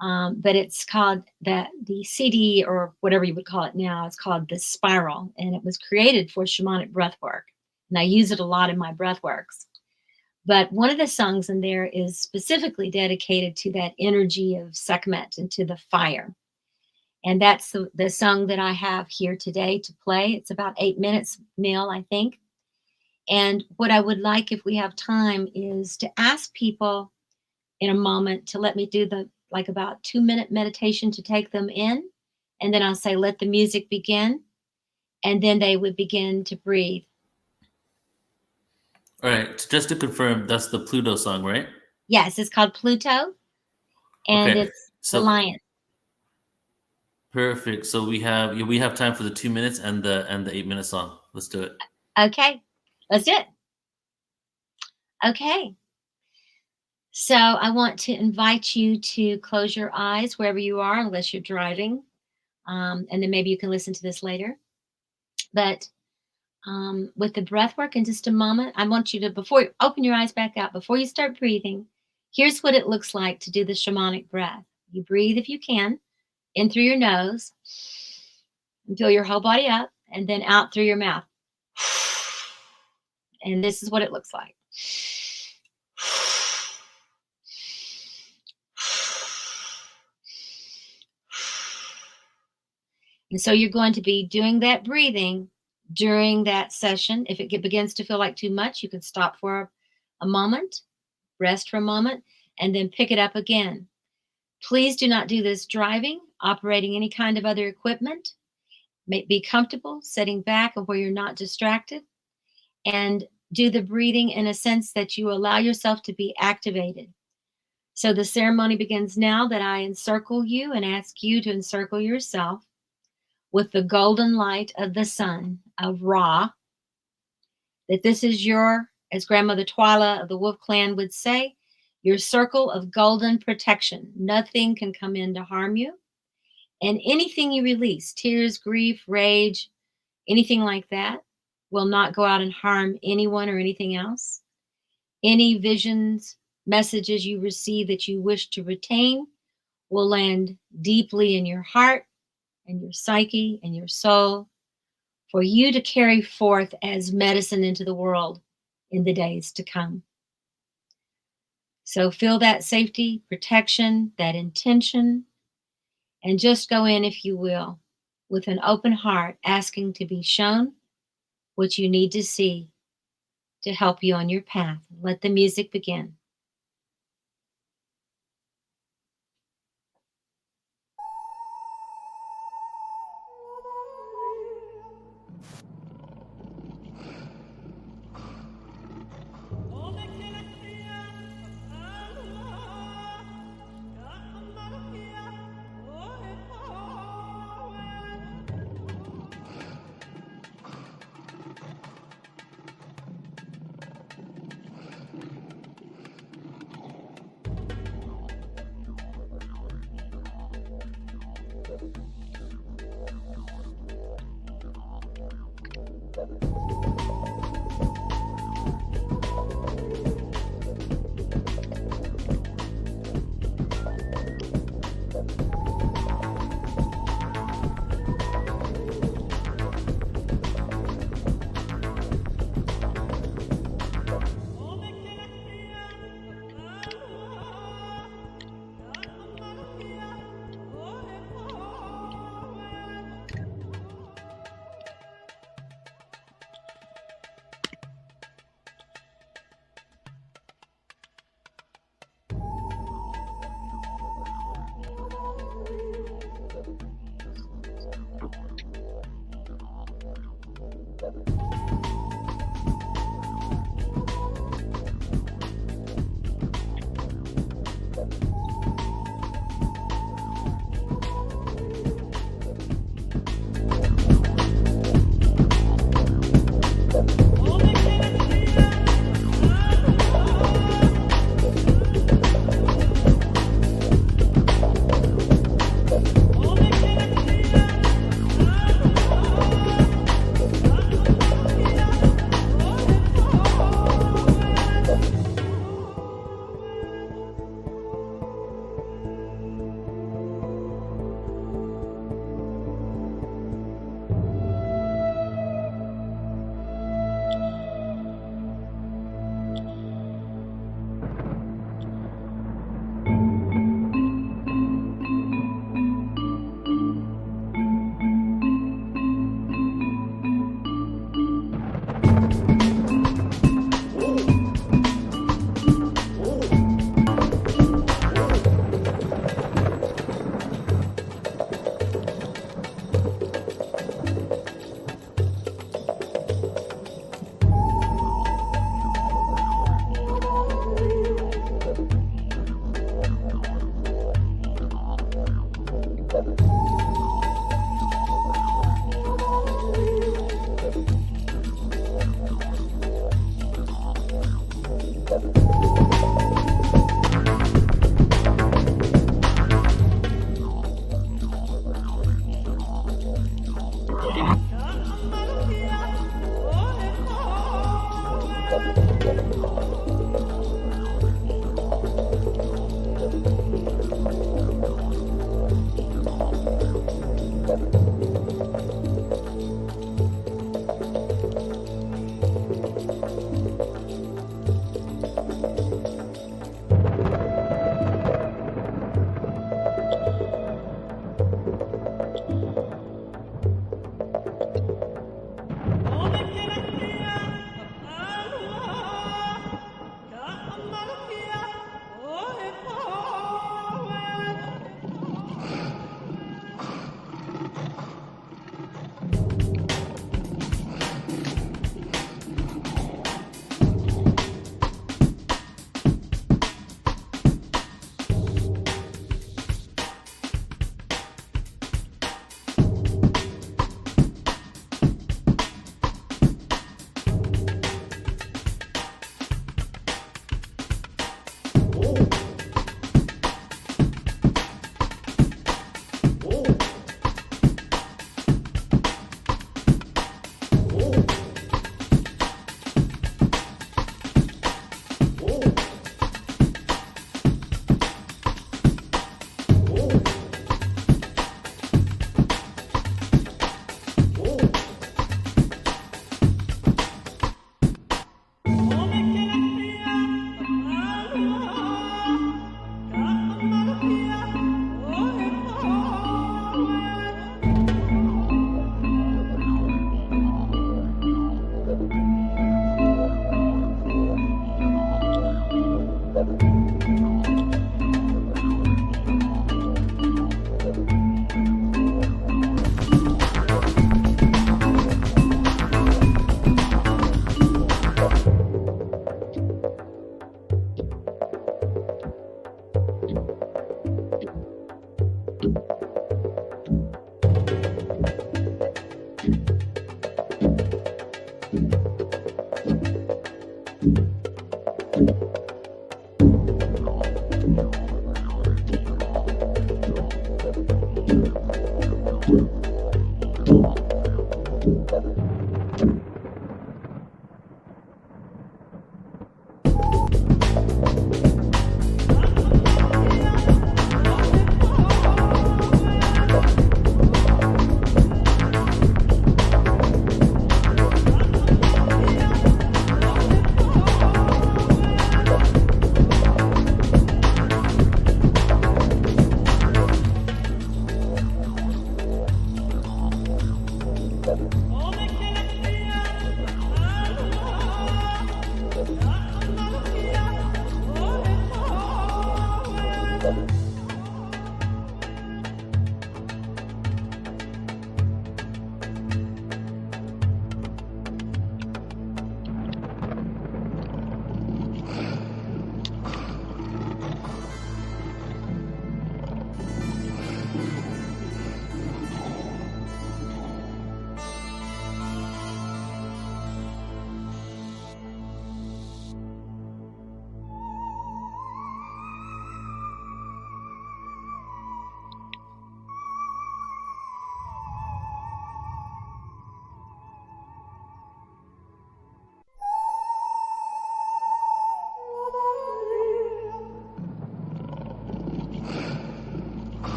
But it's called the CD, or whatever you would call it now, it's called The Spiral, and it was created for shamanic breathwork. And I use it a lot in my breathworks. But one of the songs in there is specifically dedicated to that energy of Sekhmet and to the fire. And that's the song that I have here today to play. It's about 8 minutes, Neil, I think. And what I would like, if we have time, is to ask people in a moment to let me do the about 2-minute meditation to take them in. And then I'll say, let the music begin. And then they would begin to breathe. All right. Just to confirm, that's the Pluto song, right? Yes, it's called Pluto. And okay. It's the lion. Perfect. So we have time for the 2 minutes and the 8-minute song. Let's do it. Okay. Let's do it. Okay. So I want to invite you to close your eyes wherever you are, unless you're driving. And then maybe you can listen to this later. But with the breath work in just a moment, I want you to, before you open your eyes back out, before you start breathing, here's what it looks like to do the shamanic breath. You breathe if you can, in through your nose, and fill your whole body up, and then out through your mouth. And this is what it looks like. And so you're going to be doing that breathing during that session. If it begins to feel like too much, you can stop for a moment, rest for a moment, and then pick it up again. Please do not do this driving, operating any kind of other equipment. Be comfortable, sitting back and where you're not distracted, and do the breathing in a sense that you allow yourself to be activated. So the ceremony begins now that I encircle you and ask you to encircle yourself with the golden light of the sun of Ra, that this is your, as Grandmother Twyla of the Wolf Clan would say, your circle of golden protection. Nothing can come in to harm you. And anything you release, tears, grief, rage, anything like that, will not go out and harm anyone or anything else. Any visions, messages you receive that you wish to retain will land deeply in your heart and your psyche and your soul for you to carry forth as medicine into the world in the days to come. So feel that safety, protection, that intention, and just go in, if you will, with an open heart, asking to be shown what you need to see to help you on your path. Let the music begin.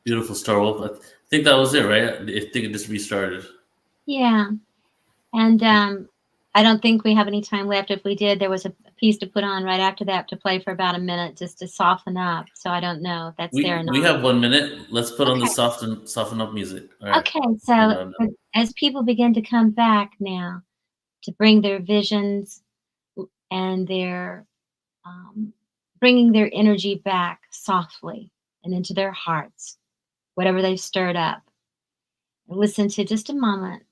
Beautiful, Star Wolf. I think that was it, right? I think it just restarted. Yeah. And I don't think we have any time left. If we did, there was a piece to put on right after that to play for about a minute just to soften up. So I don't know if that's there or not. We have 1 minute. Let's put on the soften up music. All right. Okay, so as people begin to come back now to bring their visions and their bringing their energy back softly and into their hearts, whatever they've stirred up. Listen to just a moment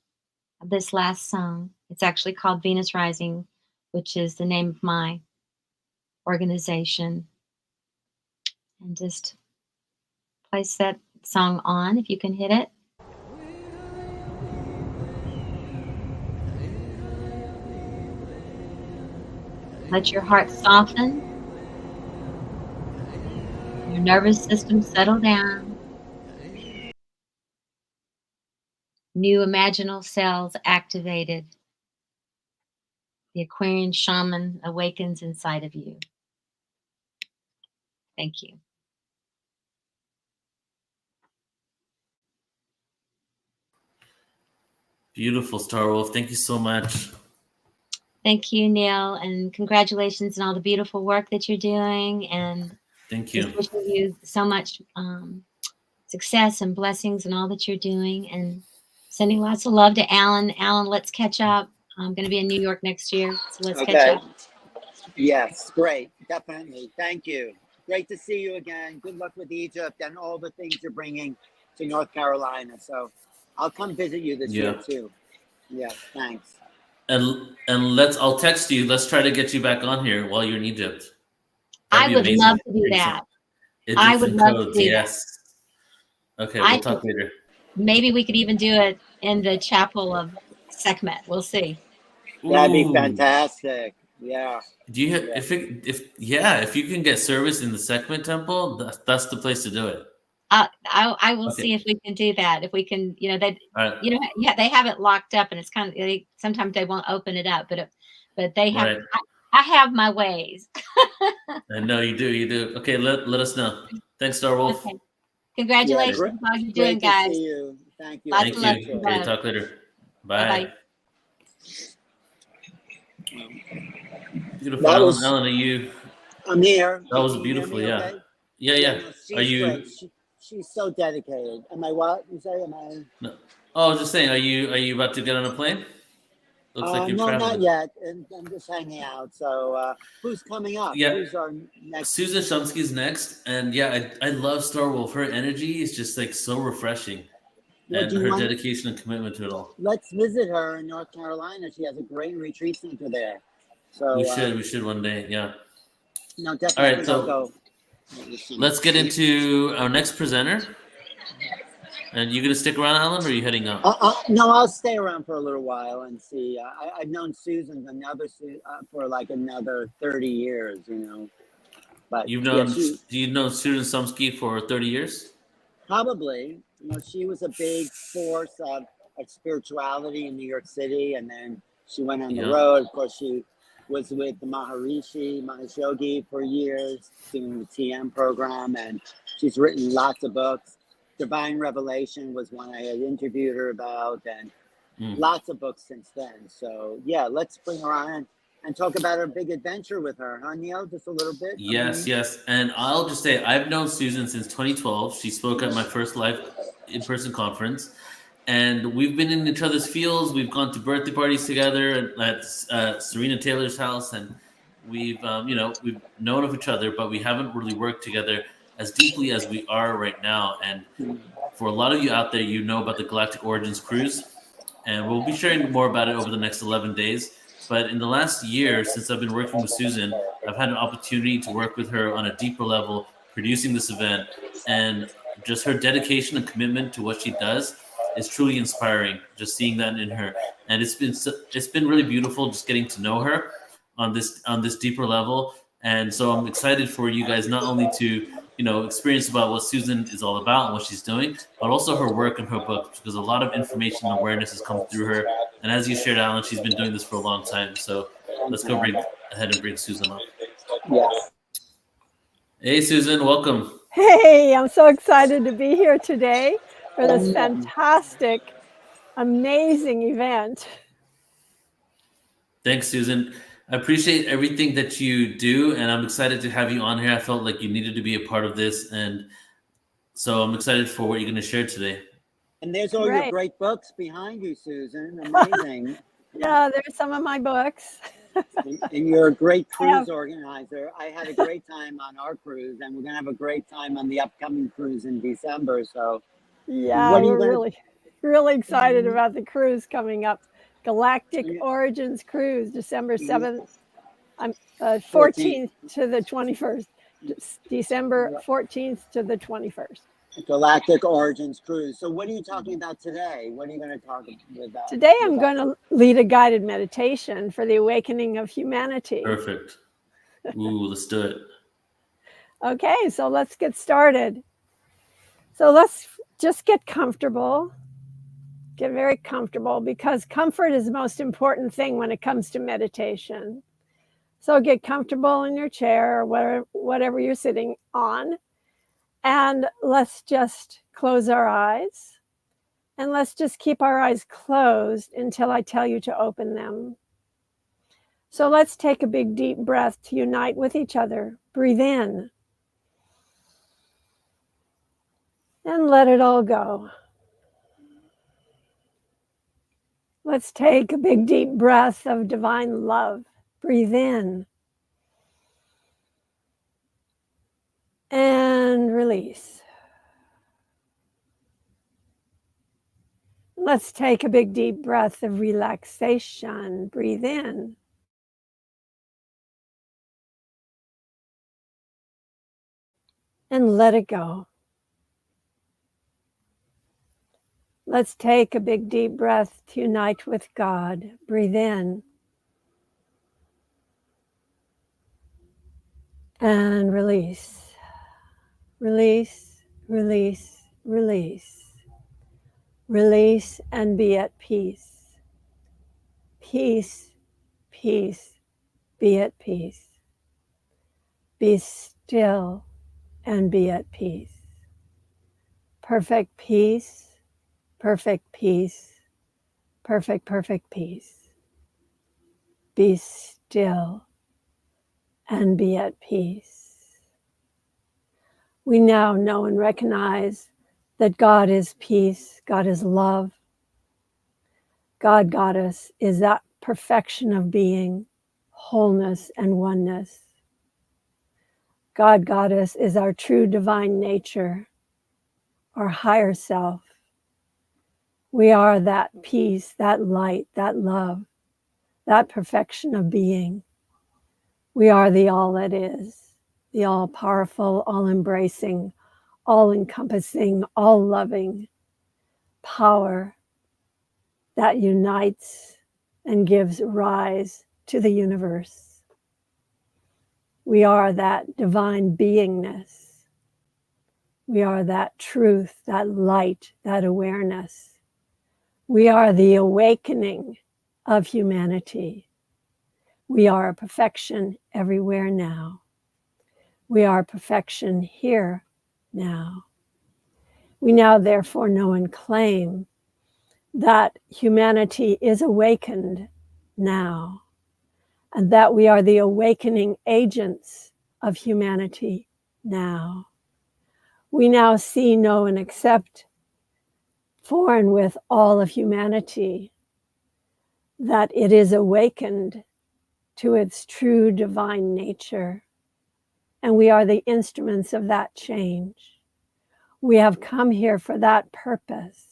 of this last song. It's actually called Venus Rising, which is the name of my organization. And just place that song on if you can hit it. Let your heart soften. Your nervous system settle down. New imaginal cells activated. The Aquarian shaman awakens inside of you. Thank you. Beautiful, Star Wolf. Thank you so much. Thank you, Neil, and congratulations on all the beautiful work that you're doing. And thank you. Just wishing you so much success and blessings in all that you're doing, and sending lots of love to Alan. Alan, let's catch up. I'm going to be in New York next year, so let's catch up. Yes, great. Definitely. Thank you. Great to see you again. Good luck with Egypt and all the things you're bringing to North Carolina. So I'll come visit you this year too. Yeah, thanks. And I'll text you. Let's try to get you back on here while you're in Egypt. I would love to do that. I would love to do that. Okay, we'll talk later. Maybe we could even do it in the chapel of Sekhmet. We'll see. That'd be fantastic. Yeah. Do you have, if you can get service in the Sekhmet temple, that's the place to do it. I will see if we can do that. If we can, they have it locked up, and it's kind of sometimes they won't open it up, but they have. Right. I have my ways. I know you do. You do. Okay, let us know. Thanks, Star Wolf. Okay. Congratulations on how you're doing, guys. See you. Thank you. Thank you. Okay, talk later. Bye. Beautiful, Alan. Are you? I'm here. That was beautiful. Yeah. Okay? Yeah. Are you? She's so dedicated. Am I what? You say? Am I? No. Oh, I was just saying. Are you about to get on a plane? Looks like you're traveling. Not yet. And I'm just hanging out. So who's coming up? Yeah. Who's our next? Susan Shumsky is next, and I love Star Wolf. Her energy is just like so refreshing, and her dedication and commitment to it all. Let's visit her in North Carolina. She has a great retreat center there. So we should one day. Yeah. No, definitely. All right, so let's get into our next presenter. And you gonna stick around, Alan, or are you heading out? No, I'll stay around for a little while and see. I've known Susan for like another 30 years, you know. But You've yeah, known, do you know Susan Shumsky for 30 years? probably, you know, she was a big force of spirituality in New York City, and then she went on the road. Of course, she was with the Mahesh Yogi for years, doing the TM program, and she's written lots of books. Divine Revelation was one I had interviewed her about, and lots of books since then. So yeah, let's bring her on and talk about our big adventure with her, huh, Neil? Just a little bit. Yes, yes. And I'll just say, I've known Susan since 2012. She spoke at my first live in-person conference. And we've been in each other's fields. We've gone to birthday parties together at Serena Taylor's house. And we've, we've known of each other, but we haven't really worked together as deeply as we are right now. And for a lot of you out there, you know about the Galactic Origins Cruise. And we'll be sharing more about it over the next 11 days. But in the last year, since I've been working with Susan, I've had an opportunity to work with her on a deeper level, producing this event. And just her dedication and commitment to what she does is truly inspiring, just seeing that in her. And it's been really beautiful just getting to know her on this deeper level. And so I'm excited for you guys not only to experience about what Susan is all about and what she's doing, but also her work and her book, because a lot of information and awareness has come through her. And as you shared, Alan, she's been doing this for a long time. So let's go ahead and bring Susan up. Yes. Hey, Susan, welcome. Hey, I'm so excited to be here today for this fantastic, amazing event. Thanks, Susan. I appreciate everything that you do, and I'm excited to have you on here. I felt like you needed to be a part of this, and so I'm excited for what you're going to share today. And there's all your great books behind you, Susan. Amazing. Yeah, there's some of my books. And you're a great cruise organizer. I had a great time on our cruise, and we're going to have a great time on the upcoming cruise in December. So, yeah, we're really excited about the cruise coming up. Galactic Origins Cruise, December 7th, 14th to the 21st. December 14th to the 21st. Galactic Origins Cruise. So what are you talking about today? What are you going to talk about? Today I'm going to lead a guided meditation for the awakening of humanity. Perfect. Ooh, let's do it. Okay, so let's get started. So let's just get comfortable. Get very comfortable, because comfort is the most important thing when it comes to meditation. So get comfortable in your chair or whatever you're sitting on. And let's just close our eyes. And let's just keep our eyes closed until I tell you to open them. So let's take a big deep breath to unite with each other. Breathe in. And let it all go. Let's take a big deep breath of divine love. Breathe in. And release. Let's take a big deep breath of relaxation. Breathe in. And let it go. Let's take a big deep breath to unite with God. Breathe in. And release. Release, release, release. Release and be at peace. Peace, peace, be at peace. Be still and be at peace. Perfect peace, perfect peace, perfect peace. Be still and be at peace. We now know and recognize that God is peace, God is love. God, Goddess, is that perfection of being, wholeness and oneness. God, Goddess, is our true divine nature, our higher self. We are that peace, that light, that love, that perfection of being. We are the all that is, the all-powerful, all-embracing, all-encompassing, all-loving, power that unites and gives rise to the universe. We are that divine beingness. We are that truth, that light, that awareness. We are the awakening of humanity. We are a perfection everywhere now. We are perfection here now. We now therefore know and claim that humanity is awakened now, and that we are the awakening agents of humanity now. We now see, know, and accept for and with all of humanity that it is awakened to its true divine nature, and we are the instruments of that change. We have come here for that purpose.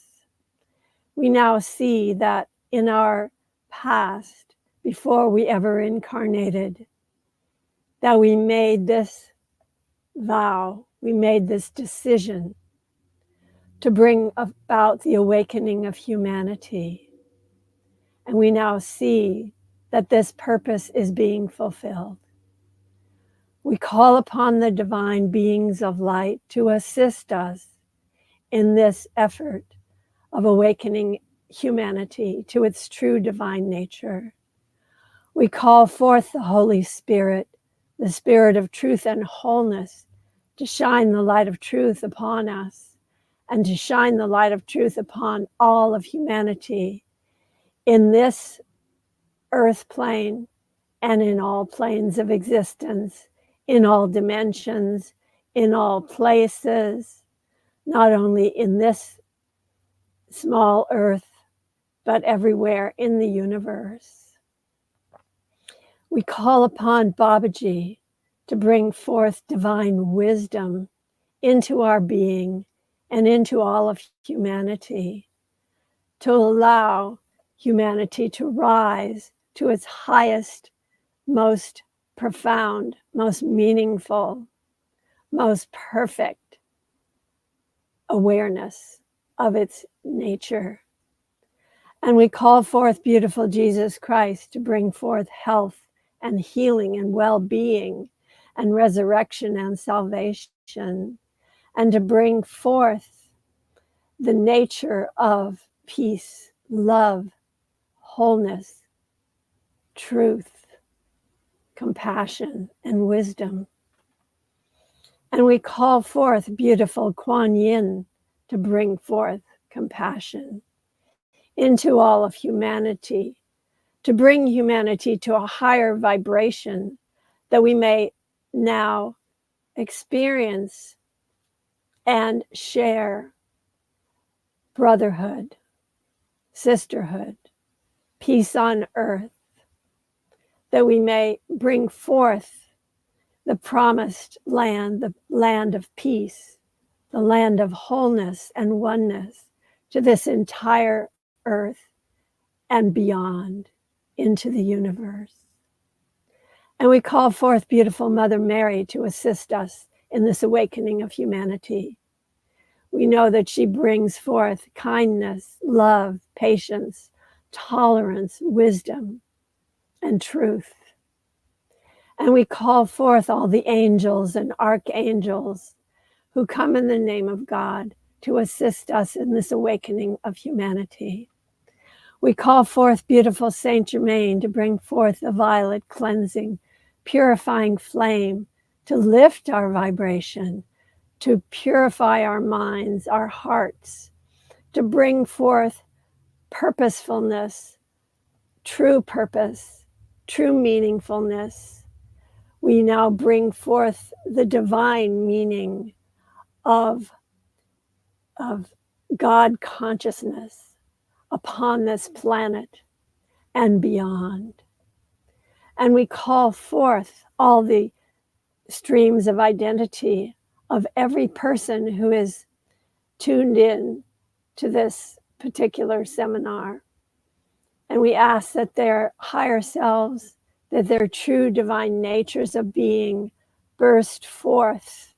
We now see that in our past, before we ever incarnated, that we made this vow, we made this decision to bring about the awakening of humanity. And we now see that this purpose is being fulfilled. We call upon the divine beings of light to assist us in this effort of awakening humanity to its true divine nature. We call forth the Holy Spirit, the Spirit of truth and wholeness, to shine the light of truth upon us and to shine the light of truth upon all of humanity in this earth plane and in all planes of existence, in all dimensions, in all places, not only in this small earth, but everywhere in the universe. We call upon Babaji to bring forth divine wisdom into our being and into all of humanity, to allow humanity to rise to its highest, most profound, most meaningful, most perfect awareness of its nature. And we call forth beautiful Jesus Christ to bring forth health and healing and well-being and resurrection and salvation, and to bring forth the nature of peace, love, wholeness, truth, compassion, and wisdom. And we call forth beautiful Kuan Yin to bring forth compassion into all of humanity, to bring humanity to a higher vibration that we may now experience and share brotherhood, sisterhood, peace on earth, that we may bring forth the promised land, the land of peace, the land of wholeness and oneness to this entire earth and beyond into the universe. And we call forth beautiful Mother Mary to assist us in this awakening of humanity. We know that she brings forth kindness, love, patience, tolerance, wisdom, and truth. And we call forth all the angels and archangels who come in the name of God to assist us in this awakening of humanity. We call forth beautiful Saint Germain to bring forth the violet cleansing, purifying flame, to lift our vibration, to purify our minds, our hearts, to bring forth purposefulness, true purpose, true meaningfulness. We now bring forth the divine meaning of God consciousness upon this planet and beyond. And we call forth all the streams of identity of every person who is tuned in to this particular seminar. And we ask that their higher selves, that their true divine natures of being burst forth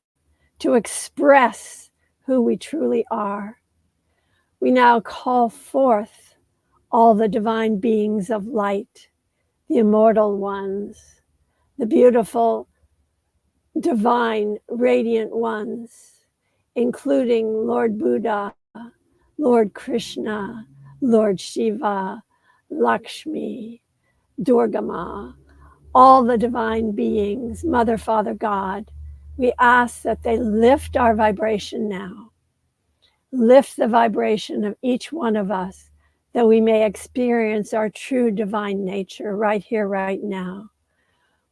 to express who we truly are. We now call forth all the divine beings of light, the immortal ones, the beautiful, divine, radiant ones, including Lord Buddha, Lord Krishna, Lord Shiva, Lakshmi, Durga Ma, all the divine beings, Mother, Father, God. We ask that they lift our vibration now, lift the vibration of each one of us, that we may experience our true divine nature right here, right now.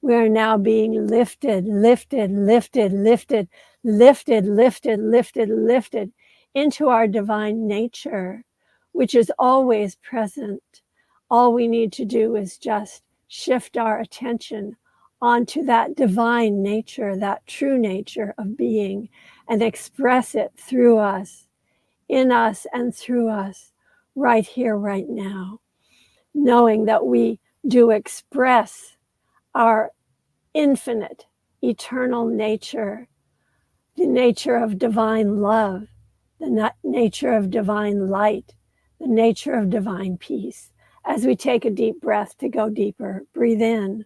We are now being lifted, lifted, lifted, lifted, lifted, lifted, lifted, lifted into our divine nature, which is always present. All we need to do is just shift our attention onto that divine nature, that true nature of being, and express it through us, in us and through us, right here, right now, knowing that we do express our infinite, eternal nature, the nature of divine love, the nature of divine light, the nature of divine peace. As we take a deep breath to go deeper, breathe in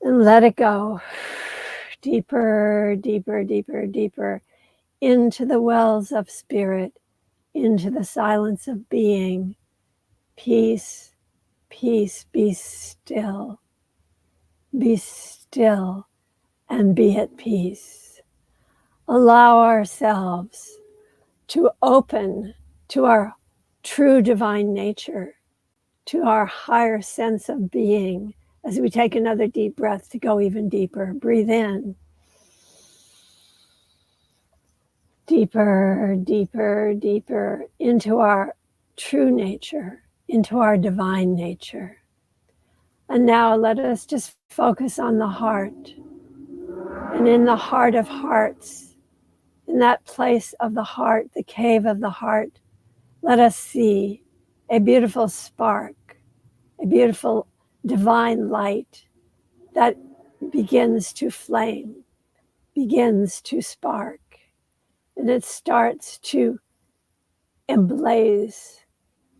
and let it go. Deeper, deeper, deeper, deeper into the wells of spirit, into the silence of being. Peace, peace, be still. Be still and be at peace. Allow ourselves to open to our true divine nature, to our higher sense of being, as we take another deep breath to go even deeper. Breathe in. Deeper, deeper, deeper into our true nature, into our divine nature. And now let us just focus on the heart. And in the heart of hearts, in that place of the heart, the cave of the heart, let us see a beautiful spark, a beautiful divine light that begins to flame, begins to spark, and it starts to emblaze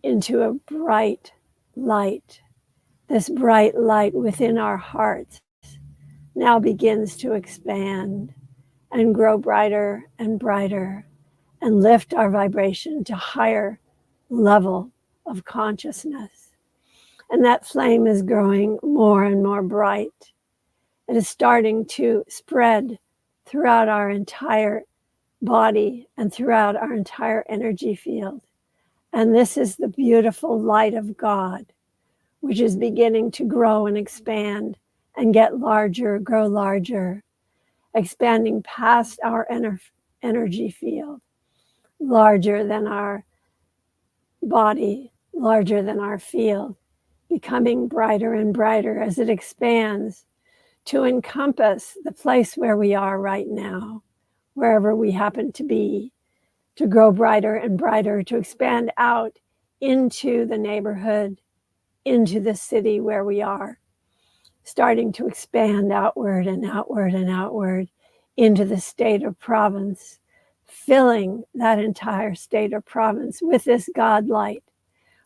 into a bright light. This bright light within our hearts now begins to expand and grow brighter and brighter and lift our vibration to higher level of consciousness. And that flame is growing more and more bright. It is starting to spread throughout our entire body and throughout our entire energy field. And this is the beautiful light of God, which is beginning to grow and expand and get larger, grow larger, expanding past our energy field, larger than our body, larger than our field, becoming brighter and brighter as it expands to encompass the place where we are right now, wherever we happen to be, to grow brighter and brighter, to expand out into the neighborhood, into the city where we are, starting to expand outward and outward and outward into the state or province, filling that entire state or province with this God light,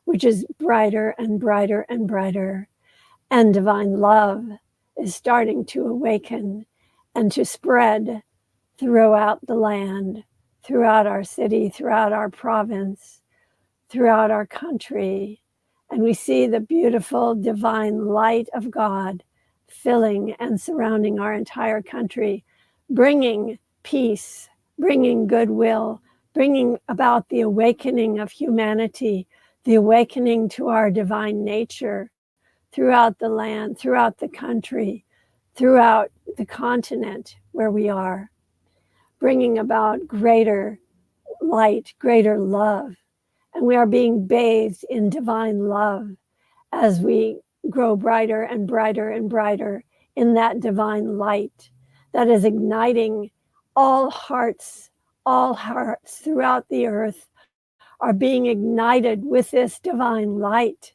which is brighter and brighter and brighter. And divine love is starting to awaken and to spread throughout the land, throughout our city, throughout our province, throughout our country. And we see the beautiful divine light of God filling and surrounding our entire country, bringing peace, bringing goodwill, bringing about the awakening of humanity, the awakening to our divine nature throughout the land, throughout the country, throughout the continent where we are, bringing about greater light, greater love. And we are being bathed in divine love as we grow brighter and brighter and brighter in that divine light that is igniting all hearts throughout the earth are being ignited with this divine light.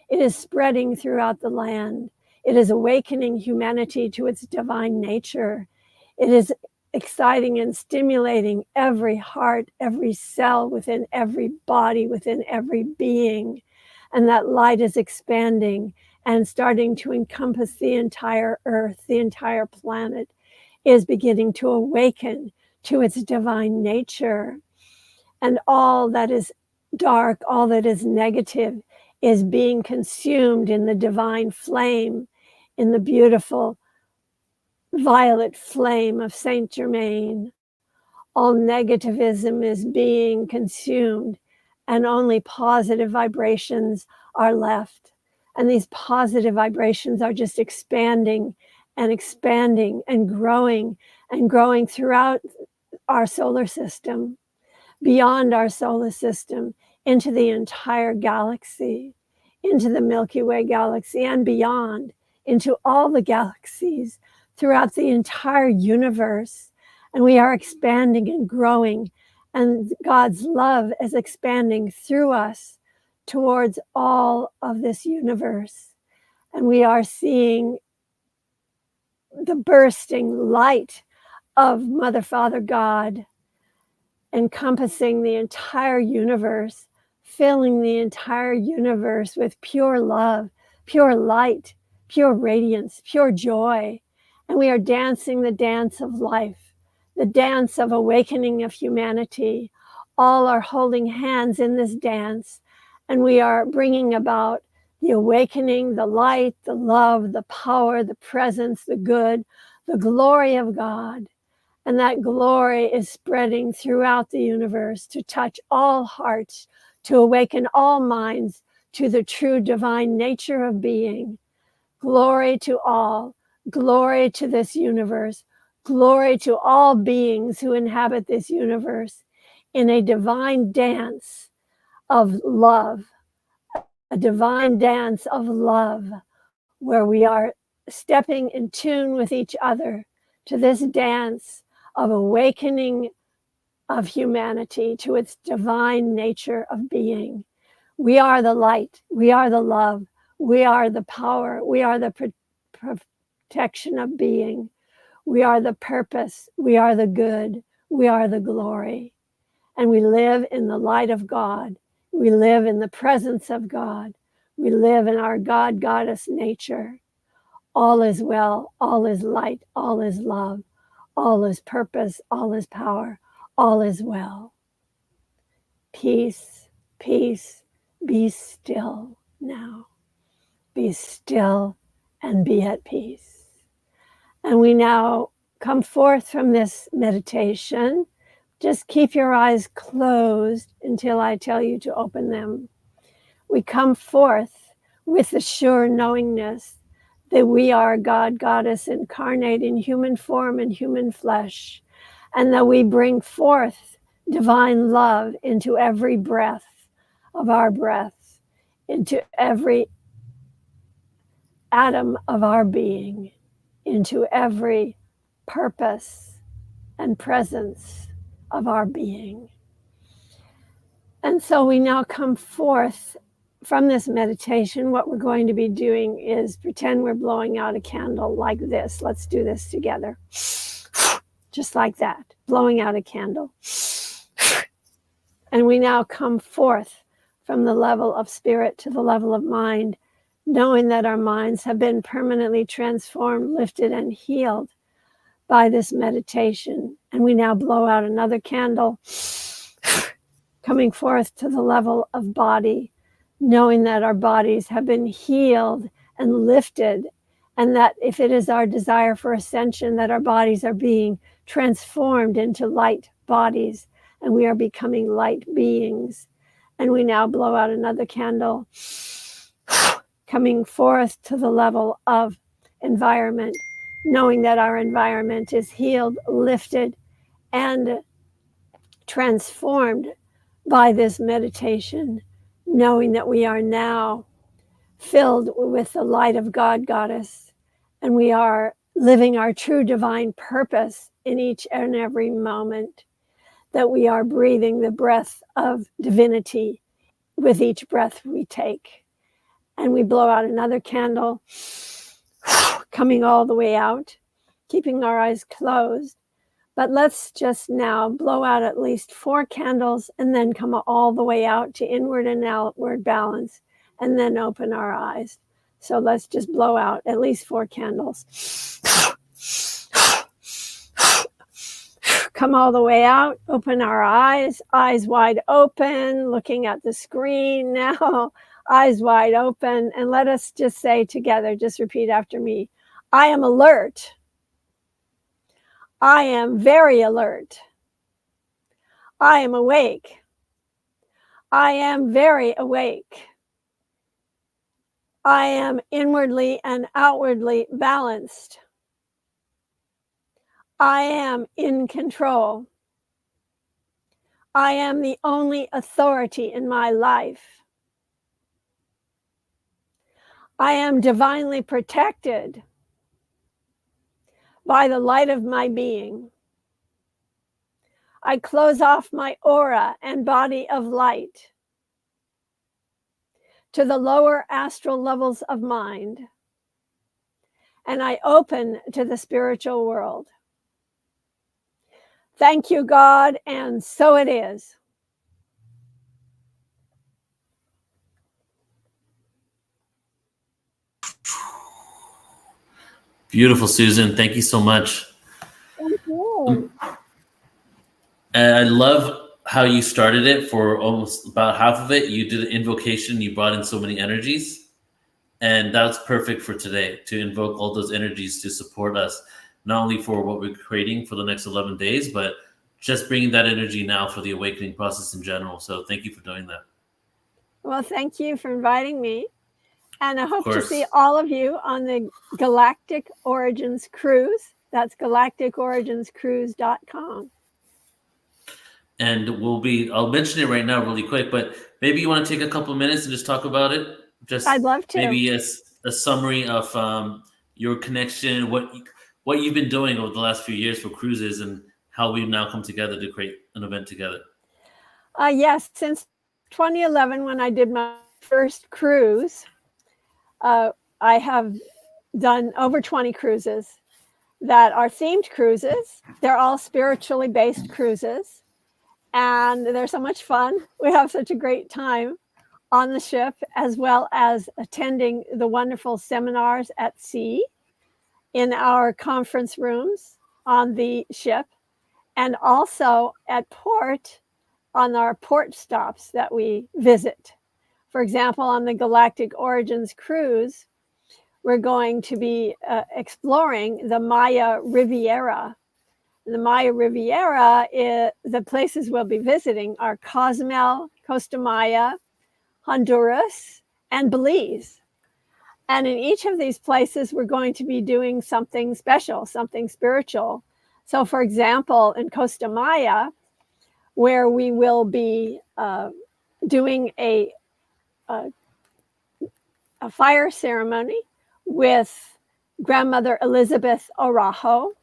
It is spreading throughout the land. It is awakening humanity to its divine nature. It is exciting and stimulating every heart, every cell within every body, within every being. And that light is expanding and starting to encompass the entire earth, the entire planet is beginning to awaken to its divine nature. And all that is dark, all that is negative is being consumed in the divine flame, in the beautiful violet flame of Saint Germain. All negativism is being consumed and only positive vibrations are left. And these positive vibrations are just expanding and expanding and growing throughout our solar system, beyond our solar system, into the entire galaxy, into the Milky Way galaxy and beyond, into all the galaxies throughout the entire universe. And we are expanding and growing, and God's love is expanding through us towards all of this universe. And we are seeing the bursting light of Mother, Father, God encompassing the entire universe, filling the entire universe with pure love, pure light, pure radiance, pure joy. And we are dancing the dance of life, the dance of awakening of humanity. All are holding hands in this dance, and we are bringing about the awakening, the light, the love, the power, the presence, the good, the glory of God. And that glory is spreading throughout the universe to touch all hearts, to awaken all minds to the true divine nature of being. Glory to all, glory to this universe, glory to all beings who inhabit this universe in a divine dance of love, a divine dance of love, where we are stepping in tune with each other to this dance of awakening of humanity to its divine nature of being. We are the light, we are the love, we are the power, we are the protection of being, we are the purpose, we are the good, we are the glory. And we live in the light of God, we live in the presence of God, we live in our God Goddess nature. All is well, all is light, all is love. All is purpose, all is power, all is well. Peace, peace, be still now. Be still and be at peace. And we now come forth from this meditation. Just keep your eyes closed until I tell you to open them. We come forth with the sure knowingness that we are God, Goddess incarnate in human form and human flesh, and that we bring forth divine love into every breath of our breath, into every atom of our being, into every purpose and presence of our being. And so we now come forth from this meditation. What we're going to be doing is pretend we're blowing out a candle like this. Let's do this together. Just like that, blowing out a candle. And we now come forth from the level of spirit to the level of mind, knowing that our minds have been permanently transformed, lifted, and healed by this meditation. And we now blow out another candle, coming forth to the level of body, knowing that our bodies have been healed and lifted, and that if it is our desire for ascension, that our bodies are being transformed into light bodies, and we are becoming light beings. And we now blow out another candle, coming forth to the level of environment, knowing that our environment is healed, lifted, and transformed by this meditation, knowing that we are now filled with the light of God, Goddess, and we are living our true divine purpose in each and every moment, that we are breathing the breath of divinity with each breath we take. And we blow out another candle, coming all the way out, keeping our eyes closed, But let's just now blow out at least 4 candles and then come all the way out to inward and outward balance and then open our eyes. So let's just blow out at least 4 candles. Come all the way out, open our eyes wide open, looking at the screen now, eyes wide open. And let us just say together, just repeat after me. I am alert. I am very alert. I am awake. I am very awake. I am inwardly and outwardly balanced. I am in control. I am the only authority in my life. I am divinely protected by the light of my being. I close off my aura and body of light to the lower astral levels of mind, and I open to the spiritual world. Thank you, God, and so it is. Beautiful, Susan. Thank you so much. Thank you. And I love how you started it. For almost about half of it, you did an invocation. You brought in so many energies. And that's perfect for today, to invoke all those energies to support us, not only for what we're creating for the next 11 days, but just bringing that energy now for the awakening process in general. So thank you for doing that. Well, thank you for inviting me. And I hope to course. see all of you on the Galactic Origins Cruise. That's galacticorigins.cruise.com. And I'll mention it right now really quick, but maybe you want to take a couple minutes and just talk about it. Just I'd love to. Maybe a summary of your connection, what you've been doing over the last few years for cruises, and how we've now come together to create an event together. Yes, since 2011, when I did my first cruise, I have done over 20 cruises that are themed cruises. They're all spiritually based cruises, and they're so much fun. We have such a great time on the ship, as well as attending the wonderful seminars at sea in our conference rooms on the ship, and also at port on our port stops that we visit. For example, on the Galactic Origins Cruise, we're going to be exploring the Maya Riviera. The Maya Riviera, the places we'll be visiting are Cozumel, Costa Maya, Honduras, and Belize. And in each of these places, we're going to be doing something special, something spiritual. So, for example, in Costa Maya, where we will be doing a fire ceremony with Grandmother Elizabeth Araujo.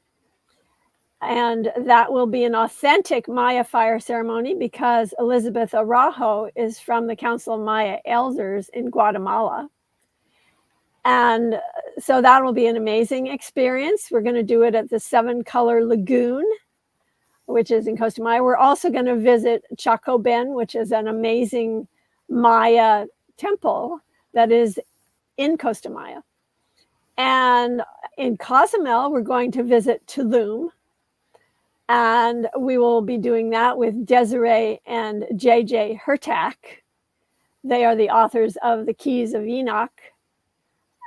And that will be an authentic Maya fire ceremony because Elizabeth Araujo is from the Council of Maya Elders in Guatemala. And so that will be an amazing experience. We're going to do it at the 7 Color Lagoon, which is in Costa Maya. We're also going to visit Chacoben, which is an amazing Maya temple that is in Costa Maya. And in Cozumel, we're going to visit Tulum. And we will be doing that with Desiree and JJ Hertak. They are the authors of the Keys of Enoch.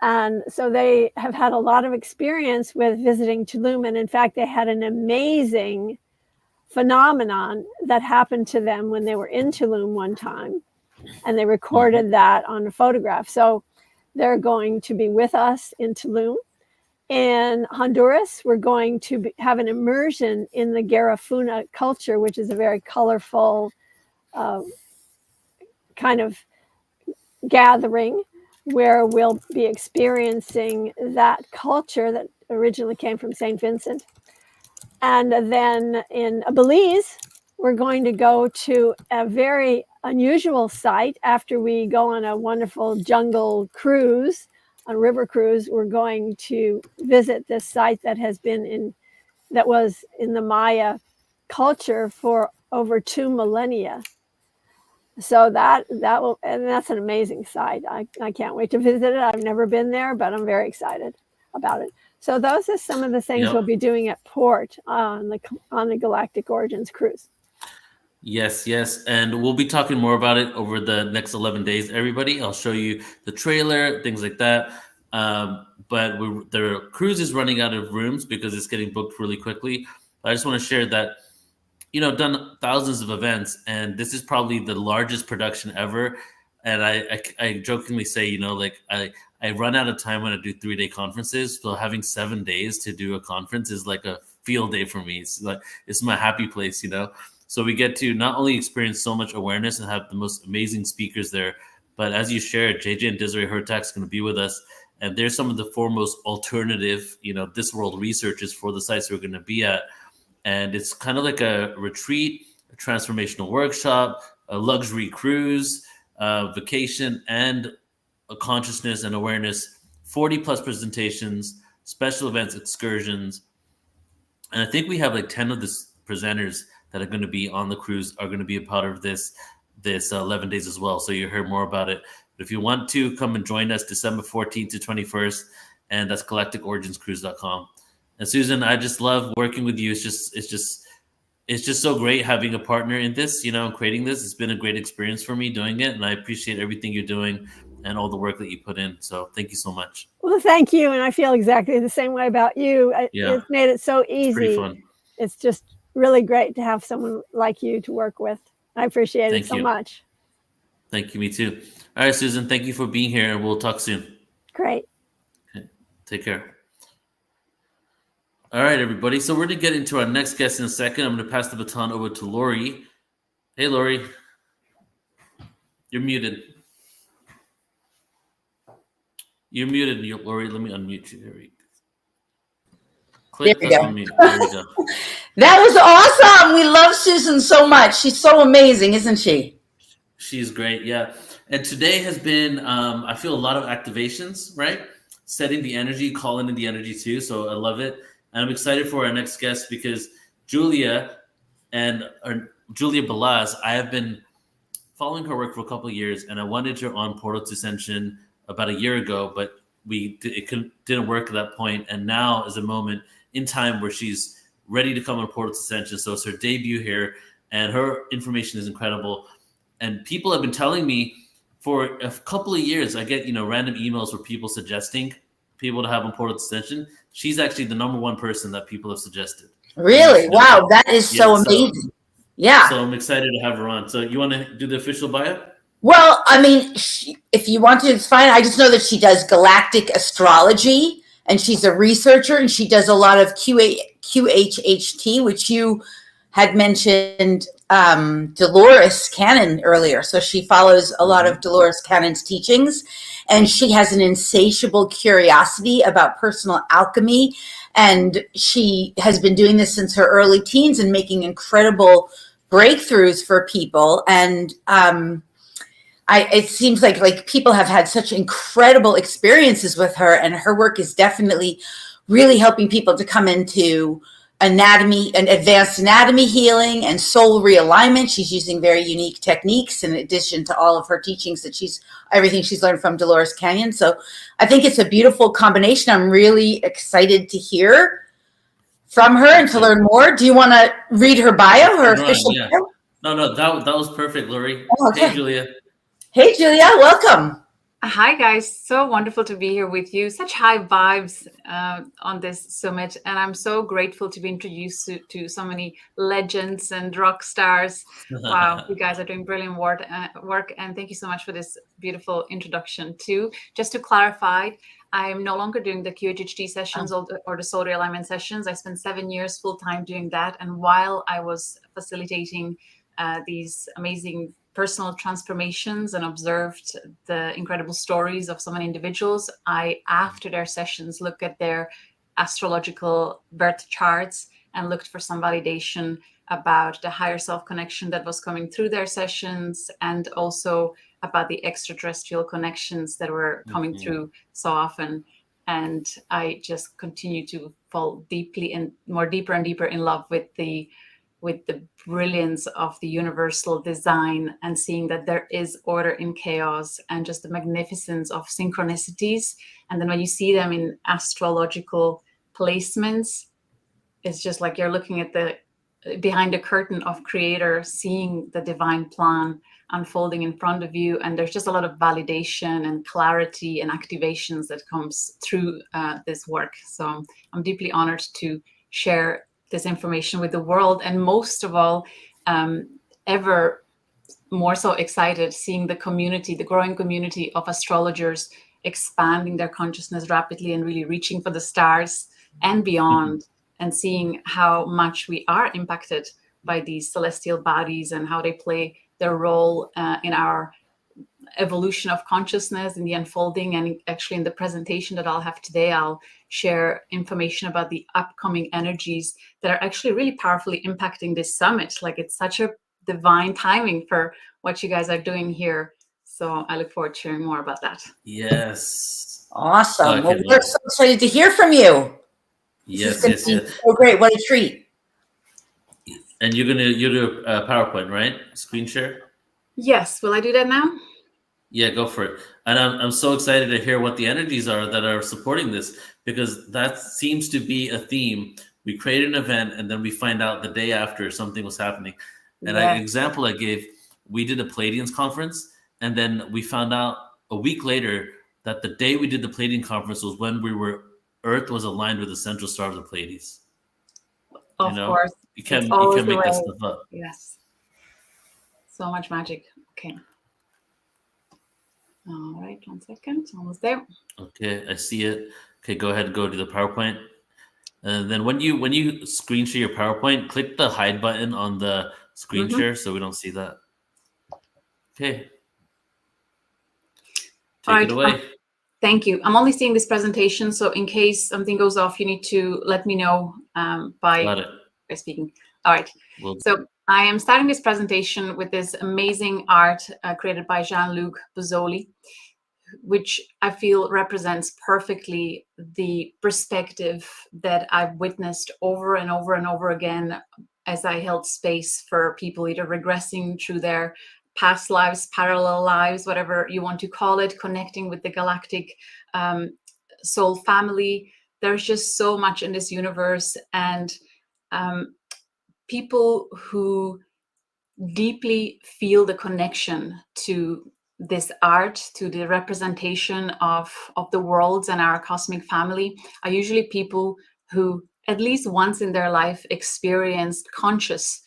And so they have had a lot of experience with visiting Tulum. And in fact, they had an amazing phenomenon that happened to them when they were in Tulum one time. And they recorded that on a photograph. So they're going to be with us in Tulum. In Honduras, we're going to have an immersion in the Garifuna culture, which is a very colorful kind of gathering where we'll be experiencing that culture that originally came from St. Vincent. And then in Belize, we're going to go to a very unusual site after we go on a wonderful jungle cruise, a river cruise. We're going to visit this site that has been in that was in the Maya culture for over 2 millennia. So that will, and that's an amazing site. I can't wait to visit it. I've never been there, but I'm very excited about it. So those are some of the things we'll be doing at port on the Galactic Origins cruise. Yes, yes. And we'll be talking more about it over the next 11 days, everybody. I'll show you the trailer, things like that. But the cruise is running out of rooms because it's getting booked really quickly. I just want to share that, I've done thousands of events, and this is probably the largest production ever. And I jokingly say, I run out of time when I do 3-day conferences. So having 7 days to do a conference is like a field day for me. It's my happy place, So we get to not only experience so much awareness and have the most amazing speakers there, but as you shared, JJ and Desiree Hurtak is going to be with us. And they're some of the foremost alternative, this world researchers for the sites we're going to be at. And it's kind of like a retreat, a transformational workshop, a luxury cruise, vacation, and a consciousness and awareness, 40 plus presentations, special events, excursions. And I think we have like 10 of the presenters that are going to be on the cruise are going to be a part of this 11 days as well. So you heard more about it. But if you want to come and join us December 14th to 21st, and that's galacticoriginscruise.com. And Susan, I just love working with you. It's just so great having a partner in this, creating this. It's been a great experience for me doing it. And I appreciate everything you're doing and all the work that you put in. So thank you so much. Well, thank you. And I feel exactly the same way about you. Yeah. It's made it so easy. It's pretty fun. It's just really great to have someone like you to work with. I appreciate it so much. Thank you. Me too. All right, Susan, thank you for being here, and we'll talk soon. Great. Okay. Take care. All right, everybody. So we're going to get into our next guest in a second. I'm going to pass the baton over to Lori. Hey, Lori. You're muted. You're muted, Lori. Let me unmute you. There we go. There we go. Unmute. There we go. That was awesome. We love Susan so much. She's so amazing, isn't she? She's great. Yeah. And today has been, I feel a lot of activations, right? Setting the energy, calling in the energy too. So I love it. And I'm excited for our next guest because Julia Balas, I have been following her work for a couple of years, and I wanted her on Portal to Ascension about a year ago, but it didn't work at that point. And now is a moment in time where she's ready to come on Portal to Ascension. So it's her debut here, and her information is incredible. And people have been telling me for a couple of years, I get, random emails where people suggesting people to have on Portal to Ascension. She's actually the #1 person that people have suggested. Really? Wow, that is so amazing. Yeah. So I'm excited to have her on. So you want to do the official bio? Well, I mean, if you want to, it's fine. I just know that she does galactic astrology, and she's a researcher, and she does a lot of QHHT, which you had mentioned Dolores Cannon earlier. So she follows a lot of Dolores Cannon's teachings, and she has an insatiable curiosity about personal alchemy. And she has been doing this since her early teens and making incredible breakthroughs for people. And it seems like people have had such incredible experiences with her, and her work is definitely really helping people to come into anatomy and advanced anatomy healing and soul realignment. She's using very unique techniques in addition to all of her teachings everything she's learned from Dolores Canyon. So I think it's a beautiful combination. I'm really excited to hear from her and to learn more. Do you want to read her bio, her official bio? No, that was perfect, Lori. Oh, okay. Hey, Julia. Hey, Julia, welcome. Hi, guys. So wonderful to be here with you. Such high vibes on this summit. And I'm so grateful to be introduced to so many legends and rock stars. Wow, you guys are doing brilliant work. And thank you so much for this beautiful introduction, too. Just to clarify, I'm no longer doing the QHHT sessions or the soul realignment sessions. I spent 7 years full-time doing that. And while I was facilitating these amazing personal transformations and observed the incredible stories of so many individuals, I, after their sessions, looked at their astrological birth charts and looked for some validation about the higher self connection that was coming through their sessions, and also about the extraterrestrial connections that were coming through so often. and I just continue to fall deeply and deeper and deeper in love with the brilliance of the universal design, and seeing that there is order in chaos, and just the magnificence of synchronicities. And then when you see them in astrological placements, it's just like you're looking at the behind the curtain of Creator, seeing the divine plan unfolding in front of you. And there's just a lot of validation and clarity and activations that comes through this work. So I'm deeply honored to share this information with the world, and most of all, ever more so excited seeing the community, the growing community of astrologers expanding their consciousness rapidly and really reaching for the stars and beyond, and seeing how much we are impacted by these celestial bodies and how they play their role in our evolution of consciousness, in the unfolding. And actually in the presentation that I'll have today, I'll share information about the upcoming energies that are actually really powerfully impacting this summit. Like, it's such a divine timing for what you guys are doing here. So I look forward to sharing more about that. Yes. Awesome. Well, we're so excited to hear from you. Yes, yes. So great. What a treat. And you're do a PowerPoint, right? Screen share? Yes. Will I do that now? Yeah, go for it. And I'm so excited to hear what the energies are that are supporting this, because that seems to be a theme. We create an event and then we find out the day after something was happening. And an example I gave, we did a Pleiadians conference, and then we found out a week later that the day we did the Pleiadian conference was when Earth was aligned with the central star of the Pleiades. Of course. You can't make that stuff up. Yes. So much magic. Okay. All right, 1 second. Almost there. Okay, I see it. Okay, go ahead and go to the PowerPoint. And then when you screen share your PowerPoint, click the hide button on the screen share so we don't see that. Okay. Take it away. Thank you. I'm only seeing this presentation, so in case something goes off, you need to let me know by speaking. All right. So I am starting this presentation with this amazing art created by Jean-Luc Bozzoli, which I feel represents perfectly the perspective that I've witnessed over and over and over again as I held space for people either regressing through their past lives, parallel lives, whatever you want to call it, connecting with the galactic soul family. There's just so much in this universe, and people who deeply feel the connection to this art, to the representation of the worlds and our cosmic family, are usually people who at least once in their life experienced conscious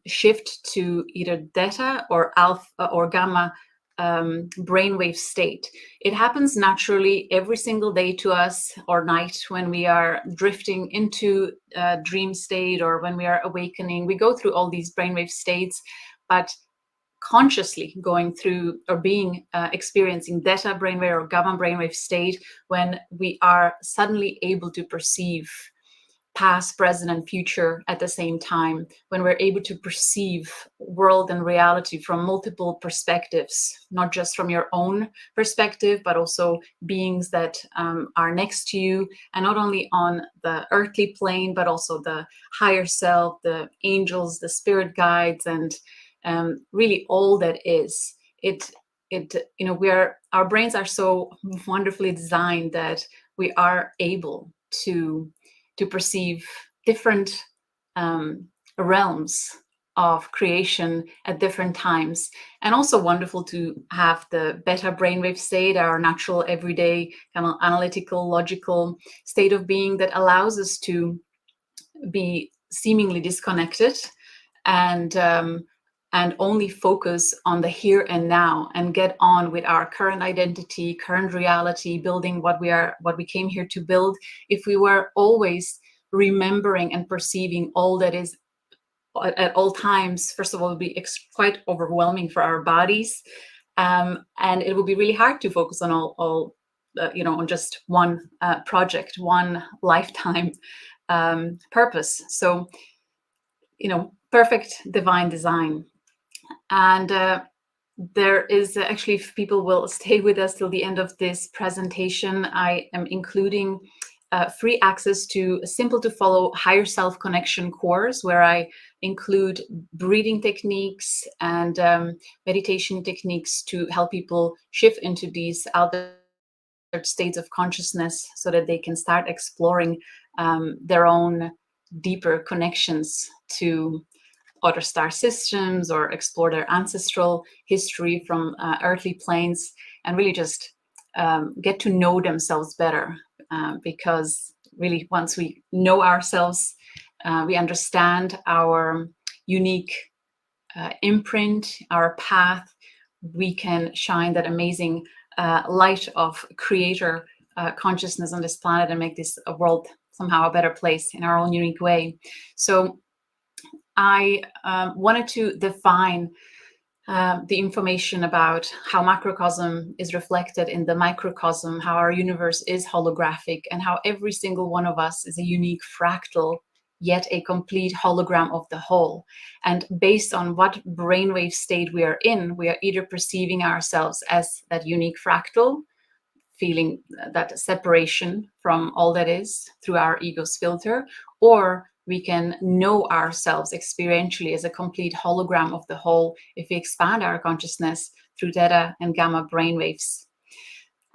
shift to either theta or alpha or gamma brainwave state. It happens naturally every single day to us, or night when we are drifting into a dream state, or when we are awakening. We go through all these brainwave states, but consciously going through or experiencing theta brainwave or gamma brainwave state, when we are suddenly able to perceive past, present, and future at the same time, when we're able to perceive world and reality from multiple perspectives, not just from your own perspective, but also beings that are next to you, and not only on the earthly plane, but also the higher self, the angels, the spirit guides, and really all that is. Our brains are so wonderfully designed that we are able to perceive different realms of creation at different times. And also wonderful to have the beta brainwave state, our natural, everyday, kind of analytical, logical state of being that allows us to be seemingly disconnected and only focus on the here and now, and get on with our current identity, current reality, building what we came here to build. If we were always remembering and perceiving all that is at all times, first of all, it would be quite overwhelming for our bodies, and it would be really hard to focus on on just one project, one lifetime purpose. So, perfect divine design. And there is actually, if people will stay with us till the end of this presentation, I am including free access to a simple to follow higher self connection course, where I include breathing techniques and meditation techniques to help people shift into these altered states of consciousness, so that they can start exploring their own deeper connections to other star systems, or explore their ancestral history from earthly planes, and really just get to know themselves better. Because really, once we know ourselves, we understand our unique imprint, our path, we can shine that amazing light of creator consciousness on this planet, and make this a world somehow a better place in our own unique way. So I wanted to define the information about how macrocosm is reflected in the microcosm, how our universe is holographic, and how every single one of us is a unique fractal, yet a complete hologram of the whole. And based on what brainwave state we are in, we are either perceiving ourselves as that unique fractal, feeling that separation from all that is through our ego's filter, or we can know ourselves experientially as a complete hologram of the whole if we expand our consciousness through theta and gamma brainwaves.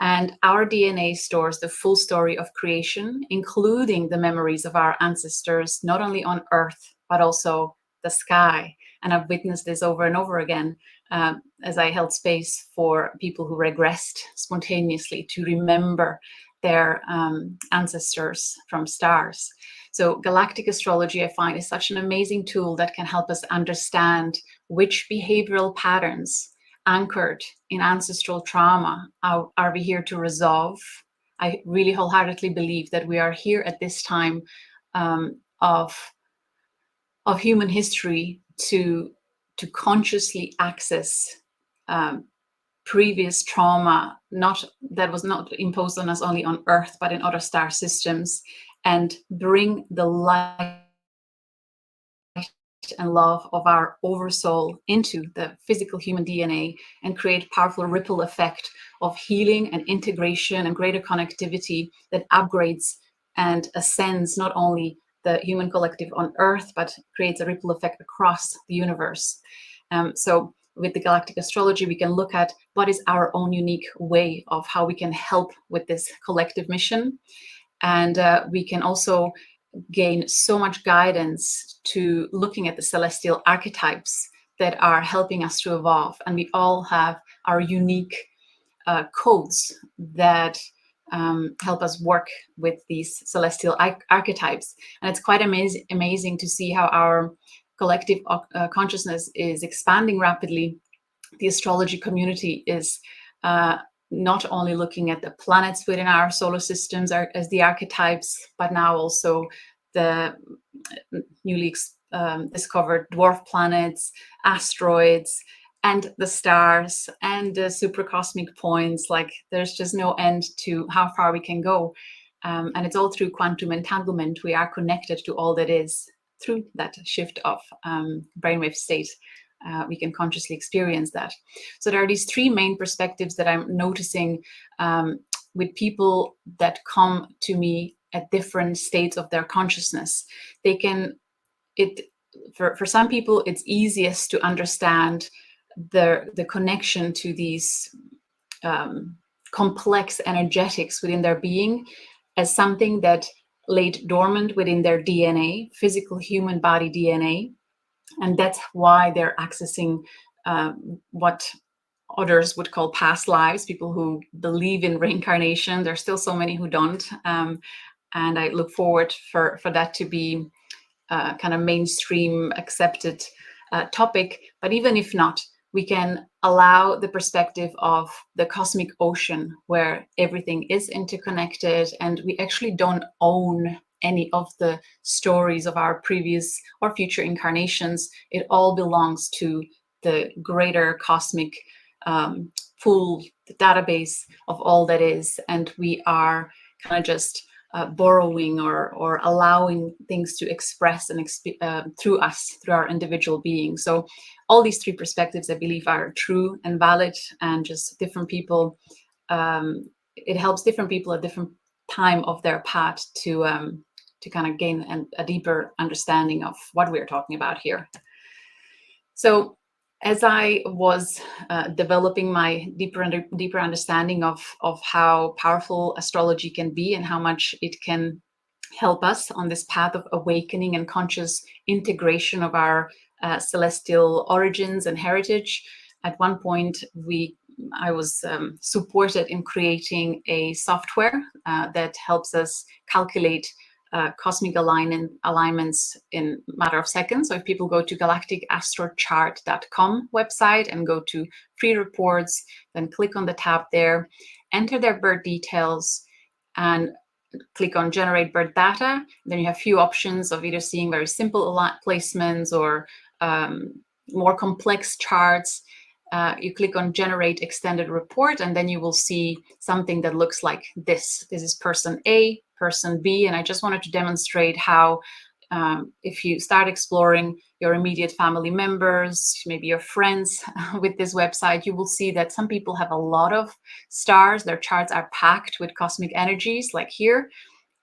And our DNA stores the full story of creation, including the memories of our ancestors, not only on Earth, but also the sky. And I've witnessed this over and over again as I held space for people who regressed spontaneously to remember their ancestors from stars. So galactic astrology, I find, is such an amazing tool that can help us understand which behavioral patterns anchored in ancestral trauma are we here to resolve. I really wholeheartedly believe that we are here at this time of human history to consciously access previous trauma, that was not imposed on us only on Earth, but in other star systems, and bring the light and love of our oversoul into the physical human DNA, and create powerful ripple effect of healing and integration and greater connectivity that upgrades and ascends not only the human collective on Earth, but creates a ripple effect across the universe. So with the galactic astrology, we can look at what is our own unique way of how we can help with this collective mission. And we can also gain so much guidance to looking at the celestial archetypes that are helping us to evolve. And we all have our unique codes that help us work with these celestial archetypes. And it's quite amazing to see how our collective consciousness is expanding rapidly. The astrology community is not only looking at the planets within our solar systems as the archetypes, but now also the newly discovered dwarf planets, asteroids, and the stars, and the supracosmic points. Like, there's just no end to how far we can go. And it's all through quantum entanglement. We are connected to all that is through that shift of brainwave state. We can consciously experience that. So there are these three main perspectives that I'm noticing with people that come to me at different states of their consciousness. For some people, it's easiest to understand the connection to these complex energetics within their being as something that laid dormant within their DNA, physical human body DNA. And that's why they're accessing what others would call past lives, people who believe in reincarnation. There's still so many who don't. And I look forward for that to be kind of mainstream accepted topic. But even if not, we can allow the perspective of the cosmic ocean, where everything is interconnected, and we actually don't own any of the stories of our previous or future incarnations. It all belongs to the greater cosmic pool, the database of all that is, and we are kind of just borrowing or allowing things to express and through us, through our individual being. So all these three perspectives, I believe, are true and valid, and just different people, it helps different people at different time of their path to kind of gain a deeper understanding of what we're talking about here. So as I was developing my deeper understanding of how powerful astrology can be and how much it can help us on this path of awakening and conscious integration of our celestial origins and heritage, at one point I was supported in creating a software that helps us calculate cosmic alignments in a matter of seconds. So if people go to galacticastrochart.com website and go to free reports, then click on the tab there, enter their birth details, and click on generate birth data. Then you have a few options of either seeing very simple placements or more complex charts. You click on generate extended report, and then you will see something that looks like this. This is person A, person B, and I just wanted to demonstrate how if you start exploring your immediate family members, maybe your friends with this website, you will see that some people have a lot of stars. Their charts are packed with cosmic energies like here,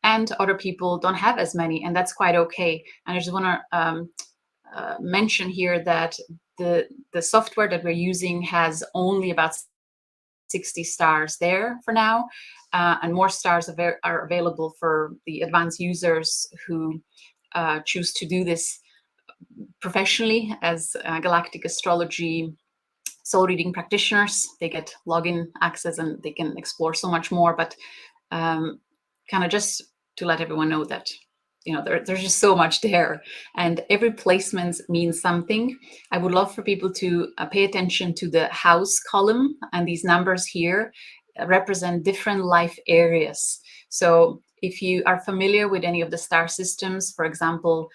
and other people don't have as many, and that's quite okay. And I just want to mention here that the software that we're using has only about 60 stars there for now, and more stars are available for the advanced users who choose to do this professionally as galactic astrology soul reading practitioners. They get login access and they can explore so much more, but kind of just to let everyone know that there's just so much there, and every placement means something. I would love for people to pay attention to the house column, and these numbers here represent different life areas. So if you are familiar with any of the star systems, for example,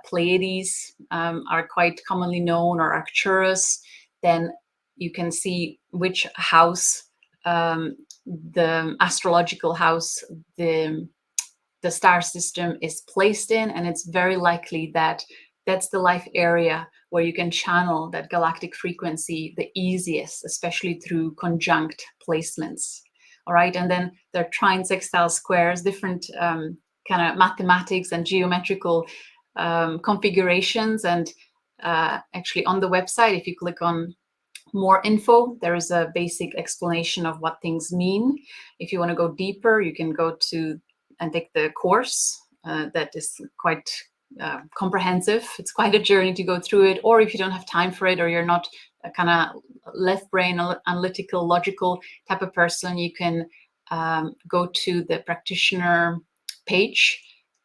Pleiades are quite commonly known, or Arcturus, then you can see which house, the astrological house, the star system is placed in, and it's very likely that that's the life area where you can channel that galactic frequency the easiest, especially through conjunct placements. All right, and then there are trine, sextile, squares, different kind of mathematics and geometrical configurations. And actually on the website, if you click on more info, there is a basic explanation of what things mean. If you want to go deeper, you can go to and take the course that is quite comprehensive. It's quite a journey to go through it. Or if you don't have time for it, or you're not a kind of left brain, analytical, logical type of person, you can go to the practitioner page,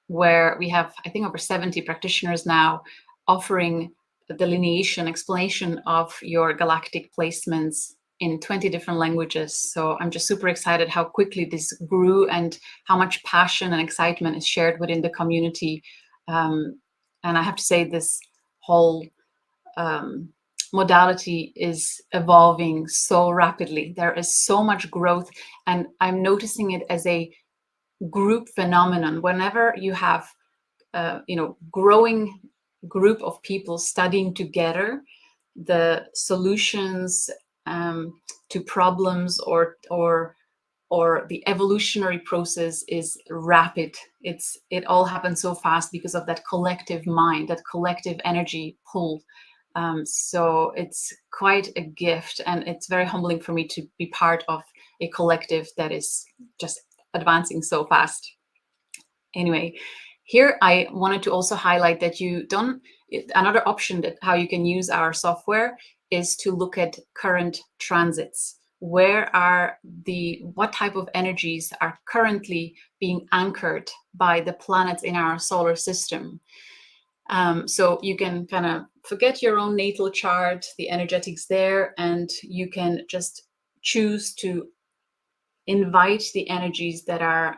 where we have, I think, over 70 practitioners now offering the delineation, explanation of your galactic placements in 20 different languages. So I'm just super excited how quickly this grew and how much passion and excitement is shared within the community. And I have to say, this whole modality is evolving so rapidly. There is so much growth, and I'm noticing it as a group phenomenon. Whenever you have growing group of people studying together, the solutions to problems or the evolutionary process is rapid. It all happens so fast because of that collective mind, that collective energy pull. So it's quite a gift, and it's very humbling for me to be part of a collective that is just advancing so fast. Anyway, here I wanted to also highlight that another option that how you can use our software is to look at current transits. What type of energies are currently being anchored by the planets in our solar system? So you can kind of forget your own natal chart, the energetics there, and you can just choose to invite the energies that are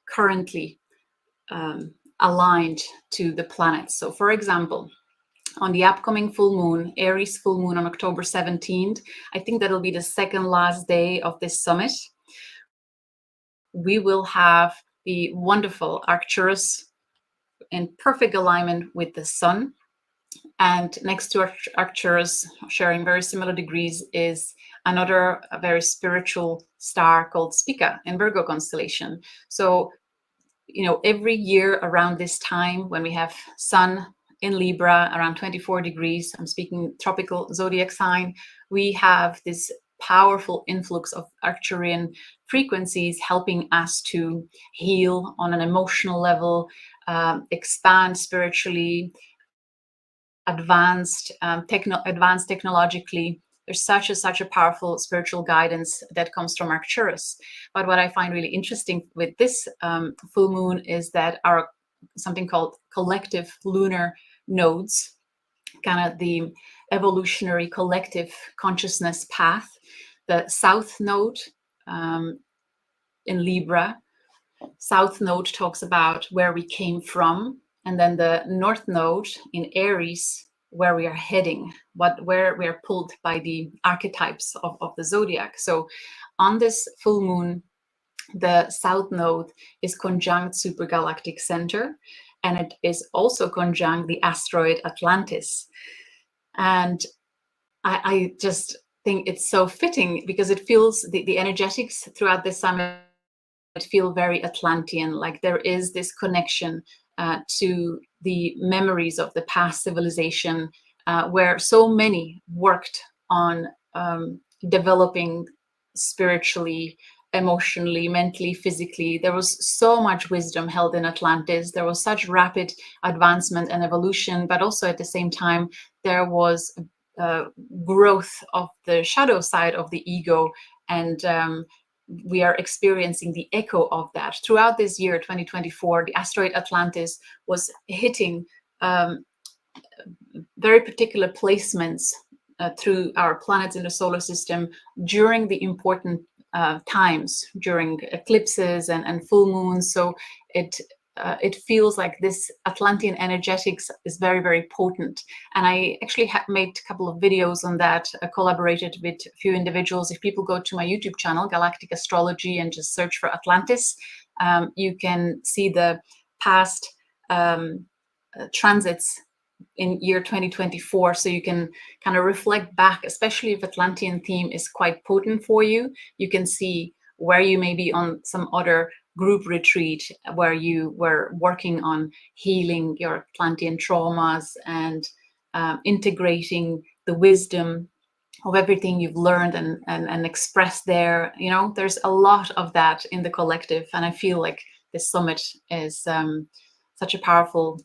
currently aligned to the planets. So for example, on the upcoming full moon, Aries full moon on October 17th, I think that'll be the second last day of this summit, we will have the wonderful Arcturus in perfect alignment with the sun. And next to Arcturus, sharing very similar degrees, is another very spiritual star called Spica in Virgo constellation. So, you know, every year around this time, when we have Sun in Libra around 24 degrees, I'm speaking tropical zodiac sign, we have this powerful influx of Arcturian frequencies helping us to heal on an emotional level, expand spiritually, advanced technologically. There's such a powerful spiritual guidance that comes from Arcturus. But what I find really interesting with this full moon is that our something called collective lunar nodes, kind of the evolutionary collective consciousness path. The South Node in Libra, South Node talks about where we came from, and then the North Node in Aries, where we are heading, where we are pulled by the archetypes of the zodiac. So on this full moon, the South Node is conjunct supergalactic center, and it is also conjunct the asteroid Atlantis. And I just think it's so fitting because it feels the energetics throughout this summit feel very Atlantean, like there is this connection to the memories of the past civilization where so many worked on developing spiritually, emotionally, mentally, physically. There was so much wisdom held in Atlantis. There was such rapid advancement and evolution, but also at the same time, there was growth of the shadow side of the ego, and we are experiencing the echo of that. Throughout this year, 2024, the asteroid Atlantis was hitting very particular placements through our planets in the solar system during the important times, during eclipses and full moons. So it feels like this Atlantean energetics is very, very potent. And I actually made a couple of videos on that, collaborated with a few individuals. If people go to my YouTube channel, Galactic Astrology, and just search for Atlantis, you can see the past transits in year 2024. So you can kind of reflect back, especially if Atlantean theme is quite potent for you. You can see where you may be on some other group retreat where you were working on healing your Atlantean traumas and integrating the wisdom of everything you've learned and expressed there. You know, there's a lot of that in the collective, and I feel like this summit is such a powerful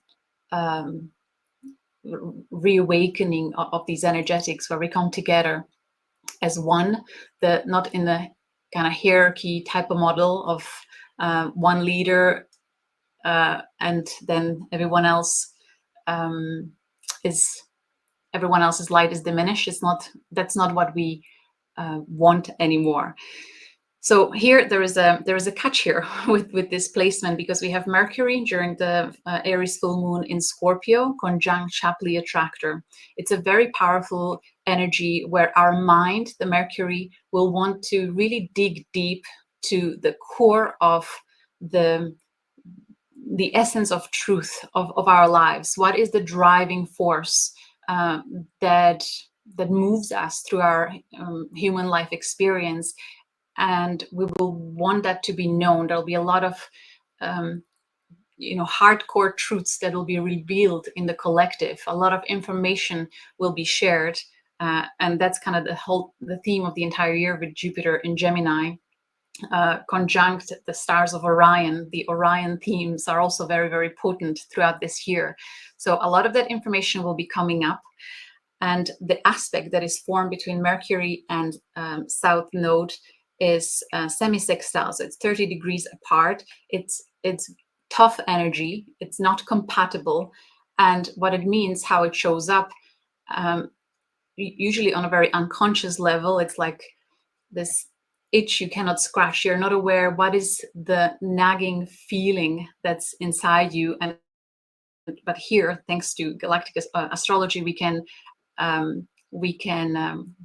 reawakening of these energetics where we come together as one, not in the kind of hierarchy type of model of one leader and then everyone else's light is diminished. That's not what we want anymore. So here there is a catch here with this placement, because we have Mercury during the Aries full moon in Scorpio conjunct Shapley attractor. It's a very powerful energy where our mind, the Mercury, will want to really dig deep to the core of the essence of truth of our lives. What is the driving force that moves us through our human life experience? And we will want that to be known. There'll be a lot of hardcore truths that will be revealed in the collective. A lot of information will be shared, and that's kind of the theme of the entire year with Jupiter in Gemini, conjunct the stars of Orion. The Orion themes are also very, very potent throughout this year. So a lot of that information will be coming up, and the aspect that is formed between Mercury and South Node is semi-sextile, so it's 30 degrees apart. It's tough energy. It's not compatible, and what it means, how it shows up, usually on a very unconscious level. It's like this itch you cannot scratch. You're not aware what is the nagging feeling that's inside you, but here, thanks to galactic astrology, we can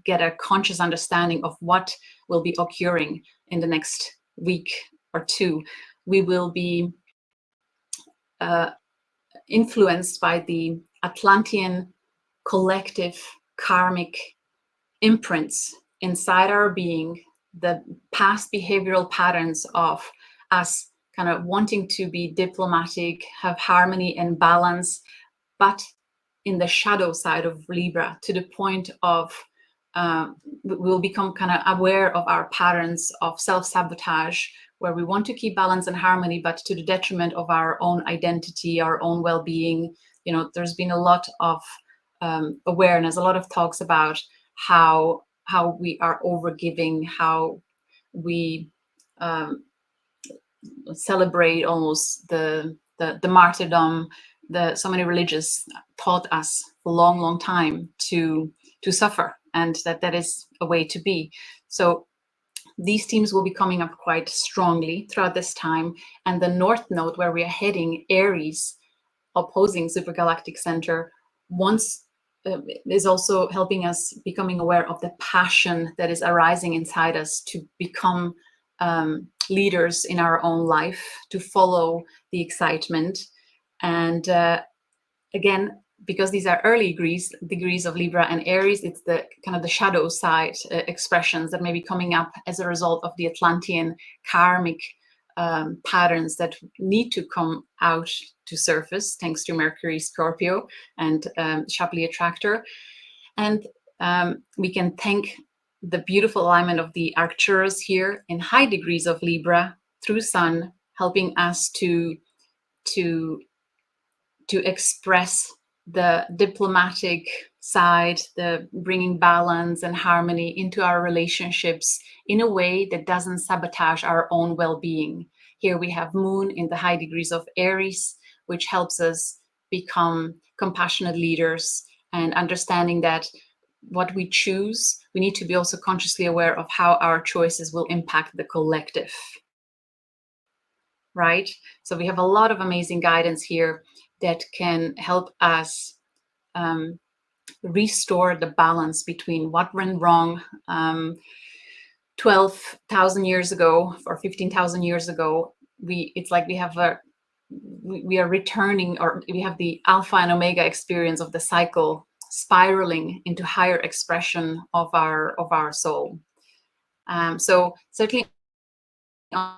get a conscious understanding of what will be occurring in the next week or two we will be influenced by the Atlantean collective karmic imprints inside our being, the past behavioral patterns of us kind of wanting to be diplomatic, have harmony and balance, but in the shadow side of Libra, to the point of we'll become kind of aware of our patterns of self-sabotage, where we want to keep balance and harmony, but to the detriment of our own identity, our own well-being. You know, there's been a lot of awareness, a lot of talks about how we are overgiving, how we celebrate almost the martyrdom. So many religions taught us for a long time to suffer, and that is a way to be. So these themes will be coming up quite strongly throughout this time. And the North Node, where we are heading, Aries, opposing Supergalactic Center, is also helping us becoming aware of the passion that is arising inside us to become leaders in our own life, to follow the excitement. And again, because these are early degrees of Libra and Aries, it's the kind of the shadow side expressions that may be coming up as a result of the Atlantean karmic patterns that need to come out to surface, thanks to Mercury, Scorpio, and Shapley Attractor. And we can thank the beautiful alignment of the Arcturus here in high degrees of Libra through Sun, helping us to express the diplomatic side, the bringing balance and harmony into our relationships in a way that doesn't sabotage our own well-being. Here we have Moon in the high degrees of Aries, which helps us become compassionate leaders, and understanding that what we choose, we need to be also consciously aware of how our choices will impact the collective. Right? So we have a lot of amazing guidance here that can help us restore the balance between what went wrong 12,000 years ago or 15,000 years ago. It's like we are returning, or we have the alpha and omega experience of the cycle spiraling into higher expression of our soul. So certainly on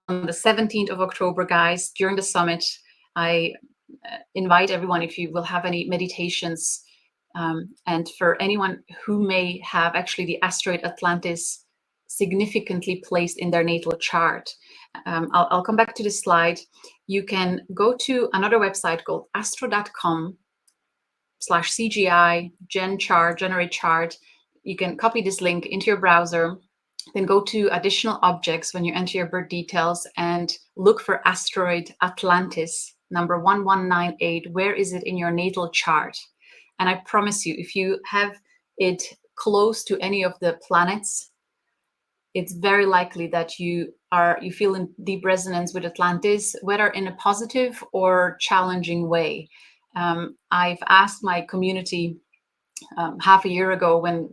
the 17th of October, guys, during the summit, I invite everyone, if you will have any meditations, and for anyone who may have actually the asteroid Atlantis significantly placed in their natal chart. I'll come back to this slide. You can go to another website called astro.com/CGI generate chart. You can copy this link into your browser, then go to additional objects when you enter your birth details and look for asteroid Atlantis, number 1198. Where is it in your natal chart? And I promise you, if you have it close to any of the planets, it's very likely that you feel in deep resonance with Atlantis, whether in a positive or challenging way. I've asked my community half a year ago when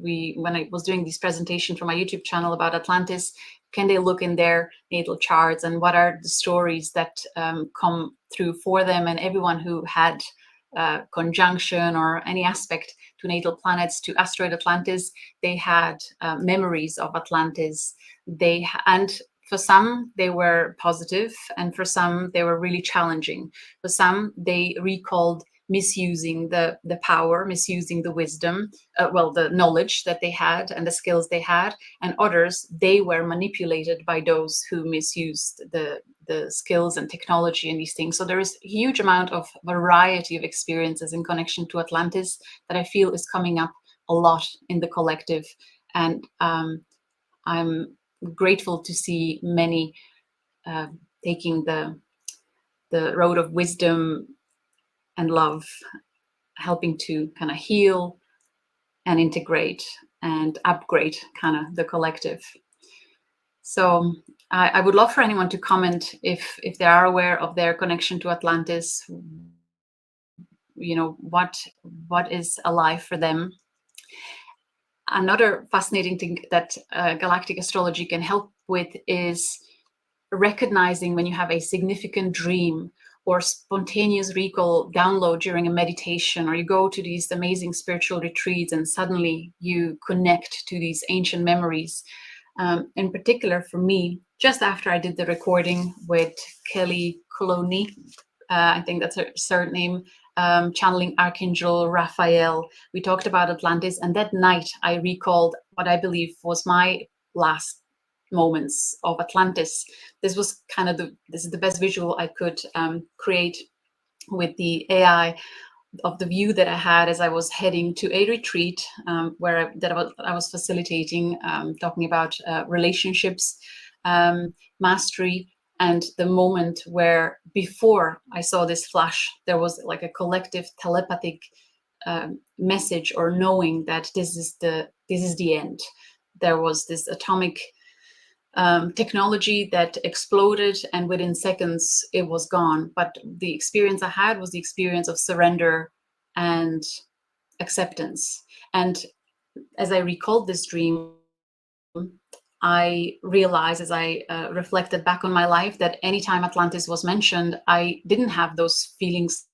I was doing this presentation for my YouTube channel about Atlantis, can they look in their natal charts and what are the stories that come through for them? And everyone who had conjunction or any aspect to natal planets, to asteroid Atlantis, they had memories of Atlantis. And for some, they were positive, and for some, they were really challenging. For some, they recalled misusing the power, misusing the wisdom, the knowledge that they had and the skills they had. And others, they were manipulated by those who misused the skills and technology and these things. So there is a huge amount of variety of experiences in connection to Atlantis that I feel is coming up a lot in the collective. And I'm grateful to see many taking the road of wisdom and love, helping to kind of heal and integrate and upgrade kind of the collective. So I would love for anyone to comment if they are aware of their connection to Atlantis, you know, what is alive for them. Another fascinating thing that galactic astrology can help with is recognizing when you have a significant dream or spontaneous recall download during a meditation, or you go to these amazing spiritual retreats and suddenly you connect to these ancient memories. In particular for me, just after I did the recording with Kelly Coloni, I think that's her surname, channeling Archangel Raphael, we talked about Atlantis, and that night I recalled what I believe was my last moments of Atlantis. This was kind of this is the best visual I could create with the AI of the view that I had as I was heading to a retreat where I was facilitating, talking about relationships, mastery, and the moment where before I saw this flash, there was like a collective telepathic message or knowing that this is the end. There was this atomic technology that exploded, and within seconds it was gone. But the experience I had was the experience of surrender and acceptance. And as I recalled this dream, I realized as I reflected back on my life that anytime Atlantis was mentioned, I didn't have those feelings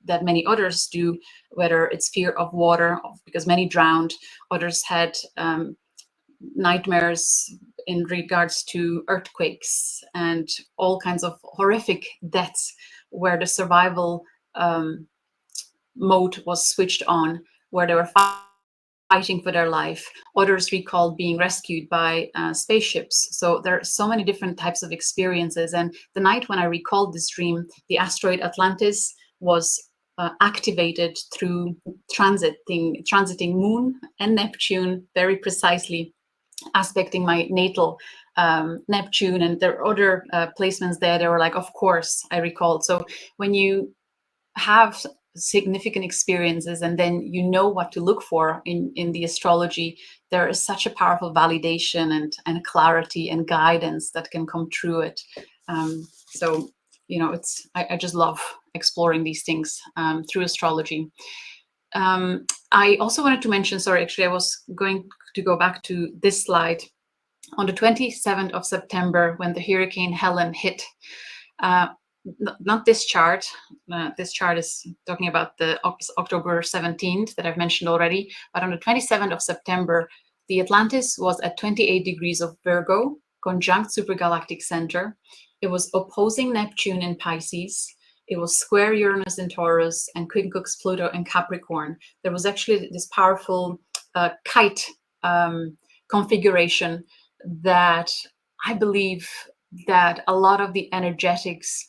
that many others do, whether it's fear of water, because many drowned, others had nightmares in regards to earthquakes and all kinds of horrific deaths where the survival mode was switched on, where they were fighting for their life. Others recalled being rescued by spaceships. So there are so many different types of experiences. And the night when I recalled this dream, the asteroid Atlantis was activated through transiting Moon and Neptune, very precisely aspecting my natal Neptune, and there are other placements there. They were like, of course, I recalled. So when you have significant experiences and then you know what to look for in the astrology, there is such a powerful validation and clarity and guidance that can come through it. So, you know, I just love exploring these things through astrology. I also wanted to mention, sorry, actually I was going to go back to this slide. On the 27th of September, when the Hurricane Helen hit, not this chart. This chart is talking about the October 17th that I've mentioned already. But on the 27th of September, the Atlantis was at 28 degrees of Virgo, conjunct supergalactic center. It was opposing Neptune in Pisces. It was square Uranus in Taurus and quincunx Pluto in Capricorn. There was actually this powerful kite configuration that I believe that a lot of the energetics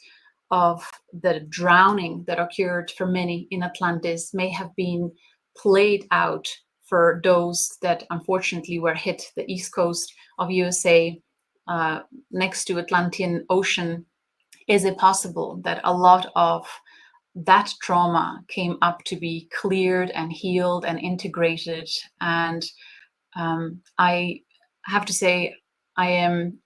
of the drowning that occurred for many in Atlantis may have been played out for those that unfortunately were hit. The east coast of USA next to Atlantean Ocean. Is it possible that a lot of that trauma came up to be cleared and healed and integrated? And I have to say, I am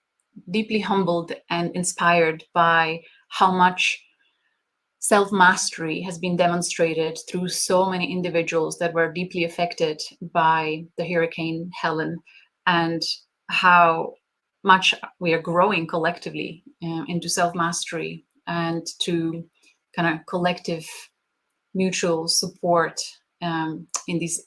deeply humbled and inspired by how much self-mastery has been demonstrated through so many individuals that were deeply affected by the Hurricane Helen, and how much we are growing collectively into self-mastery and to kind of collective mutual support in these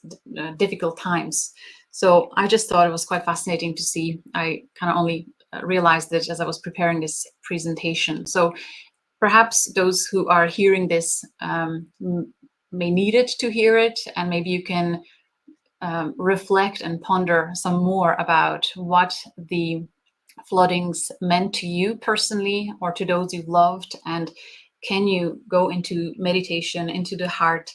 difficult times. So I just thought it was quite fascinating to see. I kind of only realized it as I was preparing this presentation. So perhaps those who are hearing this may need it to hear it, and maybe you can reflect and ponder some more about what the floodings meant to you personally or to those you've loved, and can you go into meditation, into the heart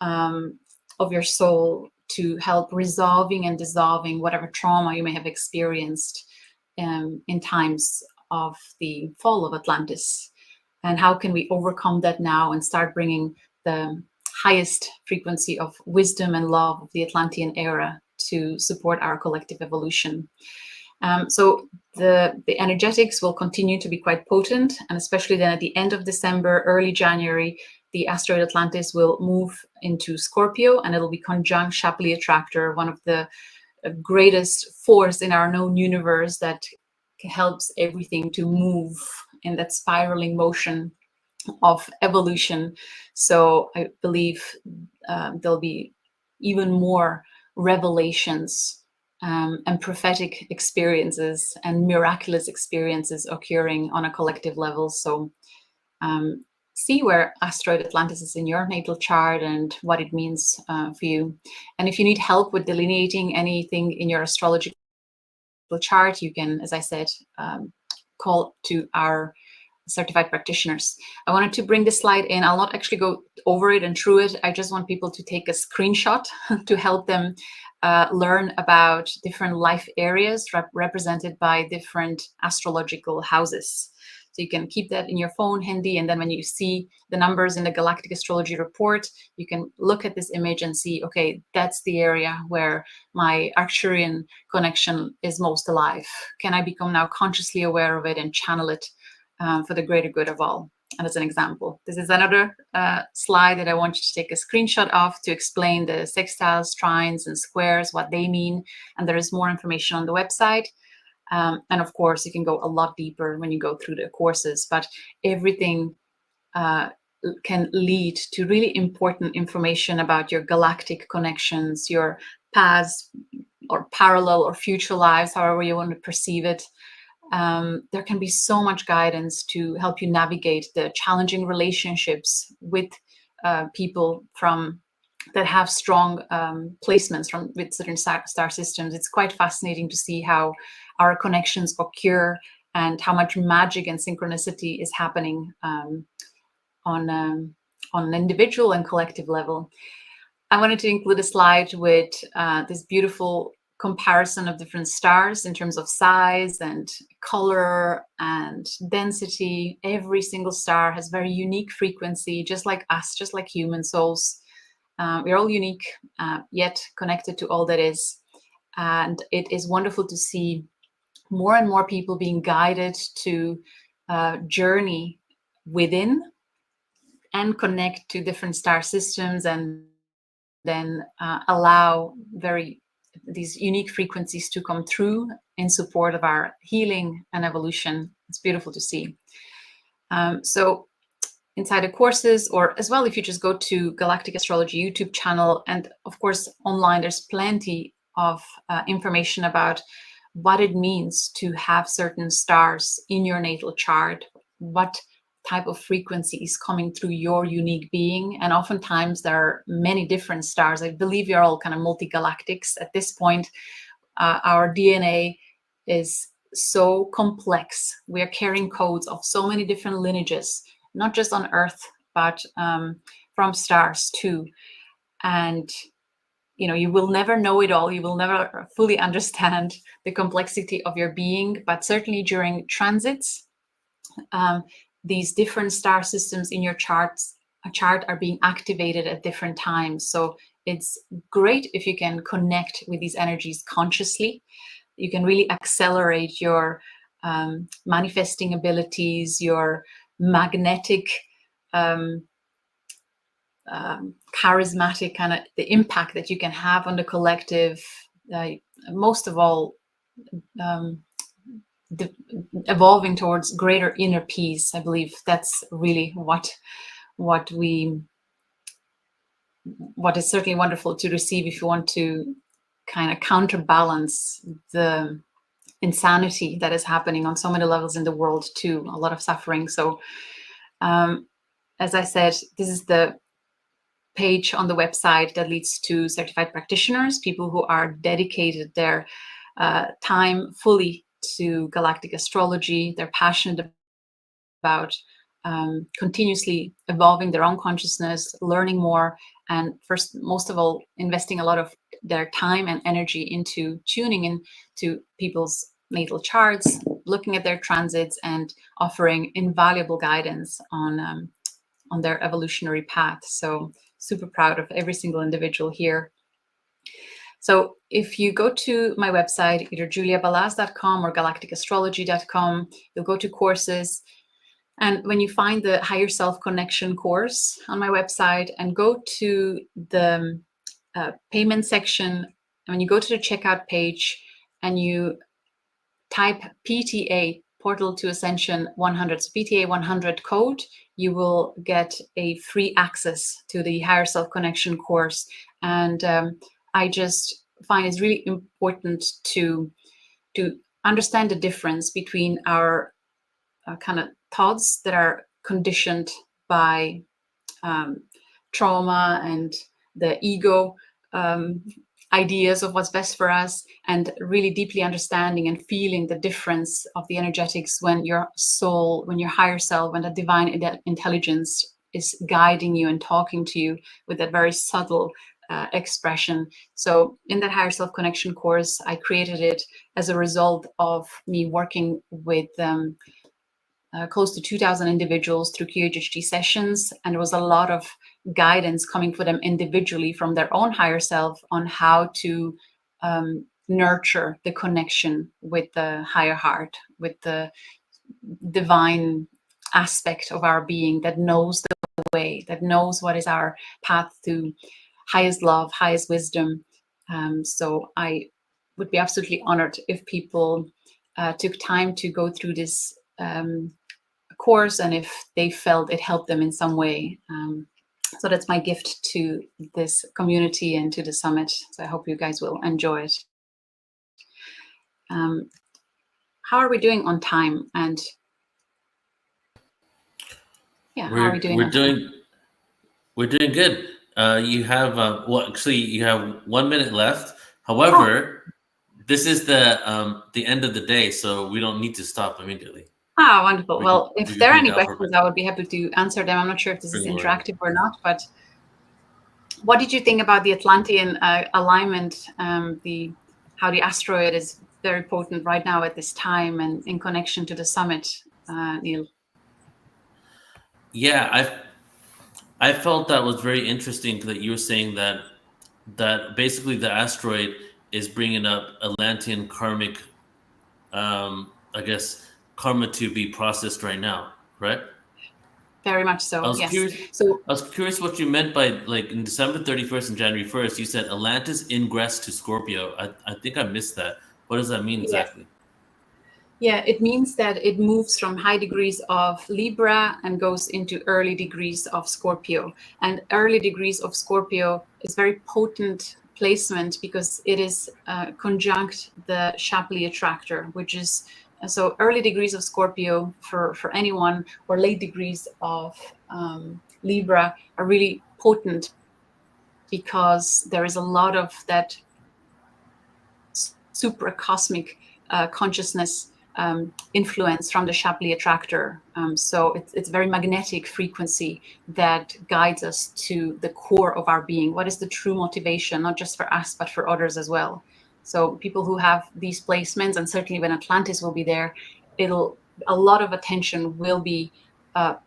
of your soul to help resolving and dissolving whatever trauma you may have experienced in times of the fall of Atlantis. And how can we overcome that now and start bringing the highest frequency of wisdom and love of the Atlantean era to support our collective evolution? So the energetics will continue to be quite potent, and especially then at the end of December, early January, the asteroid Atlantis will move into Scorpio, and it'll be conjunct Shapley Attractor, one of the greatest force in our known universe that helps everything to move in that spiraling motion of evolution. So I believe there'll be even more revelations and prophetic experiences and miraculous experiences occurring on a collective level. So see where asteroid Atlantis is in your natal chart and what it means for you. And if you need help with delineating anything in your astrological chart, you can, as I said, call to our certified practitioners. I wanted to bring this slide in. I'll not actually go over it and through it. I just want people to take a screenshot to help them learn about different life areas represented by different astrological houses. So you can keep that in your phone handy, and then when you see the numbers in the Galactic Astrology Report, you can look at this image and see, okay, that's the area where my Arcturian connection is most alive. Can I become now consciously aware of it and channel it for the greater good of all? And as an example, this is another slide that I want you to take a screenshot of to explain the sextiles, trines, and squares, what they mean. And there is more information on the website. And of course, you can go a lot deeper when you go through the courses, but everything can lead to really important information about your galactic connections, your past or parallel or future lives, however you want to perceive it. There can be so much guidance to help you navigate the challenging relationships with people that have strong placements with certain star systems. It's quite fascinating to see how our connections occur and how much magic and synchronicity is happening on an individual and collective level. I wanted to include a slide with this beautiful comparison of different stars in terms of size and color and density. Every single star has very unique frequency, just like us, just like human souls. We're all unique, yet connected to all that is. And it is wonderful to see more and more people being guided to journey within and connect to different star systems, and then allow these unique frequencies to come through in support of our healing and evolution. It's beautiful to see. So inside the courses, or as well, if you just go to Galactic Astrology YouTube channel, and of course online, there's plenty of information about what it means to have certain stars in your natal chart, what type of frequency is coming through your unique being. And oftentimes there are many different stars. I believe you're all kind of multi-galactics at this point. Our DNA is so complex. We are carrying codes of so many different lineages, not just on Earth, but from stars too. And you know, you will never know it all. You will never fully understand the complexity of your being, but certainly during transits, these different star systems in your chart are being activated at different times. So it's great if you can connect with these energies consciously. You can really accelerate your manifesting abilities, your magnetic, charismatic kind of the impact that you can have on the collective. Most of all, evolving towards greater inner peace. I believe that's really what is certainly wonderful to receive if you want to kind of counterbalance the insanity that is happening on so many levels in the world too, a lot of suffering. So as I said, this is the page on the website that leads to certified practitioners, people who are dedicated their time fully to galactic astrology. They're passionate about continuously evolving their own consciousness, learning more, and most of all, investing a lot of their time and energy into tuning in to people's natal charts, looking at their transits, and offering invaluable guidance on their evolutionary path. So super proud of every single individual here. So if you go to my website, either juliabalas.com or galacticastrology.com, you'll go to courses. And when you find the Higher Self Connection course on my website and go to the payment section, and when you go to the checkout page and you type PTA, Portal to Ascension 100, so PTA 100 code, you will get a free access to the Higher Self Connection course. And I just find it's really important to understand the difference between our kind of thoughts that are conditioned by trauma and the ego ideas of what's best for us, and really deeply understanding and feeling the difference of the energetics when your soul, when your higher self, when the divine intelligence is guiding you and talking to you with that very subtle expression. So in that Higher Self Connection course, I created it as a result of me working with close to 2,000 individuals through QHHT sessions, and there was a lot of guidance coming for them individually from their own higher self on how to nurture the connection with the higher heart, with the divine aspect of our being that knows the way, that knows what is our path to highest love, highest wisdom. So I would be absolutely honored if people took time to go through this course, and if they felt it helped them in some way. So that's my gift to this community and to the summit. So I hope you guys will enjoy it. How are we doing on time? And yeah, how are we doing? We're doing good. You have well, actually, you have 1 minute left. However, this is the end of the day, so we don't need to stop immediately. Ah, wonderful. Well, if there are any questions, I would be happy to answer them. I'm not sure if this is interactive or not, but what did you think about the Atlantean alignment? How the asteroid is very potent right now at this time and in connection to the summit, Neil? Yeah, I felt that was very interesting that you were saying that basically the asteroid is bringing up Atlantean karmic, I guess, karma to be processed right now, right? Very much so. I was yes. curious. So I was curious what you meant by, like, in December 31st and January 1st, you said Atlantis ingress to Scorpio. I think I missed that. What does that mean exactly? Yeah, it means that it moves from high degrees of Libra and goes into early degrees of Scorpio. And early degrees of Scorpio is very potent placement because it is conjunct the Shapley attractor, which is so early degrees of Scorpio for anyone, or late degrees of Libra are really potent because there is a lot of that supracosmic consciousness influence from the Shapley attractor. So it's very magnetic frequency that guides us to the core of our being. What is the true motivation, not just for us, but for others as well? So people who have these placements, and certainly when Atlantis will be there, a lot of attention will be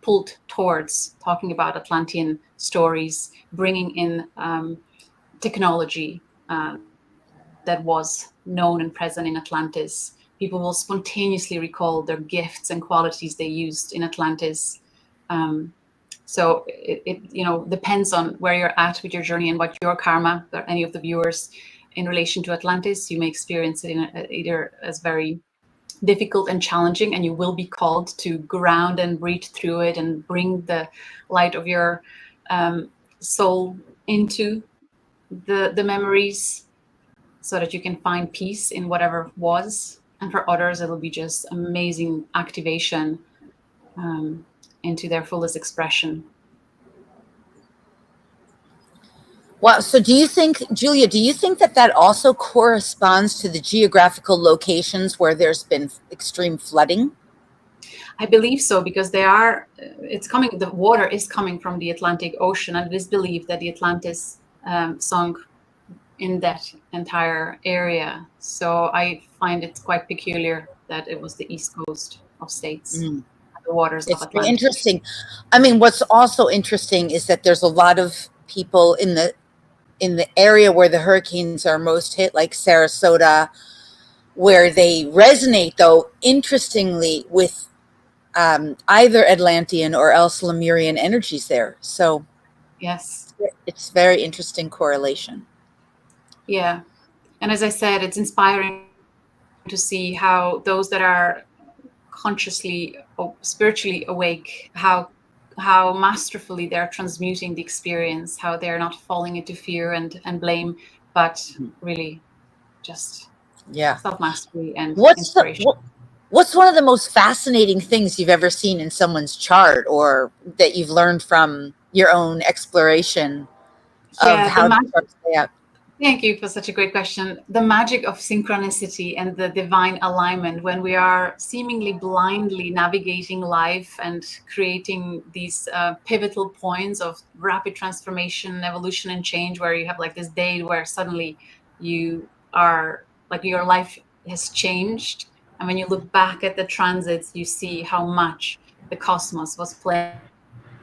pulled towards talking about Atlantean stories, bringing in technology that was known and present in Atlantis. People will spontaneously recall their gifts and qualities they used in Atlantis. So it depends on where you're at with your journey and what your karma, or any of the viewers, in relation to Atlantis. You may experience it either as very difficult and challenging, and you will be called to ground and breathe through it and bring the light of your soul into the memories, so that you can find peace in whatever was. And for others, it'll be just amazing activation into their fullest expression. Wow. So do you think, Julia, do you think that also corresponds to the geographical locations where there's been extreme flooding? I believe so, because the water is coming from the Atlantic Ocean, and it is believed that the Atlantis sunk in that entire area. So I find it quite peculiar that it was the east coast of states, the waters of Atlantis. Interesting. I mean, what's also interesting is that there's a lot of people in the area where the hurricanes are most hit, like Sarasota, where they resonate, though, interestingly, with either Atlantean or else Lemurian energies there. So yes, it's very interesting correlation. Yeah. And as I said, it's inspiring to see how those that are consciously or spiritually awake, how masterfully they're transmuting the experience, how they're not falling into fear and blame, but really just self-mastery and inspiration. What's one of the most fascinating things you've ever seen in someone's chart, or that you've learned from your own exploration of how the charts play out? Thank you for such a great question. The magic of synchronicity and the divine alignment, when we are seemingly blindly navigating life and creating these pivotal points of rapid transformation, evolution, and change, where you have like this day where suddenly you are like your life has changed. And when you look back at the transits, you see how much the cosmos was playing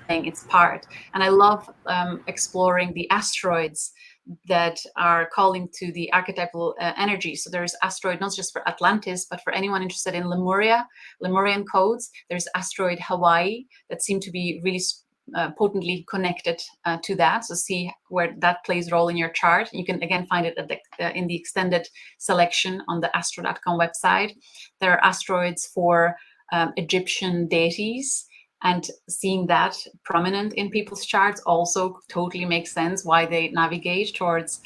its part. And I love exploring the asteroids that are calling to the archetypal energy. So there's asteroid not just for Atlantis, but for anyone interested in Lemurian codes. There's asteroid Hawaii that seem to be really potently connected to that. So see where that plays a role in your chart. You can again find it at the, in the extended selection on the astro.com website. There are asteroids for Egyptian deities, and seeing that prominent in people's charts also totally makes sense why they navigate towards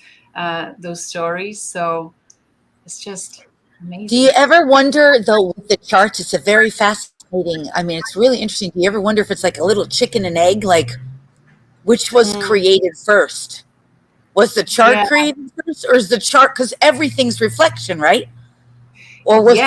those stories. So it's just amazing. Do you ever wonder, though, with the charts, it's a very fascinating, I mean, it's really interesting. Do you ever wonder if it's like a little chicken and egg, like which was created first? Was the chart created first, or is the chart, because everything's reflection, right? Or was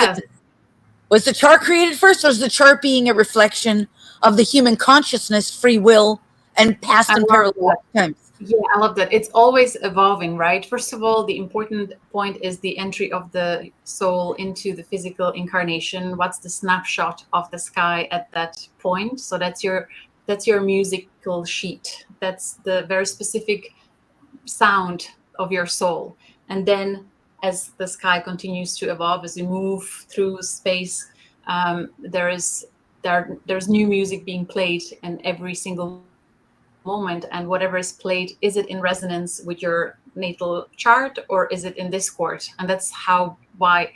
the chart created first, or is the chart being a reflection of the human consciousness, free will, and past and parallel lifetimes? Yeah, I love that. It's always evolving, right? First of all, the important point is the entry of the soul into the physical incarnation. What's the snapshot of the sky at that point? So that's your musical sheet. That's the very specific sound of your soul. And then as the sky continues to evolve, as you move through space, there's new music being played in every single moment, and whatever is played, is it in resonance with your natal chart, or is it in discord? And that's why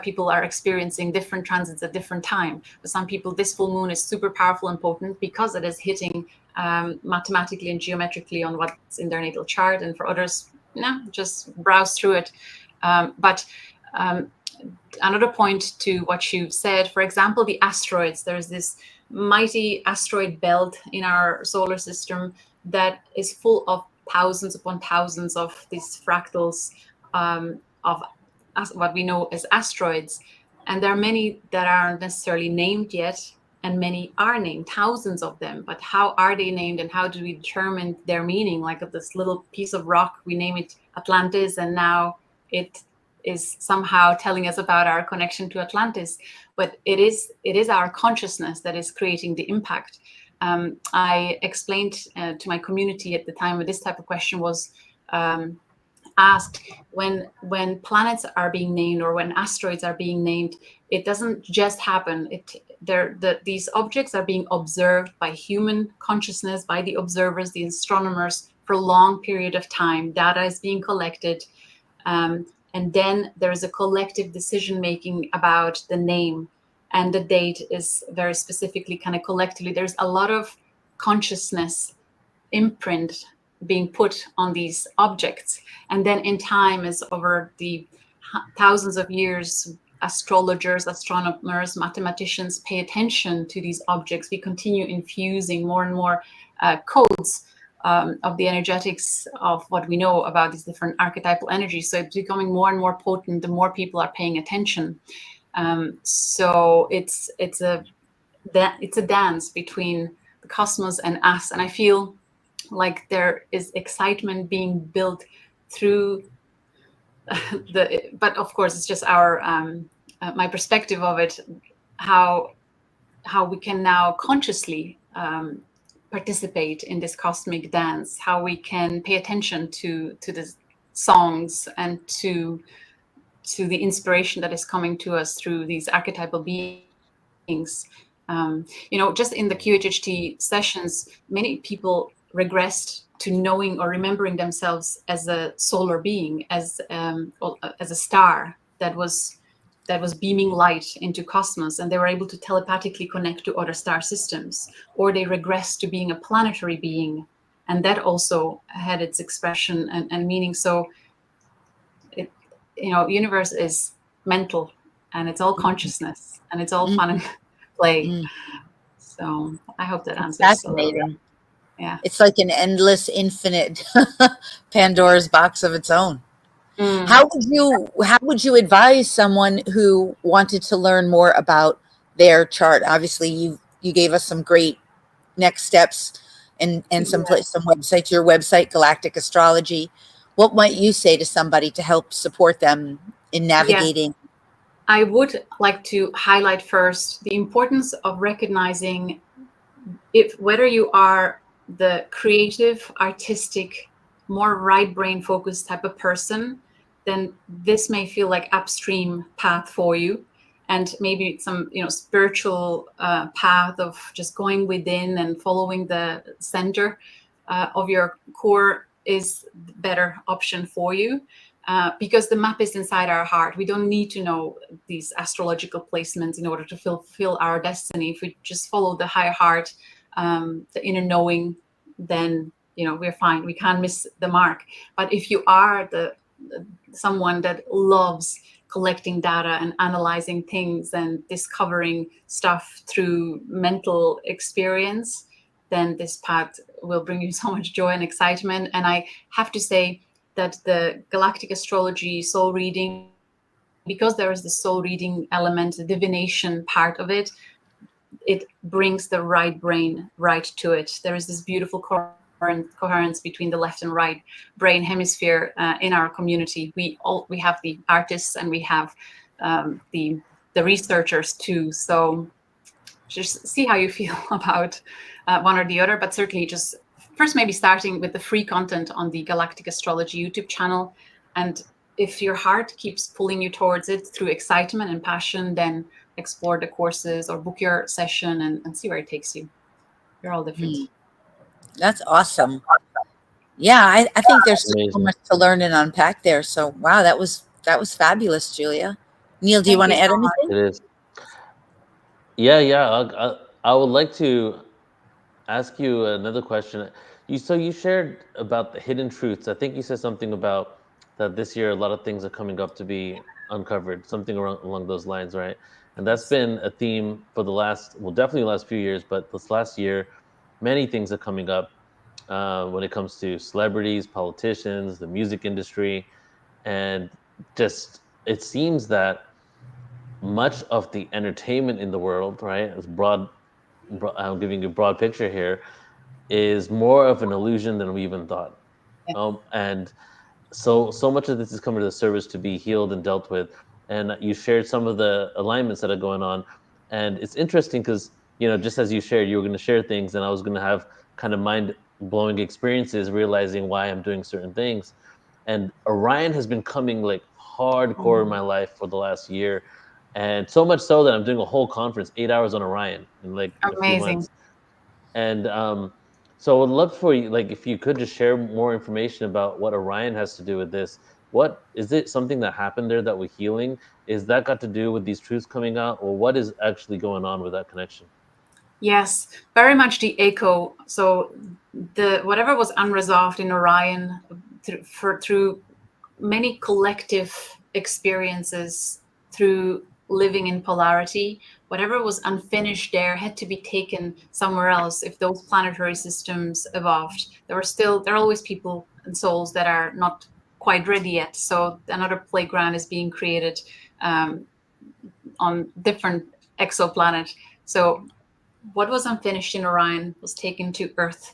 people are experiencing different transits at different time. For some people, this full moon is super powerful and potent because it is hitting mathematically and geometrically on what's in their natal chart, and for others, just browse through it. But another point to what you've said, for example, the asteroids, there's this mighty asteroid belt in our solar system that is full of thousands upon thousands of these fractals of what we know as asteroids. And there are many that aren't necessarily named yet, and many are named, thousands of them. But how are they named, and how do we determine their meaning? Like of this little piece of rock, we name it Atlantis, and now it is somehow telling us about our connection to Atlantis. But it is our consciousness that is creating the impact. I explained to my community at the time when this type of question was asked, when planets are being named or when asteroids are being named, it doesn't just happen. These objects are being observed by human consciousness, by the observers, the astronomers, for a long period of time. Data is being collected. And then there is a collective decision making about the name, and the date is very specifically kind of collectively. There's a lot of consciousness imprint being put on these objects. And then in time, as over the thousands of years, astrologers, astronomers, mathematicians pay attention to these objects. We continue infusing more and more codes of the energetics of what we know about these different archetypal energies. So it's becoming more and more potent the more people are paying attention. So it's a dance between the cosmos and us. And I feel like there is excitement being built through but of course it's just our my perspective of it, how we can now consciously participate in this cosmic dance, how we can pay attention to the songs and to the inspiration that is coming to us through these archetypal beings. Just in the QHHT sessions, many people regressed to knowing or remembering themselves as a solar being, as a star that that was beaming light into cosmos, and they were able to telepathically connect to other star systems, or they regressed to being a planetary being, and that also had its expression and meaning. So it, universe is mental, and it's all consciousness, and it's all fun and play. So I hope that answers Fascinating. Yeah, it's like an endless, infinite Pandora's box of its own. Mm. How would you advise someone who wanted to learn more about their chart? Obviously, you gave us some great next steps and some websites. Your website, Galactic Astrology. What might you say to somebody to help support them in navigating? I would like to highlight first the importance of recognizing whether you are the creative, artistic, more right brain focused type of person, then this may feel like upstream path for you, and maybe some spiritual path of just going within and following the center of your core is the better option for you. Because the map is inside our heart. We don't need to know these astrological placements in order to fulfill our destiny. If we just follow the higher heart, the inner knowing, then we're fine. We can't miss the mark. But if you are someone that loves collecting data and analyzing things and discovering stuff through mental experience, then this path will bring you so much joy and excitement. And I have to say that the Galactic Astrology soul reading, because there is the soul reading element, the divination part of it, it brings the right brain right to it. There is this beautiful coherence between the left and right brain hemisphere in our community. We have the artists and we have the researchers too. So just see how you feel about one or the other, but certainly just first maybe starting with the free content on the Galactic Astrology YouTube channel. And if your heart keeps pulling you towards it through excitement and passion, then explore the courses or book your session and see where it takes you. You're all different. That's awesome. Yeah, I think there's so much to learn and unpack there. So wow, that was fabulous, Julia. Neil, do you want to add anything? It is. Yeah. I would like to ask you another question. You shared about the hidden truths. I think you said something about that this year a lot of things are coming up to be uncovered, something along those lines, right? And that's been a theme for definitely the last few years, but this last year, many things are coming up when it comes to celebrities, politicians, the music industry, and just it seems that much of the entertainment in the world, right, I'm giving you a broad picture here, is more of an illusion than we even thought. And so much of this is coming to the surface to be healed and dealt with. And you shared some of the alignments that are going on. And it's interesting because, just as you shared, you were going to share things and I was going to have kind of mind-blowing experiences, realizing why I'm doing certain things. And Orion has been coming like hardcore in my life for the last year. And so much so that I'm doing a whole conference, 8 hours on Orion in a few months. And so I would love for you, if you could just share more information about what Orion has to do with this. What is it? Something that happened there that we're healing? Is that got to do with these truths coming out, or what is actually going on with that connection? Yes, very much the echo. So whatever was unresolved in Orion through many collective experiences, through living in polarity, whatever was unfinished there had to be taken somewhere else. If those planetary systems evolved, there are always people and souls that are not quite ready yet. So another playground is being created on different exoplanet. So what was unfinished in Orion was taken to Earth.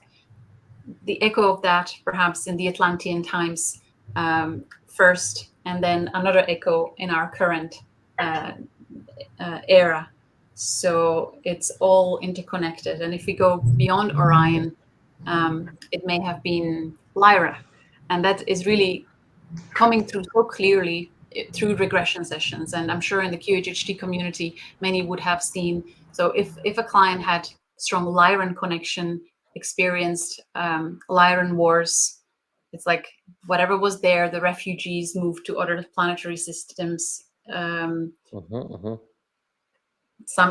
The echo of that, perhaps in the Atlantean times first, and then another echo in our current era. So it's all interconnected. And if we go beyond Orion, it may have been Lyra. And that is really coming through so clearly through regression sessions. And I'm sure in the QHHT community, many would have seen. So if a client had strong Lyran connection, experienced Lyran wars, it's like whatever was there, the refugees moved to other planetary systems Some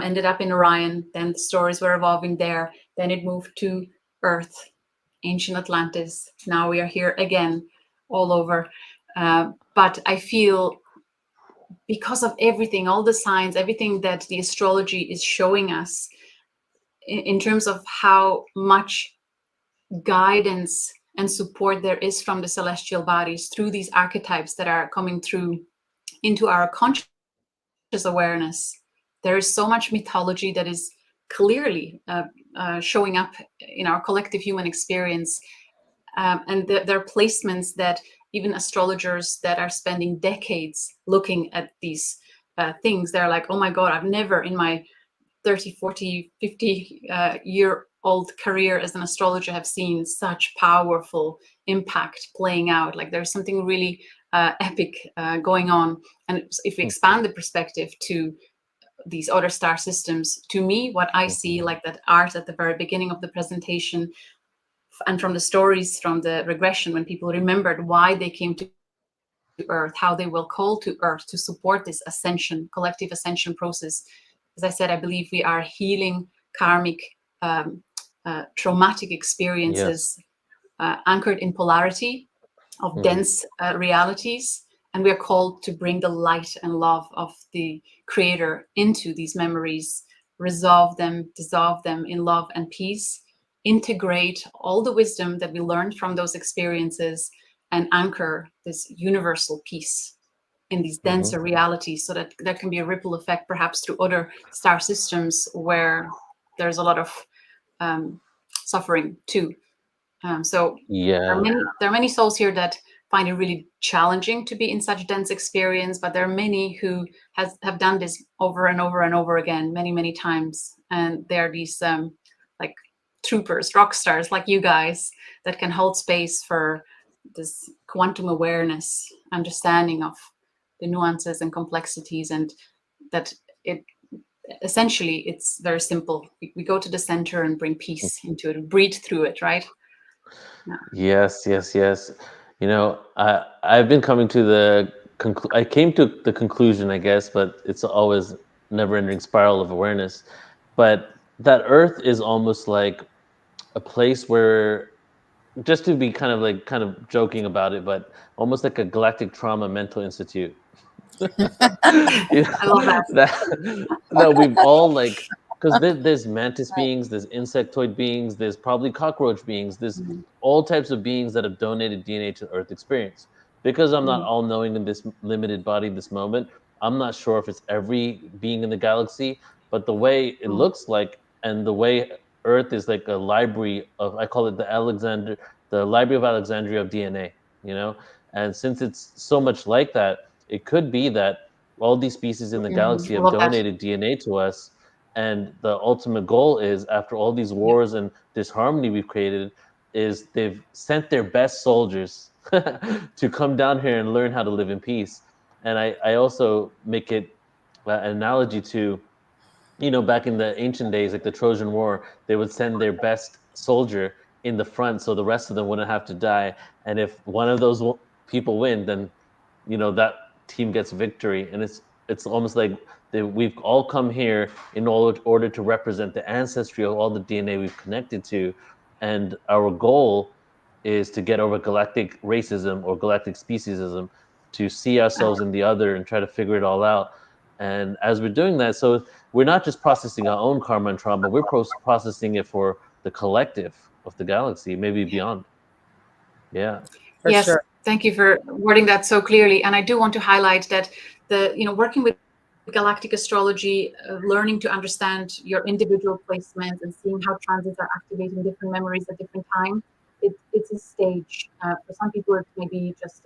ended up in Orion. Then the stories were evolving there. Then it moved to Earth, ancient Atlantis. Now we are here again, all over. But I feel, because of everything, all the signs, everything that the astrology is showing us in terms of how much guidance and support there is from the celestial bodies through these archetypes that are coming through into our conscious awareness. There is so much mythology that is clearly showing up in our collective human experience. And there are placements that even astrologers that are spending decades looking at these things, they're like, oh my God, I've never in my 30, 40, 50 year-old career as an astrologer have seen such powerful impact playing out. Like there's something really epic going on. And if we expand the perspective to these other star systems, to me, what I see, like that art at the very beginning of the presentation, and from the stories from the regression, when people remembered why they came to Earth, how they will call to Earth to support this ascension, collective ascension process. As I said, I believe we are healing karmic, traumatic experiences anchored in polarity of dense realities. And we are called to bring the light and love of the Creator into these memories, resolve them, dissolve them in love and peace, integrate all the wisdom that we learned from those experiences, and anchor this universal peace in these denser realities, so that there can be a ripple effect perhaps through other star systems where there's a lot of suffering too. So there are many souls here that find it really challenging to be in such dense experience, but there are many who have done this over and over and over again, many, many times. And there are these like troopers, rock stars like you guys that can hold space for this quantum awareness, understanding of the nuances and complexities, and that it essentially, it's very simple. We go to the center and bring peace into it, breathe through it, right? Yes. You know, I've been coming to the I came to the conclusion, I guess, but it's always never-ending spiral of awareness. But that Earth is almost like a place where, just to be kind of joking about it, but almost like a galactic trauma mental institute. I love that we've all like, because there's mantis beings, there's insectoid beings, there's probably cockroach beings, there's all types of beings that have donated DNA to Earth experience. Because I'm not all knowing in this limited body, this moment, I'm not sure if it's every being in the galaxy, but the way it looks like, and the way Earth is like a library of, I call it the Library of Alexandria of DNA, you know? And since it's so much like that, it could be that all these species in the galaxy have donated DNA to us, and the ultimate goal is, after all these wars and disharmony we've created, is they've sent their best soldiers to come down here and learn how to live in peace. And I also make it an analogy to, you know, back in the ancient days, like the Trojan War, they would send their best soldier in the front so the rest of them wouldn't have to die. And if one of those people win, then, you know, that team gets victory. And it's almost like we've all come here in order to represent the ancestry of all the DNA we've connected to. And our goal is to get over galactic racism or galactic speciesism, to see ourselves in the other and try to figure it all out. And as we're doing that, so we're not just processing our own karma and trauma, we're processing it for the collective of the galaxy, maybe beyond. Yeah. Yes, thank you for wording that so clearly. And I do want to highlight that working with galactic astrology, learning to understand your individual placements and seeing how transits are activating different memories at different times, it's a stage. For some people, it's maybe just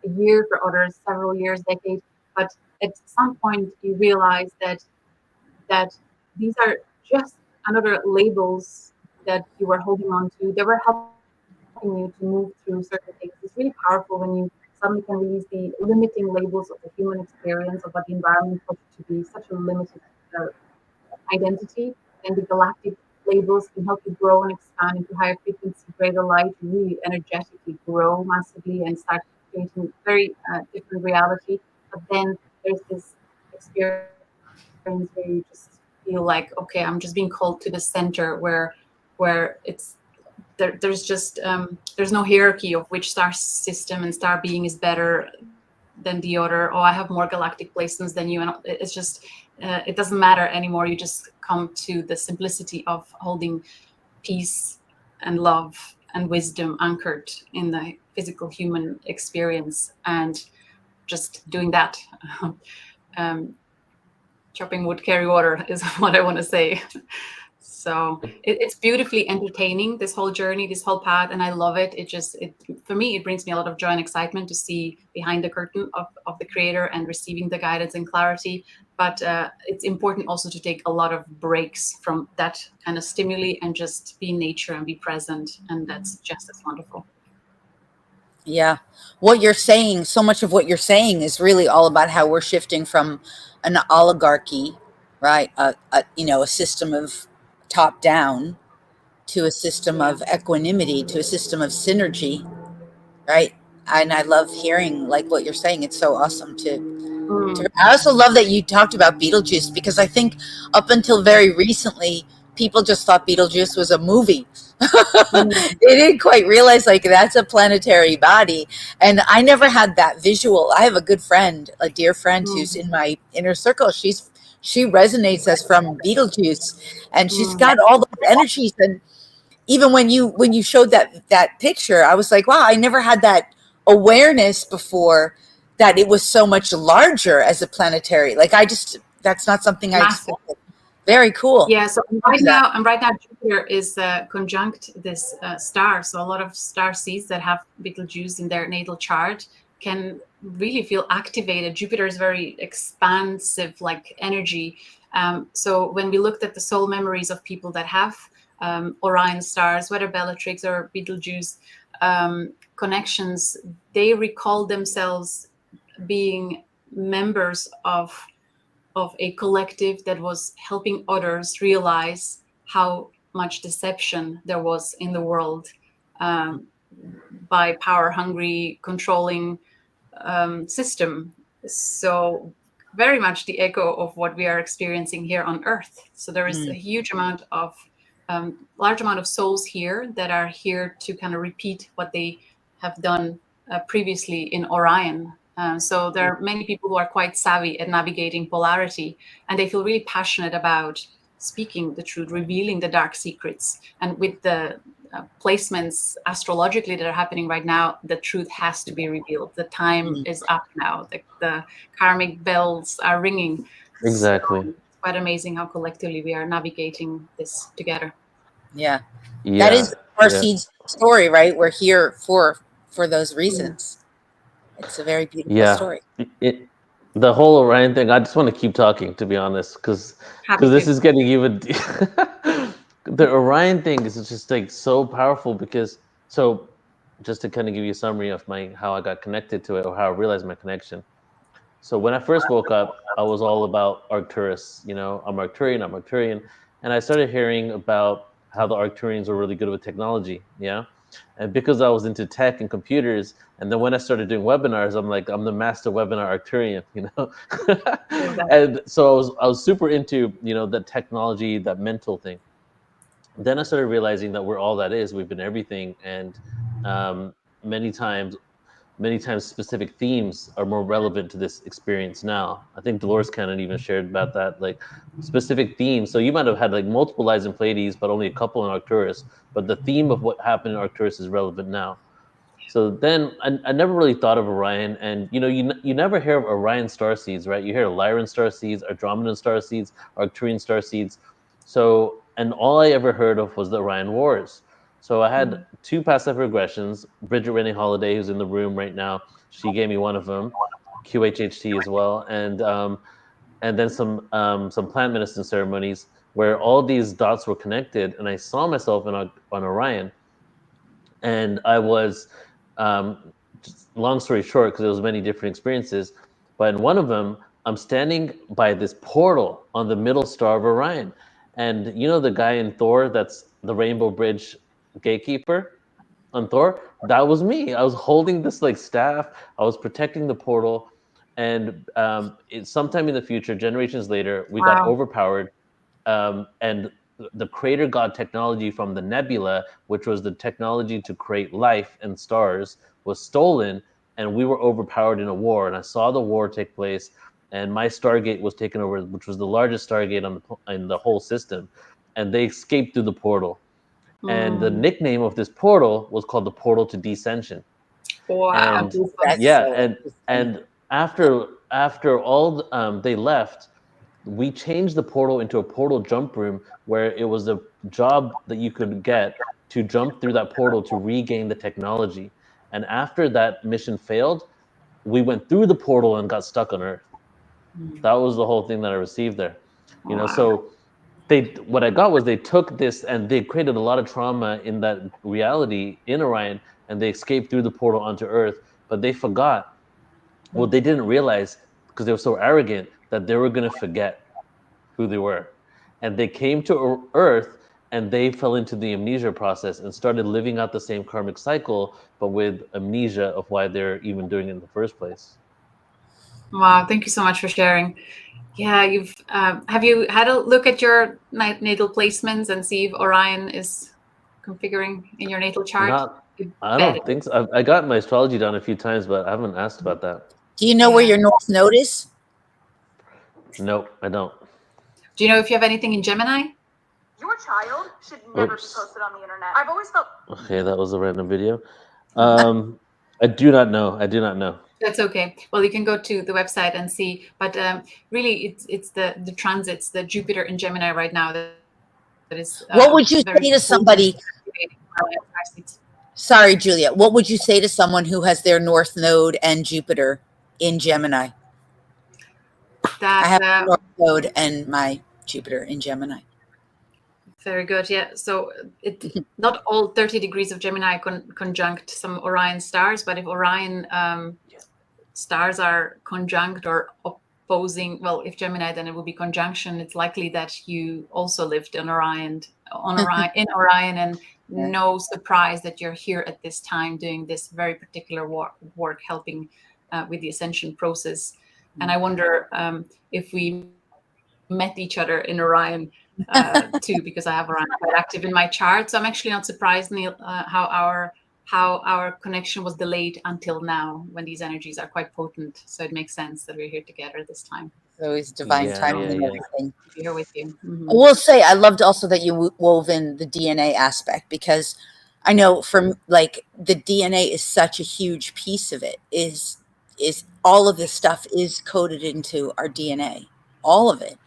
a year, for others, several years, decades. But at some point, you realize that these are just another labels that you were holding on to. They were helping you to move through certain things. It's really powerful when you suddenly can release the limiting labels of the human experience, of what the environment puts to be such a limited identity. And the galactic labels can help you grow and expand into higher frequency, greater light, really energetically grow massively and start creating very different reality. But then there's this experience where you just feel like, okay, I'm just being called to the center where it's there's just there's no hierarchy of which star system and star being is better than the other. Oh, I have more galactic placements than you, and it's just it doesn't matter anymore. You just come to the simplicity of holding peace and love and wisdom anchored in the physical human experience, and just doing that. Chopping wood, carry water is what I want to say. So it's beautifully entertaining, this whole journey, this whole path, and I love it. For me, it brings me a lot of joy and excitement to see behind the curtain of the creator and receiving the guidance and clarity. But it's important also to take a lot of breaks from that kind of stimuli and just be in nature and be present, and that's just as wonderful. Yeah. What you're saying, so much of what you're saying is really all about how we're shifting from an oligarchy, right? A system of top down to a system of equanimity, to a system of synergy, right? And I love hearing like what you're saying. It's so awesome I also love that you talked about Beetlejuice, because I think up until very recently, people just thought Beetlejuice was a movie. They didn't quite realize like that's a planetary body. And I never had that visual. I have a good friend, a dear friend who's in my inner circle. She resonates as from Beetlejuice, and she's got all those energies. And even when you showed that picture, I was like, wow, I never had that awareness before, that it was so much larger as a planetary. Like that's not something I expected. Very cool. Yeah, so right now Jupiter is conjunct this star. So a lot of star seeds that have Betelgeuse in their natal chart can really feel activated. Jupiter is very expansive, like energy. So when we looked at the soul memories of people that have Orion stars, whether Bellatrix or Betelgeuse connections, they recall themselves being members of a collective that was helping others realize how much deception there was in the world by power-hungry, controlling system. So very much the echo of what we are experiencing here on Earth. So there is a huge amount of, large amount of souls here that are here to kind of repeat what they have done previously in Orion. So there are many people who are quite savvy at navigating polarity, and they feel really passionate about speaking the truth, revealing the dark secrets. And with the placements astrologically that are happening right now, the truth has to be revealed. The time is up now. The karmic bells are ringing. Exactly. So it's quite amazing how collectively we are navigating this together. Yeah. That is our seed's story, right? We're here for those reasons. It's a very beautiful story. The whole Orion thing, I just want to keep talking, to be honest, because this is getting even. The Orion thing is just like so powerful, because just to kind of give you a summary of how I got connected to it, or how I realized my connection. So when I first woke up, I was all about Arcturus. I'm Arcturian, and I started hearing about how the Arcturians were really good with technology. Yeah. And because I was into tech and computers, and then when I started doing webinars, I'm the master webinar Arcturian, And so I was super into, the technology, that mental thing. Then I started realizing that we're all that is. We've been everything, and many times specific themes are more relevant to this experience now. I think Dolores Cannon even shared about that, like specific themes. So you might have had like multiple lives in Pleiades, but only a couple in Arcturus. But the theme of what happened in Arcturus is relevant now. So then I never really thought of Orion, and you never hear of Orion star seeds, right? You hear Lyran star seeds, Andromedan star seeds, Arcturian star seeds. So, and all I ever heard of was the Orion Wars. So I had 2 past life regressions. Bridget Renee Holiday, who's in the room right now, she gave me one of them, QHHT as well, and then some plant medicine ceremonies where all these dots were connected, and I saw myself on Orion, and I was, just long story short, because there was many different experiences, but in one of them, I'm standing by this portal on the middle star of Orion, and the guy in Thor that's the Rainbow Bridge gatekeeper on Thor, that was me. I was holding this like staff. I was protecting the portal, And sometime in the future, generations later, we got Wow. overpowered, and the creator god technology from the nebula, which was the technology to create life and stars, was stolen, and we were overpowered in a war. And I saw the war take place, and my Stargate was taken over, which was the largest Stargate in the whole system, and they escaped through the portal. And the nickname of this portal was called the Portal to Descension. Wow. And and after all they left, we changed the portal into a portal jump room, where it was a job that you could get to jump through that portal to regain the technology. And after that mission failed, we went through the portal and got stuck on Earth. That was the whole thing that I received there. You know, so what I got was they took this and they created a lot of trauma in that reality in Orion, and they escaped through the portal onto Earth, but they forgot. Well, they didn't realize, because they were so arrogant, that they were going to forget who they were. And they came to Earth and they fell into the amnesia process and started living out the same karmic cycle, but with amnesia of why they're even doing it in the first place. Wow, thank you so much for sharing. Yeah, have you had a look at your natal placements and see if Orion is configuring in your natal chart? I don't think so. I got my astrology done a few times, but I haven't asked about that. Do you know where your North Node is? No, I don't. Do you know if you have anything in Gemini? Your child should never be posted on the internet. I've always felt. Okay, that was a random video. I do not know. I do not know. That's okay. Well, you can go to the website and see. But really, it's the transits, the Jupiter in Gemini right now. That is. What would you say to somebody? Sorry, Julia. What would you say to someone who has their North Node and Jupiter in Gemini? I have my North Node and my Jupiter in Gemini. Very good. Yeah. So not all 30 degrees of Gemini conjunct some Orion stars, but if Orion stars are conjunct or opposing, well, if Gemini, then it will be conjunction. It's likely that you also lived in Orion, in Orion, and no surprise that you're here at this time doing this very particular work, helping with the Ascension process. And I wonder if we met each other in Orion too, because I have Orion quite active in my chart. So I'm actually not surprised, Neil, how our connection was delayed until now, when these energies are quite potent. So it makes sense that we're here together this time. So it's divine timing and everything. Here with you. I will say, I loved also that you wove in the DNA aspect, because I know from like the DNA is such a huge piece of it. Is all of this stuff is coded into our DNA, all of it,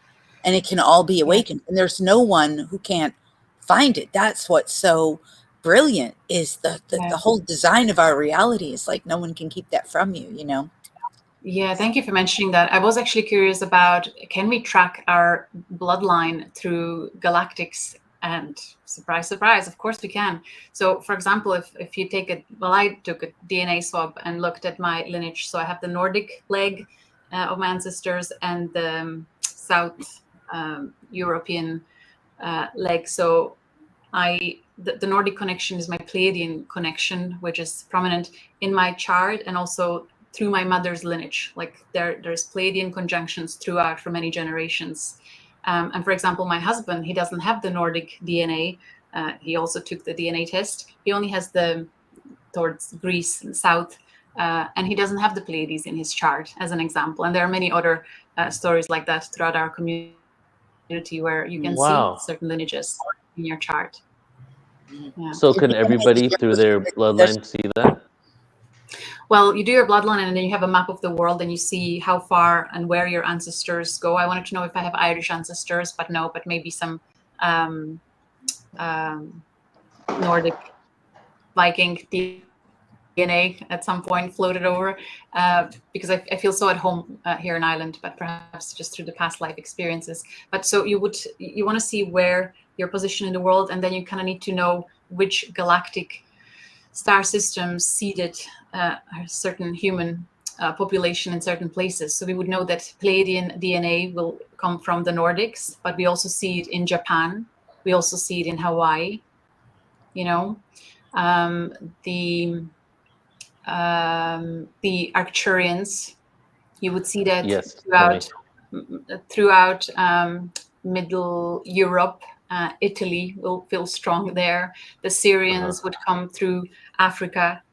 and it can all be awakened. And there's no one who can't find it. That's what's so brilliant, is the whole design of our reality is like no one can keep that from you, you know? Yeah, thank you for mentioning that. I was actually curious about, can we track our bloodline through galactics? And surprise, surprise, of course we can. So for example, if you take I took a DNA swab and looked at my lineage. So I have the Nordic leg of my ancestors and the South European leg. So the Nordic connection is my Pleiadian connection, which is prominent in my chart, and also through my mother's lineage. Like there's Pleiadian conjunctions throughout for many generations. And for example, my husband, he doesn't have the Nordic DNA. He also took the DNA test. He only has towards Greece and South, and he doesn't have the Pleiades in his chart, as an example. And there are many other stories like that throughout our community, where you can see certain lineages in your chart. Yeah. So can everybody through their bloodline see that? Well, you do your bloodline, and then you have a map of the world, and you see how far and where your ancestors go. I wanted to know if I have Irish ancestors, but no, but maybe some Nordic Viking DNA at some point floated over, because I feel so at home here in Ireland, but perhaps just through the past life experiences. But so you want to see where your position in the world, and then you kind of need to know which galactic star systems seeded a certain human population in certain places. So we would know that Pleiadian DNA will come from the Nordics, but we also see it in Japan. We also see it in Hawaii. You know, the Arcturians, You would see that Yes, tell me. throughout Middle Europe. Italy will feel strong there. The Syrians would come through Africa.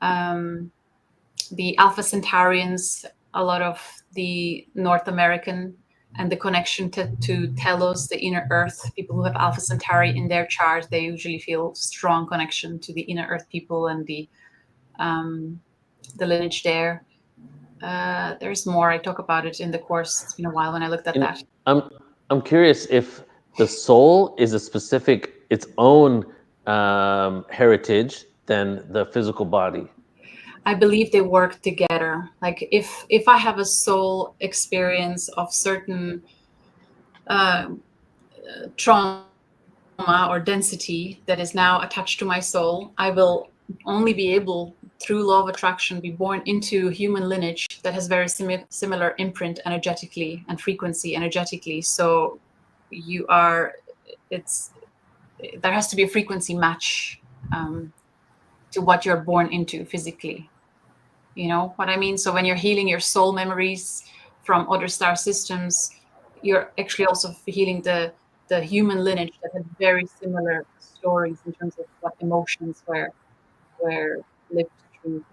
The Alpha Centaurians, a lot of the North American, and the connection to Telos, the inner earth. People who have Alpha Centauri in their chart, they usually feel strong connection to the inner earth people and the lineage there. There's more. I talk about it in the course. It's been a while when I looked at that. I'm curious if the soul is a specific, its own heritage than the physical body. I believe they work together. Like if I have a soul experience of certain trauma or density that is now attached to my soul, I will only be able, through law of attraction, be born into human lineage that has very similar imprint energetically and frequency energetically. So there has to be a frequency match to what you're born into physically. You know what I mean? So when you're healing your soul memories from other star systems, you're actually also healing the human lineage that had very similar stories in terms of what emotions were lived through.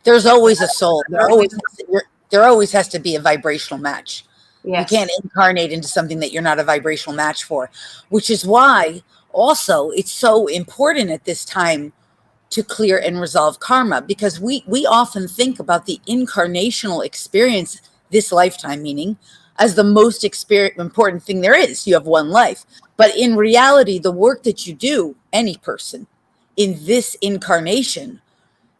There's always a soul. There always has to be a vibrational match. Yes. You can't incarnate into something that you're not a vibrational match for, which is why also it's so important at this time to clear and resolve karma, because we often think about the incarnational experience, this lifetime meaning, as the most important thing there is. You have one life. But in reality, the work that you do, any person, in this incarnation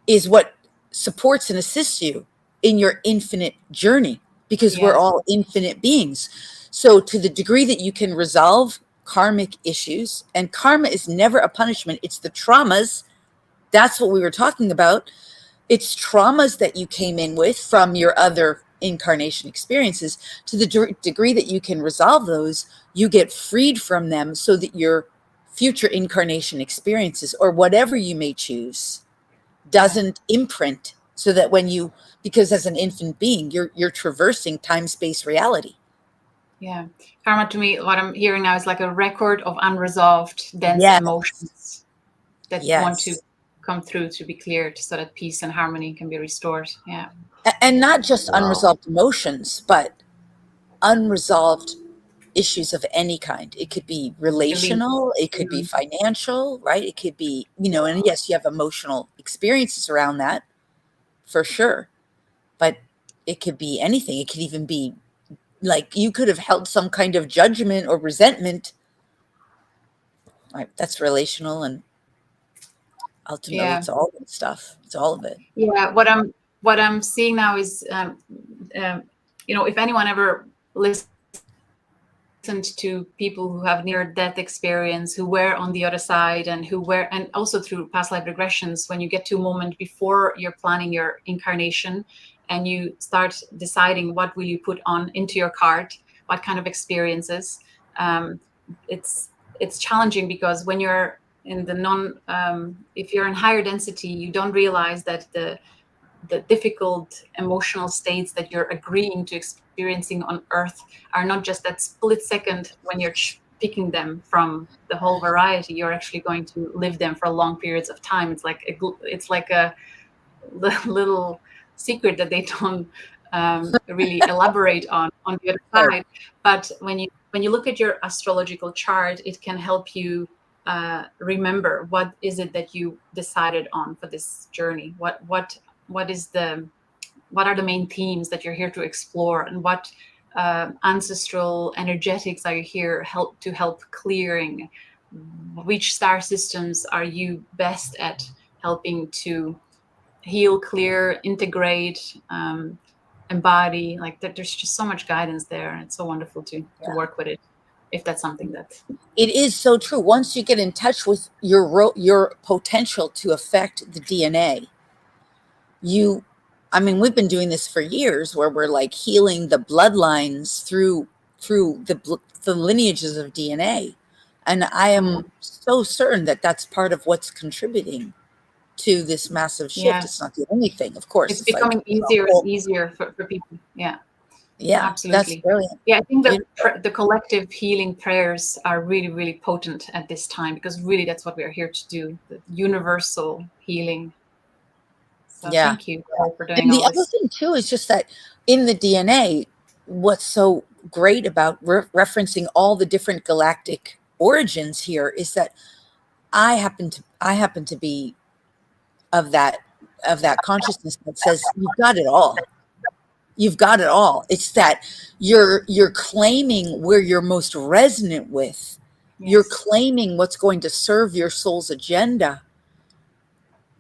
is what supports and assists you in your infinite journey, because we're all infinite beings. So to the degree that you can resolve karmic issues, and karma is never a punishment, it's the traumas. That's what we were talking about. It's traumas that you came in with from your other incarnation experiences. To the degree that you can resolve those, you get freed from them so that your future incarnation experiences, or whatever you may choose, doesn't imprint, so that when you, because as an infant being, you're traversing time, space, reality. Yeah. Karma, to me, what I'm hearing now is like a record of unresolved, dense emotions that want to come through to be cleared, so that peace and harmony can be restored. Yeah. And not just unresolved emotions, but unresolved issues of any kind. It could be relational, it could be financial, right? It could be, and yes, you have emotional experiences around that for sure, but it could be anything. It could even be like you could have held some kind of judgment or resentment, right? That's relational, and ultimately it's all good stuff. It's all of it. Yeah. What I'm seeing now is, if anyone ever listened to people who have near-death experience, who were on the other side, and and also through past life regressions, when you get to a moment before you're planning your incarnation, and you start deciding what will you put on into your card, what kind of experiences, it's challenging, because when you're in the if you're in higher density, you don't realize that the difficult emotional states that you're agreeing to experiencing on Earth are not just that split second when you're picking them from the whole variety. You're actually going to live them for long periods of time. It's like a little secret that they don't really elaborate on the other side. But when you look at your astrological chart, it can help you remember what is it that you decided on for this journey. What are the main themes that you're here to explore, and what ancestral energetics are you here to help clearing? Which star systems are you best at helping to heal, clear, integrate, embody? Like there's just so much guidance there, and it's so wonderful to work with it, if that's something that it is so true. Once you get in touch with your potential to affect the DNA, we've been doing this for years, where we're like healing the bloodlines through the lineages of DNA. And I am so certain that that's part of what's contributing to this massive shift. Yeah. It's not the only thing, of course. It's becoming easier and easier for people. Yeah. Yeah, Absolutely. that's brilliant. Yeah, I think the collective healing prayers are really, really potent at this time, because really that's what we are here to do, the universal healing. So Yeah. thank you for doing And the all other this. thing too is just that in the DNA, what's so great about referencing all the different galactic origins here is that I happen to be of that consciousness that says you've got it all. You've got it all. It's that you're claiming where you're most resonant with. Yes. You're claiming what's going to serve your soul's agenda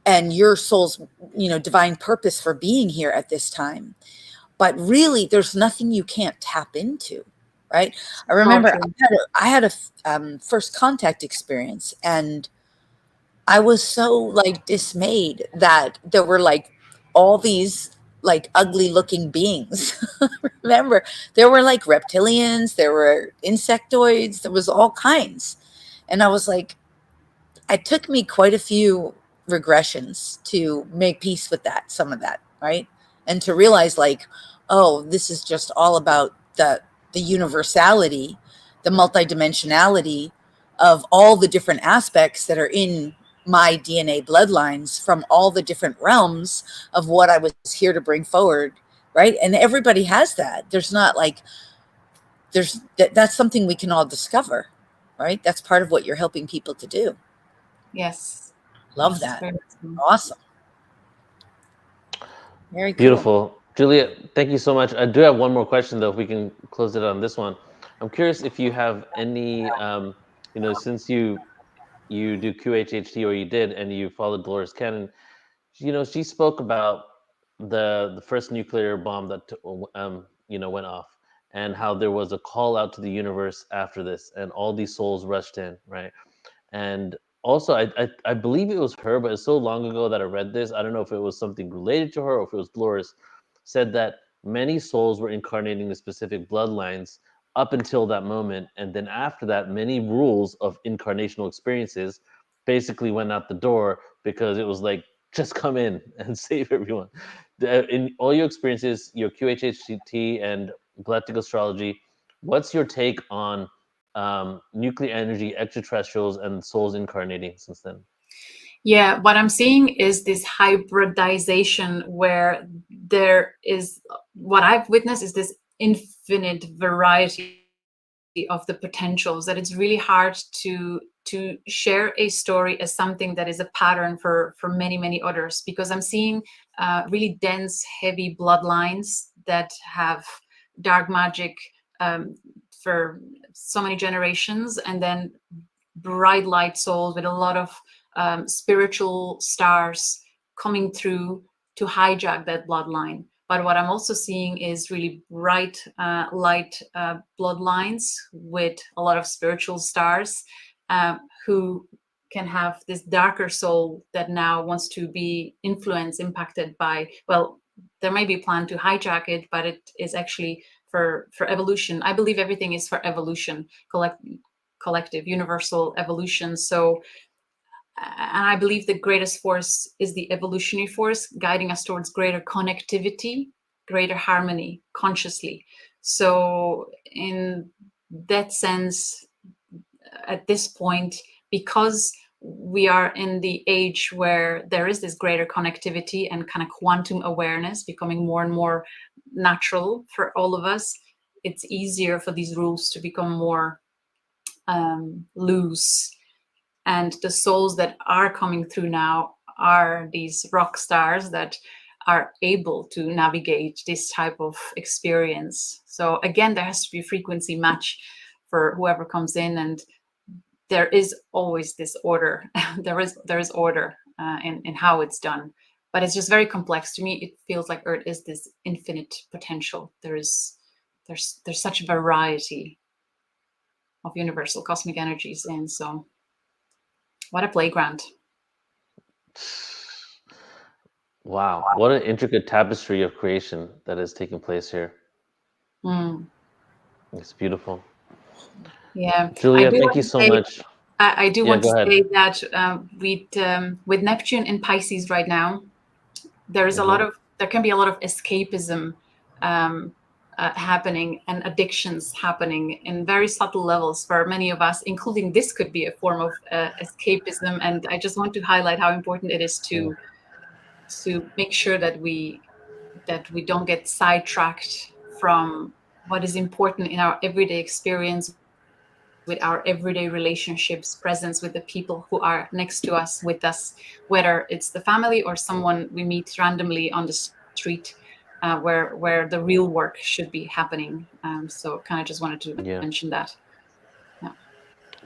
and your soul's, divine purpose for being here at this time. But really, there's nothing you can't tap into, right? I remember I had a first contact experience, and I was so dismayed that there were all these ugly looking beings. Remember, there were reptilians, there were insectoids, there was all kinds. And I was like, it took me quite a few regressions to make peace with some of that, right? And to realize oh, this is just all about the universality, the multidimensionality of all the different aspects that are in my DNA bloodlines from all the different realms of what I was here to bring forward, right? And everybody has that. There's not that's something we can all discover, right? That's part of what you're helping people to do. Yes. Love Yes, that. Awesome. Very cool. Beautiful. Julia, thank you so much. I do have one more question, though, if we can close it on this one. I'm curious if you have any, since you do QHHT, or you did, and you followed Dolores Cannon, she spoke about the first nuclear bomb that, went off, and how there was a call out to the universe after this, and all these souls rushed in, right? And also, I believe it was her, but it's so long ago that I read this. I don't know if it was something related to her or if it was Dolores, said that many souls were incarnating in specific bloodlines up until that moment. And then after that, many rules of incarnational experiences basically went out the door, because it was like, just come in and save everyone. In all your experiences, your QHHT and galactic astrology, what's your take on nuclear energy, extraterrestrials, and souls incarnating since then? Yeah, what I'm seeing is this hybridization, where what I've witnessed is this infinite variety of the potentials, that it's really hard to share a story as something that is a pattern for many, many others, because I'm seeing really dense, heavy bloodlines that have dark magic for so many generations, and then bright light souls with a lot of spiritual stars coming through to hijack that bloodline. But what I'm also seeing is really bright light bloodlines with a lot of spiritual stars who can have this darker soul that now wants to be influenced, impacted by, well, there may be a plan to hijack it, but it is actually for evolution. I believe everything is for evolution, collective, universal evolution. So, and I believe the greatest force is the evolutionary force, guiding us towards greater connectivity, greater harmony, consciously. So in that sense, at this point, because we are in the age where there is this greater connectivity and kind of quantum awareness becoming more and more natural for all of us, it's easier for these rules to become more loose. And the souls that are coming through now are these rock stars that are able to navigate this type of experience. So again, there has to be a frequency match for whoever comes in, and there is always this order. there is order in how it's done, but it's just very complex. To me, it feels like Earth is this infinite potential. There's such a variety of universal cosmic energies, and so what a playground. Wow, what an intricate tapestry of creation that is taking place here. It's beautiful. Yeah, Julia, thank you so much. I do Yeah, want go to ahead. say that with Neptune in Pisces right now, there is there can be a lot of escapism happening and addictions happening in very subtle levels for many of us, including this could be a form of escapism. And I just want to highlight how important it is to make sure that we don't get sidetracked from what is important in our everyday experience, with our everyday relationships, presence with the people who are next to us, with us, whether it's the family or someone we meet randomly on the street, where the real work should be happening. So kind of just wanted to mention that. Yeah.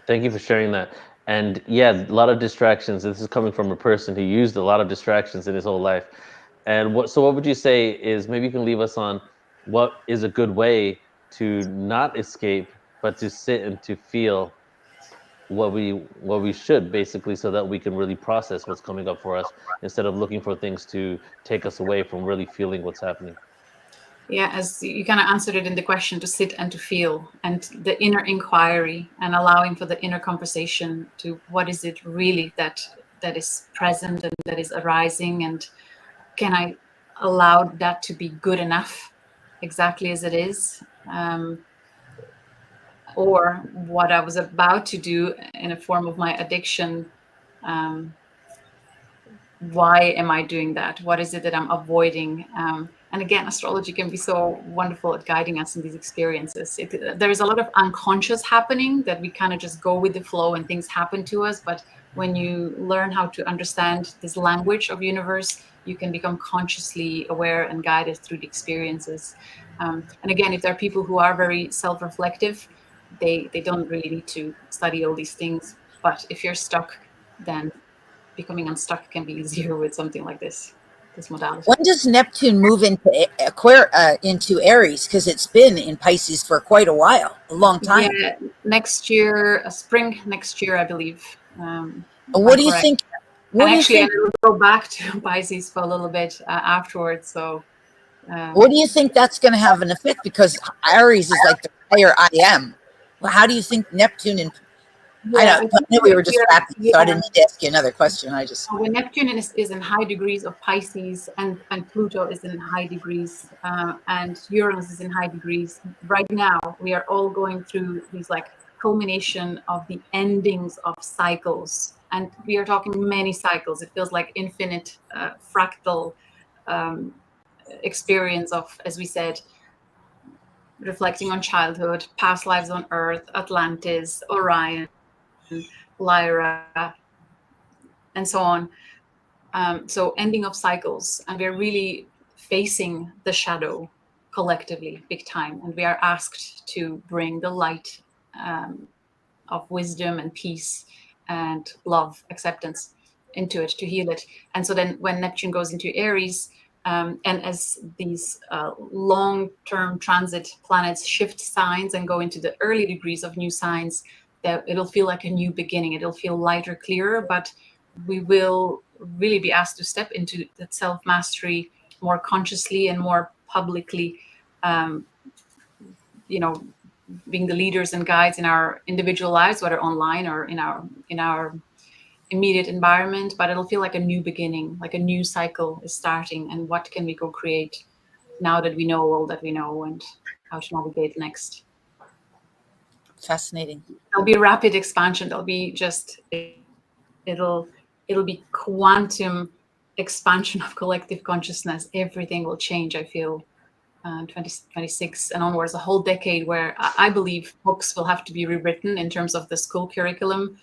Thank you for sharing that. And yeah, a lot of distractions. This is coming from a person who used a lot of distractions in his whole life. And what would you say is, maybe you can leave us on what is a good way to not escape, but to sit and to feel what we should, basically, so that we can really process what's coming up for us instead of looking for things to take us away from really feeling what's happening. Yeah, as you kind of answered it in the question, to sit and to feel, and the inner inquiry, and allowing for the inner conversation to what is it really that is present and that is arising, and can I allow that to be good enough exactly as it is, or what I was about to do in a form of my addiction. Why am I doing that? What is it that I'm avoiding? And again, astrology can be so wonderful at guiding us in these experiences. There is a lot of unconscious happening that we kind of just go with the flow and things happen to us. But when you learn how to understand this language of universe, you can become consciously aware and guided through the experiences. And again, if there are people who are very self-reflective, they don't really need to study all these things. But if you're stuck, then becoming unstuck can be easier with something like this modality. When does Neptune move into Aries? Because it's been in Pisces for quite a while, a long time. Yeah, next year, spring next year, I believe. What do you think? And actually, I will go back to Pisces for a little bit afterwards. So, what do you think that's going to have an effect? Because Aries is like the higher I am. Well, how do you think Neptune and I know we were just rapping, so I didn't need to ask you another question. When Neptune is in high degrees of Pisces, and Pluto is in high degrees, and Uranus is in high degrees, right now we are all going through these like culmination of the endings of cycles, and we are talking many cycles. It feels like infinite fractal experience of, as we said, reflecting on childhood, past lives on Earth, Atlantis, Orion, Lyra, and so on. So ending of cycles, and we're really facing the shadow collectively, big time. And we are asked to bring the light of wisdom and peace and love, acceptance into it, to heal it. And so then when Neptune goes into Aries, and as these long-term transit planets shift signs and go into the early degrees of new signs, that it'll feel like a new beginning. It'll feel lighter, clearer, but we will really be asked to step into that self-mastery more consciously and more publicly, being the leaders and guides in our individual lives, whether online or in our immediate environment. But it'll feel like a new beginning, like a new cycle is starting, and what can we go create now that we know all that we know, and how to navigate next. Fascinating. There'll be a rapid expansion. There'll be just it'll be quantum expansion of collective consciousness. Everything will change, I feel, 2026 and onwards, a whole decade where I believe books will have to be rewritten in terms of the school curriculum,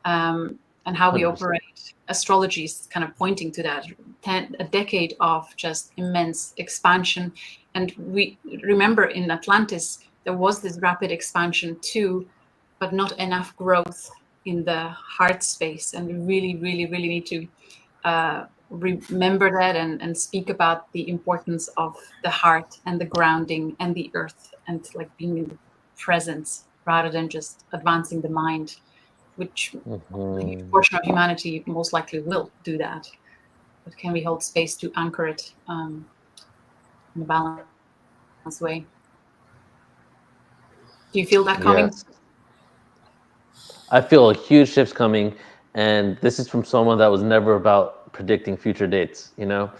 and how we 100%. operate. Astrology is kind of pointing to that. A decade of just immense expansion. And we remember in Atlantis, there was this rapid expansion too, but not enough growth in the heart space. And we really, really, really need to remember that and speak about the importance of the heart and the grounding and the earth, and like being in the presence rather than just advancing the mind, which a huge portion of humanity most likely will do that. But can we hold space to anchor it in a balanced way? Do you feel that coming? Yes. I feel a huge shift's coming, and this is from someone that was never about predicting future dates, you know,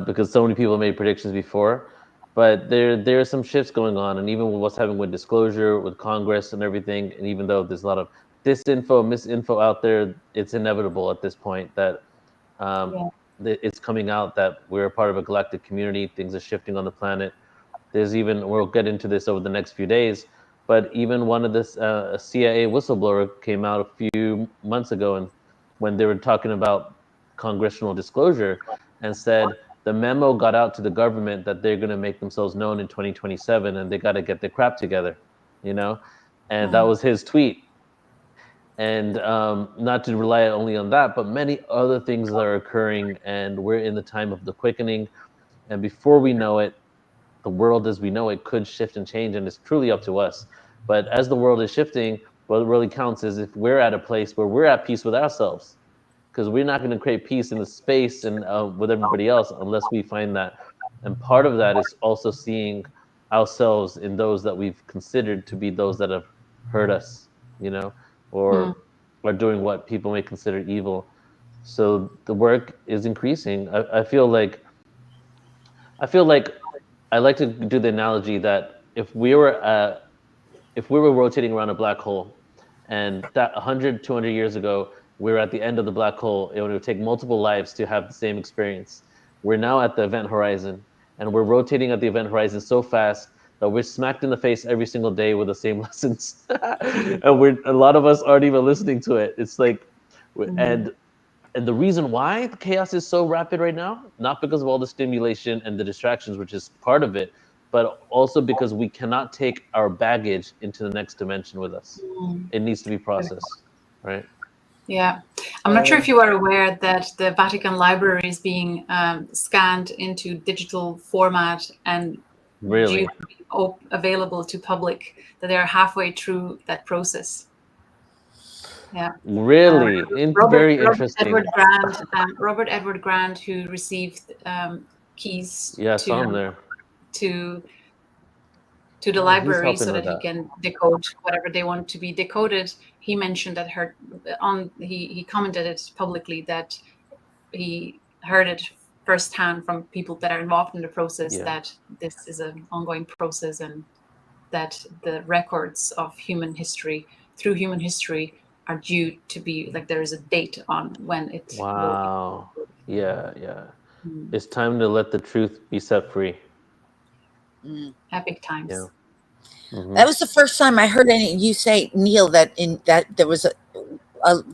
because so many people made predictions before. But there are some shifts going on, and even with what's happening with disclosure, with Congress and everything, and even though there's a lot of disinfo, misinfo out there, it's inevitable at this point that um, it's coming out that we're a part of a galactic community. Things are shifting on the planet. There's even, we'll get into this over the next few days, but even one of this CIA whistleblower came out a few months ago, and when they were talking about congressional disclosure, and said the memo got out to the government that they're going to make themselves known in 2027, and they got to get their crap together, you know, and that was his tweet. And not to rely only on that, but many other things that are occurring, and we're in the time of the quickening, and before we know it, the world as we know it could shift and change, and it's truly up to us. But as the world is shifting, what really counts is if we're at a place where we're at peace with ourselves, because we're not going to create peace in the space and with everybody else unless we find that. And part of that is also seeing ourselves in those that we've considered to be those that have hurt us, you know, or are doing what people may consider evil. So the work is increasing. I feel like I like to do the analogy that if we were rotating around a black hole, and that 100, 200 years ago, we were at the end of the black hole, it would take multiple lives to have the same experience. We're now at the event horizon, and we're rotating at the event horizon so fast that we're smacked in the face every single day with the same lessons. And a lot of us aren't even listening to it. It's like, and the reason why the chaos is so rapid right now, not because of all the stimulation and the distractions, which is part of it, but also because we cannot take our baggage into the next dimension with us. It needs to be processed, right? Yeah. I'm not sure if you are aware that the Vatican Library is being scanned into digital format and really available to public, that they are halfway through that process. Yeah. Really? Very interesting. Robert Edward Grant, who received keys to the library so that he can decode whatever they want to be decoded. He mentioned that he commented it publicly that he heard it firsthand from people that are involved in the process that this is an ongoing process, and that the records of human history are due to be, like, there is a date on when it will be. It's time to let the truth be set free. Epic times. That was the first time I heard you say, Neil, that there was a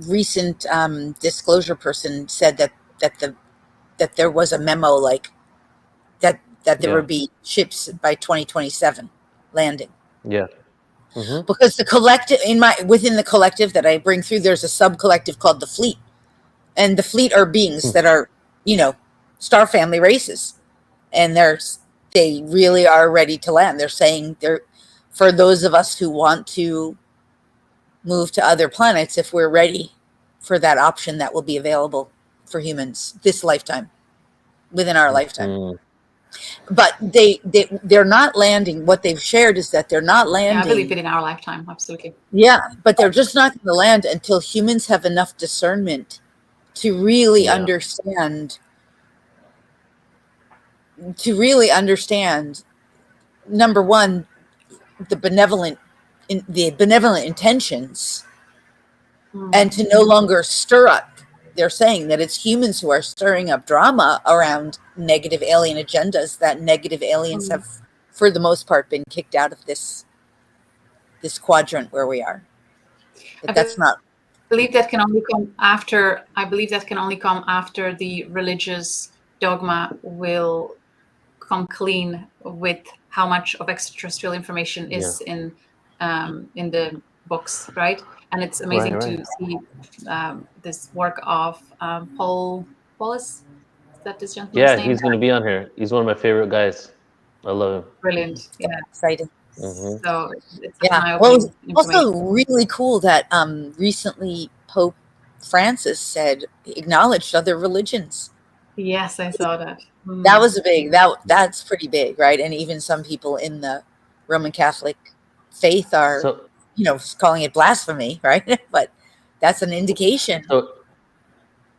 recent disclosure person said that there was a memo like that there would be ships by 2027 landing. Because the collective within the collective that I bring through, there's a sub collective called the Fleet, and the Fleet are beings that are, you know, star family races, and they really are ready to land. They're saying for those of us who want to move to other planets, if we're ready for that option, that will be available for humans this lifetime, within our lifetime. But they're not landing. What they've shared is that they're not landing. Yeah, I believe it in our lifetime, absolutely. Yeah, but they're just not going to land until humans have enough discernment to really understand. To really understand, number one, the benevolent intentions, and to no longer stir up. They're saying that it's humans who are stirring up drama around negative alien agendas, that negative aliens have, for the most part, been kicked out of this quadrant where we are. But that's not. I believe that can only come after. I believe that can only come after the religious dogma will come clean with how much of extraterrestrial information is in the books, right? And it's amazing to see this work of Paul Wallace. Is that this gentleman's name? He's going to be on here. He's one of my favorite guys. I love him. Brilliant. Yeah. Exciting. So it's well, it's also really cool that recently Pope Francis acknowledged other religions. Yes, I saw that. That was that's pretty big, right? And even some people in the Roman Catholic faith are, calling it blasphemy, right? But that's an indication. So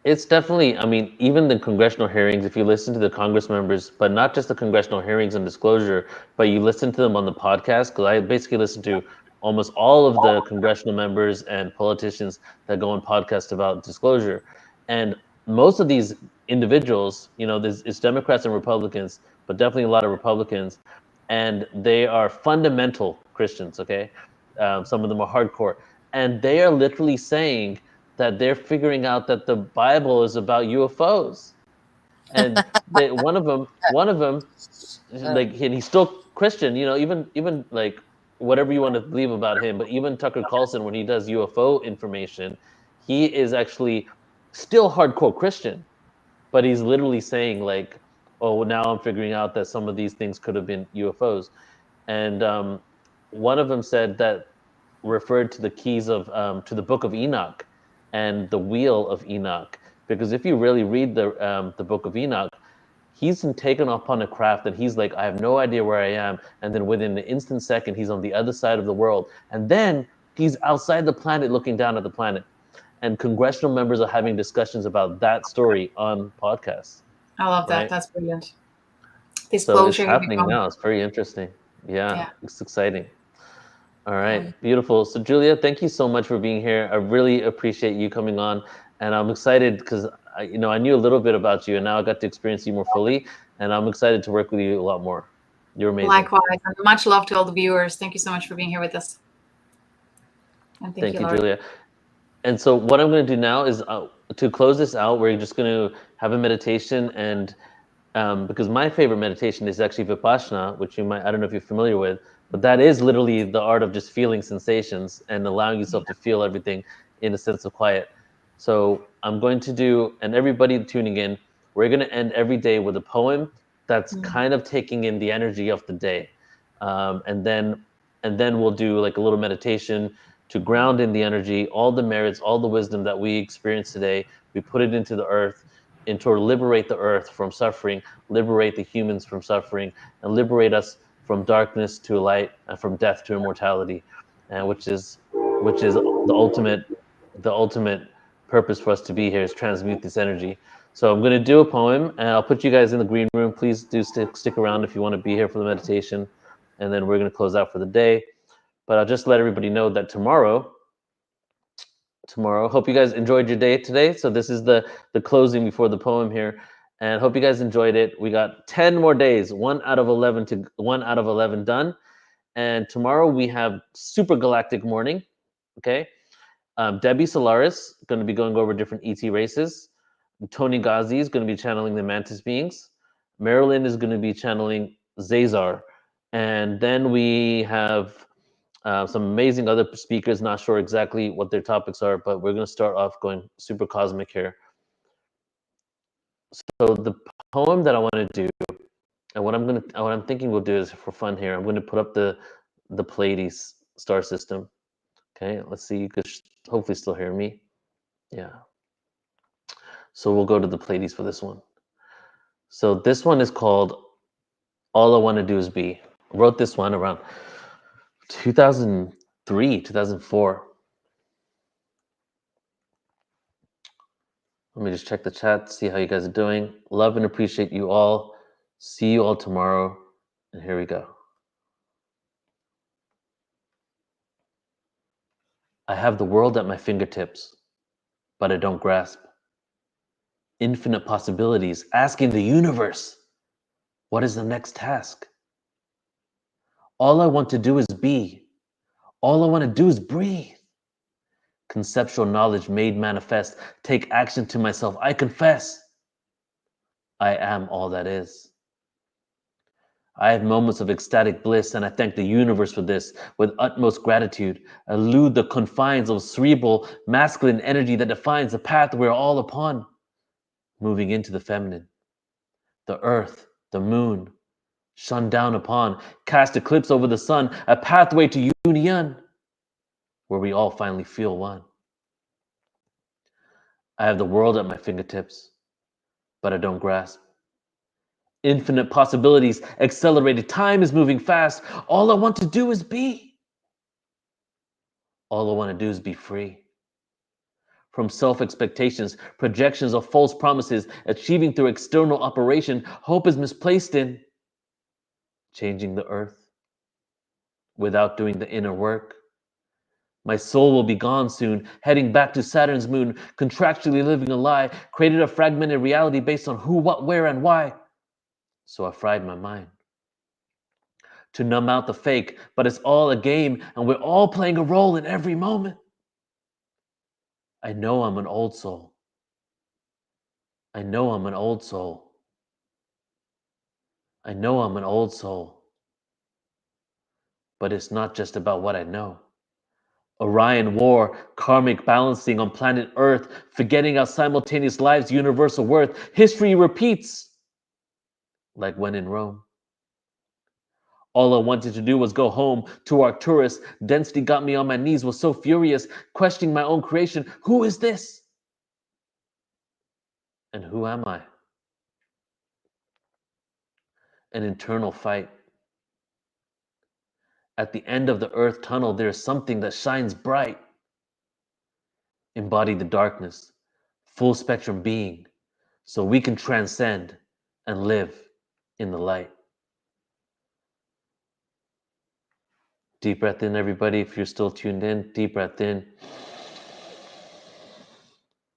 it's definitely, I mean, even the congressional hearings, if you listen to the Congress members, but not just the congressional hearings and disclosure, but you listen to them on the podcast, because I basically listen to almost all of the congressional members and politicians that go on podcasts about disclosure. And most of these individuals, it's Democrats and Republicans, but definitely a lot of Republicans, and they are fundamental Christians, okay? Some of them are hardcore. And they are literally saying that they're figuring out that the Bible is about UFOs, and one of them, like, and he's still Christian, even like whatever you want to believe about him, but even Tucker Carlson, when he does UFO information, he is actually still hardcore Christian, but he's literally saying like, oh, now I'm figuring out that some of these things could have been UFOs, and one of them said that referred to the keys of to the book of Enoch and the wheel of Enoch, because if you really read the book of Enoch, he's been taken upon a craft and he's like, I have no idea where I am, and then within an instant second he's on the other side of the world, and then he's outside the planet looking down at the planet, and congressional members are having discussions about that story on podcasts. I love that. Right? That's brilliant. So it's Disclosure. happening now. It's very interesting. Yeah. It's exciting. All right, beautiful. So Julia, thank you so much for being here. I really appreciate you coming on, and I'm excited because I knew a little bit about you, and now I got to experience you more fully, and I'm excited to work with you a lot more. You're amazing. Likewise, and much love to all the viewers. Thank you so much for being here with us. And Thank you, Lori. Julia. And so what I'm going to do now is to close this out, we're just going to have a meditation, and because my favorite meditation is actually Vipassana, which I don't know if you're familiar with, but that is literally the art of just feeling sensations and allowing yourself to feel everything in a sense of quiet. So I'm going to do, and everybody tuning in, we're going to end every day with a poem that's kind of taking in the energy of the day. And then we'll do like a little meditation to ground in the energy, all the merits, all the wisdom that we experience today. We put it into the earth, and to liberate the earth from suffering, liberate the humans from suffering, and liberate us from darkness to light and from death to immortality, and which is the ultimate purpose for us to be here, is transmute this energy. So I'm going to do a poem, and I'll put you guys in the green room. Please do stick around if you want to be here for the meditation, and then we're going to close out for the day. But I'll just let everybody know that tomorrow, hope you guys enjoyed your day today. So this is the closing before the poem here, and hope you guys enjoyed it. We got 10 more days, 1 out of 11 done. And tomorrow we have super galactic morning. Okay. Debbie Solaris going to be going over different ET races. Toni GHAZI is going to be channeling the mantis beings. Marilyn is going to be channeling Zazar. And then we have some amazing other speakers, not sure exactly what their topics are, but we're going to start off going super cosmic here. So the poem that I want to do, and what I'm thinking we'll do is for fun here, I'm going to put up the Pleiades star system. Okay, let's see, you could hopefully still hear me. Yeah. So we'll go to the Pleiades for this one. So this one is called All I Want to Do Is Be. I wrote this one around 2003, 2004. Let me just check the chat, see how you guys are doing. Love and appreciate you all. See you all tomorrow. And here we go. I have the world at my fingertips, but I don't grasp. Infinite possibilities, asking the universe, what is the next task? All I want to do is be. All I want to do is breathe. Conceptual knowledge made manifest. Take action to myself. I confess. I am all that is. I have moments of ecstatic bliss, and I thank the universe for this with utmost gratitude. Elude the confines of cerebral masculine energy that defines the path we're all upon. Moving into the feminine. The earth, the moon, shone down upon, cast eclipse over the sun, a pathway to union, where we all finally feel one. I have the world at my fingertips, but I don't grasp. Infinite possibilities, accelerated, time is moving fast. All I want to do is be. All I want to do is be free. From self-expectations, projections of false promises, achieving through external operation, hope is misplaced in changing the earth without doing the inner work. My soul will be gone soon, heading back to Saturn's moon, contractually living a lie, created a fragmented reality based on who, what, where, and why. So I fried my mind to numb out the fake, but it's all a game, and we're all playing a role in every moment. I know I'm an old soul. I know I'm an old soul. I know I'm an old soul. But it's not just about what I know. Orion war, karmic balancing on planet Earth, forgetting our simultaneous lives, universal worth. History repeats, like when in Rome. All I wanted to do was go home to Arcturus. Density got me on my knees, was so furious, questioning my own creation. Who is this? And who am I? An internal fight. At the end of the Earth tunnel, there is something that shines bright. Embody the darkness, full spectrum being, so we can transcend and live in the light. Deep breath in, everybody. If you're still tuned in, deep breath in.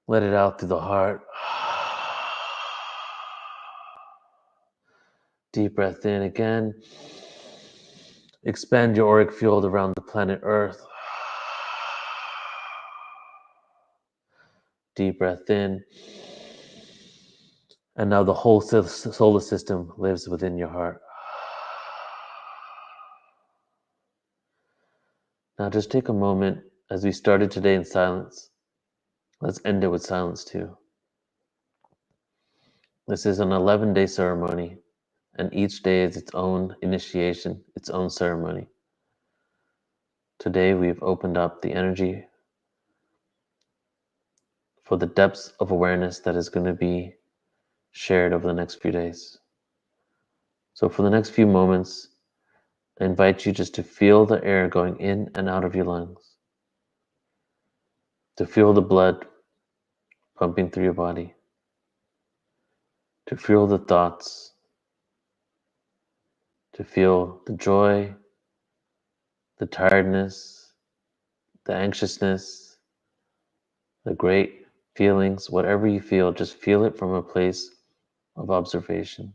Let it out through the heart. Deep breath in again. Expand your auric field around the planet Earth. Deep breath in. And now the whole solar system lives within your heart. Now just take a moment as we started today in silence. Let's end it with silence too. This is an 11-day ceremony, and each day is its own initiation, its own ceremony. Today we've opened up the energy for the depths of awareness that is going to be shared over the next few days. So for the next few moments, I invite you just to feel the air going in and out of your lungs, to feel the blood pumping through your body, to feel the thoughts, to feel the joy, the tiredness, the anxiousness, the great feelings, whatever you feel, just feel it from a place of observation.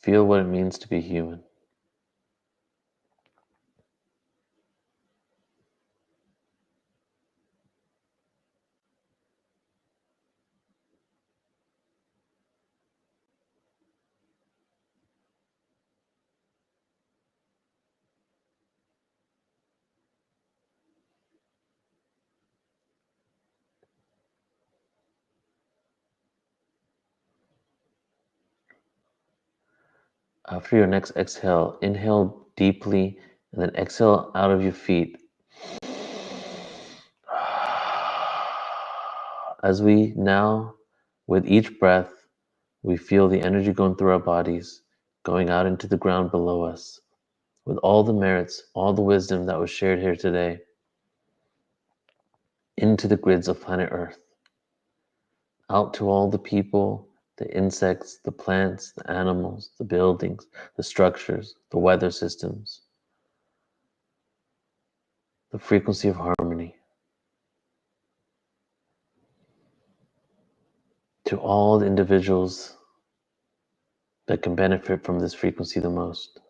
Feel what it means to be human. After your next exhale, inhale deeply and then exhale out of your feet. As we now, with each breath, we feel the energy going through our bodies, going out into the ground below us, with all the merits, all the wisdom that was shared here today, into the grids of planet Earth, out to all the people, the insects, the plants, the animals, the buildings, the structures, the weather systems, the frequency of harmony, to all the individuals that can benefit from this frequency the most,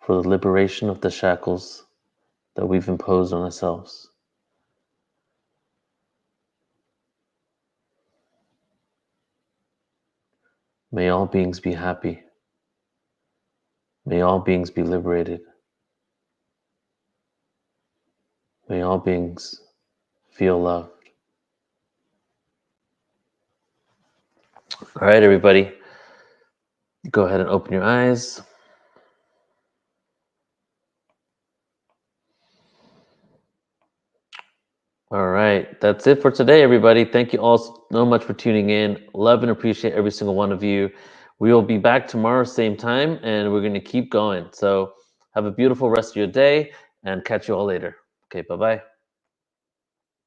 for the liberation of the shackles that we've imposed on ourselves. May all beings be happy. May all beings be liberated. May all beings feel loved. All right, everybody. Go ahead and open your eyes. All right. That's it for today, everybody. Thank you all so much for tuning in. Love and appreciate every single one of you. We will be back tomorrow, same time, and we're going to keep going. So have a beautiful rest of your day and catch you all later. Okay, bye-bye.